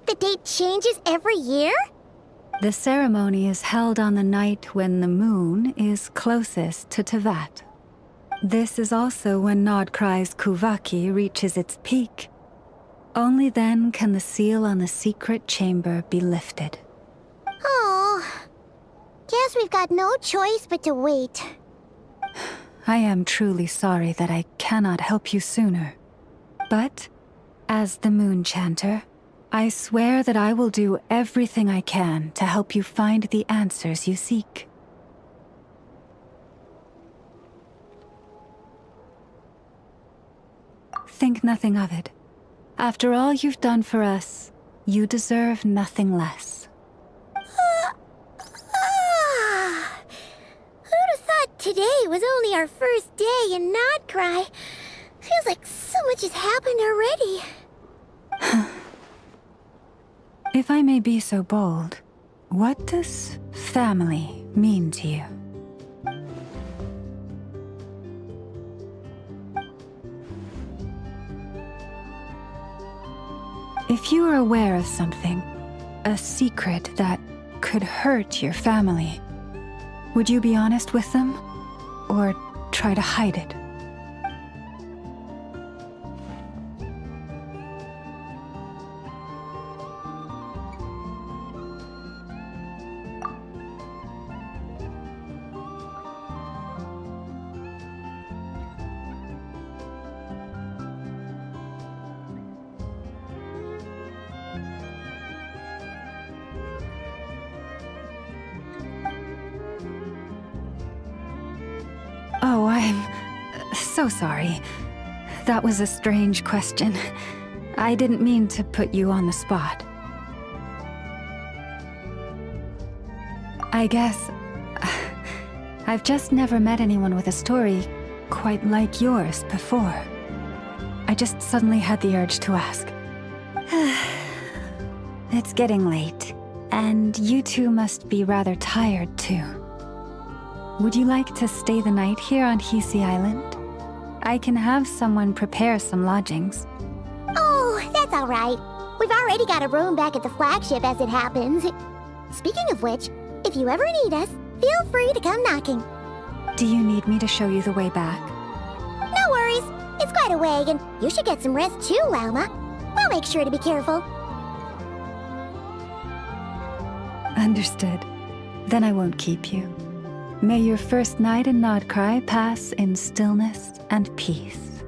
the date changes every year? The ceremony is held on the night when the moon is closest to Tevat. This is also when Nodkrai's Kuvaki reaches its peak. Only then can the seal on the secret chamber be lifted. Oh, guess we've got no choice but to wait. I am truly sorry that I cannot help you sooner. But, as the Moon Chanter, I swear that I will do everything I can to help you find the answers you seek. Think nothing of it. After all you've done for us, you deserve nothing less. Who'd have thought today was only our first day in Nodcry? Feels like so much has happened already. If I may be so bold, what does family mean to you? If you are aware of something, a secret that could hurt your family, would you be honest with them, or try to hide it? Oh, I'm so sorry. That was a strange question. I didn't mean to put you on the spot. I've just never met anyone with a story quite like yours before. I just suddenly had the urge to ask. It's getting late, and you two must be rather tired too. Would you like to stay the night here on Hisi Island? I can have someone prepare some lodgings. Oh, that's all right. We've already got a room back at the flagship as it happens. Speaking of which, if you ever need us, feel free to come knocking. Do you need me to show you the way back? No worries. It's quite a way, and you should get some rest too, Lauma. We'll make sure to be careful. Understood. Then I won't keep you. May your first night in Nodcry pass in stillness and peace.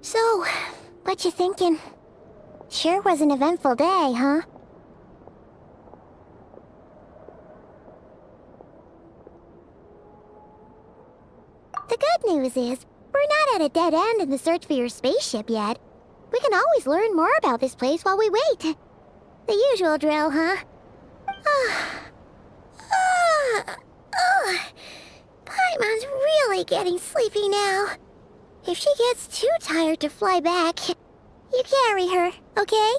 So, what you thinking? Sure was an eventful day, huh? The good news is, we're not at a dead end in the search for your spaceship yet. We can always learn more about this place while we wait. The usual drill, huh? Paimon's really getting sleepy now. If she gets too tired to fly back, you carry her, okay?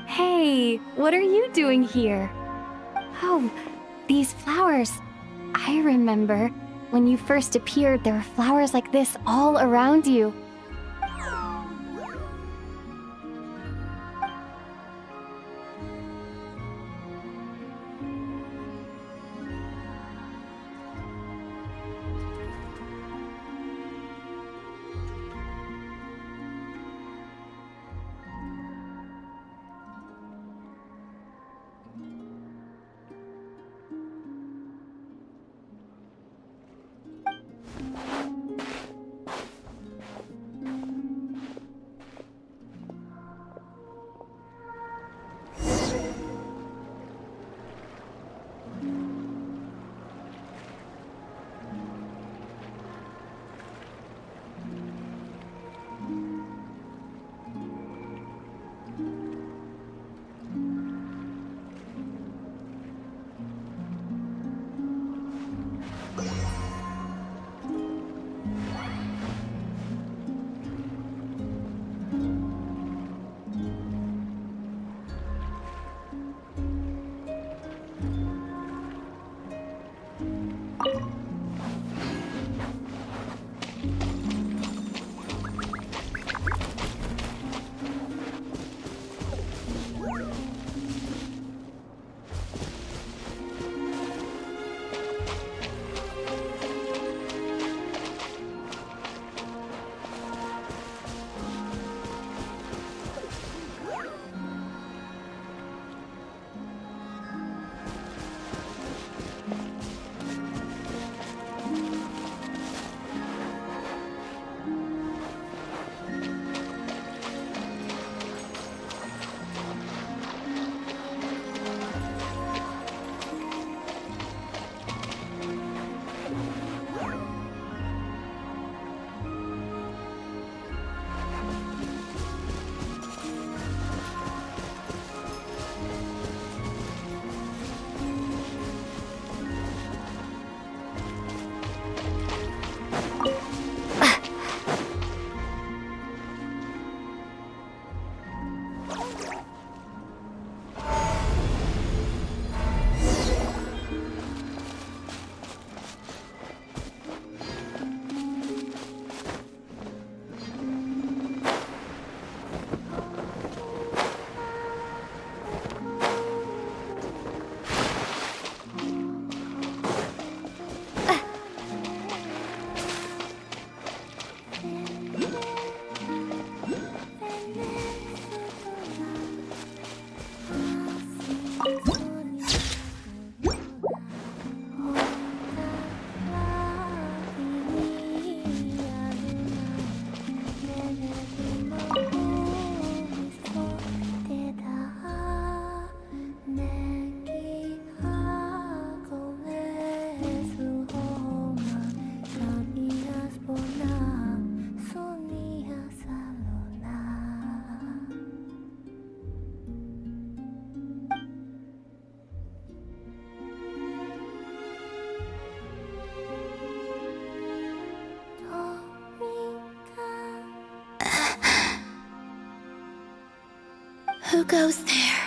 Hey, what are you doing here? Oh, these flowers. I remember. When you first appeared, there were flowers like this all around you. Who goes there?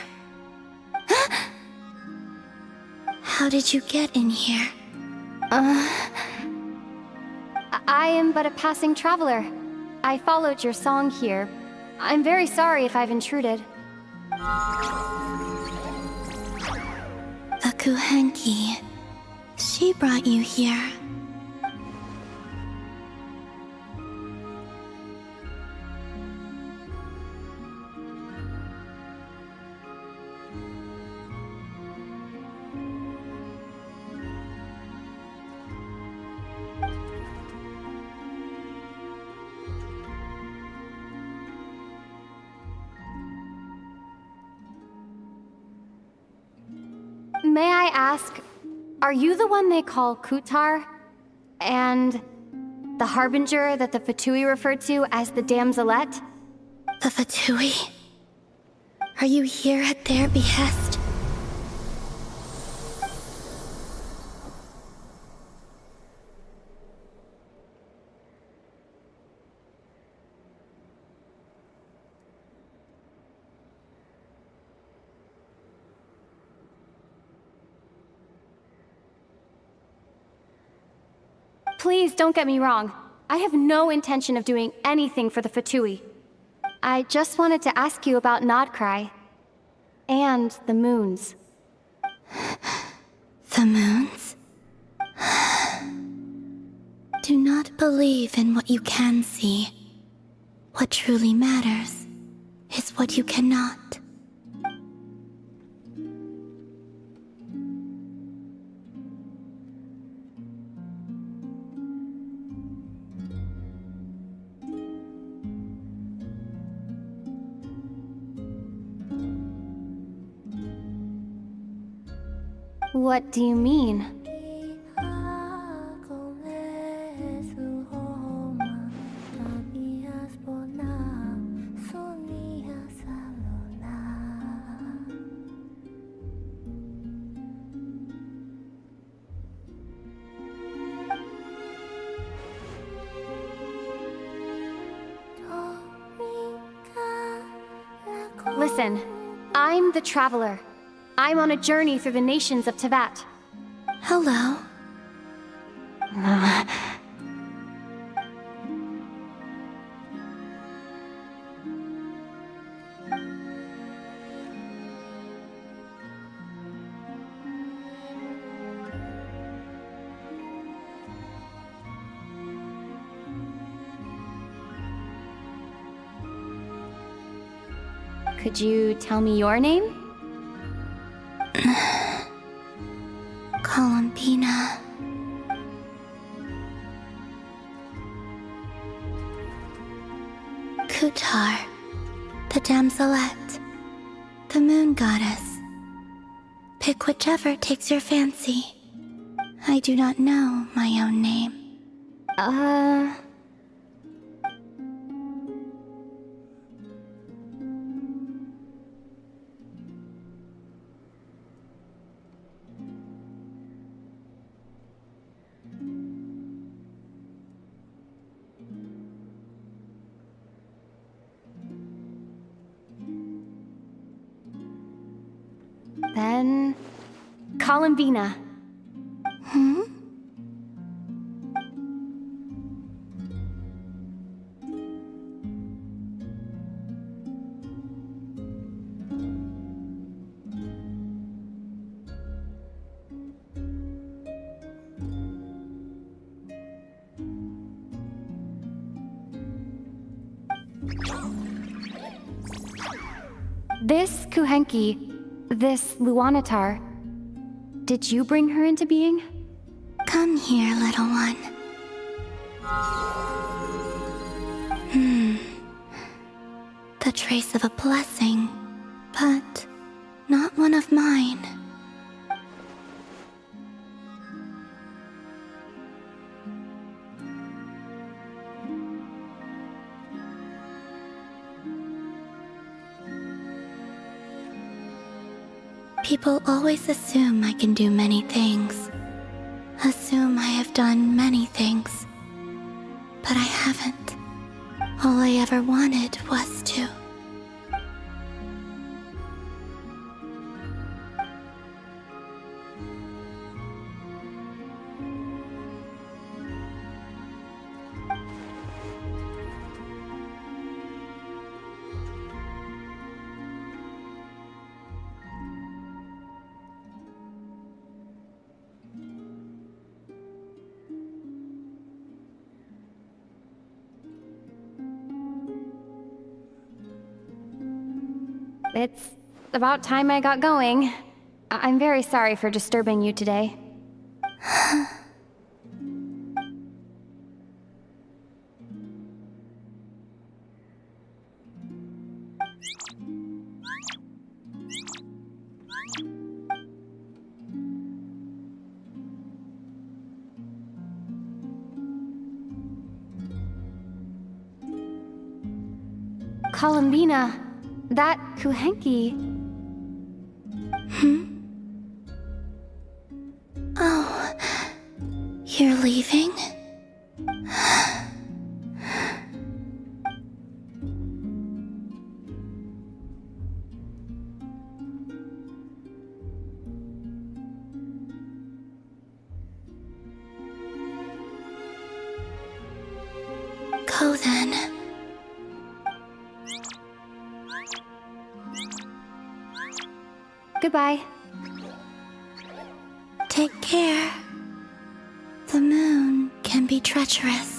How did you get in here? I am but a passing traveler. I followed your song here. I'm very sorry if I've intruded. The Kuhenki. She brought you here. May I ask, are you the one they call Kutar? And the harbinger that the Fatui referred to as the Damselette? The Fatui? Are you here at their behest? Please don't get me wrong. I have no intention of doing anything for the Fatui. I just wanted to ask you about Nodcry. And the moons. The moons? Do not believe in what you can see. What truly matters is what you cannot. What do you mean? Listen, I'm the Traveler. I'm on a journey through the nations of Teyvat. Hello. Could you tell me your name? Columbina. Kutar, the damselette, the moon goddess. Pick whichever takes your fancy. I do not know my own name. Then... Columbina. Hmm? This Kuhenki, this Luanatar, did you bring her into being? Come here, little one. The trace of a blessing, but not one of mine. People always assume I can do many things. Assume I have done many things. But I haven't. All I ever wanted was to. It's about time I got going. I'm very sorry for disturbing you today. Columbina, that Kuhenki... Oh, you're leaving? go then. Goodbye. Take care. The moon can be treacherous.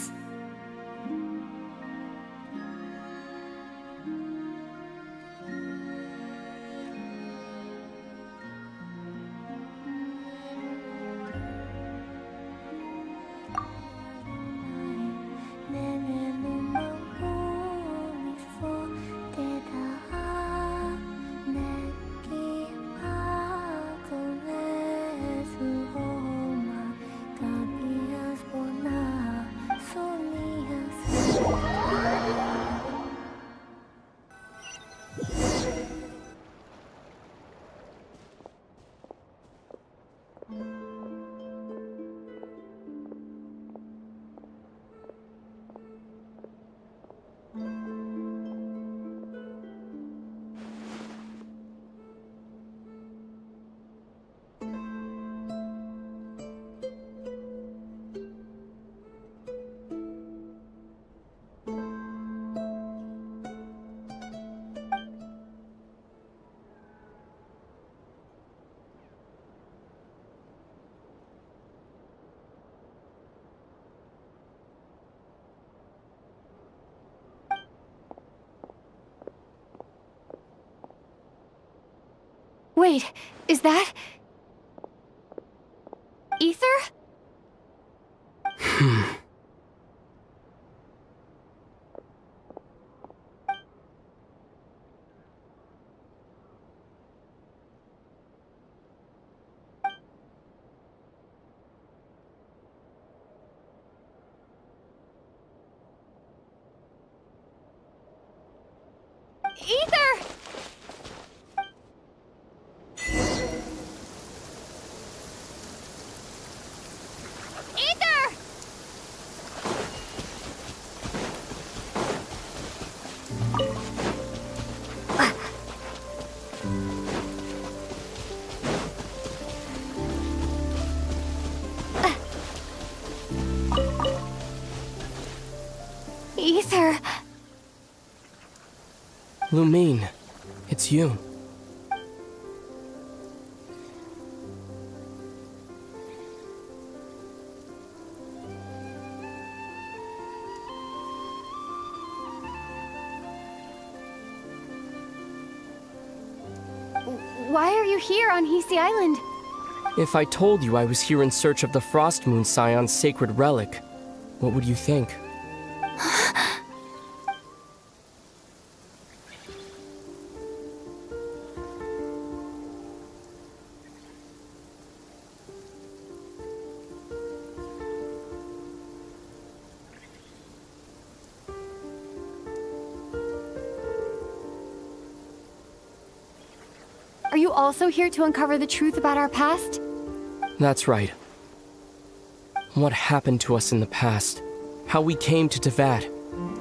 Wait, is that... Ether? Ether! Ether! Ether! Lumine, it's you. Why are you here on Hisi Island? If I told you I was here in search of the Frost Moon Scion's sacred relic, what would you think? Are you also here to uncover the truth about our past? That's right. What happened to us in the past? How we came to Tevat?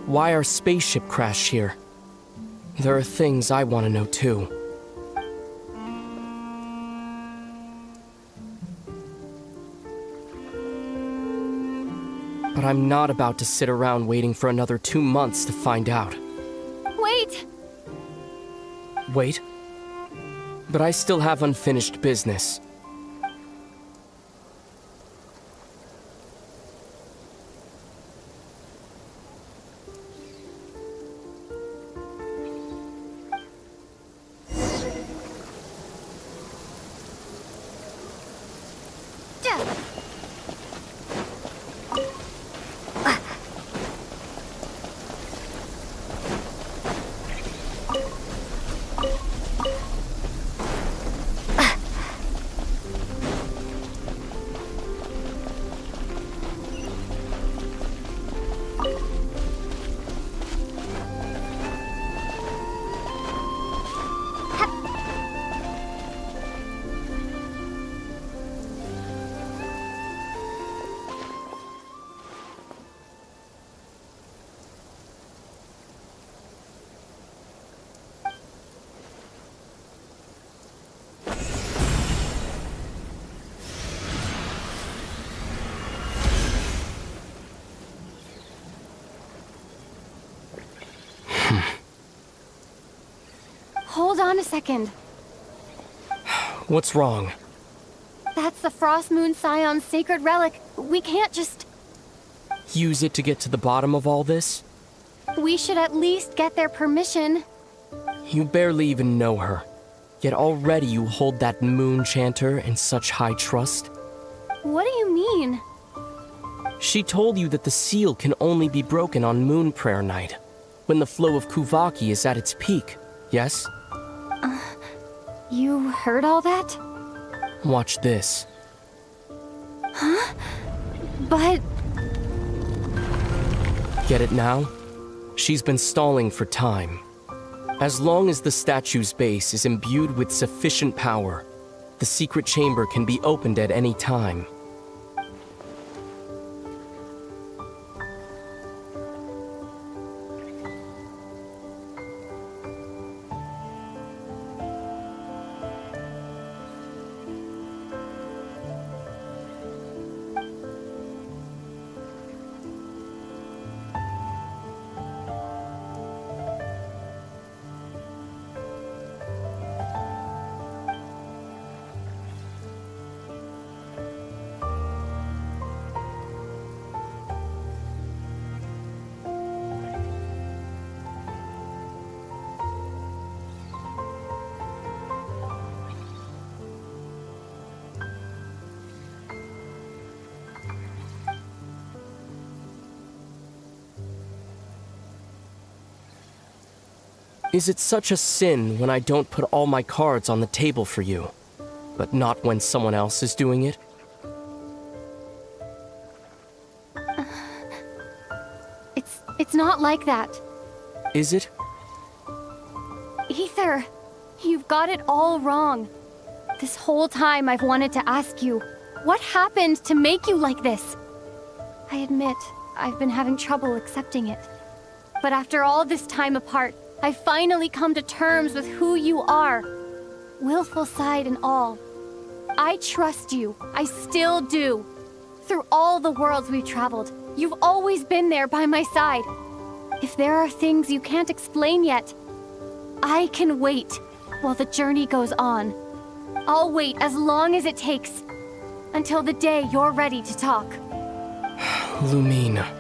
Why our spaceship crashed here? There are things I want to know too. But I'm not about to sit around waiting for another 2 months to find out. Wait! Wait? But I still have unfinished business. Hold on a second. What's wrong? That's the Frost Moon Scion's sacred relic. We can't just... Use it to get to the bottom of all this? We should at least get their permission. You barely even know her. Yet already you hold that moon chanter in such high trust. What do you mean? She told you that the seal can only be broken on Moon Prayer Night, when the flow of Kuvaki is at its peak, yes? You heard all that? Watch this. Huh? But... Get it now? She's been stalling for time. As long as the statue's base is imbued with sufficient power, the secret chamber can be opened at any time. Is it such a sin when I don't put all my cards on the table for you, but not when someone else is doing it? It's not like that. Is it? Ether, you've got it all wrong. This whole time I've wanted to ask you, what happened to make you like this? I admit, I've been having trouble accepting it. But after all this time apart, I've finally come to terms with who you are. Willful side and all. I trust you. I still do. Through all the worlds we've traveled, you've always been there by my side. If there are things you can't explain yet, I can wait while the journey goes on. I'll wait as long as it takes, until the day you're ready to talk. Lumine.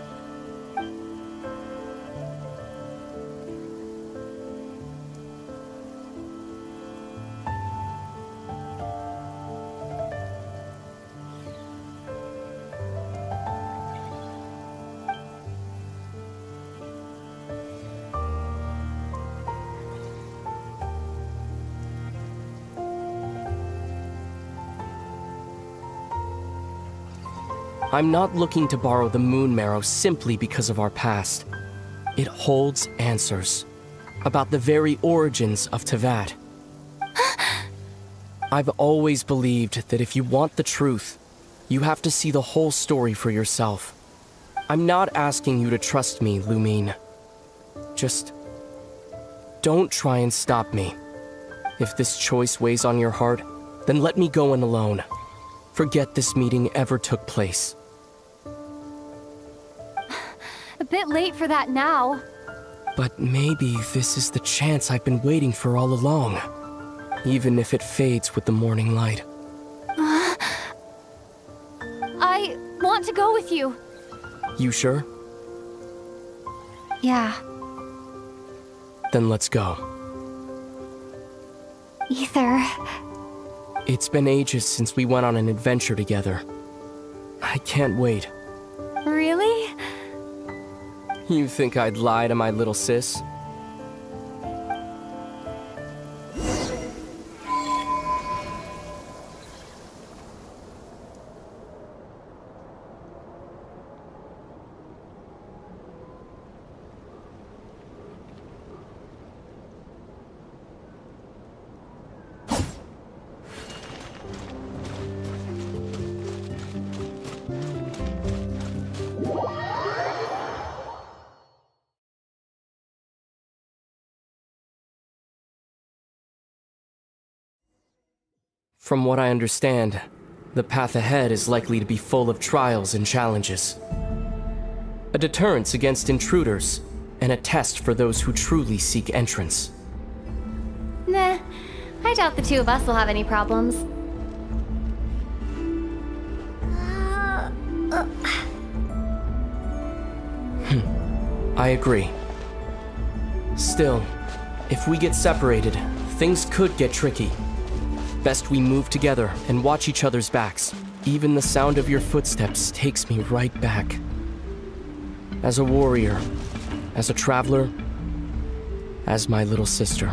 I'm not looking to borrow the Moon Marrow simply because of our past. It holds answers about the very origins of Teyvat. I've always believed that if you want the truth, you have to see the whole story for yourself. I'm not asking you to trust me, Lumine. Just don't try and stop me. If this choice weighs on your heart, then let me go in alone. Forget this meeting ever took place. A bit late for that now. But maybe this is the chance I've been waiting for all along. Even if it fades with the morning light. I want to go with you. You sure? Yeah. Then let's go. Ether. It's been ages since we went on an adventure together. I can't wait. Really? You think I'd lie to my little sis? From what I understand, the path ahead is likely to be full of trials and challenges. A deterrence against intruders, and a test for those who truly seek entrance. doubt the two of us will have any problems. I agree. Still, if we get separated, things could get tricky. Best we move together and watch each other's backs. Even the sound of your footsteps takes me right back. As a warrior, as a traveler, as my little sister.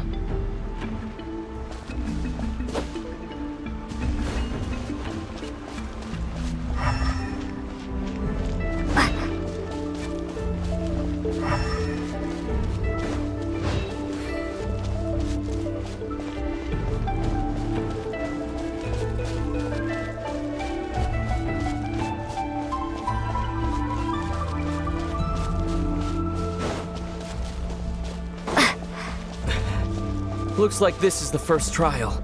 Looks like this is the first trial.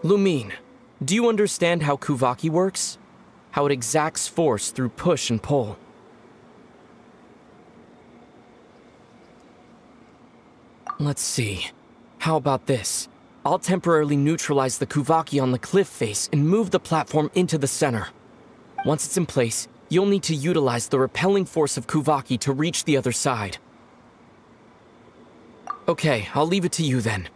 Lumine, do you understand how Kuvaki works? How it exacts force through push and pull? Let's see. How about this? I'll temporarily neutralize the Kuvaki on the cliff face and move the platform into the center. Once it's in place, you'll need to utilize the repelling force of Kuvaki to reach the other side. Okay, I'll leave it to you then.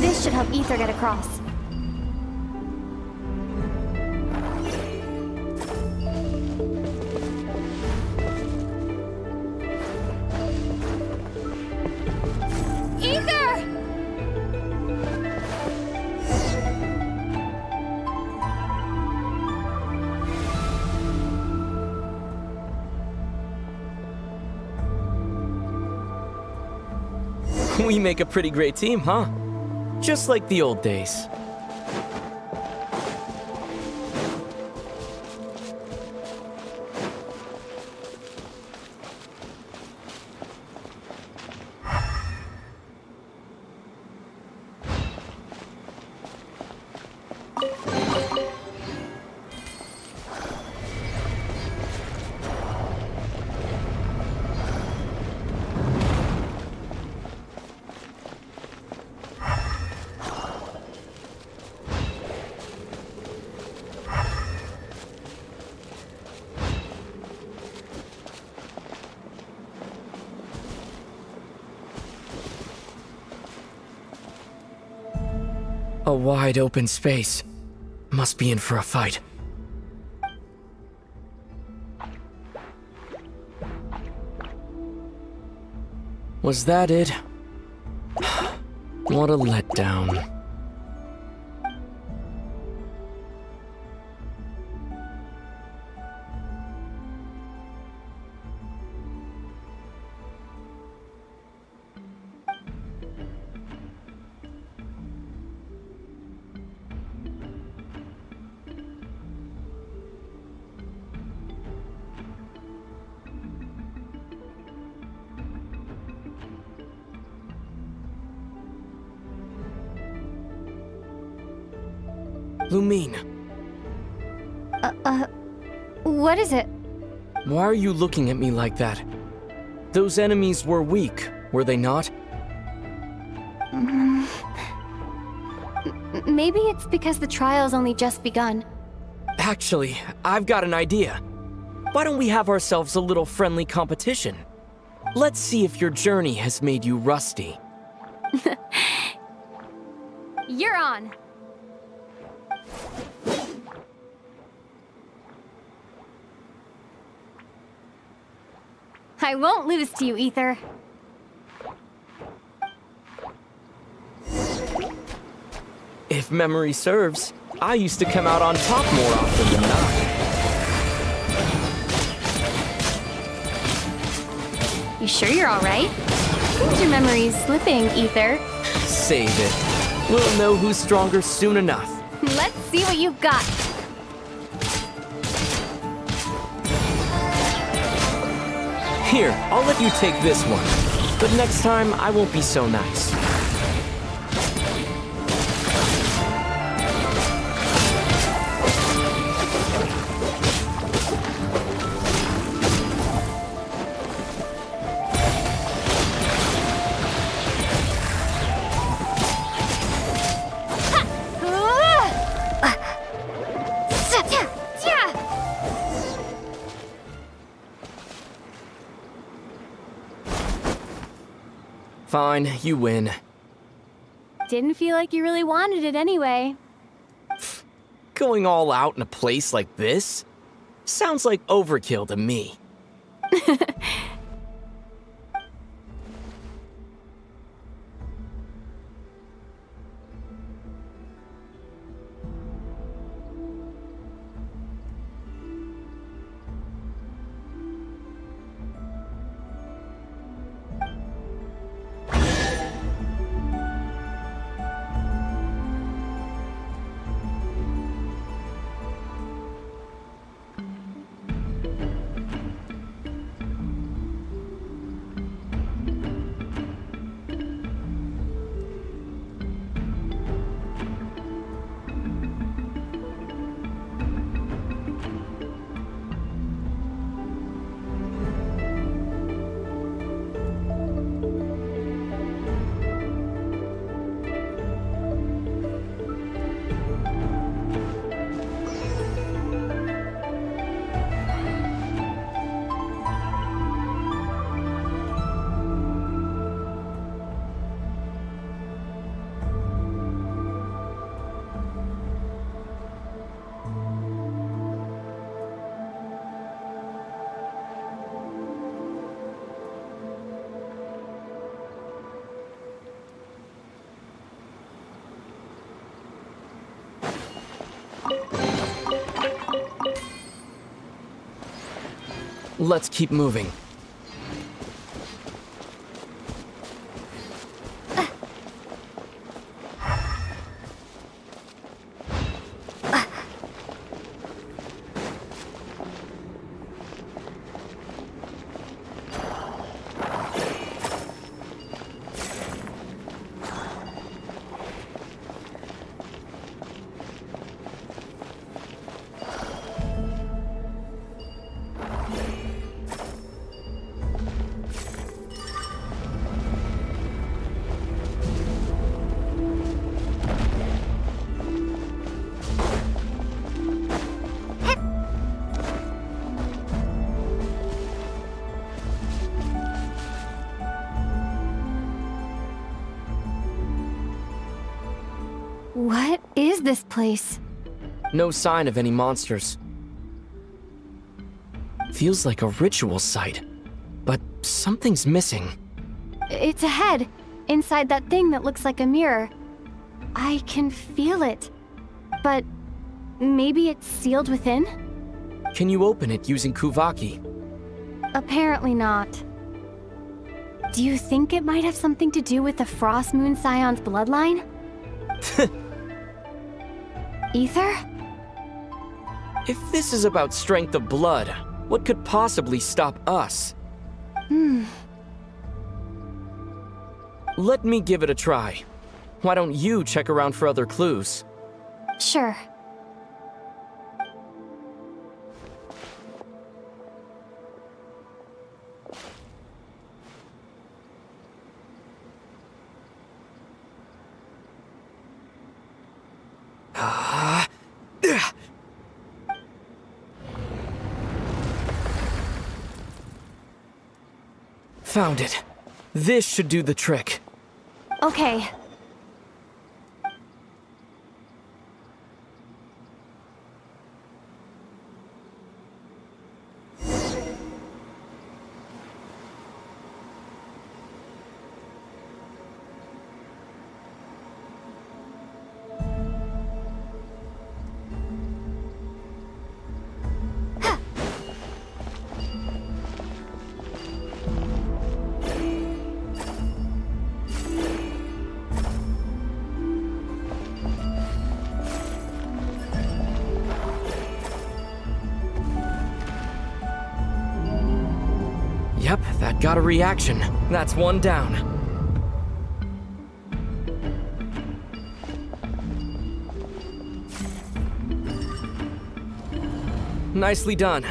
This should help Ether get across. Ether! We make a pretty great team, huh? Just like the old days. A wide open space. Must be in for a fight. Was that it? What a letdown. Lumine. What is it? Why are you looking at me like that? Those enemies were weak, were they not? Maybe it's because the trial's only just begun. Actually, I've got an idea. Why don't we have ourselves a little friendly competition? Let's see if your journey has made you rusty. You're on. I won't lose to you, Ether. If memory serves, I used to come out on top more often than not. You sure you're alright? Seems your memory's slipping, Ether. Save it. We'll know who's stronger soon enough. Let's see what you've got. Here, I'll let you take this one. But next time, I won't be so nice. Fine, you win. Didn't feel like you really wanted it anyway. Going all out in a place like this? Sounds like overkill to me. Let's keep moving. What is this place? No sign of any monsters. Feels like a ritual site, but something's missing. It's ahead, inside that thing that looks like a mirror. I can feel it. But maybe it's sealed within? Can you open it using Kuvaki? Apparently not. Do you think it might have something to do with the Frost Moon Scion's bloodline? Ether? If this is about strength of blood, what could possibly stop us? Let me give it a try. Why don't you check around for other clues? Sure. Found it. This should do the trick. Okay. Yep, that got a reaction. That's one down. Nicely done.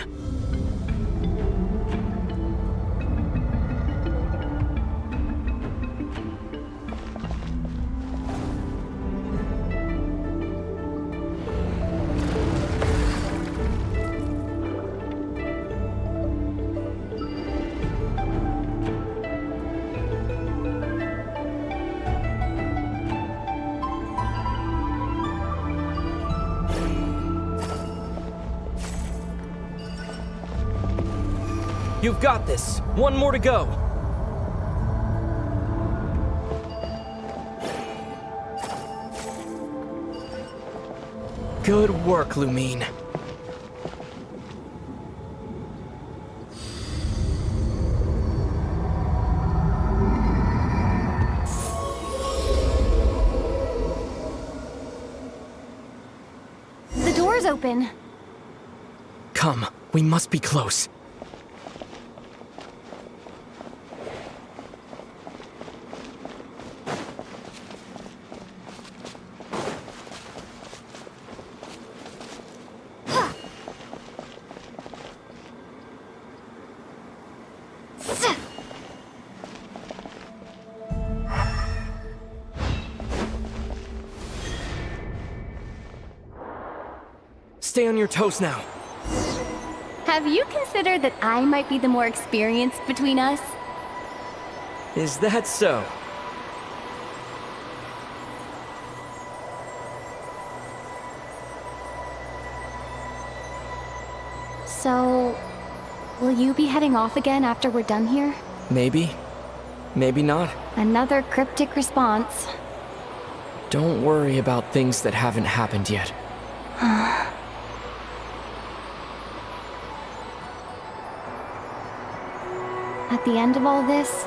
You've got this. One more to go. Good work, Lumine. The door's open. Come, we must be close. Stay on your toes now. Have you considered that I might be the more experienced between us? Is that so? So, will you be heading off again after we're done here? Maybe. Maybe not. Another cryptic response. Don't worry about things that haven't happened yet. At the end of all this,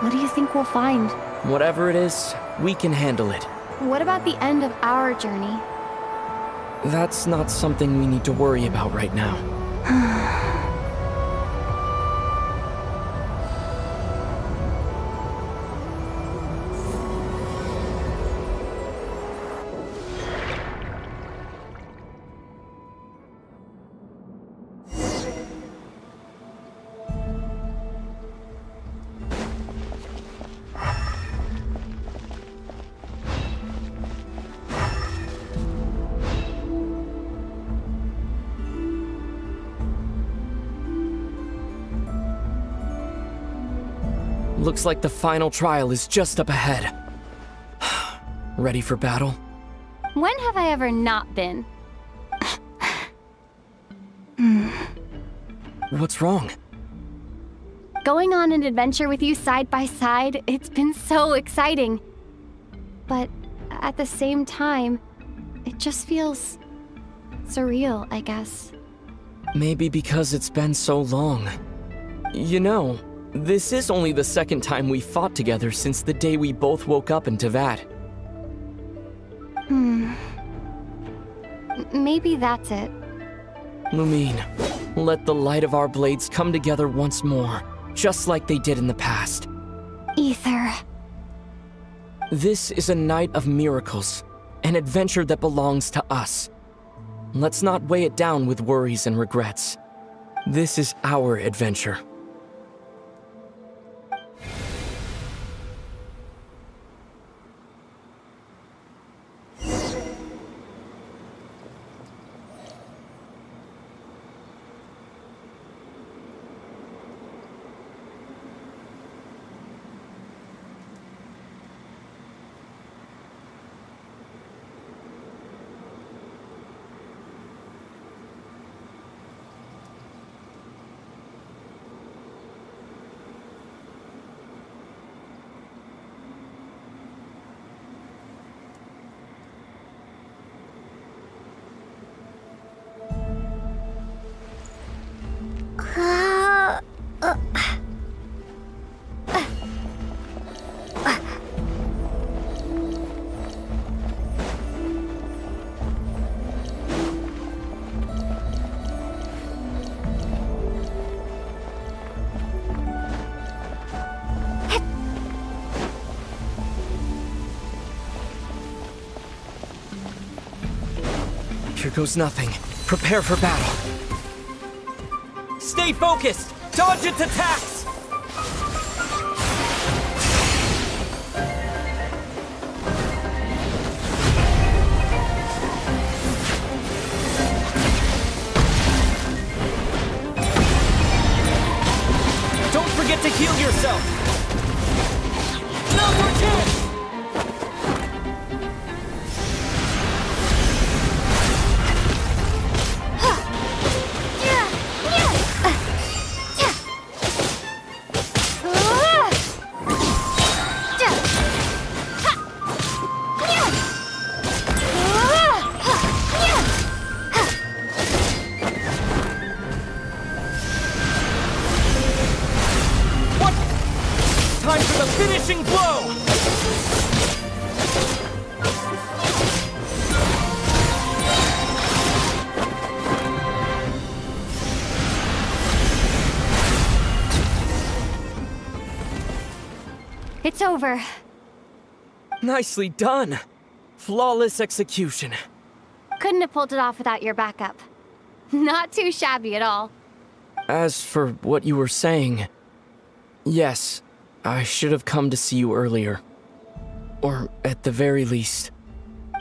what do you think we'll find? Whatever it is, we can handle it. What about the end of our journey? That's not something we need to worry about right now. Looks like the final trial is just up ahead. Ready for battle? When have I ever not been? What's wrong? Going on an adventure with you side by side, it's been so exciting. But at the same time, it just feels surreal, I guess. Maybe because it's been so long. You know, this is only the second time we fought together since the day we both woke up in Tevat. Maybe that's it. Lumine, let the light of our blades come together once more, just like they did in the past. Ether. This is a night of miracles, an adventure that belongs to us. Let's not weigh it down with worries and regrets. This is our adventure. Here goes nothing. Prepare for battle. Stay focused! Dodge its attacks! Don't forget to heal yourself! Now's your chance! Time for the finishing blow! It's over. Nicely done. Flawless execution. Couldn't have pulled it off without your backup. Not too shabby at all. As for what you were saying, yes, I should have come to see you earlier. Or at the very least.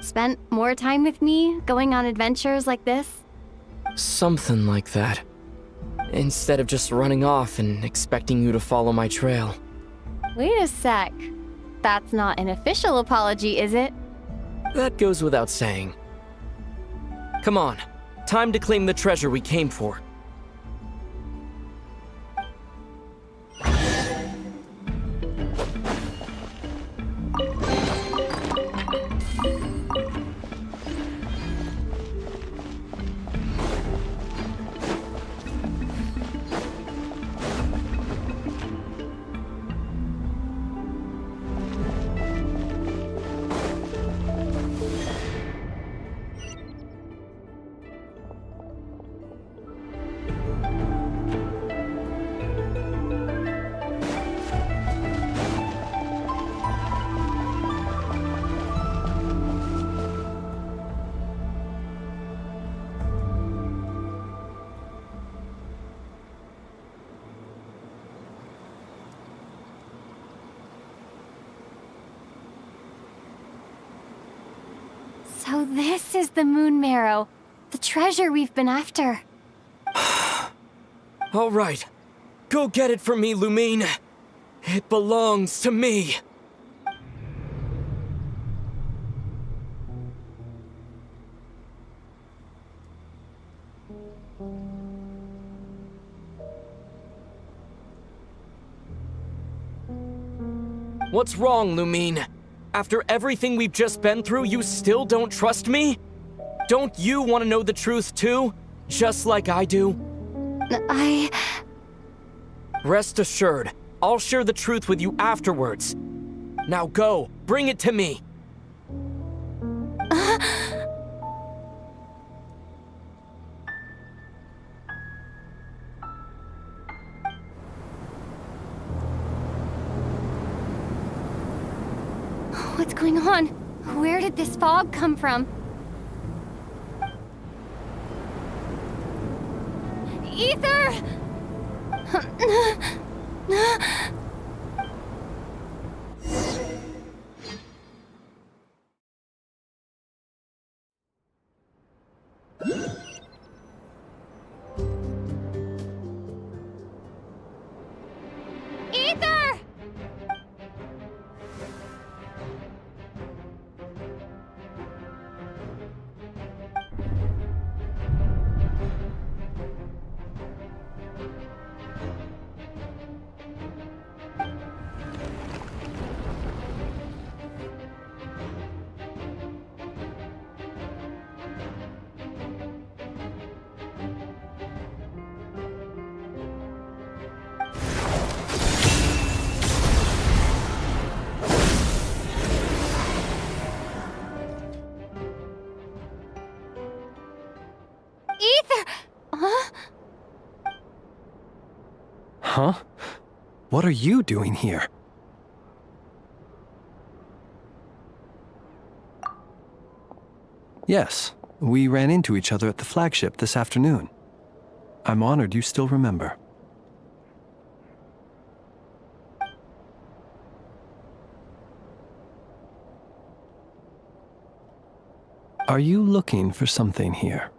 Spent more time with me, going on adventures like this? Something like that. Instead of just running off and expecting you to follow my trail. Wait a sec. That's not an official apology, is it? That goes without saying. Come on, time to claim the treasure we came for. So this is the Moon Marrow, the treasure we've been after. All right, go get it for me, Lumine. It belongs to me. What's wrong, Lumine? After everything we've just been through, you still don't trust me? Don't you want to know the truth too? Just like I do? Rest assured, I'll share the truth with you afterwards. Now go, bring it to me. What's going on? Where did this fog come from? Ether! Ether! Huh? What are you doing here? Yes, We ran into each other at the flagship this afternoon. I'm honored you still remember. Are you looking for something here?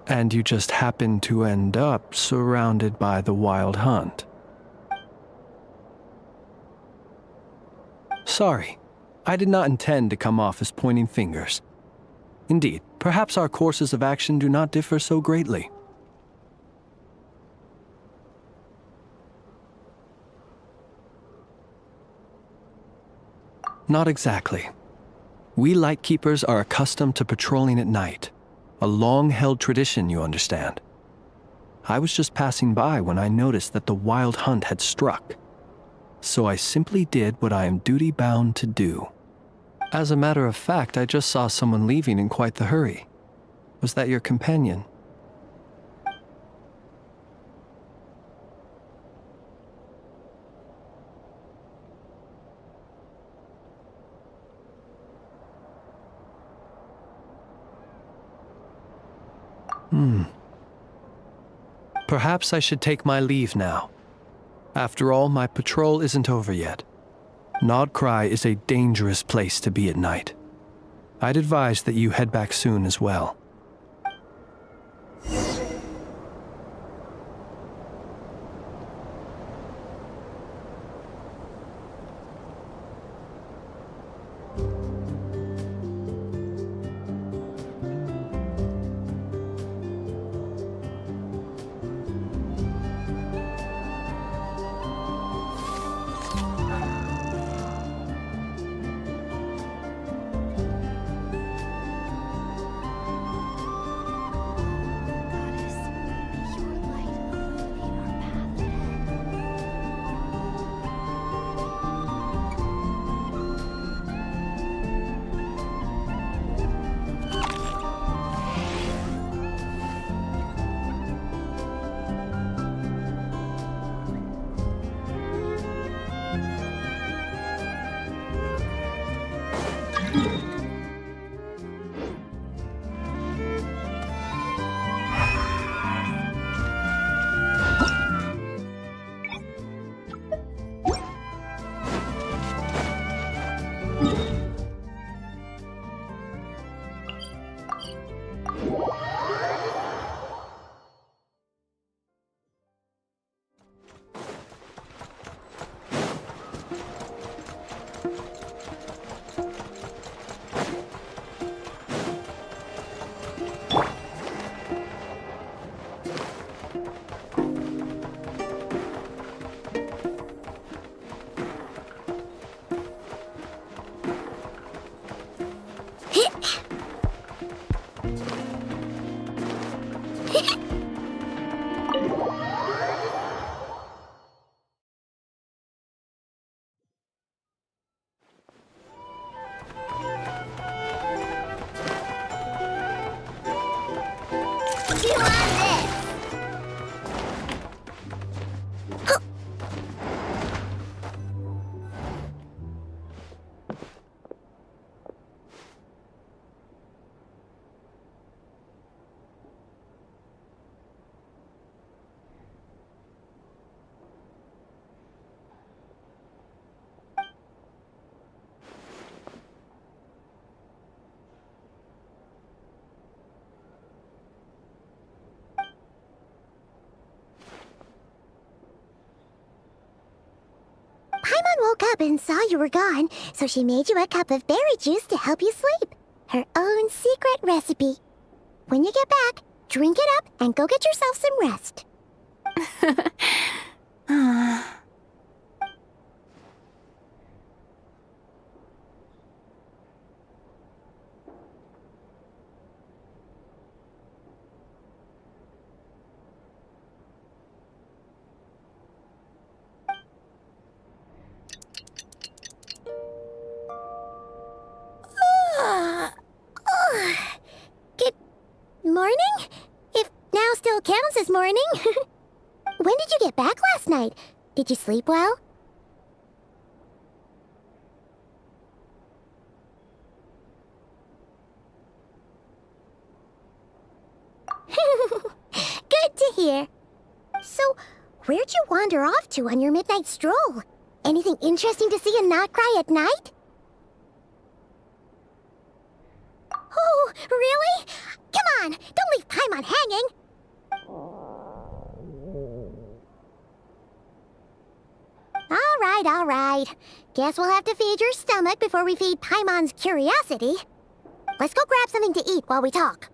And you just happen to end up surrounded by the Wild Hunt. Sorry, I did not intend to come off as pointing fingers. Indeed, perhaps our courses of action do not differ so greatly. Not exactly. We Lightkeepers are accustomed to patrolling at night. A long-held tradition, you understand. I was just passing by when I noticed that the Wild Hunt had struck. So I simply did what I am duty-bound to do. As a matter of fact, I just saw someone leaving in quite the hurry. Was that your companion? Perhaps I should take my leave now. After all, my patrol isn't over yet. Nodcry is a dangerous place to be at night. I'd advise that you head back soon as well. Paimon woke up and saw you were gone, so she made you a cup of berry juice to help you sleep. Her own secret recipe. When you get back, drink it up and go get yourself some rest. morning? If now still counts as morning. When did you get back last night? Did you sleep well? Good to hear. So, where'd you wander off to on your midnight stroll? Anything interesting to see and not cry at night? Oh, really? Come on, don't leave Paimon hanging! All right. Guess we'll have to feed your stomach before we feed Paimon's curiosity. Let's go grab something to eat while we talk.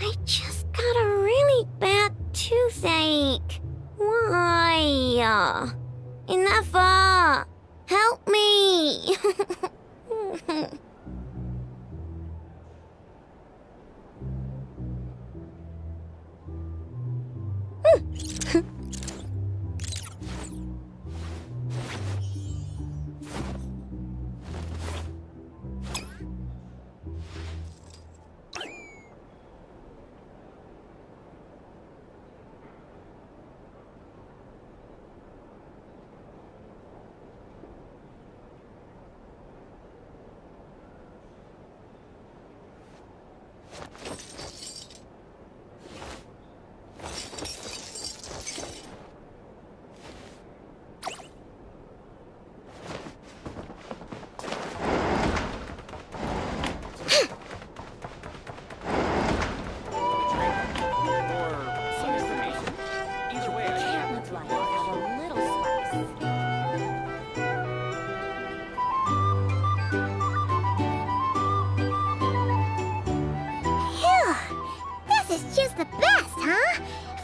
I just got a really bad toothache. Why? Enough! Help me!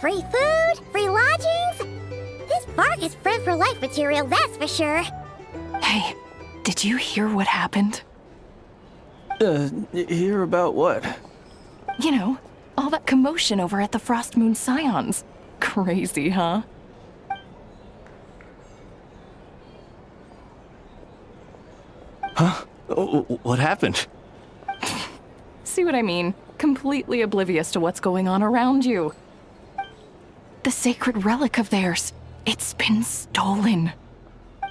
Free food, free lodgings. This park is friend for life material, that's for sure. Hey, did you hear what happened? Hear about what? You know, all that commotion over at the Frost Moon Scions. Crazy, huh? Huh? What happened? See what I mean? Completely oblivious to what's going on around you. The sacred relic of theirs. It's been stolen.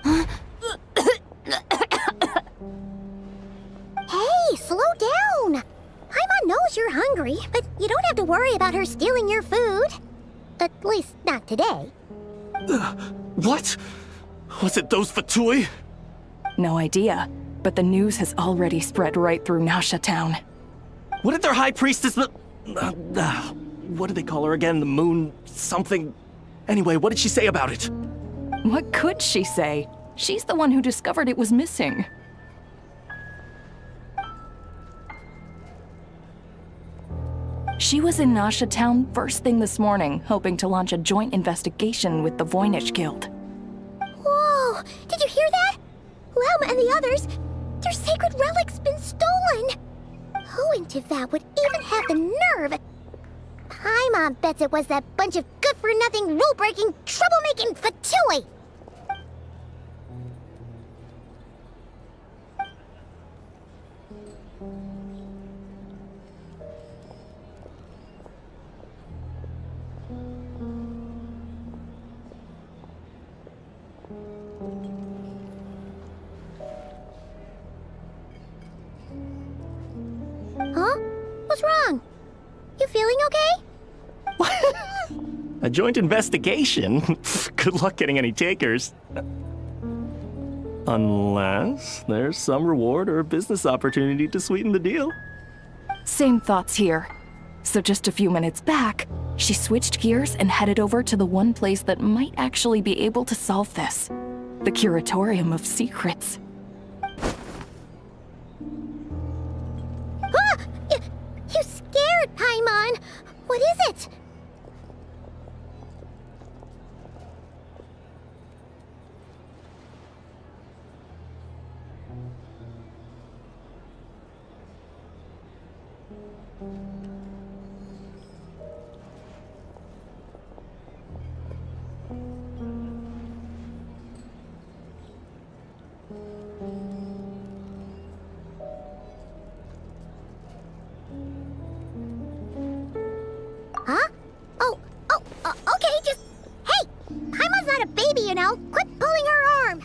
Hey, slow down! Paimon knows you're hungry, but you don't have to worry about her stealing your food. At least, not today. What? Was it those Fatui? No idea, but the news has already spread right through Nasha Town. What did their high priestess... what did they call her again? The moon... something... Anyway, what did she say about it? What could she say? She's the one who discovered it was missing. She was in Nasha Town first thing this morning, hoping to launch a joint investigation with the Voynich Guild. Whoa! Did you hear that? Lauma and the others, their sacred relic's been stolen! Who in Teyvat would even have the nerve? Paimon bets it was that bunch of good-for-nothing, rule-breaking, troublemaking Fatui! Huh? What's wrong? You feeling okay? A joint investigation? Good luck getting any takers. Unless there's some reward or business opportunity to sweeten the deal. Same thoughts here. So just a few minutes back, she switched gears and headed over to the one place that might actually be able to solve this. The Curatorium of Secrets. Ah! You scared, Paimon! What is it? Huh? Okay, just... Hey! Paimon's not a baby, you know! Quit pulling her arm!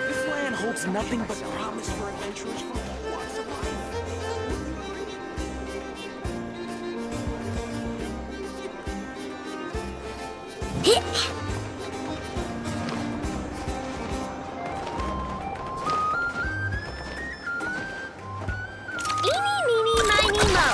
This land holds nothing but promise for adventurers from all walks of life. Eeny, meeny, miny, mo.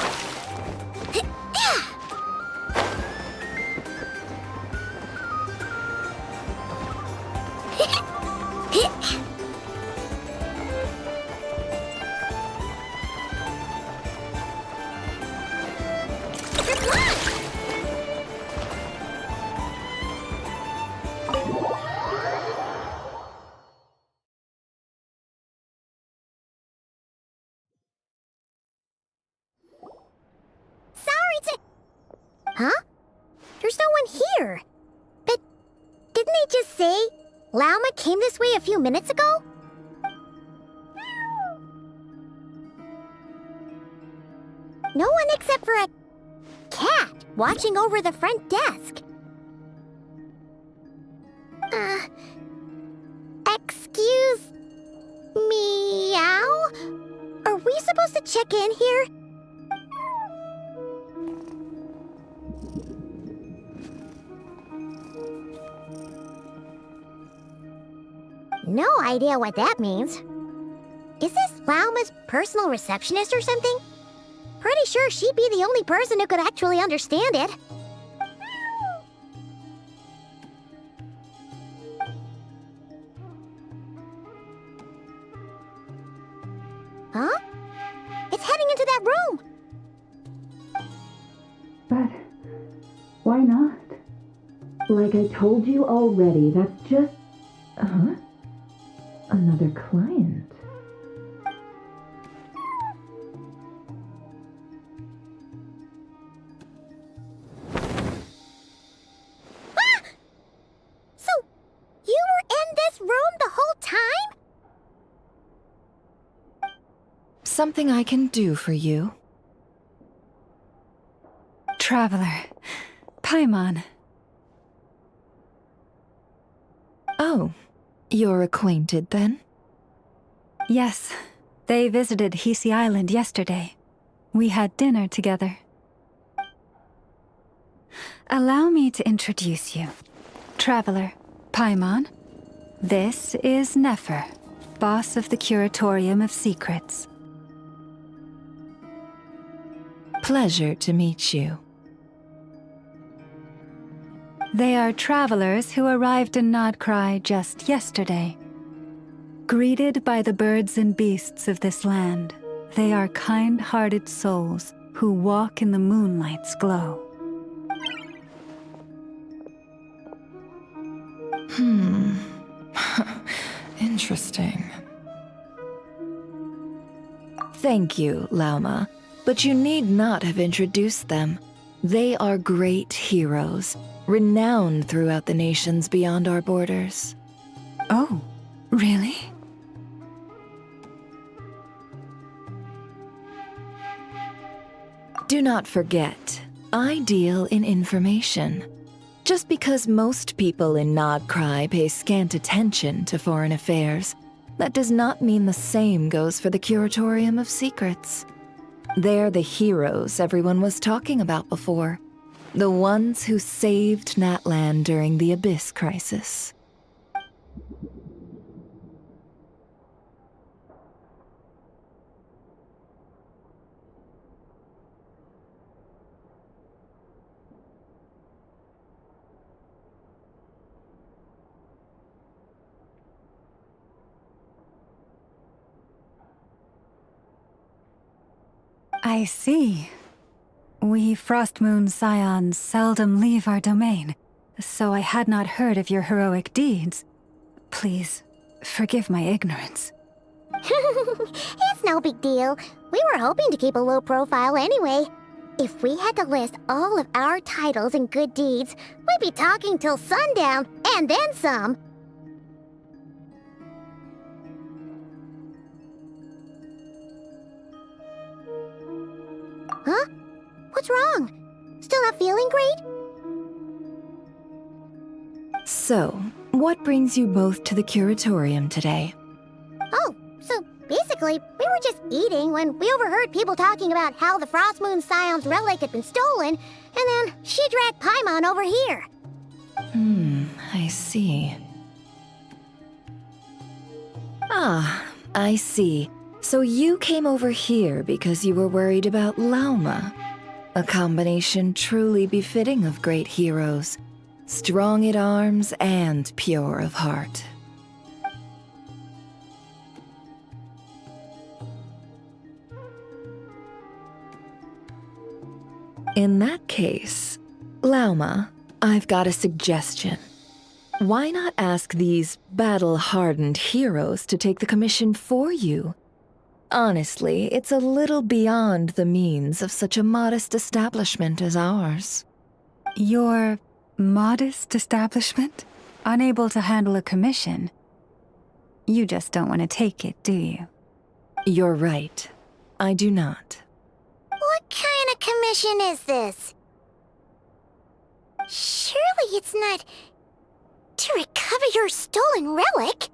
Sorry to... Huh? There's no one here. But didn't they just say Lauma came this way a few minutes ago? No one except for a cat watching over the front desk. Excuse... meow? Are we supposed to check in here? No idea what that means. Is this Lauma's personal receptionist or something? Pretty sure she'd be the only person who could actually understand it. Huh? It's heading into that room! But why not? Like I told you already, that's just... Huh? Another client. Ah! So, you were in this room the whole time? Something I can do for you? Traveler, Paimon. Oh, you're acquainted then? Yes, they visited Hisi Island yesterday. We had dinner together. Allow me to introduce you. Traveler, Paimon. This is Nefer, boss of the Curatorium of Secrets. Pleasure to meet you. They are travelers who arrived in Nodcry just yesterday. Greeted by the birds and beasts of this land, they are kind-hearted souls who walk in the moonlight's glow. Interesting. Thank you, Lauma, but you need not have introduced them. They are great heroes, renowned throughout the nations beyond our borders. Oh, really? Do not forget, I deal in information. Just because most people in Nodcry pay scant attention to foreign affairs, that does not mean the same goes for the Curatorium of Secrets. They're the heroes everyone was talking about before. The ones who saved Natlan during the Abyss crisis. I see. We Frostmoon Scions seldom leave our domain, so I had not heard of your heroic deeds. Please, forgive my ignorance. It's no big deal. We were hoping to keep a low profile anyway. If we had to list all of our titles and good deeds, we'd be talking till sundown, and then some. Huh? What's wrong? Still not feeling great? So, what brings you both to the curatorium today? Oh, so basically, we were just eating when we overheard people talking about how the Frostmoon Scion's relic had been stolen, and then she dragged Paimon over here. I see. Ah, I see. So you came over here because you were worried about Lauma. A combination truly befitting of great heroes. Strong at arms and pure of heart. In that case, Lauma, I've got a suggestion. Why not ask these battle-hardened heroes to take the commission for you? Honestly, it's a little beyond the means of such a modest establishment as ours. Your modest establishment? Unable to handle a commission? You just don't want to take it, do you? You're right. I do not. What kind of commission is this? Surely it's not to recover your stolen relic?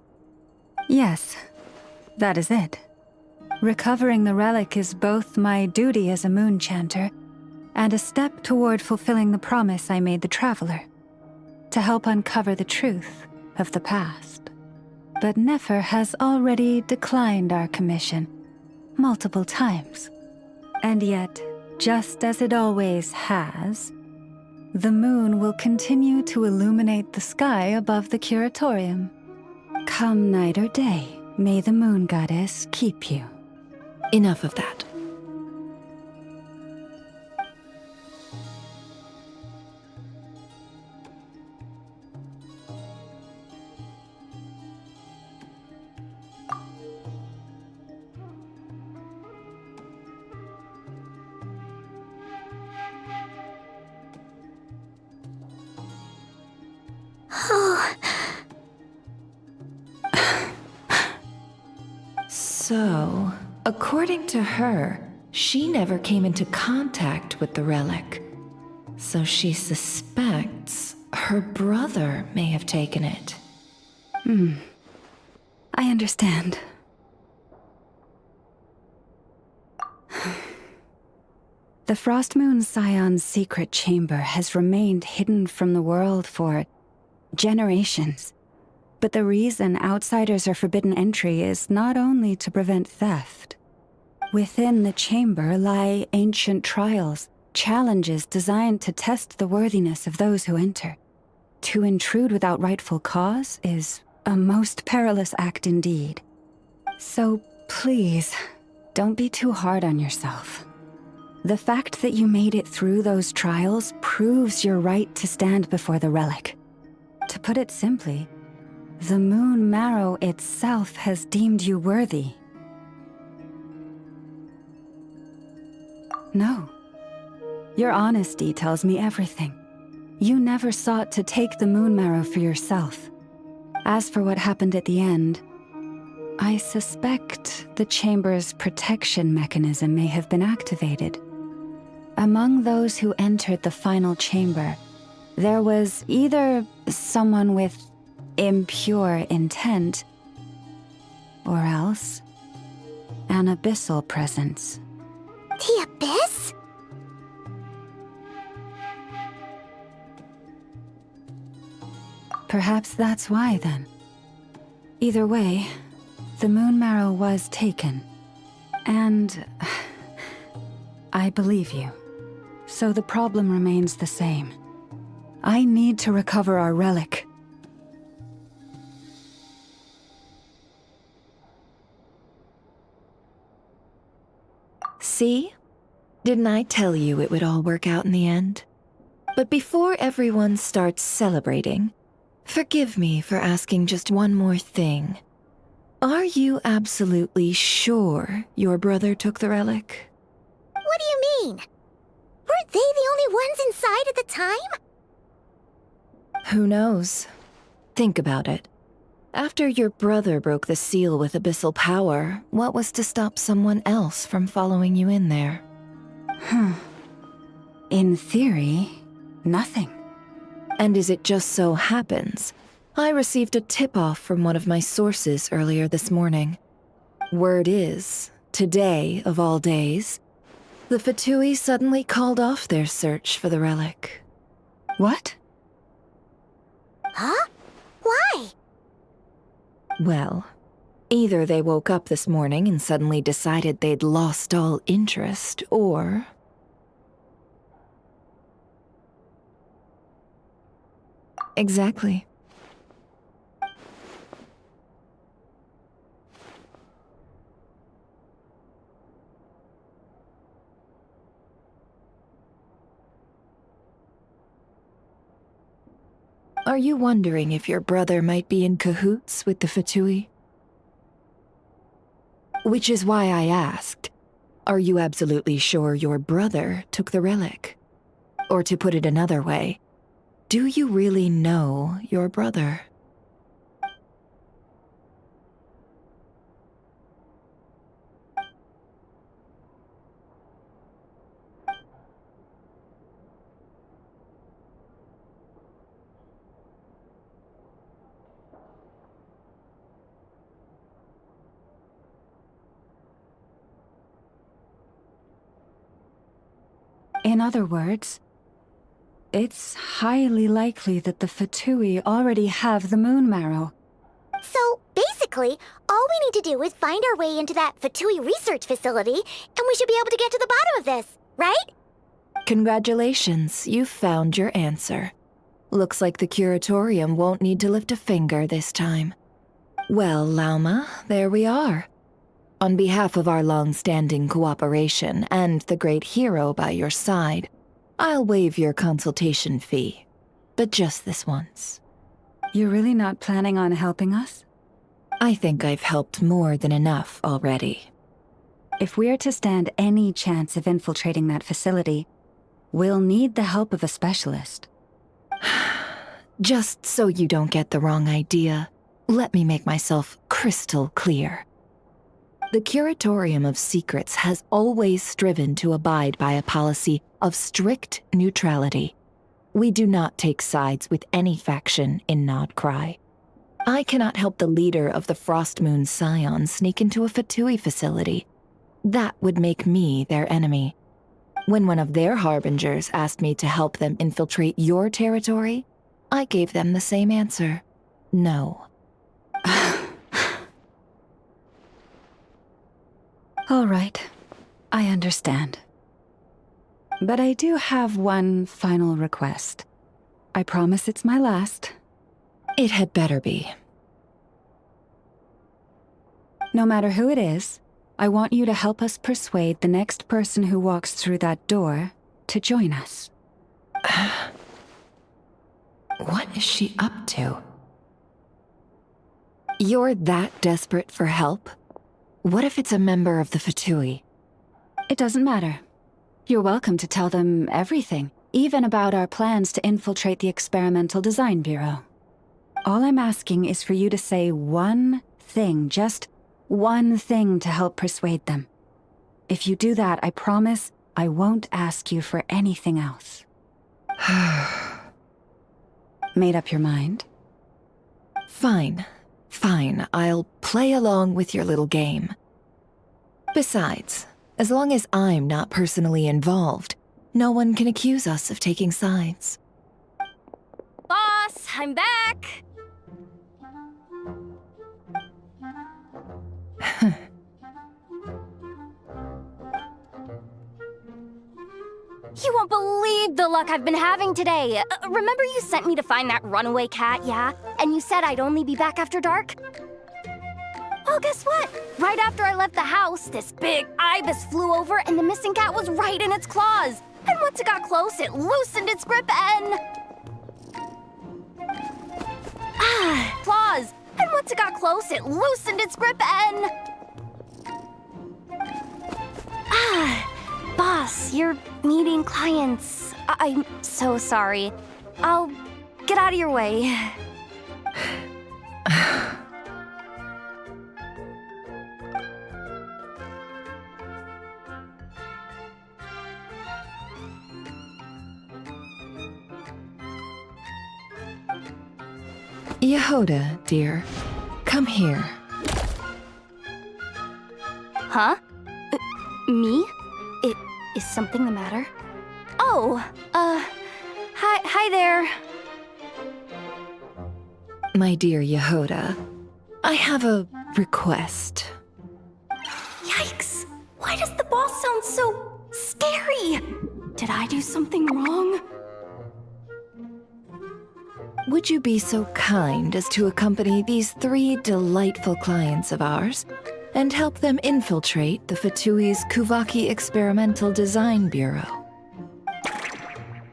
Yes, that is it. Recovering the relic is both my duty as a moon chanter and a step toward fulfilling the promise I made the Traveler, to help uncover the truth of the past. But Nefer has already declined our commission multiple times. And yet, just as it always has, the moon will continue to illuminate the sky above the curatorium. Come night or day, may the moon goddess keep you. Enough of that. So, according to her, she never came into contact with the relic. So she suspects her brother may have taken it. I understand. The Frostmoon Scion's secret chamber has remained hidden from the world for generations. But the reason outsiders are forbidden entry is not only to prevent theft. Within the chamber lie ancient trials, challenges designed to test the worthiness of those who enter. To intrude without rightful cause is a most perilous act indeed. So please, don't be too hard on yourself. The fact that you made it through those trials proves your right to stand before the relic. To put it simply, the Moon Marrow itself has deemed you worthy. No. Your honesty tells me everything. You never sought to take the Moon Marrow for yourself. As for what happened at the end, I suspect the chamber's protection mechanism may have been activated. Among those who entered the final chamber, there was either someone with impure intent, or else an abyssal presence. The Abyss? Perhaps that's why, then. Either way, the Moon Marrow was taken. And I believe you. So the problem remains the same. I need to recover our relic. See? Didn't I tell you it would all work out in the end? But before everyone starts celebrating, forgive me for asking just one more thing. Are you absolutely sure your brother took the relic? What do you mean? Weren't they the only ones inside at the time? Who knows? Think about it. After your brother broke the seal with abyssal power, what was to stop someone else from following you in there? In theory, nothing. And as it just so happens, I received a tip-off from one of my sources earlier this morning. Word is, today of all days, the Fatui suddenly called off their search for the relic. What? Huh? Why? Well, either they woke up this morning and suddenly decided they'd lost all interest, or... Exactly. Are you wondering if your brother might be in cahoots with the Fatui? Which is why I asked, are you absolutely sure your brother took the relic? Or to put it another way, do you really know your brother? In other words, it's highly likely that the Fatui already have the moon marrow. So, basically, all we need to do is find our way into that Fatui research facility, and we should be able to get to the bottom of this, right? Congratulations, you've found your answer. Looks like the curatorium won't need to lift a finger this time. Well, Lauma, there we are. On behalf of our long-standing cooperation and the great hero by your side, I'll waive your consultation fee. But just this once. You're really not planning on helping us? I think I've helped more than enough already. If we're to stand any chance of infiltrating that facility, we'll need the help of a specialist. Just so you don't get the wrong idea, let me make myself crystal clear. The Curatorium of Secrets has always striven to abide by a policy of strict neutrality. We do not take sides with any faction in Nodcry. I cannot help the leader of the Frostmoon Scions sneak into a Fatui facility. That would make me their enemy. When one of their harbingers asked me to help them infiltrate your territory, I gave them the same answer. No. All right, I understand. But I do have one final request. I promise it's my last. It had better be. No matter who it is, I want you to help us persuade the next person who walks through that door to join us. What is she up to? You're that desperate for help? What if it's a member of the Fatui? It doesn't matter. You're welcome to tell them everything, even about our plans to infiltrate the Experimental Design Bureau. All I'm asking is for you to say one thing, just one thing to help persuade them. If you do that, I promise I won't ask you for anything else. Made up your mind? Fine. Fine, I'll play along with your little game. Besides, as long as I'm not personally involved, no one can accuse us of taking sides. Boss, I'm back! You won't believe the luck I've been having today. Remember you sent me to find that runaway cat, yeah? And you said I'd only be back after dark? Oh, guess what? Right after I left the house, this big ibis flew over and the missing cat was right in its claws. And once it got close, it loosened its grip and... claws. And once it got close, it loosened its grip and... Boss, you're meeting clients. I'm so sorry. I'll get out of your way. Yehoda, dear, come here. Huh? Me? Is something the matter? Oh, hi there. My dear Yehoda, I have a request. Yikes! Why does the boss sound so scary? Did I do something wrong? Would you be so kind as to accompany these 3 delightful clients of ours and help them infiltrate the Fatui's Kuvaki Experimental Design Bureau?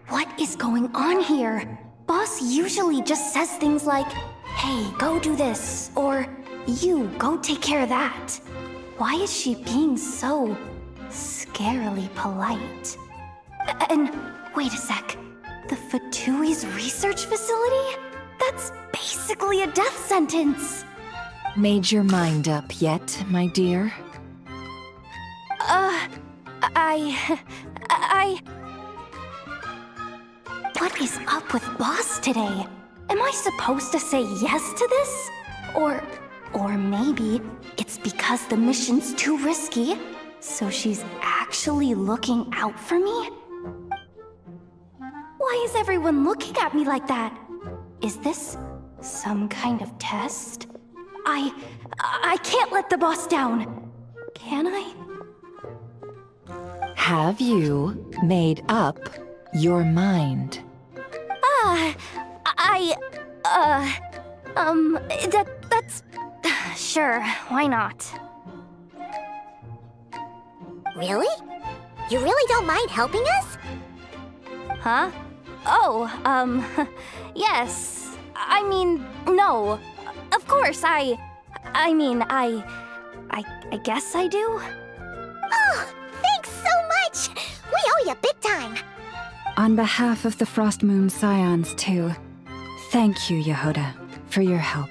What is going on here? Boss usually just says things like, hey, go do this, or you, go take care of that. Why is she being so scarily polite? And wait a sec, the Fatui's research facility? That's basically a death sentence. Made your mind up yet, my dear? What is up with Boss today? Am I supposed to say yes to this? Or maybe it's because the mission's too risky, so she's actually looking out for me? Why is everyone looking at me like that? Is this some kind of test? I can't let the boss down. Can I? Have you made up your mind? That's... Sure, why not? Really? You really don't mind helping us? Huh? Oh, yes. I mean, no. Of course, I guess I do. Oh, thanks so much! We owe you big time! On behalf of the Frost Moon Scions, too, thank you, Yehoda, for your help.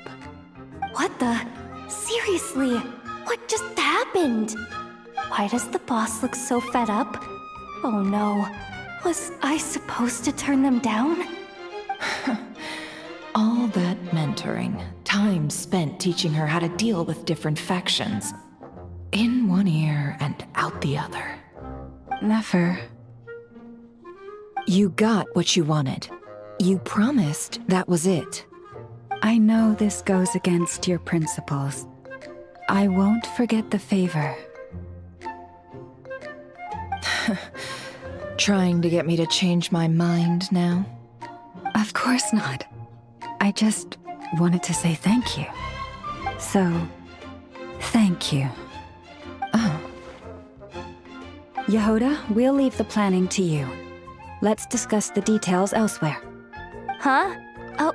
What the? Seriously, what just happened? Why does the boss look so fed up? Oh no, was I supposed to turn them down? All that mentoring, time spent teaching her how to deal with different factions. In one ear and out the other. Never. You got what you wanted. You promised that was it. I know this goes against your principles. I won't forget the favor. Trying to get me to change my mind now? Of course not. I just wanted to say thank you. So, thank you. Oh. Yehoda, we'll leave the planning to you. Let's discuss the details elsewhere. Huh? Oh,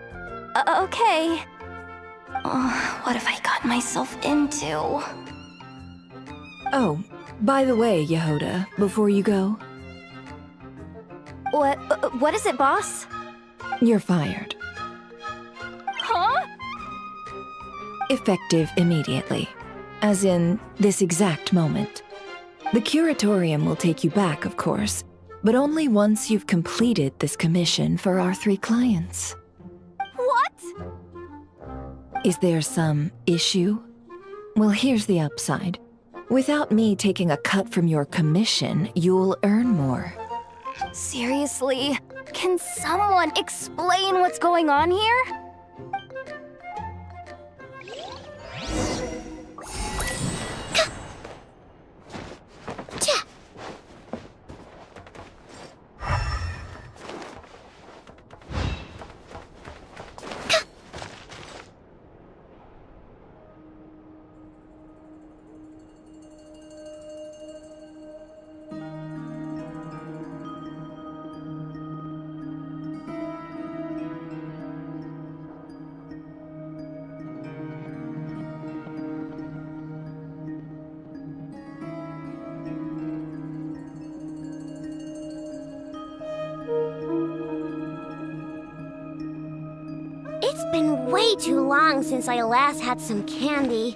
okay. Oh, what have I gotten myself into? Oh, by the way, Yehoda, before you go... What is it, boss? You're fired. Huh? Effective immediately. As in, this exact moment. The curatorium will take you back, of course, but only once you've completed this commission for our 3 clients. What? Is there some issue? Well, here's the upside. Without me taking a cut from your commission, you'll earn more. Seriously? Can someone explain what's going on here? been way too long since I last had some candy.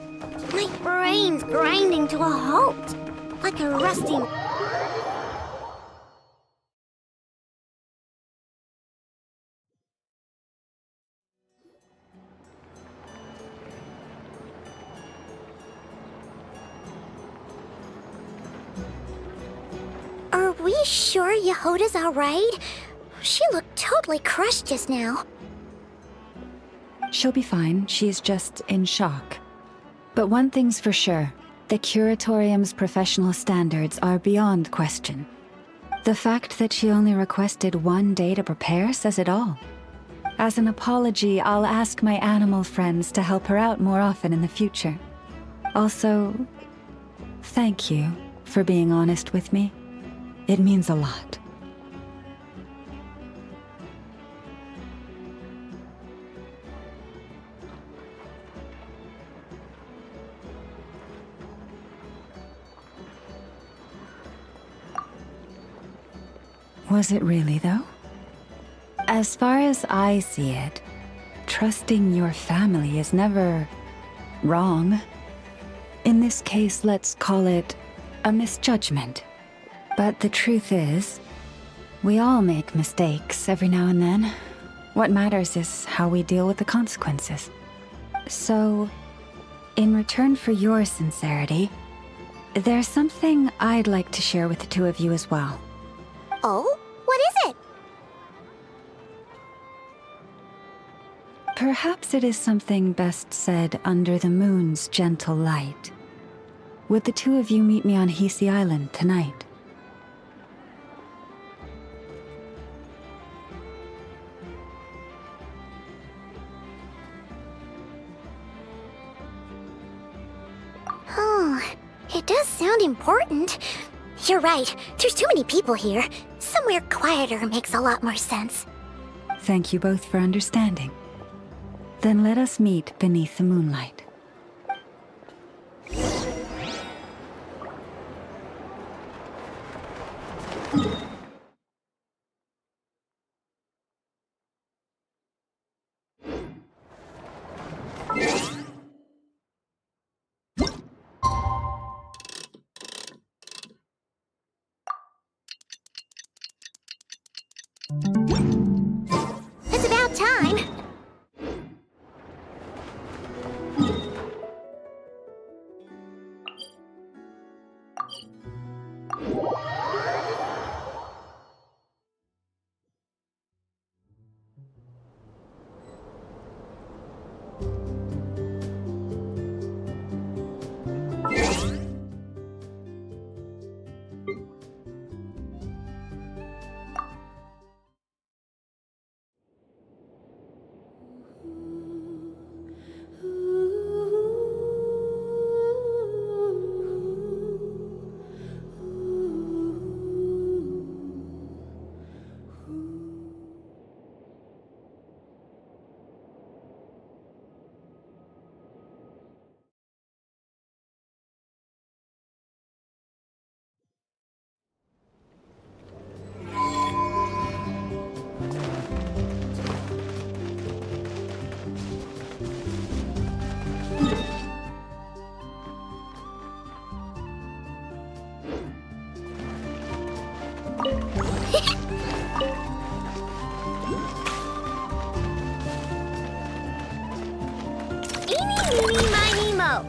My brain's grinding to a halt, like a rusty... Are we sure Yehoda's alright? She looked totally crushed just now. She'll be fine. She's just in shock. But one thing's for sure. The Curatorium's professional standards are beyond question. The fact that she only requested 1 day to prepare says it all. As an apology, I'll ask my animal friends to help her out more often in the future. Also, thank you for being honest with me. It means a lot. Was it really, though? As far as I see it, trusting your family is never wrong. In this case, let's call it a misjudgment. But the truth is, we all make mistakes every now and then. What matters is how we deal with the consequences. So, in return for your sincerity, there's something I'd like to share with the two of you as well. Oh? What is it? Perhaps it is something best said under the moon's gentle light. Would the two of you meet me on Hisi Island tonight? Oh, it does sound important. You're right. There's too many people here. Somewhere quieter makes a lot more sense. Thank you both for understanding. Then let us meet beneath the moonlight. It's about time. Eeny, meeny, miny, mo.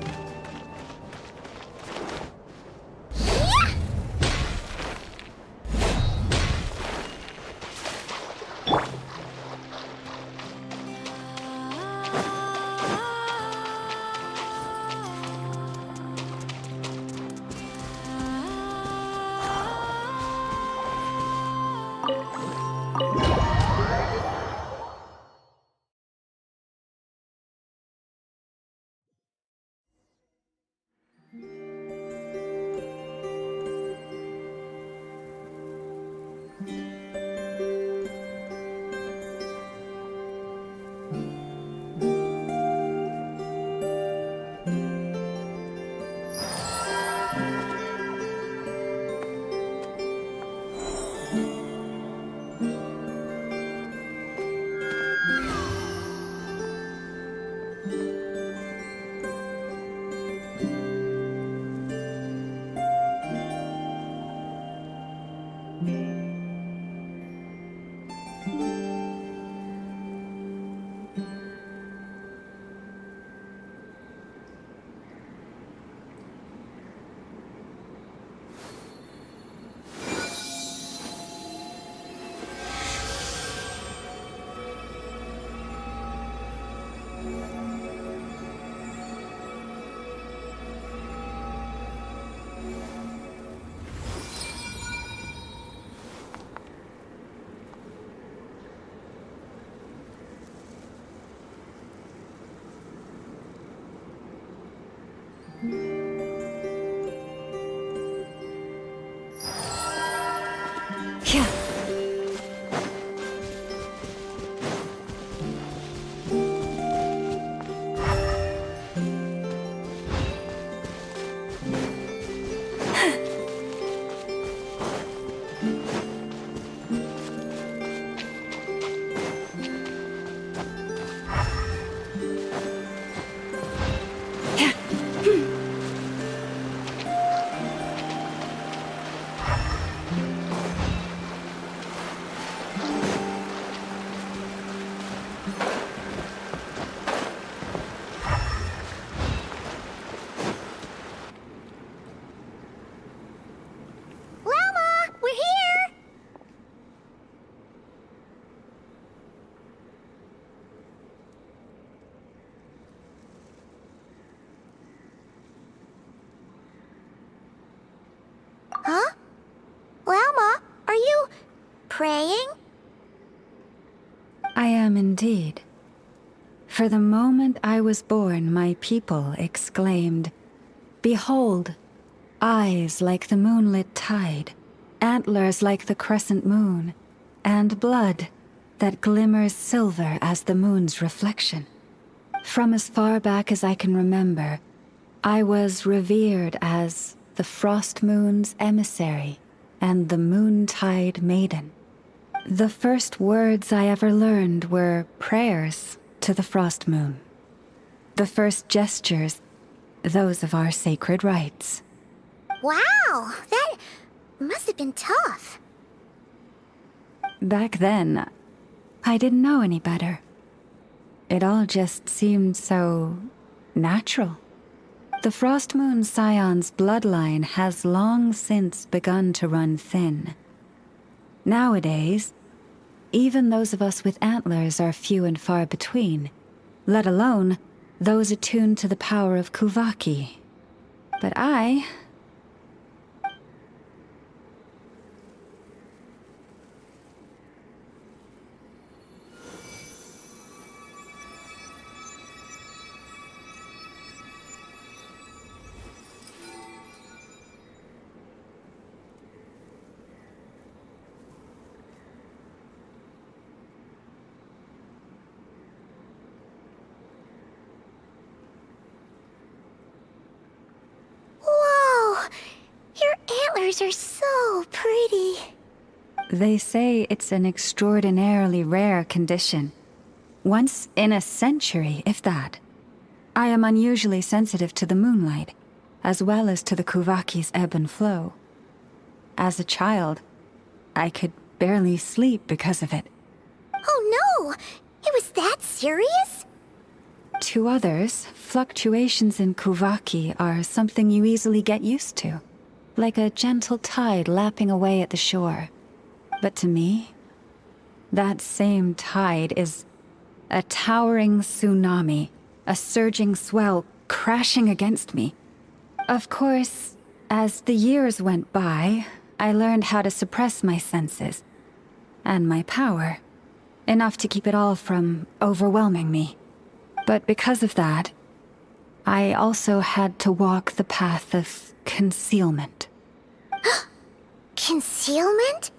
Huh? Llama, are you praying? I am indeed. For the moment I was born, my people exclaimed, "Behold, eyes like the moonlit tide, antlers like the crescent moon, and blood that glimmers silver as the moon's reflection." From as far back as I can remember, I was revered as the Frost Moon's emissary and the Moontide Maiden. The first words I ever learned were prayers to the Frost Moon. The first gestures, those of our sacred rites. Wow, that must have been tough. Back then, I didn't know any better. It all just seemed so natural. The Frost Moon Scion's bloodline has long since begun to run thin. Nowadays, even those of us with antlers are few and far between, let alone those attuned to the power of Kuvaki. But I... Whoa! Your antlers are so pretty. They say it's an extraordinarily rare condition. Once in a century, if that. I am unusually sensitive to the moonlight, as well as to the Kuvaki's ebb and flow. As a child, I could barely sleep because of it. Oh no! It was that serious? To others, fluctuations in Kuvaki are something you easily get used to, like a gentle tide lapping away at the shore. But to me, that same tide is a towering tsunami, a surging swell crashing against me. Of course, as the years went by, I learned how to suppress my senses and my power, enough to keep it all from overwhelming me. But because of that, I also had to walk the path of concealment. Concealment?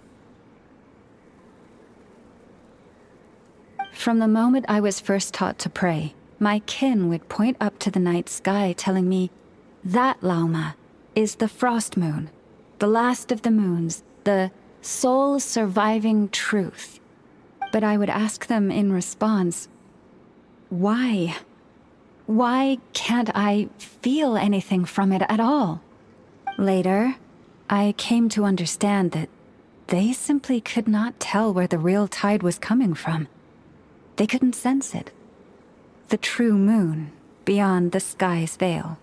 From the moment I was first taught to pray, my kin would point up to the night sky telling me, "That, Lauma, is the Frost Moon, the last of the moons, the sole surviving truth." But I would ask them in response, why? Why can't I feel anything from it at all? Later, I came to understand that they simply could not tell where the real tide was coming from. They couldn't sense it. The true moon beyond the sky's veil.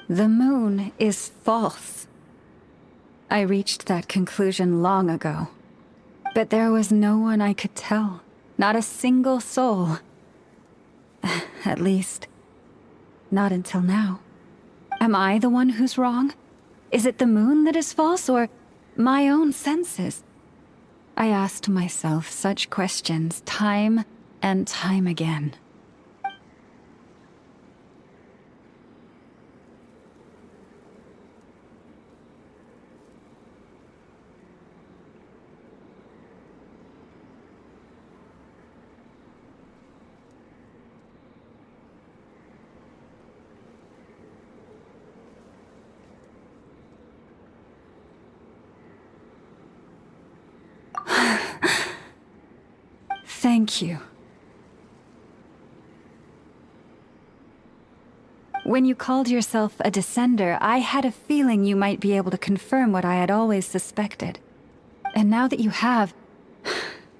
The moon is false. I reached that conclusion long ago. But there was no one I could tell. Not a single soul. At least, not until now. Am I the one who's wrong? Is it the moon that is false, or my own senses? I asked myself such questions time and time again. Thank you. When you called yourself a descender, I had a feeling you might be able to confirm what I had always suspected. And now that you have,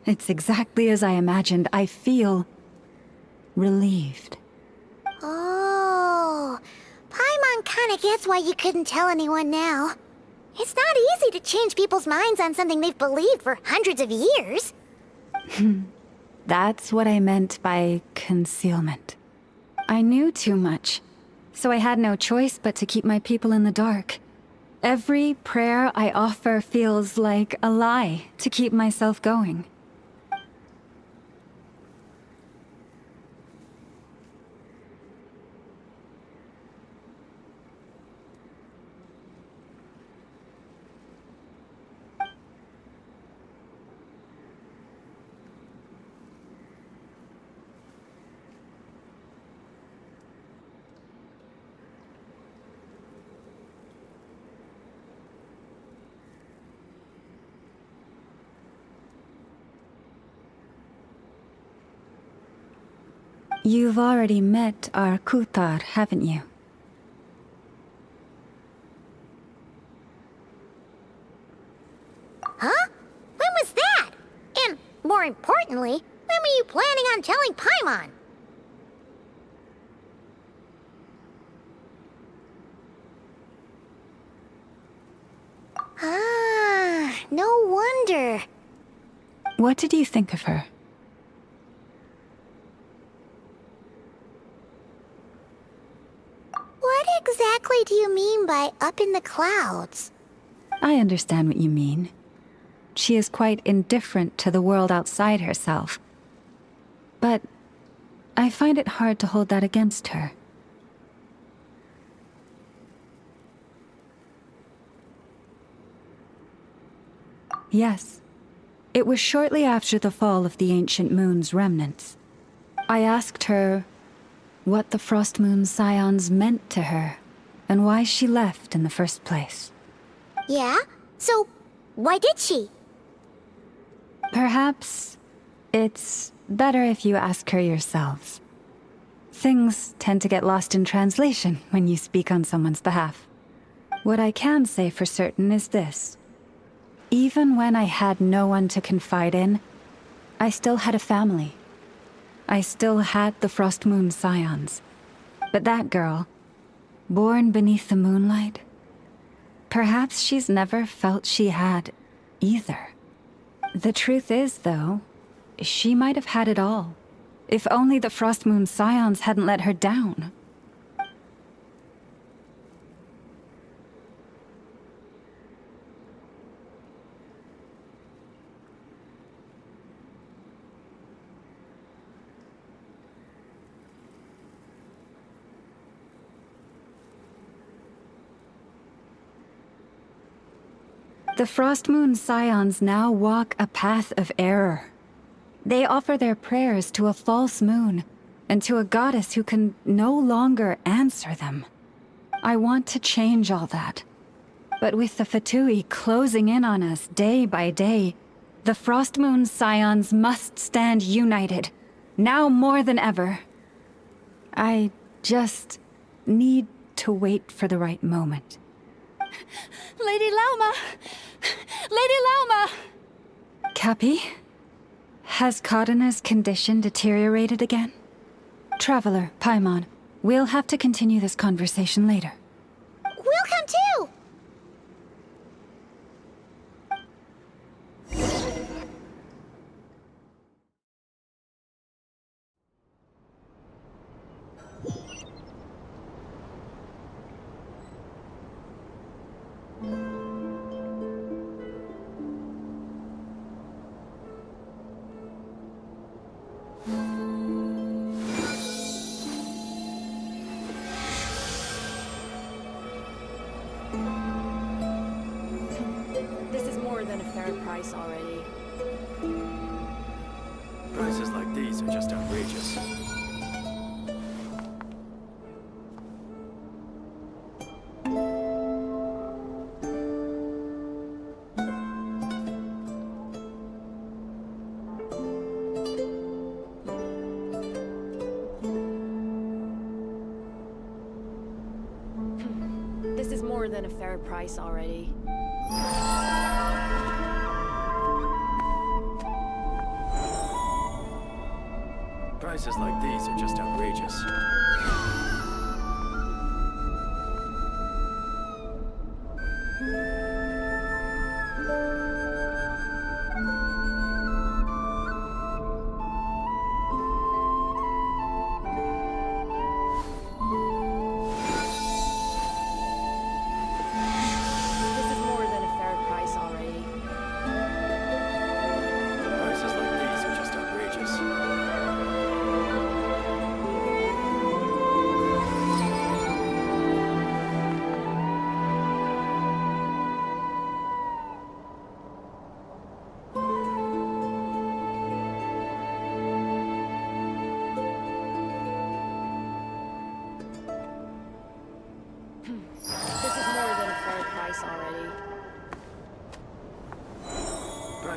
it's exactly as I imagined. I feel relieved. Oh, Paimon I guess why you couldn't tell anyone now. It's not easy to change people's minds on something they've believed for hundreds of years. That's what I meant by concealment. I knew too much, so I had no choice but to keep my people in the dark. Every prayer I offer feels like a lie to keep myself going. You've already met our Kutar, haven't you? Huh? When was that? And more importantly, when were you planning on telling Paimon? Ah, no wonder. What did you think of her? What exactly do you mean by up in the clouds? I understand what you mean. She is quite indifferent to the world outside herself. But I find it hard to hold that against her. Yes. It was shortly after the fall of the ancient moon's remnants. I asked her what the Frost Moon Scions meant to her, and why she left in the first place. Yeah? So, why did she? Perhaps it's better if you ask her yourselves. Things tend to get lost in translation when you speak on someone's behalf. What I can say for certain is this. Even when I had no one to confide in, I still had a family. I still had the Frost Moon Scions. But that girl, born beneath the moonlight, perhaps she's never felt she had either. The truth is, though, she might have had it all, if only the Frost Moon Scions hadn't let her down. The Frost Moon Scions now walk a path of error. They offer their prayers to a false moon, and to a goddess who can no longer answer them. I want to change all that. But with the Fatui closing in on us day by day, the Frost Moon Scions must stand united, now more than ever. I just need to wait for the right moment. Lady Lauma! Lady Lauma! Cappy? Has Kadana's condition deteriorated again? Traveler, Paimon, we'll have to continue this conversation later. We'll come too! This is more than a fair price already. Prices like these are just outrageous. This is more than a fair price already. Prices like these are just outrageous.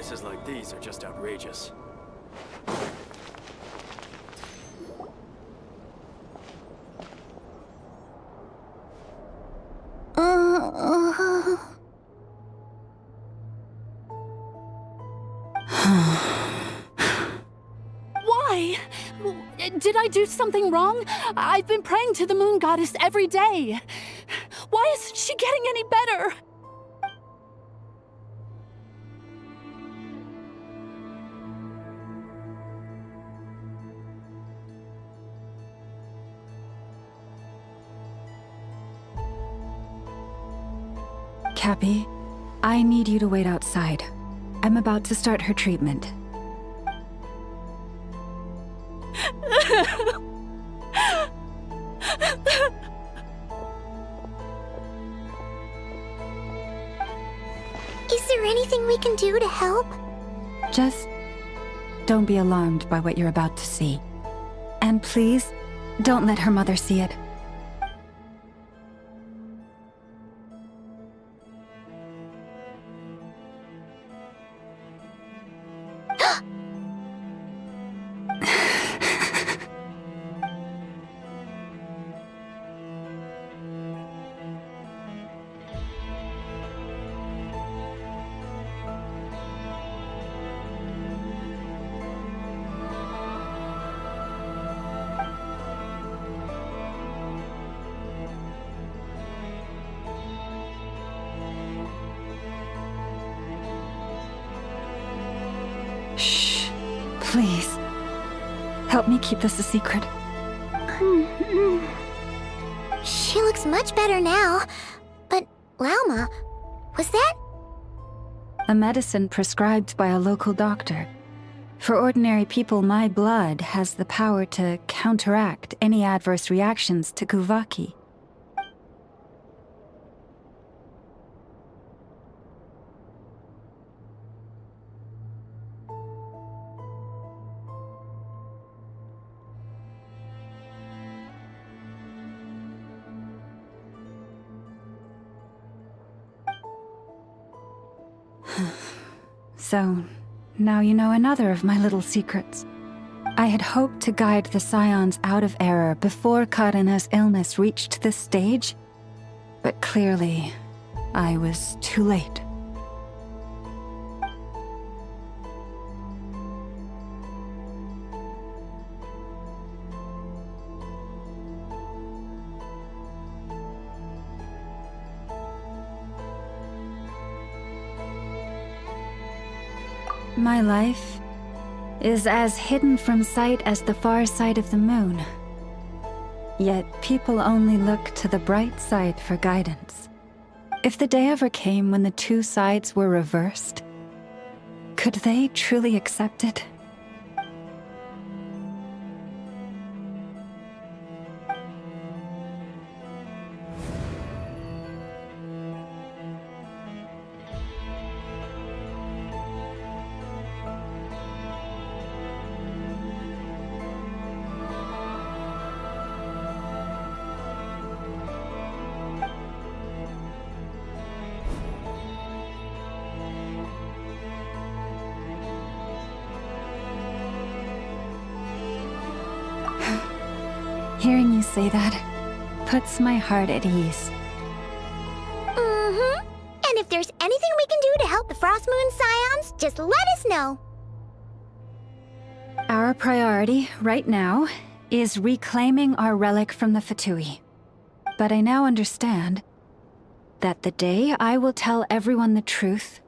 Prices like these are just outrageous. Why? Did I do something wrong? I've been praying to the moon goddess every day. Why isn't she getting any better? Cappy, I need you to wait outside. I'm about to start her treatment. Is there anything we can do to help? Just don't be alarmed by what you're about to see. And please, don't let her mother see it. Shh. Please. Help me keep this a secret. She looks much better now. But, Lauma, was that? A medicine prescribed by a local doctor. For ordinary people, my blood has the power to counteract any adverse reactions to Kuvaki. So, now you know another of my little secrets. I had hoped to guide the Scions out of error before Karina's illness reached this stage, but clearly, I was too late. My life is as hidden from sight as the far side of the moon. Yet people only look to the bright side for guidance. If the day ever came when the two sides were reversed, could they truly accept it? Hearing you say that puts my heart at ease. And if there's anything we can do to help the Frost Moon Scions, just let us know. Our priority, right now, is reclaiming our relic from the Fatui. But I now understand that the day I will tell everyone the truth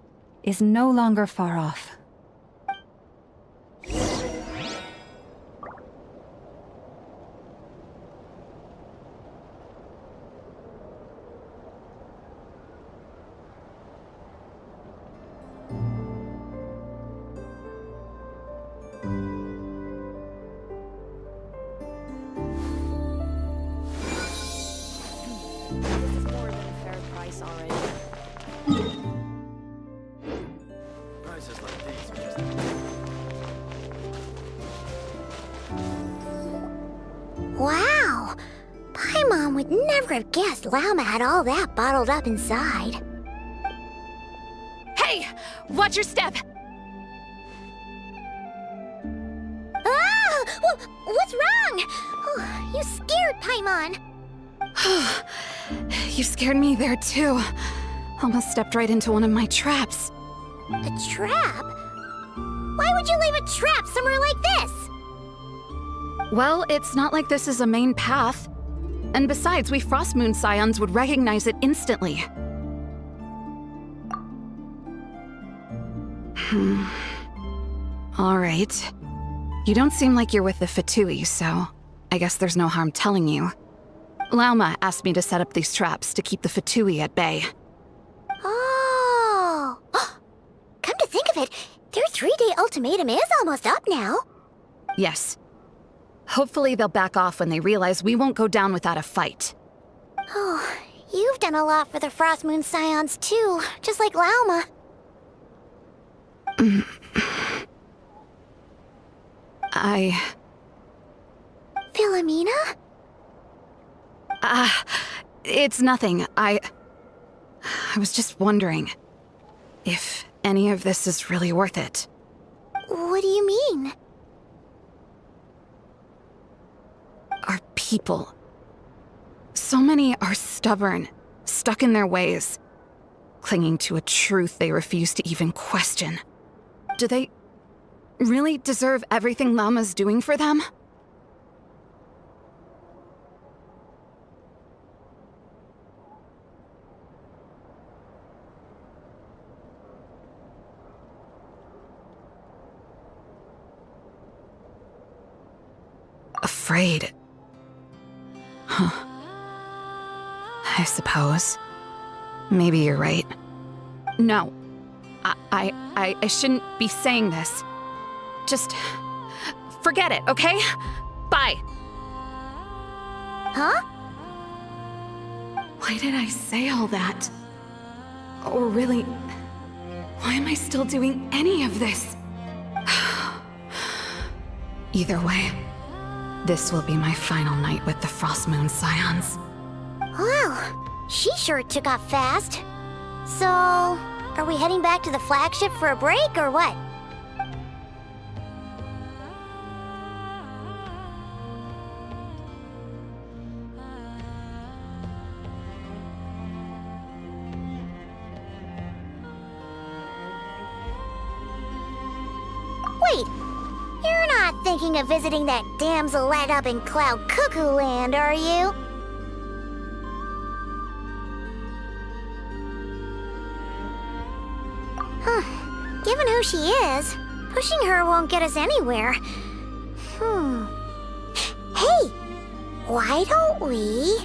is no longer far off. Wow! Paimon would never have guessed Lauma had all that bottled up inside. Hey! Watch your step! What's wrong? Oh, you scared Paimon. You scared me there too. Almost stepped right into one of my traps. A trap? Why would you leave a trap somewhere like this? Well, it's not like this is a main path. And besides, we Frost Moon Scions would recognize it instantly. All right. You don't seem like you're with the Fatui, so I guess there's no harm telling you. Lauma asked me to set up these traps to keep the Fatui at bay. Oh! Come to think of it, their 3-day ultimatum is almost up now. Yes. Hopefully they'll back off when they realize we won't go down without a fight. Oh, you've done a lot for the Frost Moon Scions too, just like Lauma. Philomena? It's nothing. I was just wondering if any of this is really worth it. What do you mean? Our people. So many are stubborn, stuck in their ways, clinging to a truth they refuse to even question. Do they really deserve everything Lauma's doing for them? Afraid. Huh. I suppose. Maybe you're right. No. I shouldn't be saying this. Just forget it, okay? Bye. Huh? Why did I say all that? Or really, why am I still doing any of this? Either way, this will be my final night with the Frost Moon Scions. Well, she sure took off fast. So, are we heading back to the flagship for a break or what? Wait, you're not thinking of visiting that damsel light up in Cloud Cuckoo Land, are you? Given who she is, pushing her won't get us anywhere. Hey, why don't we...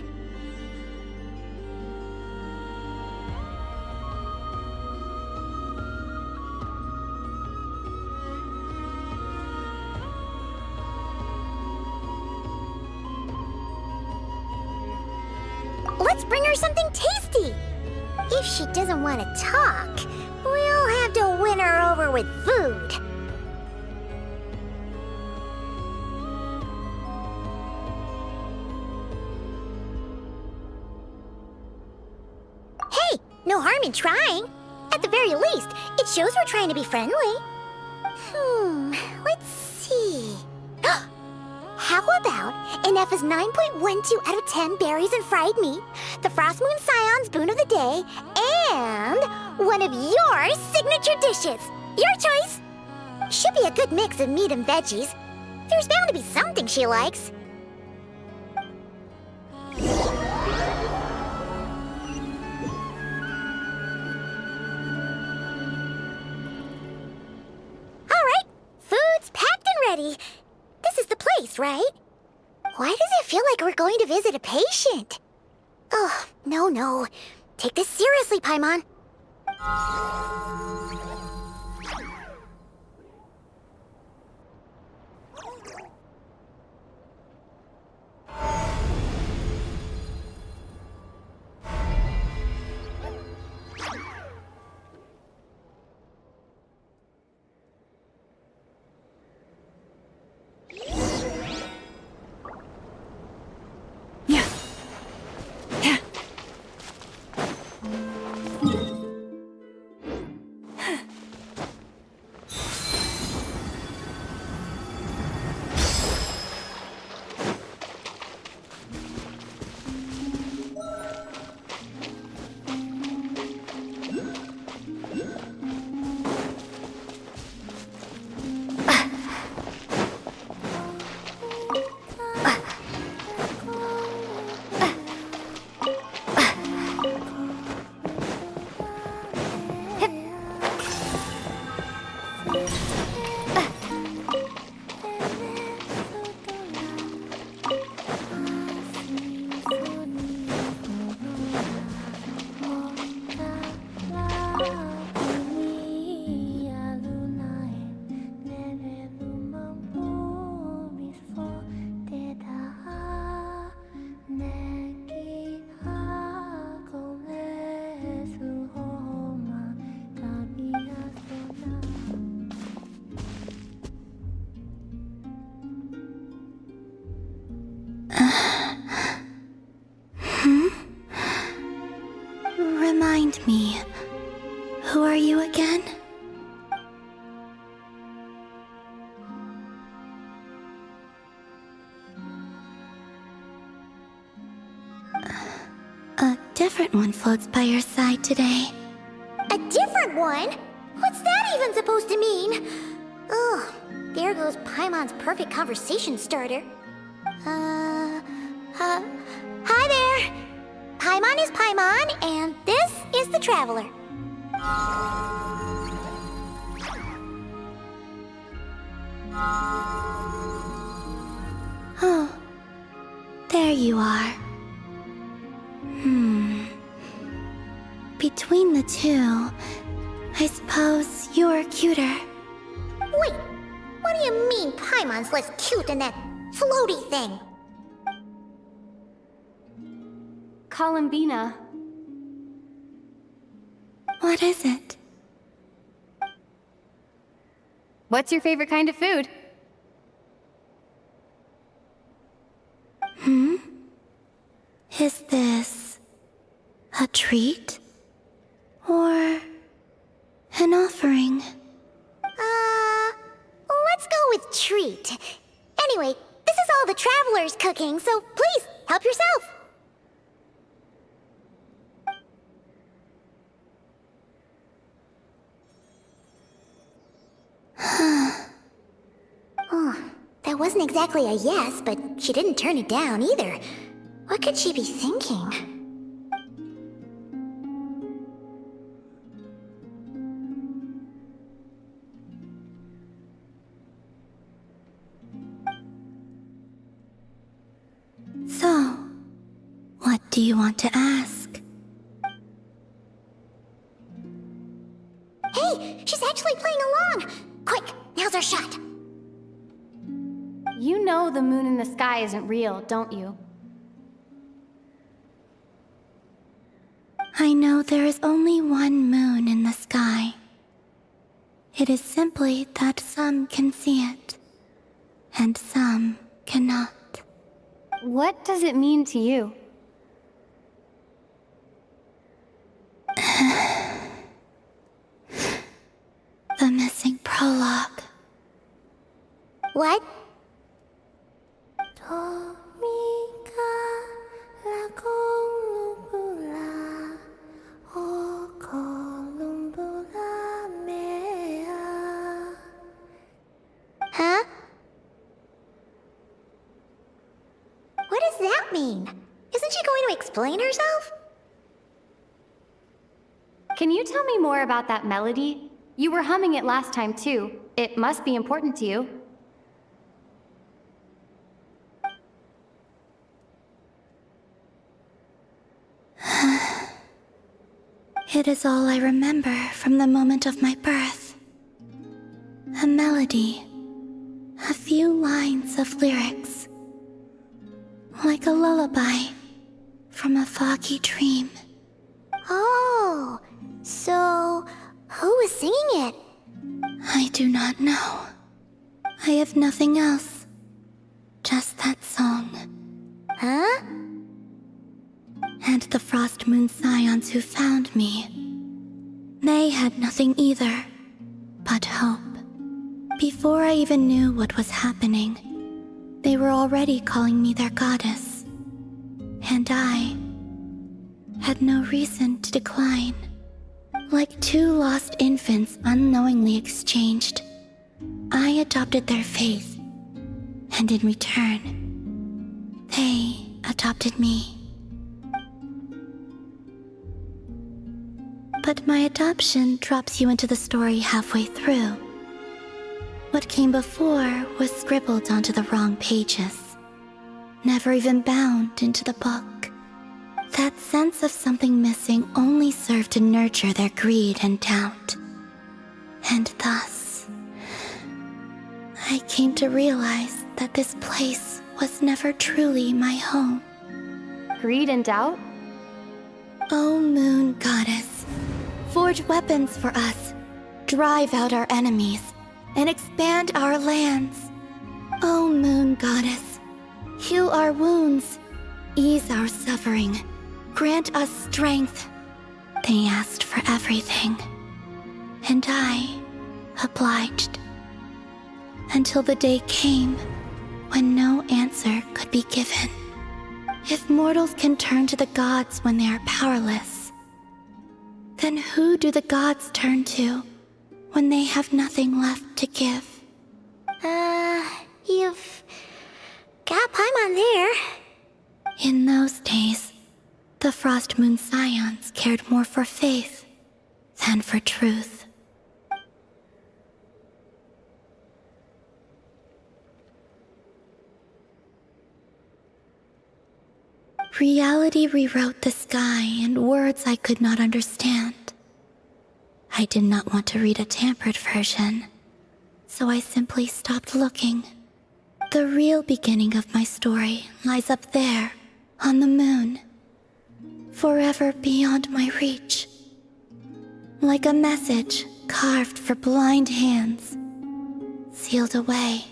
Let's bring her something tasty! If she doesn't want to talk, we'll have to win her over with food. Hey, no harm in trying. At the very least, it shows we're trying to be friendly. Let's see. How about Ineffa's 9.12 out of 10 berries and fried meat, the Frost Moon Scion's boon of the day, and one of your signature dishes. Your choice. Should be a good mix of meat and veggies. There's bound to be something she likes. All right, food's packed and ready. This is the place, right? Why does it feel like we're going to visit a patient? Oh, no. Take this seriously, Paimon. different one floats by your side today. A different one? What's that even supposed to mean? Ugh, there goes Paimon's perfect conversation starter. Hi there! Paimon is Paimon, and this is the Traveler. Oh, there you are. Between the two, I suppose you're cuter. Wait, what do you mean Paimon's less cute than that floaty thing? Columbina. What is it? What's your favorite kind of food? Is this a treat? Or an offering? Let's go with treat. Anyway, this is all the Traveler's cooking, so please, help yourself. Oh, that wasn't exactly a yes, but she didn't turn it down either. What could she be thinking? So, what do you want to ask? Hey, she's actually playing along! Quick, now's our shot! You know the moon in the sky isn't real, don't you? I know there is only one moon in the sky. It is simply that some can see it, and some cannot. What does it mean to you? The missing prologue. What? Huh? What does that mean? Isn't she going to explain herself? Can you tell me more about that melody? You were humming it last time too. It must be important to you. It is all I remember from the moment of my birth. A melody. A few lines of lyrics. Like a lullaby from a foggy dream. Oh, so who was singing it? I do not know. I have nothing else. Just that song. Huh? And the Frost Moon Scions who found me. They had nothing either, but hope. Before I even knew what was happening, they were already calling me their goddess. And I had no reason to decline. Like two lost infants unknowingly exchanged, I adopted their faith. And in return, they adopted me. But my adoption drops you into the story halfway through. What came before was scribbled onto the wrong pages, never even bound into the book. That sense of something missing only served to nurture their greed and doubt. And thus, I came to realize that this place was never truly my home. Greed and doubt? O Moon Goddess, forge weapons for us, drive out our enemies, and expand our lands. O Moon Goddess, heal our wounds, ease our suffering, grant us strength. They asked for everything, and I obliged. Until the day came when no answer could be given. If mortals can turn to the gods when they are powerless, then who do the gods turn to when they have nothing left to give? You've got Paimon there. In those days, the Frost Moon Scions cared more for faith than for truth. Reality rewrote the sky in words I could not understand. I did not want to read a tampered version, so I simply stopped looking. The real beginning of my story lies up there, on the moon, forever beyond my reach. Like a message carved for blind hands, sealed away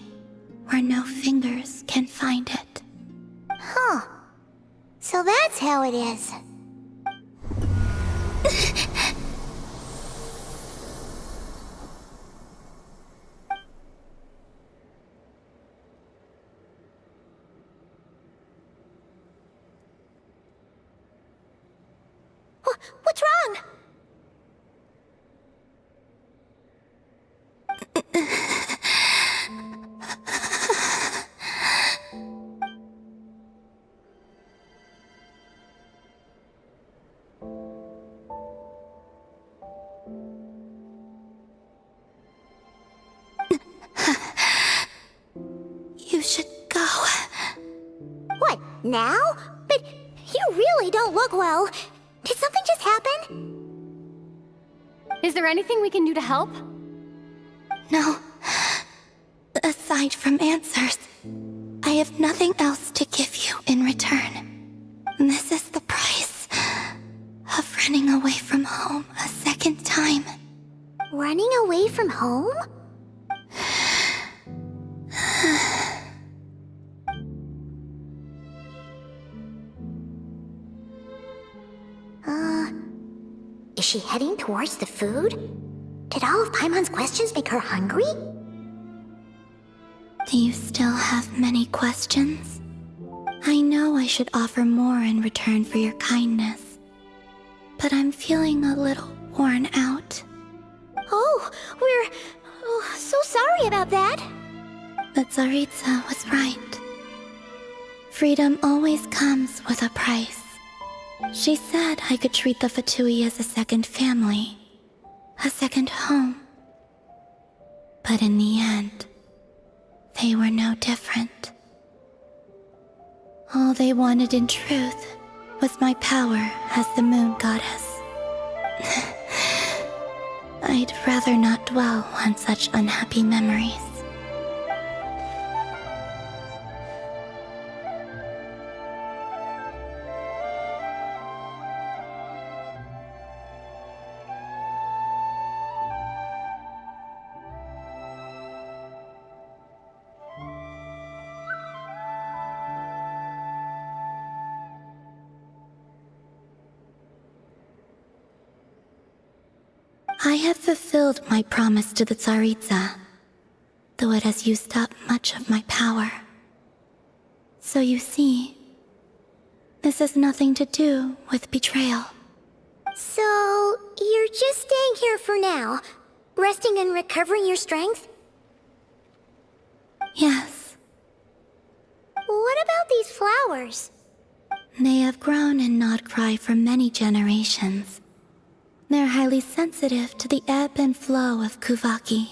where no fingers can find it. Huh. So that's how it is. What's wrong? You should go. What, now? But you really don't look well. Did something just happen? Is there anything we can do to help? No. Aside from answers, I have nothing else to give you in return. This is the price of running away from home a second time. Running away from home? Is she heading towards the food? Did all of Paimon's questions make her hungry? Do you still have many questions? I know I should offer more in return for your kindness, but I'm feeling a little worn out. Oh, we're so sorry about that. But Tsaritsa was right. Freedom always comes with a price. She said I could treat the Fatui as a second family, a second home. But in the end, they were no different. All they wanted in truth was my power as the moon goddess. I'd rather not dwell on such unhappy memories. I have fulfilled my promise to the Tsaritsa, though it has used up much of my power. So you see, this has nothing to do with betrayal. So, you're just staying here for now, resting and recovering your strength? Yes. What about these flowers? They have grown in Nodcry for many generations. They're highly sensitive to the ebb and flow of Kuvaki.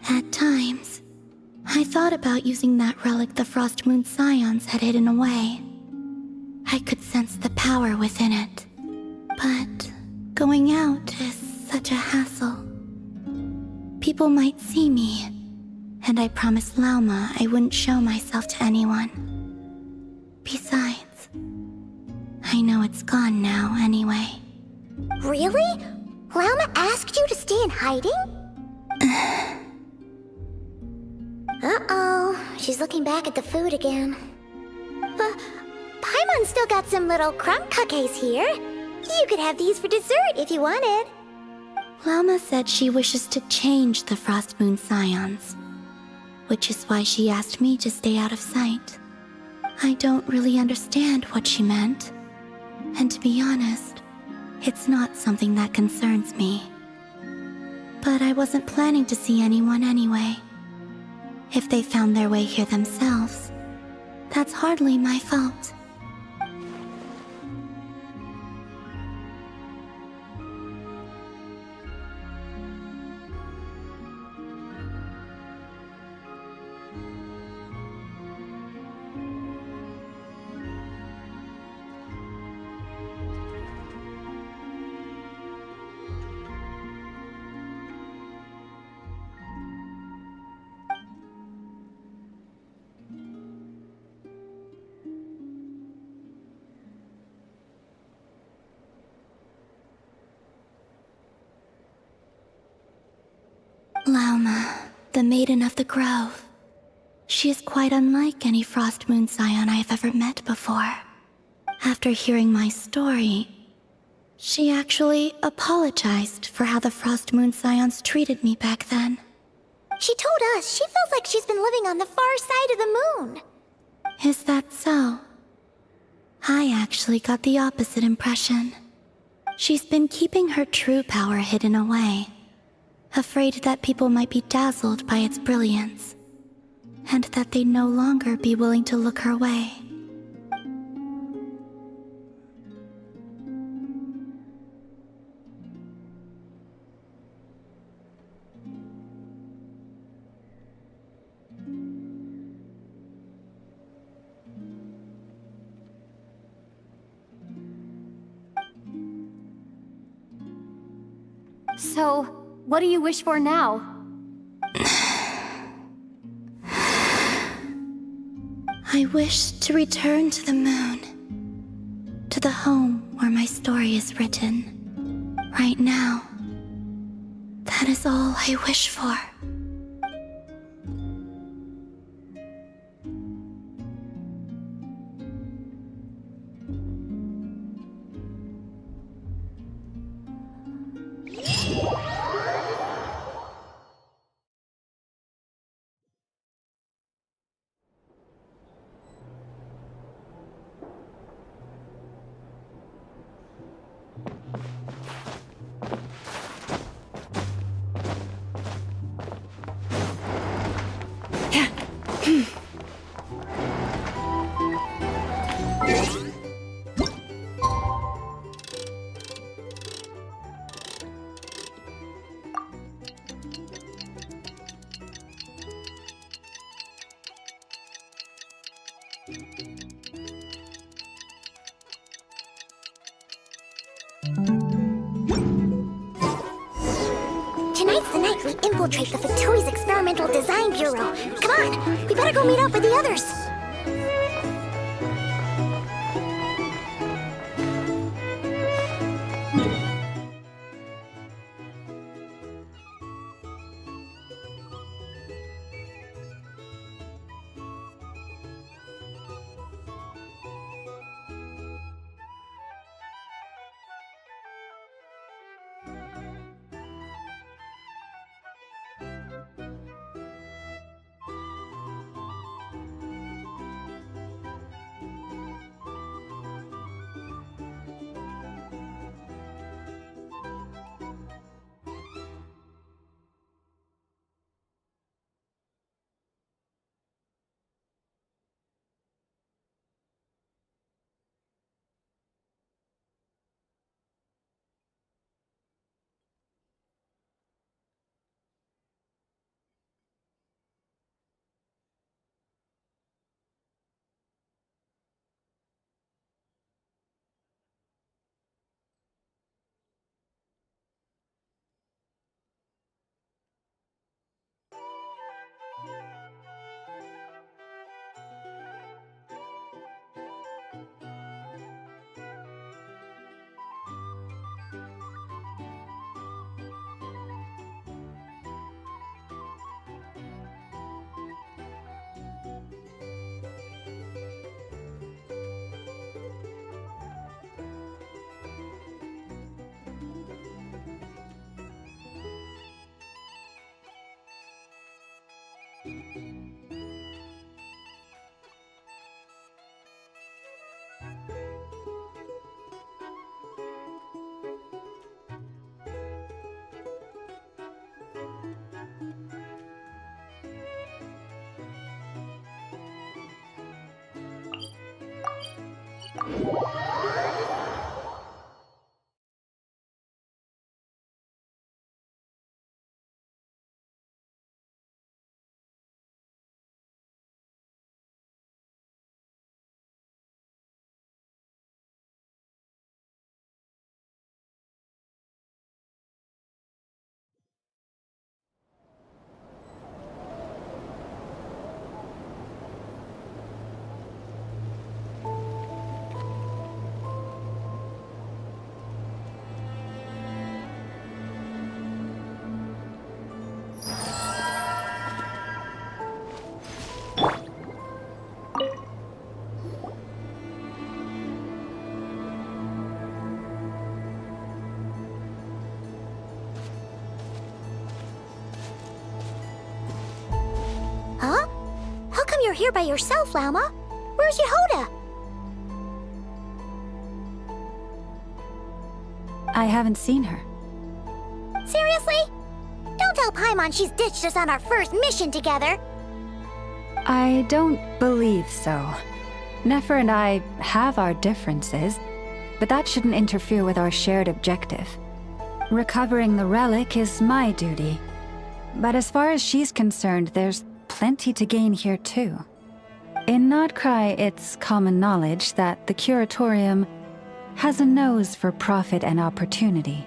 At times, I thought about using that relic the Frost Moon Scions had hidden away. I could sense the power within it. But going out is such a hassle. People might see me, and I promised Lauma I wouldn't show myself to anyone. Besides, I know it's gone now, anyway. Really? Lauma asked you to stay in hiding? Uh-oh, she's looking back at the food again. Paimon's still got some little crumb cookies here. You could have these for dessert if you wanted. Lauma said she wishes to change the Frost Moon Scions, which is why she asked me to stay out of sight. I don't really understand what she meant, and to be honest, it's not something that concerns me. But I wasn't planning to see anyone anyway. If they found their way here themselves, that's hardly my fault. Lauma, the Maiden of the Grove. She is quite unlike any Frost Moon Scion I have ever met before. After hearing my story, she actually apologized for how the Frost Moon Scions treated me back then. She told us she feels like she's been living on the far side of the moon. Is that so? I actually got the opposite impression. She's been keeping her true power hidden away, afraid that people might be dazzled by its brilliance, and that they'd no longer be willing to look her way. So, what do you wish for now? I wish to return to the moon, to the home where my story is written. Right now, that is all I wish for. Tonight's the night we infiltrate the Fatoui's Experimental Design Bureau. Come on, we better go meet up with the others. Huh? How come you're here by yourself, Lauma? Where's Yehoda? I haven't seen her. Seriously? Don't tell Paimon she's ditched us on our first mission together. I don't believe so. Nefer and I have our differences, but that shouldn't interfere with our shared objective. Recovering the relic is my duty. But as far as she's concerned, there's plenty to gain here too. In Nodcry, it's common knowledge that the Curatorium has a nose for profit and opportunity.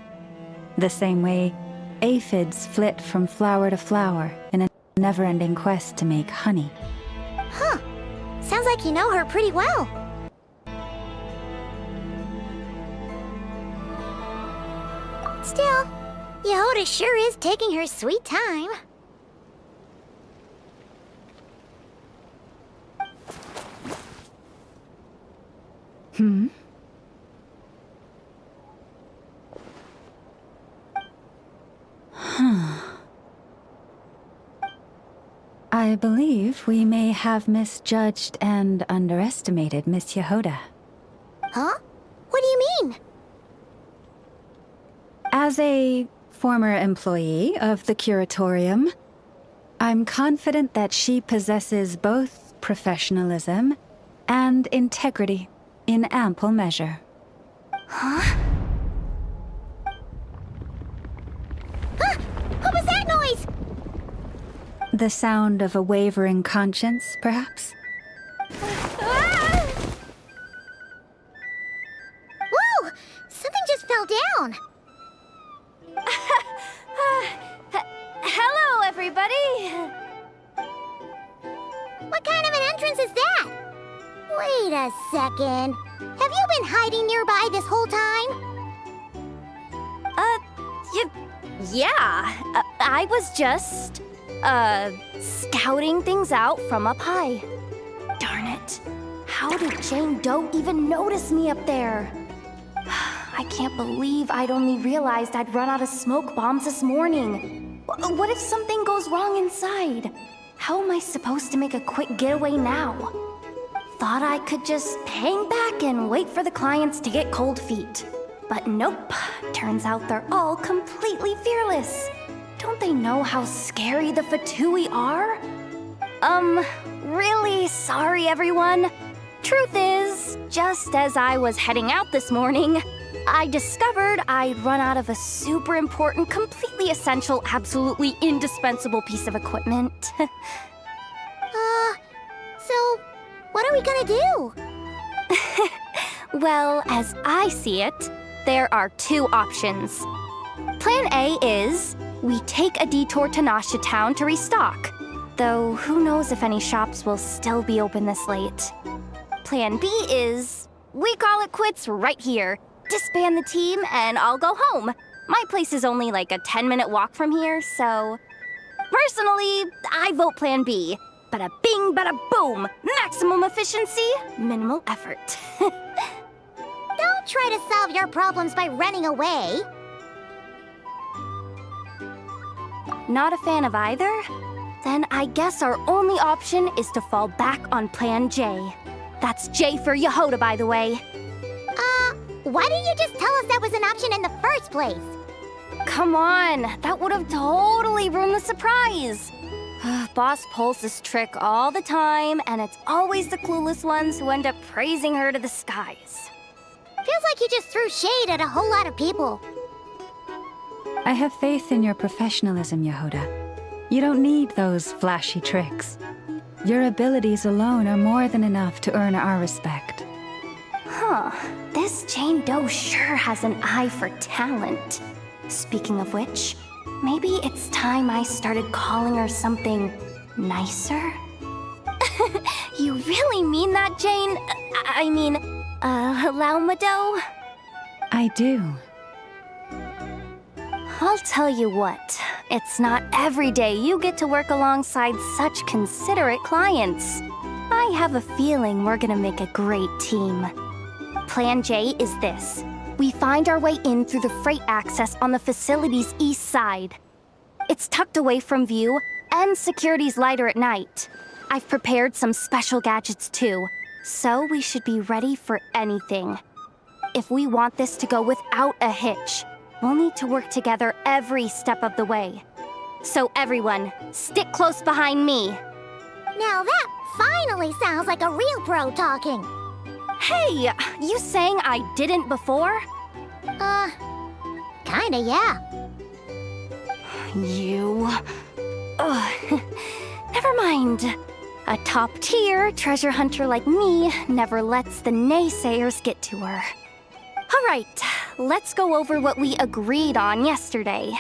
The same way aphids flit from flower to flower in a never-ending quest to make honey. Huh. Sounds like you know her pretty well. Still, Yehoda sure is taking her sweet time. I believe we may have misjudged and underestimated Miss Yehoda. Huh? What do you mean? As a former employee of the Curatorium, I'm confident that she possesses both professionalism and integrity in ample measure. Huh? Ah! What was that noise? The sound of a wavering conscience, perhaps? Ah! Whoa! Something just fell down. Hello, everybody! What kind of an entrance is that? Wait a second. Have you been hiding nearby this whole time? Yeah. I was just, scouting things out from up high. Darn it. How did Jane Doe even notice me up there? I can't believe I'd only realized I'd run out of smoke bombs this morning. What if something goes wrong inside? How am I supposed to make a quick getaway now? Thought I could just hang back and wait for the clients to get cold feet. But nope. Turns out they're all completely fearless. Don't they know how scary the Fatui are? Really sorry, everyone. Truth is, just as I was heading out this morning, I discovered I'd run out of a super important, completely essential, absolutely indispensable piece of equipment. So, what are we gonna do? Well, as I see it, there are two options. Plan A is we take a detour to Nasha Town to restock, though who knows if any shops will still be open this late. Plan B is we call it quits right here, disband the team, and I'll go home. My place is only like a 10-minute walk from here, so... Personally, I vote Plan B. Bada bing, bada boom! Maximum efficiency, minimal effort. Don't try to solve your problems by running away. Not a fan of either? Then I guess our only option is to fall back on Plan J. That's J for Yehoda, by the way. Why didn't you just tell us that was an option in the first place? Come on, that would have totally ruined the surprise. Boss pulls this trick all the time, and it's always the clueless ones who end up praising her to the skies. Feels like you just threw shade at a whole lot of people. I have faith in your professionalism, Yehuda. You don't need those flashy tricks. Your abilities alone are more than enough to earn our respect. Huh. This Jane Doe sure has an eye for talent. Speaking of which, maybe it's time I started calling her something nicer? You really mean that, Jane? I mean, Laumado? I do. I'll tell you what, it's not every day you get to work alongside such considerate clients. I have a feeling we're gonna make a great team. Plan J is this. We find our way in through the freight access on the facility's east side. It's tucked away from view, and security's lighter at night. I've prepared some special gadgets too, so we should be ready for anything. If we want this to go without a hitch, we'll need to work together every step of the way. So everyone, stick close behind me. Now that finally sounds like a real pro talking. Hey, you saying I didn't before? Kinda, yeah. You... Ugh. Never mind. A top-tier treasure hunter like me never lets the naysayers get to her. All right, let's go over what we agreed on yesterday.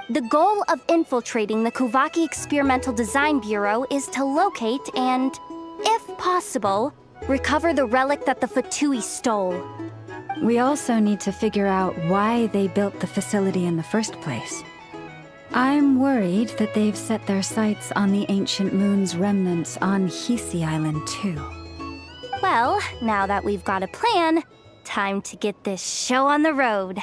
The goal of infiltrating the Kuvaki Experimental Design Bureau is to locate and, if possible, recover the relic that the Fatui stole. We also need to figure out why they built the facility in the first place. I'm worried that they've set their sights on the ancient moon's remnants on Hisi Island too. Well, now that we've got a plan, time to get this show on the road.